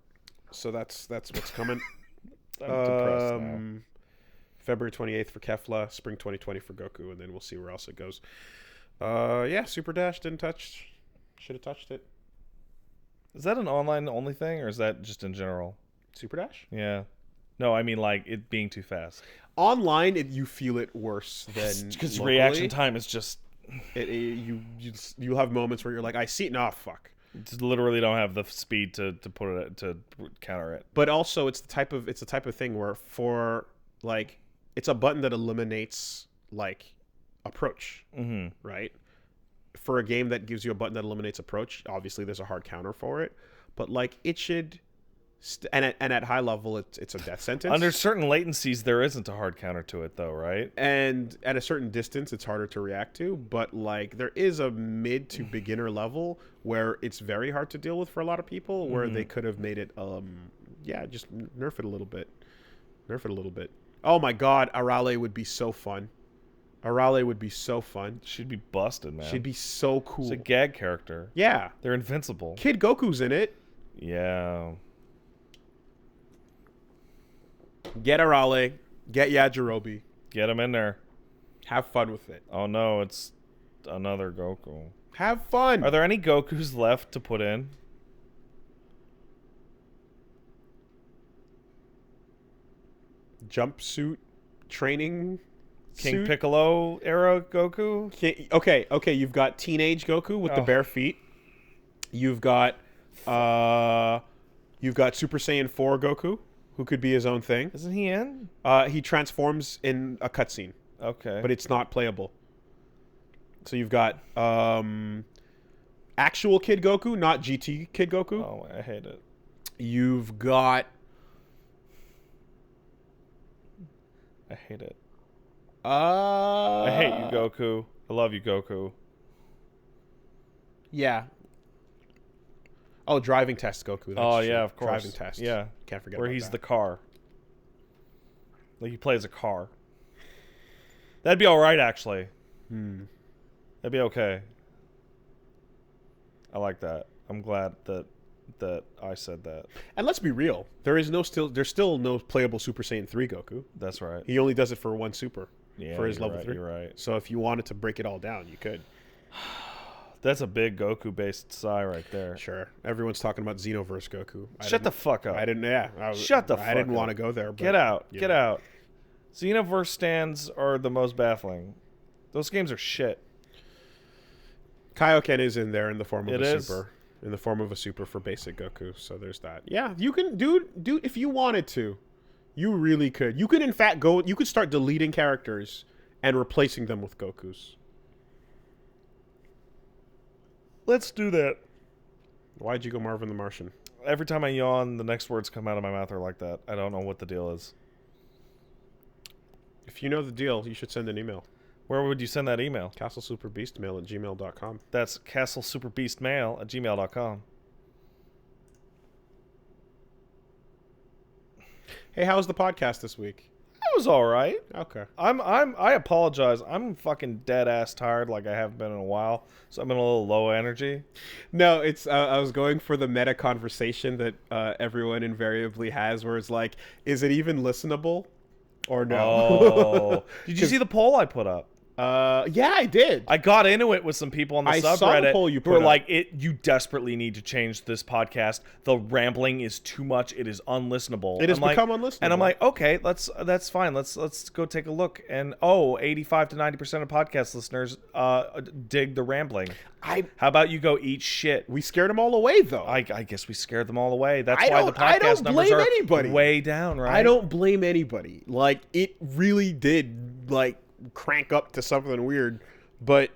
So that's what's coming. I'm depressed now. February 28th for Kefla, spring 2020 for Goku, and then we'll see where else it goes. Super Dash didn't touch. Should have touched it. Is that an online only thing, or is that just in general? Super Dash? Yeah. No, I mean like it being too fast. Online, you feel it worse than because reaction time is just. You have moments where you're like, I see it. No, fuck. Just literally don't have the speed to put it to counter it. But also, it's the type of thing where it's a button that eliminates like approach, right? for a game that gives you a button that eliminates approach, obviously there's a hard counter for it, but like it should. And at high level, it's a death sentence. Under certain latencies, there isn't a hard counter to it, though, right? And at a certain distance, it's harder to react to. But like, there is a mid to beginner level where it's very hard to deal with for a lot of people. Where they could have made it, just nerf it a little bit. Nerf it a little bit. Oh my God, Arale would be so fun. Arale would be so fun. She'd be busted, man. She'd be so cool. It's a gag character. Yeah, they're invincible. Kid Goku's in it. Yeah. Get Arale, get Yajirobe. Get him in there. Have fun with it. Oh no, it's another Goku. Have fun. Are there any Gokus left to put in? Jumpsuit training King suit? Piccolo era Goku? Okay, you've got teenage Goku with the bare feet. You've got Super Saiyan 4 Goku, who could be his own thing. Isn't he in? He transforms in a cutscene. Okay. But it's not playable. So you've got actual Kid Goku, not GT Kid Goku. Oh, I hate it. You've got... I hate it. I hate you, Goku. I love you, Goku. Yeah. Oh, driving test Goku. That's true. Of course. Driving test. Yeah. Can't forget where about he's that. the car. Like, he plays a car. That'd be alright, actually. That'd be okay. I like that. I'm glad that I said that. And let's be real. There's still no playable Super Saiyan 3 Goku. That's right. He only does it for one super. Yeah, for his level right, 3. You're right. So if you wanted to break it all down, you could. That's a big Goku-based sigh right there. Sure. Everyone's talking about Xenoverse Goku. Shut the fuck up. I didn't. Yeah. Shut the fuck up. I didn't want to go there. But, Get out. Get out. Xenoverse stands are the most baffling. Those games are shit. Kaioken is in there in the form of a super. In the form of a super for basic Goku. So there's that. Yeah, you can, dude, if you wanted to, you really could. You could, in fact, you could start deleting characters and replacing them with Gokus. Let's do that. Why'd you go Marvin the Martian? Every time I yawn, the next words come out of my mouth are like that. I don't know what the deal is. If you know the deal, you should send an email. Where would you send that email? castlesuperbeastmail@gmail.com. That's castlesuperbeastmail@gmail.com. Hey, how's the podcast this week? It was all right. Okay. I apologize. I'm fucking dead ass tired like I haven't been in a while. So I'm in a little low energy. No, it's I was going for the meta conversation that everyone invariably has where it's like, is it even listenable or no? Oh. Did you see the poll I put up? Yeah, I did. I got into it with some people on the I subreddit saw the poll you who were put like, you desperately need to change this podcast. The rambling is too much. It is unlistenable. It has become unlistenable. And I'm like, okay, that's fine. Let's go take a look. And 85 to 90% of podcast listeners dig the rambling. How about you go eat shit? We scared them all away, though. I guess we scared them all away. That's why the podcast numbers are way down, right? I don't blame anybody. Like, it really did, like, crank up to something weird, but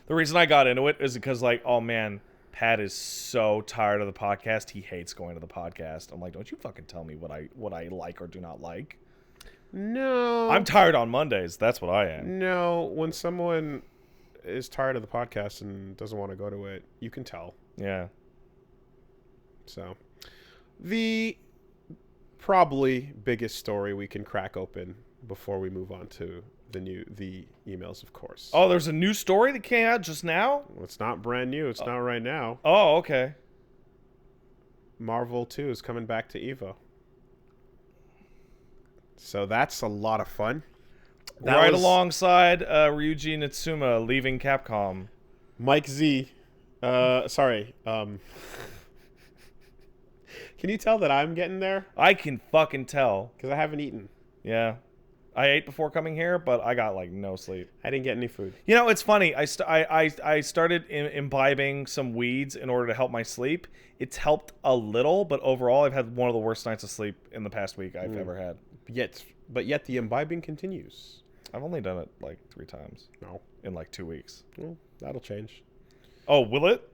the reason I got into it is because, like, oh man, Pat is so tired of the podcast. He hates going to the podcast. I'm like, don't you fucking tell me what I like or do not like. No, I'm tired on Mondays. That's what I am. No, when someone is tired of the podcast and doesn't want to go to it, you can tell. Yeah. So, the probably biggest story we can crack open before we move on to the emails, of course. Oh, there's a new story that came out just now? Well, it's not brand new. It's not right now. Oh, okay. Marvel 2 is coming back to Evo. So that's a lot of fun. Alongside Ryuji Natsuma leaving Capcom. Mike Z. Sorry. Can you tell that I'm getting there? I can fucking tell. Because I haven't eaten. Yeah. I ate before coming here, but I got, like, no sleep. I didn't get any food. You know, it's funny. I started imbibing some weeds in order to help my sleep. It's helped a little, but overall, I've had one of the worst nights of sleep in the past week I've ever had. But yet the imbibing continues. I've only done it like 3 times. No. In like 2 weeks. Well, that'll change. Oh, will it?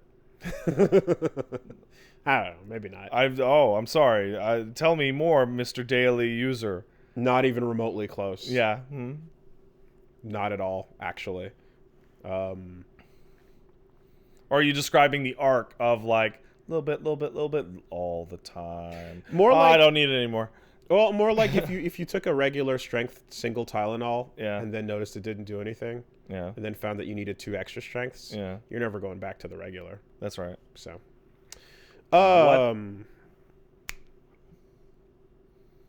I don't know. Maybe not. I'm sorry. Tell me more, Mr. Daily User. Not even remotely close. Yeah. Not at all, actually. Or are you describing the arc of like little bit all the time? More like I don't need it anymore. Well, more like if you took a regular strength single Tylenol Yeah. and then noticed it didn't do anything, Yeah. and then found that you needed 2 extra strengths, Yeah. you're never going back to the regular. That's right. So, What?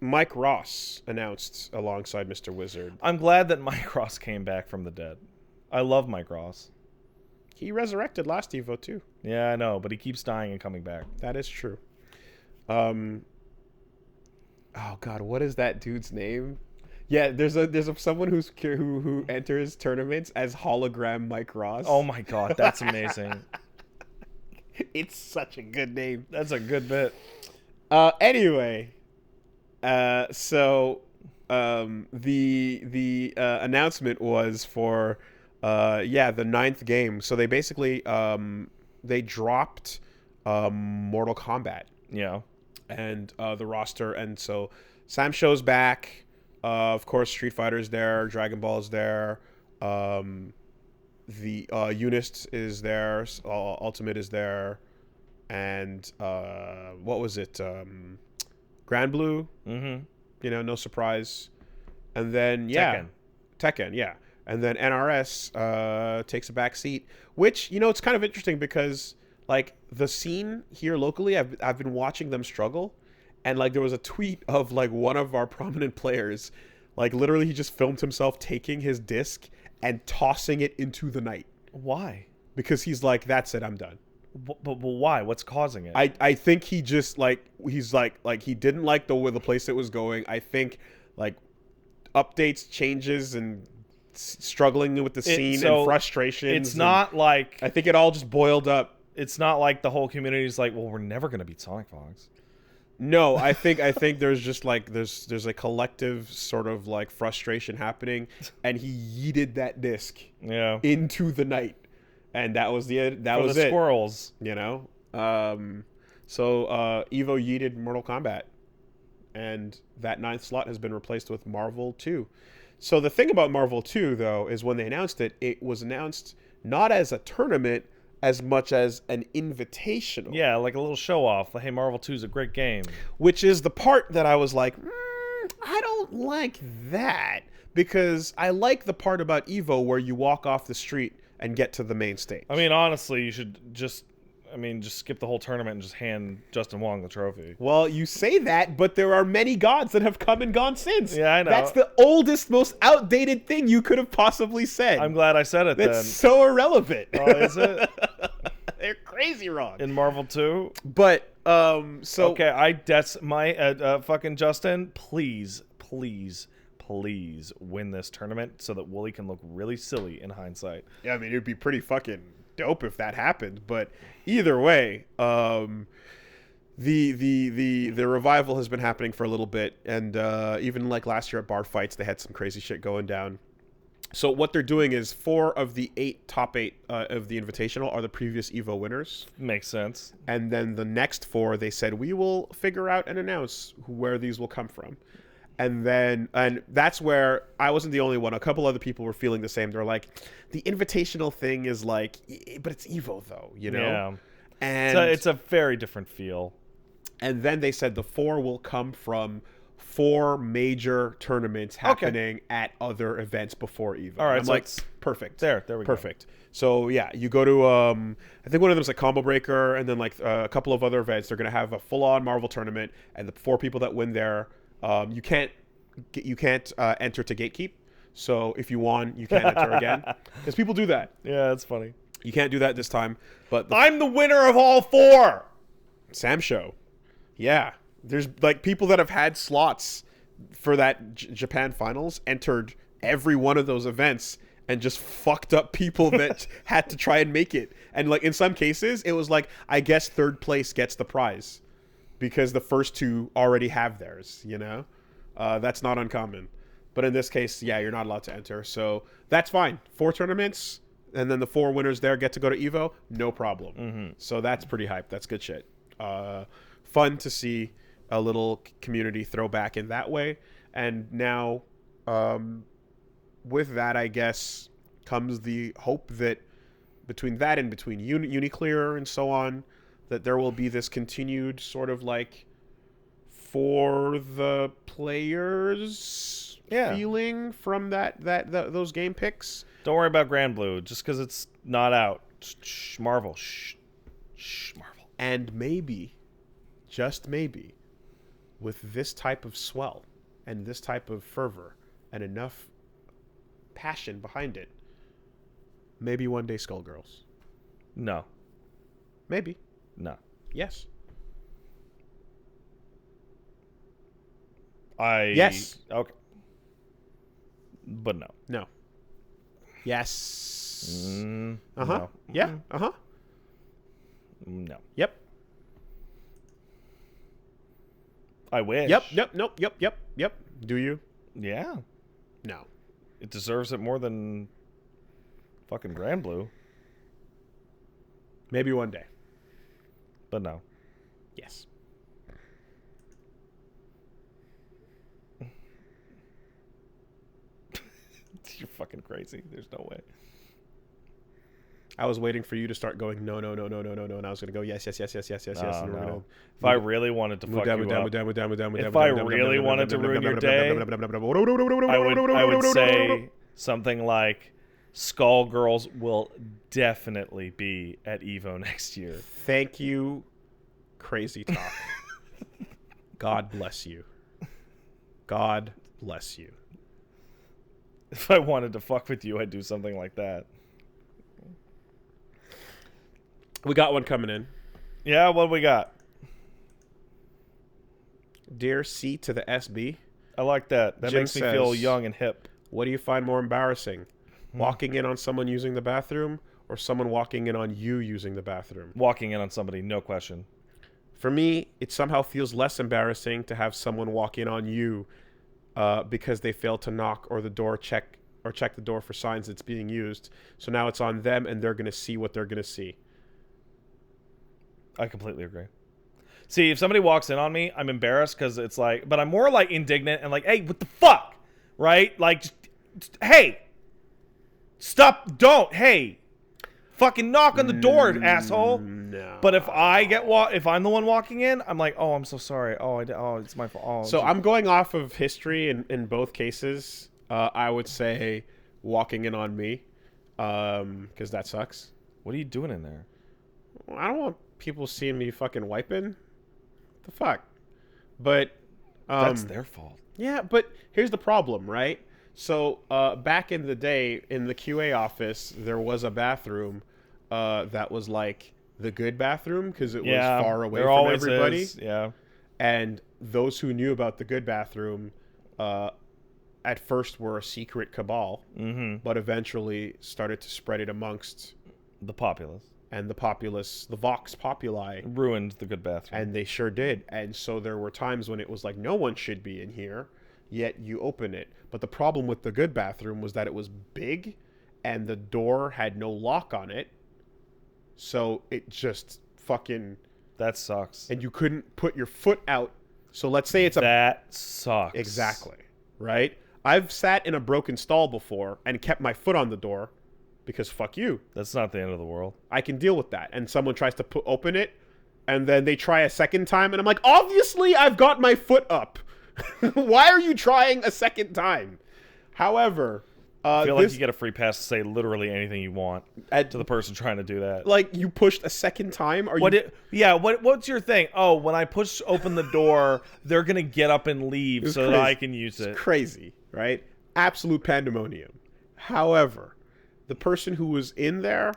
Mike Ross announced alongside Mr. Wizard. I'm glad that Mike Ross came back from the dead. I love Mike Ross. He resurrected last Evo too. Yeah, I know, but he keeps dying and coming back. That is true. Oh God, what is that dude's name? Yeah, there's someone who enters tournaments as hologram Mike Ross. Oh my God, that's amazing. It's such a good name. That's a good bit. Anyway, so the announcement was for the 9th game. So they basically they dropped Mortal Kombat. Yeah. And the roster, and so Sam Show's back. Of course, Street Fighter's there, Dragon Ball's there. The Unist is there, Ultimate is there, and what was it? Grand Blue. Mm-hmm. You know, no surprise. And then Tekken, yeah. And then NRS takes a back seat, which it's kind of interesting because like the scene here locally, I've been watching them struggle, and like there was a tweet of like one of our prominent players, like literally he just filmed himself taking his disc and tossing it into the night. Why? Because he's like, that's it, I'm done. But why? What's causing it? I think he just he's like he didn't like the place it was going. I think like updates, changes, and struggling with the scene and frustrations. It's not like I think it all just boiled up. It's not like the whole community is like, well, we're never going to beat Sonic Fox. No, I think there's just like there's a collective sort of like frustration happening, and he yeeted that disc into the night, and that was the squirrels. So Evo yeeted Mortal Kombat, and that 9th slot has been replaced with Marvel 2. So the thing about Marvel 2 though is when they announced it, it was announced not as a tournament as much as an invitational. Yeah, like a little show off. Like, hey, Marvel 2 is a great game. Which is the part that I was like, I don't like that. Because I like the part about Evo where you walk off the street and get to the main stage. I mean, honestly, you should just skip the whole tournament and just hand Justin Wong the trophy. Well, you say that, but there are many gods that have come and gone since. Yeah, I know. That's the oldest, most outdated thing you could have possibly said. I'm glad I said it then. That's so irrelevant. Oh, is it? They're crazy wrong. In Marvel 2? But, so... Okay, that's my, fucking Justin, please win this tournament so that Wooly can look really silly in hindsight. Yeah, I mean, it'd be pretty fucking dope if that happened, but either way, the revival has been happening for a little bit, and even like last year at Bar Fights, they had some crazy shit going down. So what they're doing is 4 of the top 8 of the Invitational are the previous Evo winners. Makes sense. And then the next 4, they said, we will figure out and announce where these will come from. And that's where I wasn't the only one. A couple other people were feeling the same. They're like, the Invitational thing is like, but it's Evo though, Yeah. And it's a very different feel. And then they said the 4 will come from 4 major tournaments happening at other events before Evo. All right, I'm so like, it's perfect. There we go. Perfect. So yeah, you go to I think one of them is like Combo Breaker, and then like a couple of other events. They're gonna have a full-on Marvel tournament, and the 4 people that win there, you can't enter to gatekeep. So if you won, you can't enter again, because people do that. Yeah, that's funny. You can't do that this time. But I'm the winner of all 4. Sam Show. Yeah. There's like people that have had slots for that Japan finals entered every one of those events and just fucked up people that had to try and make it. And like in some cases, it was like, I guess 3rd place gets the prize because the first 2 already have theirs, That's not uncommon. But in this case, yeah, you're not allowed to enter. So that's fine. 4 tournaments, and then the 4 winners there get to go to Evo. No problem. Mm-hmm. So that's pretty hype. That's good shit. Fun to see a little community throw back in that way. And now, with that, I guess, comes the hope that between that and between Uniclear and so on, that there will be this continued sort of like for the players feeling from those game picks. Don't worry about Grand Blue just because it's not out. Shh, Marvel. Shh, Marvel. And maybe, just maybe, with this type of swell and this type of fervor and enough passion behind it, maybe one day Skullgirls. No. Maybe. No. Yes. Yes. Okay. But no. No. Yes. Uh-huh. No. Yeah. Uh-huh. No. Yep. I wish. Yep. Do you? Yeah. No. It deserves it more than fucking Grand Blue. Maybe one day. But no. Yes. You're fucking crazy. There's no way. I was waiting for you to start going no, and I was gonna go yes. And we're gonna, if I really wanted to fuck you up, if I really wanted to ruin your day, I would say something like, Skullgirls will definitely be at Evo next year. Thank you, Crazy Talk. God bless you. God bless you. If I wanted to fuck with you, I'd do something like that. We got one coming in. Yeah, what we got? Dear C to the SB. I like that. That Jim makes me says, feel young and hip. What do you find more embarrassing? Walking in on someone using the bathroom or someone walking in on you using the bathroom? Walking in on somebody, no question. For me, it somehow feels less embarrassing to have someone walk in on you because they failed to knock or check the door for signs it's being used. So now it's on them and they're going to see what they're going to see. I completely agree. See, if somebody walks in on me, I'm embarrassed because it's like, but I'm more like indignant and like, hey, what the fuck? Right? Like, just, hey, stop, don't, hey, fucking knock on the door, asshole. No. But if if I'm the one walking in, I'm like, oh, I'm so sorry. Oh, it's my fault. Oh, so I'm going off of history in both cases. I would say walking in on me because that sucks. What are you doing in there? I don't want people seeing me fucking wiping. The fuck? But that's their fault. Yeah, but here's the problem, right? So back in the day, in the QA office, there was a bathroom that was like the good bathroom because it was far away from everybody. Yeah. And those who knew about the good bathroom at first were a secret cabal, but eventually started to spread it amongst the populace. And the populace, the Vox Populi, ruined the good bathroom. And they sure did. And so there were times when it was like, no one should be in here, yet you open it. But the problem with the good bathroom was that it was big and the door had no lock on it. So it just fucking... That sucks. And you couldn't put your foot out. So let's say it's That sucks. Exactly. Right? I've sat in a broken stall before and kept my foot on the door. Because fuck you. That's not the end of the world. I can deal with that. And someone tries to open it, and then they try a second time, and I'm like, obviously I've got my foot up. Why are you trying a second time? However, I feel like you get a free pass to say literally anything you want to the person trying to do that. Like, you pushed a second time? What's your thing? Oh, when I push open the door, they're going to get up and leave so that I can use it. It's crazy, right? Absolute pandemonium. However... the person who was in there,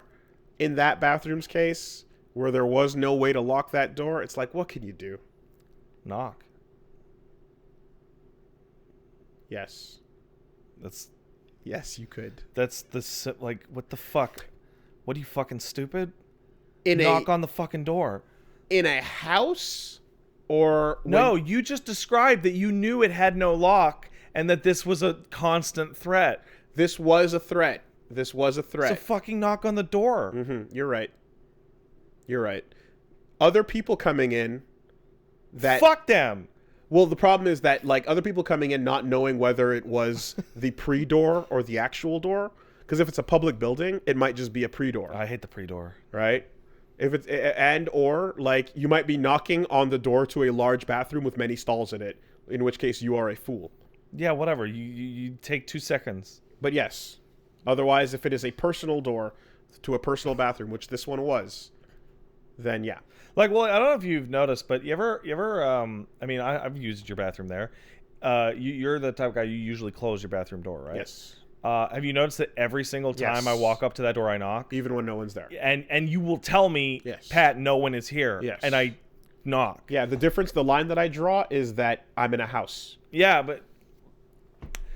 in that bathroom's case, where there was no way to lock that door, it's like, what can you do? Knock. Yes. Yes, you could. That's like, what the fuck? What are you, fucking stupid? Knock on the fucking door. In a house? Or... No, you just described that you knew it had no lock, and that this was a constant threat. This was a threat. This was a threat. So fucking knock on the door. You're right. You're right. Other people coming in that... Fuck them. Well, the problem is that, like, other people coming in not knowing whether it was the pre-door or the actual door. Because if it's a public building, it might just be a pre-door. I hate the pre-door. Right? If it's or like you might be knocking on the door to a large bathroom with many stalls in it, in which case you are a fool. Yeah, whatever. You take 2 seconds. But yes. Otherwise, if it is a personal door to a personal bathroom, which this one was, then yeah. Like, well, I don't know if you've noticed, but you ever I mean, I've used your bathroom there. You're the type of guy, you usually close your bathroom door, right? Yes. Have you noticed that every single time I walk up to that door, I knock? Even when no one's there. And you will tell me, yes. Pat, no one is here. Yes. And I knock. Yeah, the difference, the line that I draw is that I'm in a house. Yeah, but...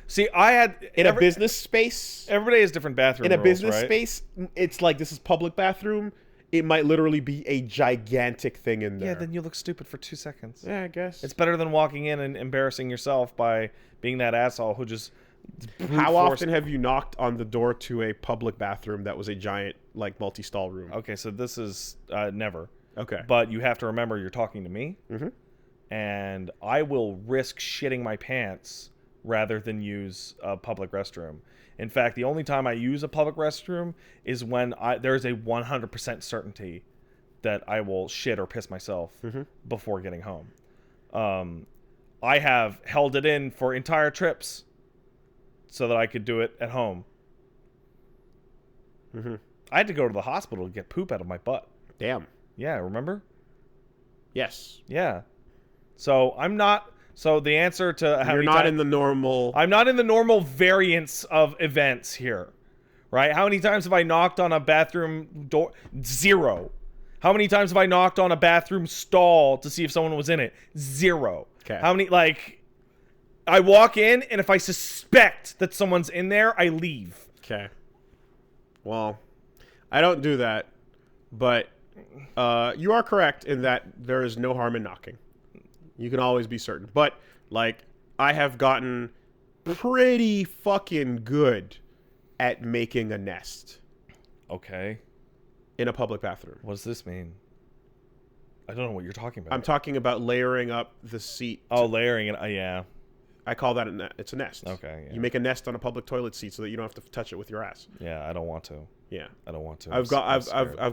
See, I had... In a business space... Everybody has different bathroom In a rules, business right? space, it's like, this is public bathroom. It might literally be a gigantic thing in there. Yeah, then you look stupid for 2 seconds. Yeah, I guess. It's better than walking in and embarrassing yourself by being that asshole who just... How often have you knocked on the door to a public bathroom that was a giant, like, multi-stall room? Okay, so this is never. Okay. But you have to remember you're talking to me. And I will risk shitting my pants rather than use a public restroom. In fact, the only time I use a public restroom is when there is a 100% certainty that I will shit or piss myself before getting home. I have held it in for entire trips so that I could do it at home. I had to go to the hospital to get poop out of my butt. Damn. Yeah, remember? Yes. Yeah. So I'm not... So the answer to how You're not in the normal... I'm not in the normal variance of events here, right? How many times have I knocked on a bathroom door? 0. How many times have I knocked on a bathroom stall to see if someone was in it? 0. Okay. How many, like... I walk in, and if I suspect that someone's in there, I leave. Okay. Well, I don't do that, but you are correct in that there is no harm in knocking. You can always be certain. But, like, I have gotten pretty fucking good at making a nest. Okay. In a public bathroom. What does this mean? I don't know what you're talking about. I'm talking about layering up the seat. Oh, layering it. Yeah. I call that it's a nest. Okay. Yeah. You make a nest on a public toilet seat so that you don't have to touch it with your ass. Yeah, I don't want to. Yeah. I don't want to. I've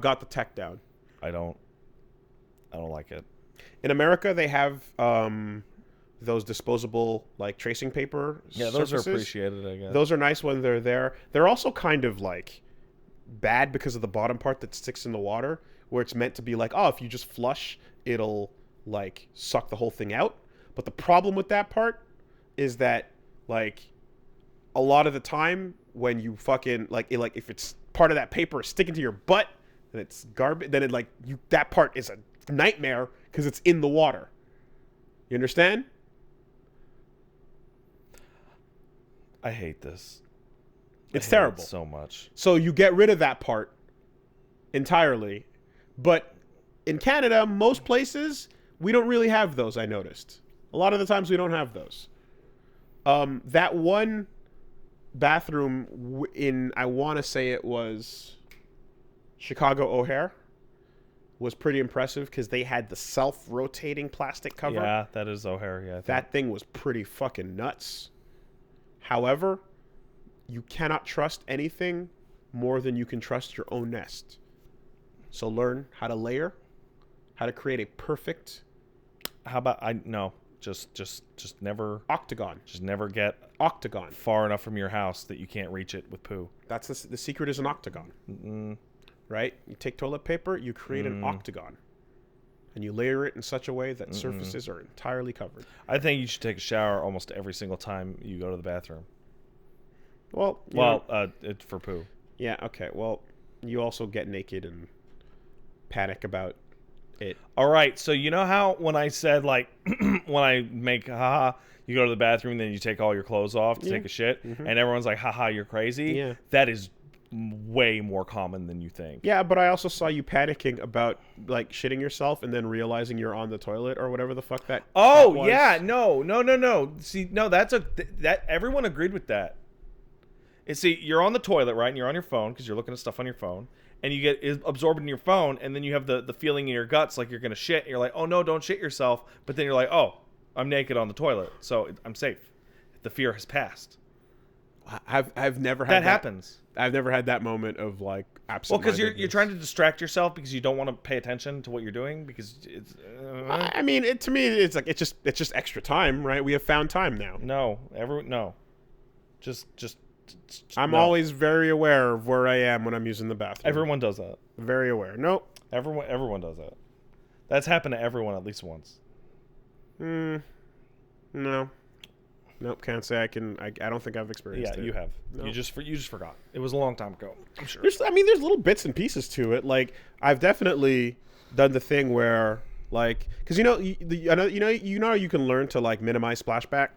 got the tech down. I don't like it. In America, they have those disposable, like, tracing paper those surfaces. are appreciated, I guess. Those are nice when they're there. They're also kind of, like, bad because of the bottom part that sticks in the water, where it's meant to be like, oh, if you just flush, it'll, like, suck the whole thing out. But the problem with that part is that, like, a lot of the time when you fucking, like, if it's part of that paper sticking to your butt and it's garbage, then that part is a nightmare because it's in the water. You understand? I hate this. It's terrible. So much. So you get rid of that part entirely. But in Canada, most places, we don't really have those, I noticed. A lot of the times we don't have those. That one bathroom in, I want to say it was Chicago O'Hare, was pretty impressive because they had the self-rotating plastic cover. Yeah, that is O'Hare, yeah. That thing was pretty fucking nuts. However, you cannot trust anything more than you can trust your own nest. So learn how to layer, how to create a perfect... How about, just never... octagon. Just never get... octagon. Far enough from your house that you can't reach it with poo. That's the secret is an octagon. Right? You take toilet paper, you create an octagon. And you layer it in such a way that surfaces are entirely covered. I think you should take a shower almost every single time you go to the bathroom. Well, for poo. Yeah, okay. Well, you also get naked and panic about it. All right, so you know how when I said, like, when I make haha, you go to the bathroom, then you take all your clothes off to take a shit, and everyone's like, haha, you're crazy? Yeah. That is way more common than you think. Yeah, but I also saw you panicking about like shitting yourself and then realizing you're on the toilet or whatever the fuck that. Oh was. yeah, no. See, no, that everyone agreed with that. And see, you're on the toilet, right? And you're on your phone because you're looking at stuff on your phone, and you get absorbed in your phone, and then you have the feeling in your guts like you're gonna shit. And you're like, oh no, don't shit yourself. But then you're like, oh, I'm naked on the toilet, so I'm safe. The fear has passed. I've never had that happens. I've never had that moment of like absent. Well, because you're trying to distract yourself because you don't want to pay attention to what you're doing because it's. I mean, to me, it's like it's just extra time, right? We have found time now. No, just. I'm always very aware of where I am when I'm using the bathroom. Everyone does that. Very aware. Nope. Everyone does that. That's happened to everyone at least once. No. Nope, can't say I can. I don't think I've experienced it. Yeah, you have. No. You just forgot. It was a long time ago. I'm sure. There's little bits and pieces to it. Like I've definitely done the thing where, like, because you can learn to like minimize splashback.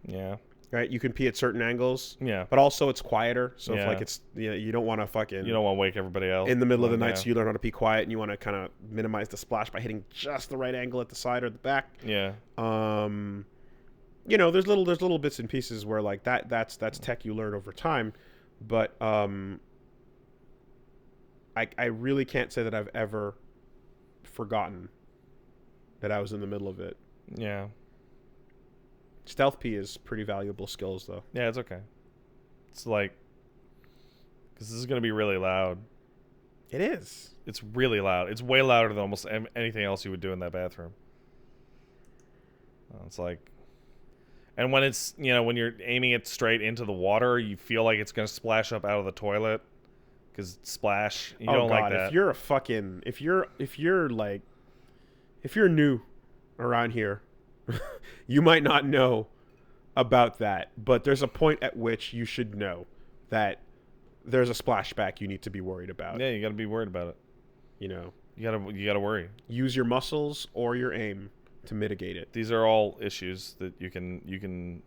Yeah. Right. You can pee at certain angles. Yeah. But also it's quieter. So Yeah. if like it's you don't want to fucking. You don't want to wake everybody else in the middle of the night. So you learn how to pee quiet, and you want to kind of minimize the splash by hitting just the right angle at the side or the back. Yeah. There's little bits and pieces where like that's tech you learn over time, but I really can't say that I've ever forgotten that I was in the middle of it. Yeah. Stealth pee is pretty valuable skills though. Yeah, it's okay. It's like because this is gonna be really loud. It is. It's really loud. It's way louder than almost anything else you would do in that bathroom. It's like. And when it's, when you're aiming it straight into the water, you feel like it's going to splash up out of the toilet because splash. You don't like that. If you're new around here, you might not know about that, but there's a point at which you should know that there's a splashback you need to be worried about. Yeah, you got to be worried about it. You got to worry. Use your muscles or your aim to mitigate it. These are all issues that you can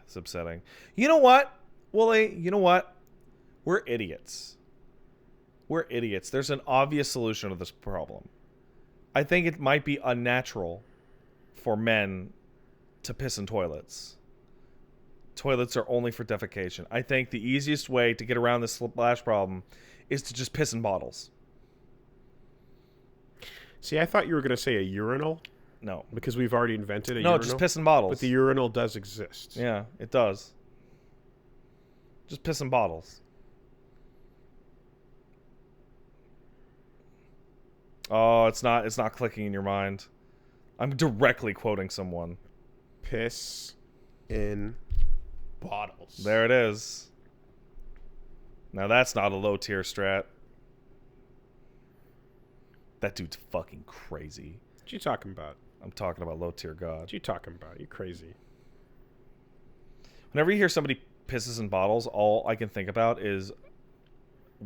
it's upsetting. You know what, Wooly? You know what? We're idiots. There's an obvious solution to this problem. I think it might be unnatural for men to piss in toilets. Toilets are only for defecation. I think the easiest way to get around this splash problem is to just piss in bottles. See, I thought you were going to say a urinal. No. Because we've already invented a urinal. No, just piss in bottles. But the urinal does exist. Yeah, it does. Just piss in bottles. Oh, it's not clicking in your mind. I'm directly quoting someone. Piss in bottles. There it is. Now that's not a low tier strat. That dude's fucking crazy. What you talking about? I'm talking about low tier god. What you talking about? You crazy. Whenever you hear somebody pisses in bottles, all I can think about is,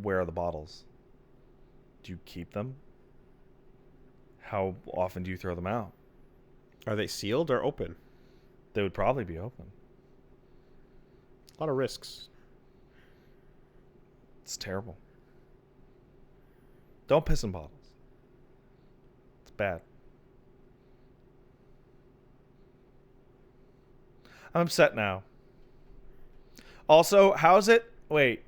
where are the bottles? Do you keep them? How often do you throw them out? Are they sealed or open? They would probably be open. A lot of risks. It's terrible. Don't piss in bottles. It's bad. I'm upset now. Also, how's it... Wait.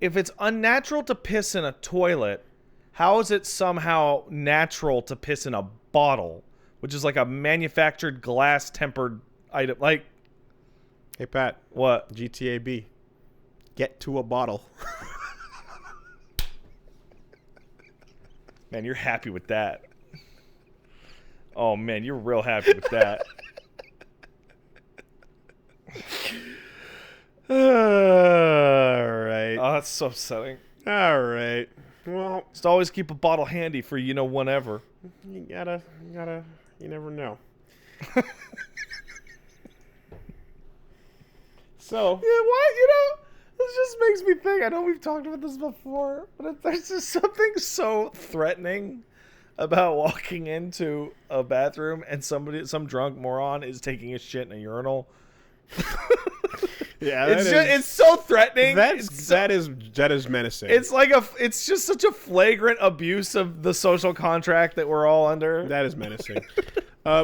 If it's unnatural to piss in a toilet, how is it somehow natural to piss in a bottle? Which is like a manufactured glass-tempered item. Like... Hey, Pat. What? GTAB. Get to a bottle. Man, you're happy with that. Oh, man, you're real happy with that. All right. Oh, that's so upsetting. All right. Well, just always keep a bottle handy for, whenever. You never know. So. Yeah, what? This just makes me think. I know we've talked about this before, but there's just something so threatening about walking into a bathroom and some drunk moron is taking a shit in a urinal. Yeah, it's so threatening. That is menacing. It's just such a flagrant abuse of the social contract that we're all under. That is menacing.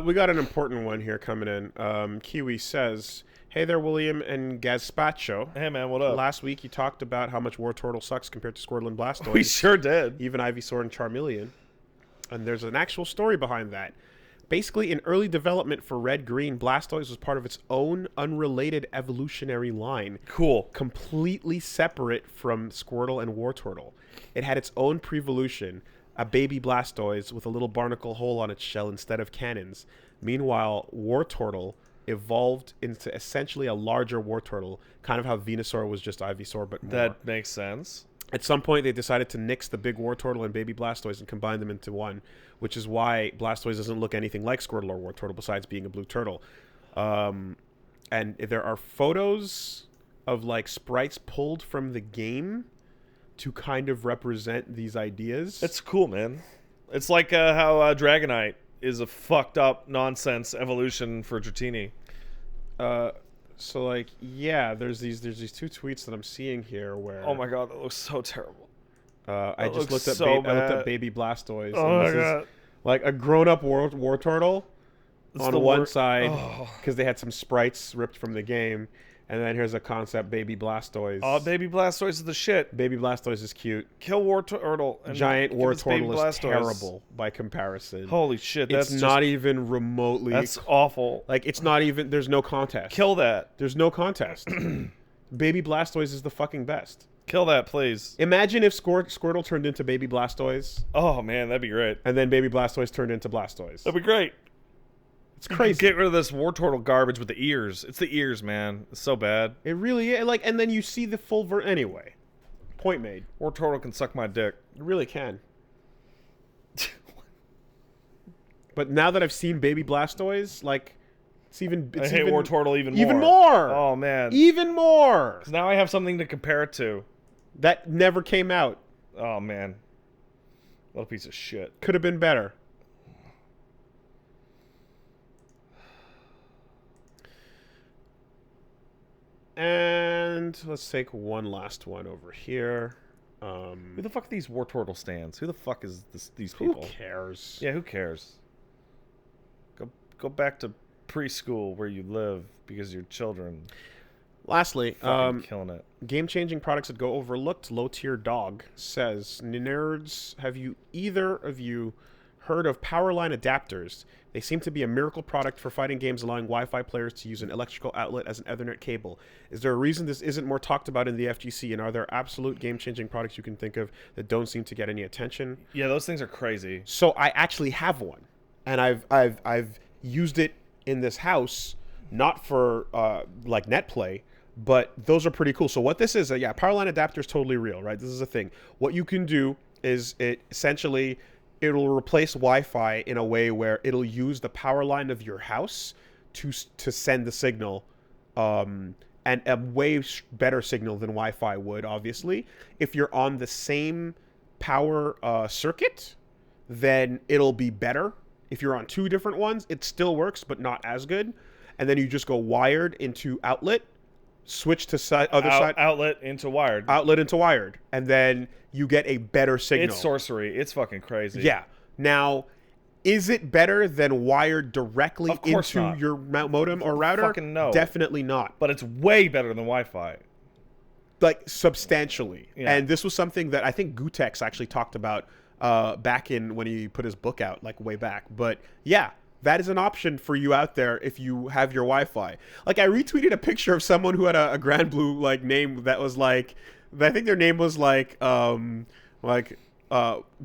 We got an important one here coming in. Kiwi says, "Hey there, William and Gazpacho. Hey man, what up? Last week you talked about how much Wartortle sucks compared to Squirtle and Blastoise. We sure did. Even Ivysaur and Charmeleon. And there's an actual story behind that. Basically, in early development for Red Green, Blastoise was part of its own unrelated evolutionary line. Cool. Completely separate from Squirtle and Wartortle. It had its own prevolution, a baby Blastoise with a little barnacle hole on its shell instead of cannons. Meanwhile, Wartortle evolved into essentially a larger Wartortle, kind of how Venusaur was just Ivysaur, but more. That makes sense. At some point, they decided to nix the big Wartortle and baby Blastoise and combine them into one, which is why Blastoise doesn't look anything like Squirtle or Wartortle besides being a blue turtle. And there are photos of like sprites pulled from the game to kind of represent these ideas. It's cool, man. It's like how Dragonite is a fucked up nonsense evolution for Dratini. So like, yeah, there's these two tweets that I'm seeing here where, oh my god, that looks so terrible. I looked up baby Blastoise. Oh my god, is like a grown-up Wartortle on one side because they had some sprites ripped from the game, and then here's a concept baby Blastoise. Oh, baby Blastoise is the shit. Baby Blastoise is cute. Kill Wartortle. Giant Wartortle is terrible by comparison. Holy shit, that's not even remotely. That's awful. Like, it's not even. There's no contest. Kill that. There's no contest. Baby Blastoise is the fucking best. Kill that, please. Imagine if Squirtle turned into baby Blastoise. Oh man, that'd be great. And then baby Blastoise turned into Blastoise. That'd be great. It's crazy. Get rid of this Wartortle garbage with the ears. It's the ears, man. It's so bad. It really is. Like, and then you see the full anyway. Point made. Wartortle can suck my dick. It really can. But now that I've seen baby Blastoise, like, I hate Wartortle even more. Even more. Oh man. Even more. Because now I have something to compare it to. That never came out. Oh man. What a piece of shit. Could have been better. And let's take one last one over here. Who the fuck are these Wartortle stands? Who the fuck is these people? Who cares? Yeah, who cares? Go back to preschool where you live because you're children. Lastly, killing it. Game-changing products that go overlooked. Low-tier dog says, nerds, have either of you heard of Powerline adapters? They seem to be a miracle product for fighting games, allowing Wi-Fi players to use an electrical outlet as an Ethernet cable. Is there a reason this isn't more talked about in the FGC? And are there absolute game-changing products you can think of that don't seem to get any attention? Yeah, those things are crazy. So I actually have one, and I've used it in this house, not for like net play, but those are pretty cool. So what this is, Powerline adapter is totally real, right? This is a thing. What you can do is it'll replace Wi-Fi in a way where it'll use the power line of your house to send the signal, and a way better signal than Wi-Fi would, obviously. If you're on the same power circuit, then it'll be better. If you're on two different ones, it still works, but not as good. And then you just go wired into outlet, switch to other side. Outlet into wired. Outlet into wired. And then you get a better signal. It's sorcery. It's fucking crazy. Yeah. Now, is it better than wired directly into your modem or router? Fucking no. Definitely not. But it's way better than Wi-Fi. Like, substantially. Yeah. And this was something that I think Gutex actually talked about back in when he put his book out, like way back. But yeah, that is an option for you out there if you have your Wi-Fi. Like, I retweeted a picture of someone who had a Grand Blue like name that was like, I think their name was like good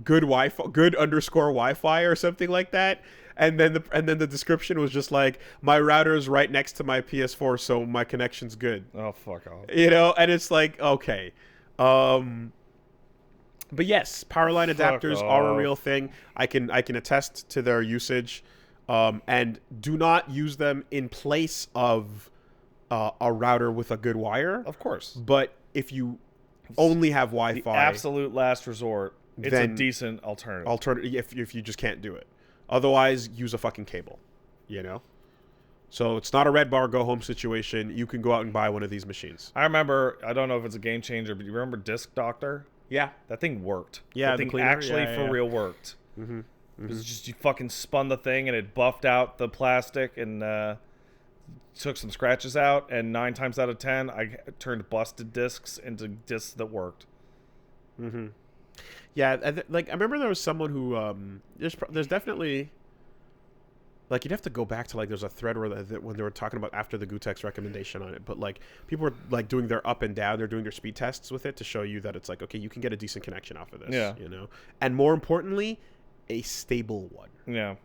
Wi-Fi, good underscore Wi-Fi or something like that. And then the description was just like, my router is right next to my PS4, so my connection's good. Oh, fuck off. You know, and it's like, okay. But yes, Powerline adapters are a real thing. I can attest to their usage, and do not use them in place of a router with a good wire. Of course. But if you only have Wi-Fi, the absolute last resort, it's a decent alternative. If you just can't do it. Otherwise, use a fucking cable, you know? So it's not a red bar, go home situation. You can go out and buy one of these machines. I remember, I don't know if it's a game changer, but you remember Disc Doctor? Yeah. That thing worked. Yeah, that the thing cleaner? actually Yeah, for yeah. real worked. Mm-hmm. It was just, you fucking spun the thing and it buffed out the plastic and took some scratches out. And 9 times out of 10, I turned busted discs into discs that worked. Mm-hmm. Yeah, I remember there was someone who there's definitely, like, you'd have to go back to, like, there's a thread where when they were talking about after the Gutex recommendation on it, but, like, people were, like, doing their up and down, they're doing their speed tests with it to show you that it's like, okay, you can get a decent connection off of this. Yeah. You know, and more importantly, a stable one. Yeah.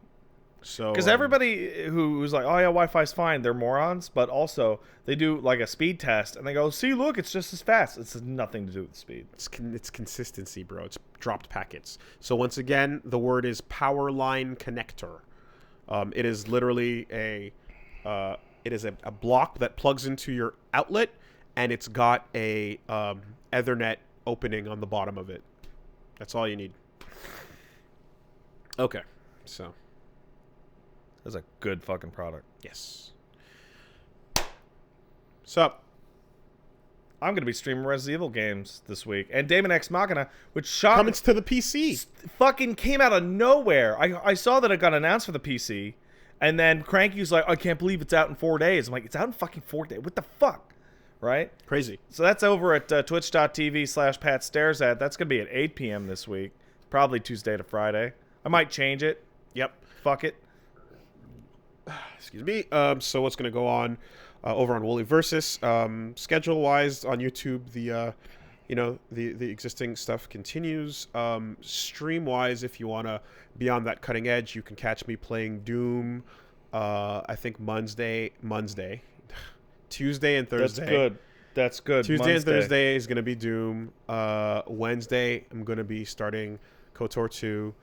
So because everybody who's like, oh yeah, Wi-Fi's fine, they're morons. But also, they do like a speed test and they go, see, look, it's just as fast. It's nothing to do with speed. It's consistency, bro. It's dropped packets. So once again, the word is power line connector. It is literally a block that plugs into your outlet, and it's got a Ethernet opening on the bottom of it. That's all you need. Okay, so. That's a good fucking product. Yes. Sup? I'm going to be streaming Resident Evil games this week. And Daemon X Machina, which coming to the PC. Fucking came out of nowhere. I saw that it got announced for the PC. And then Cranky's like, I can't believe it's out in 4 days. I'm like, it's out in fucking 4 days. What the fuck? Right? Crazy. So that's over at twitch.tv/PatStaresAt. That's going to be at 8 p.m. this week. Probably Tuesday to Friday. I might change it. Yep. Fuck it. Excuse me. So what's going to go on over on Wooly Versus? Schedule-wise on YouTube, the existing stuff continues. Stream-wise, if you want to be on that cutting edge, you can catch me playing Doom. I think Tuesday and Thursday. That's good. Tuesday and Thursday is going to be Doom. Wednesday, I'm going to be starting KOTOR 2.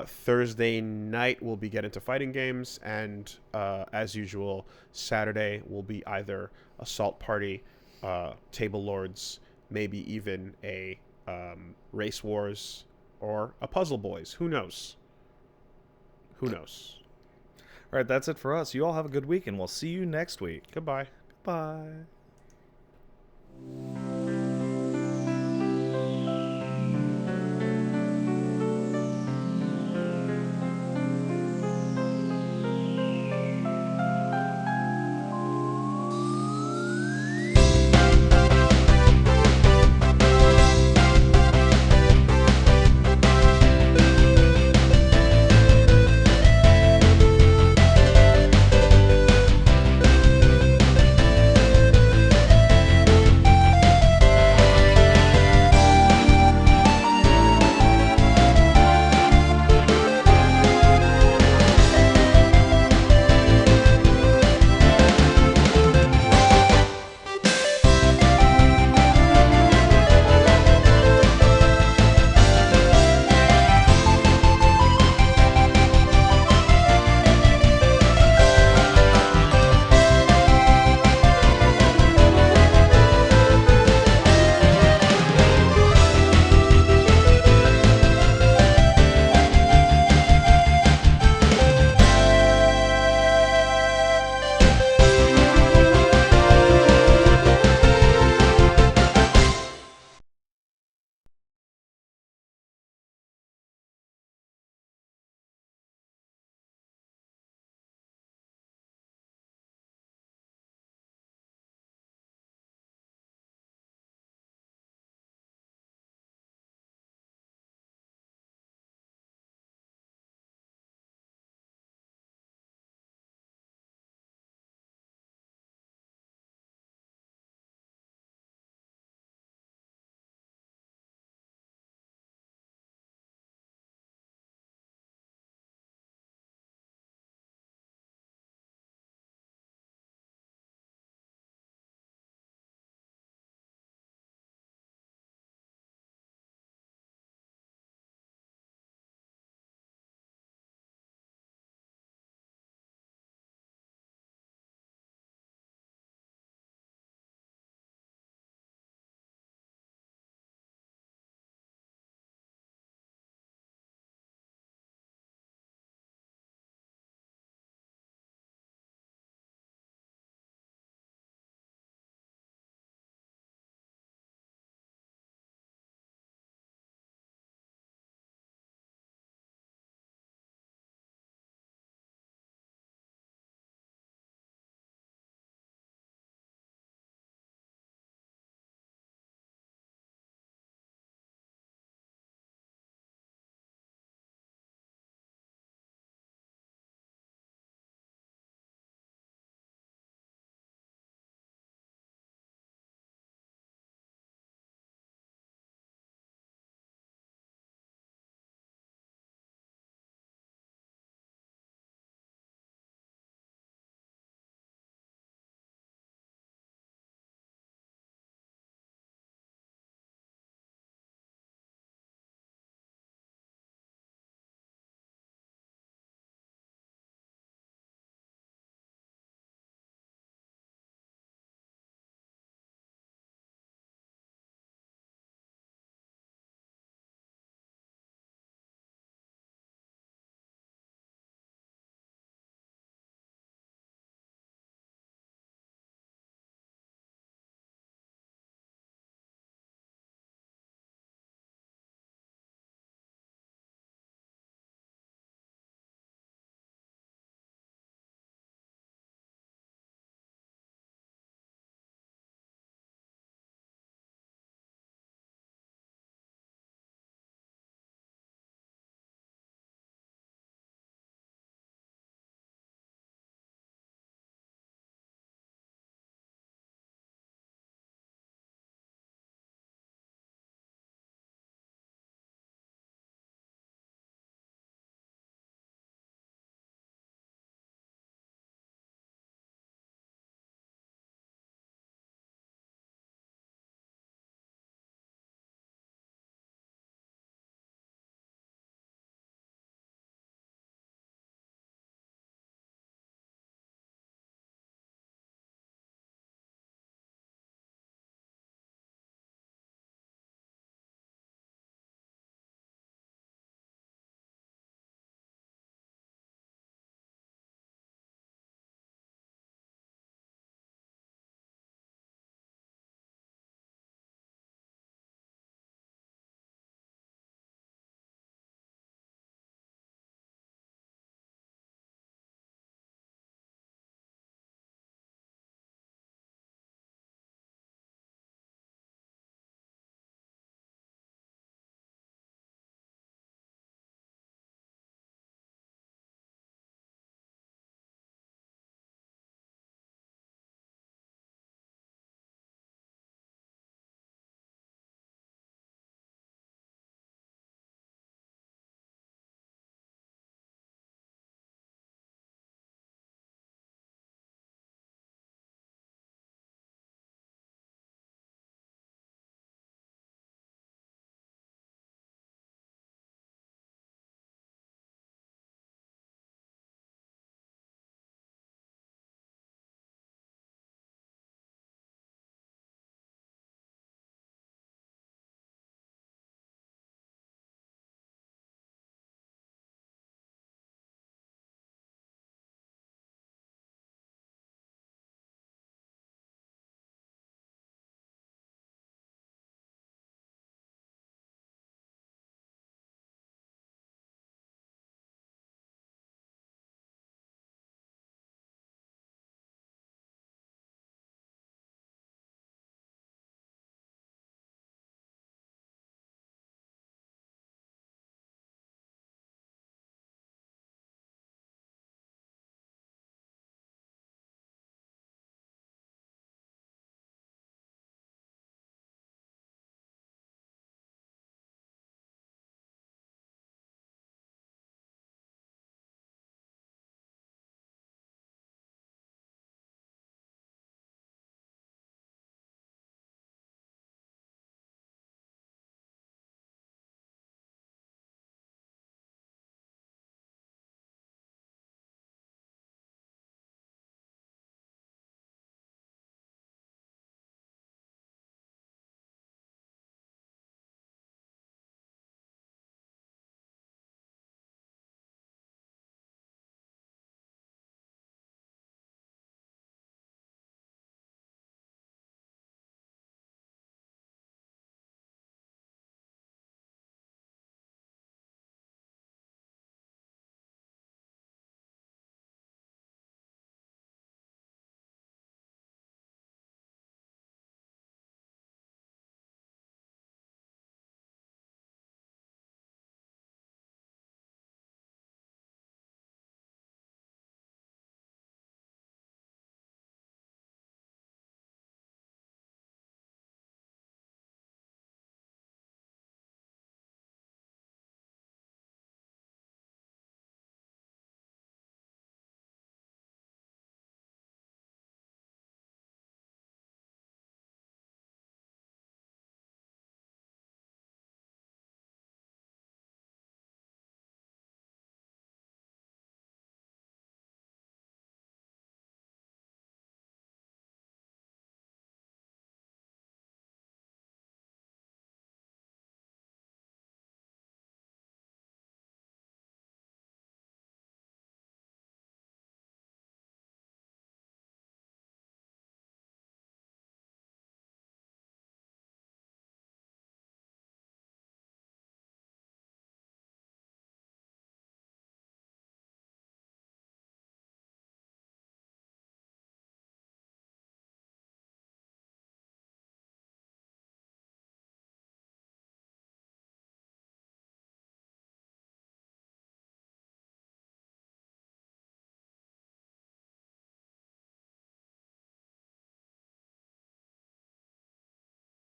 Thursday night we'll be getting into fighting games, and as usual, Saturday will be either Assault Party, Table Lords, maybe even a Race Wars or a Puzzle Boys. Who knows? Who knows? All right, that's it for us. You all have a good week, and we'll see you next week. Goodbye. Bye.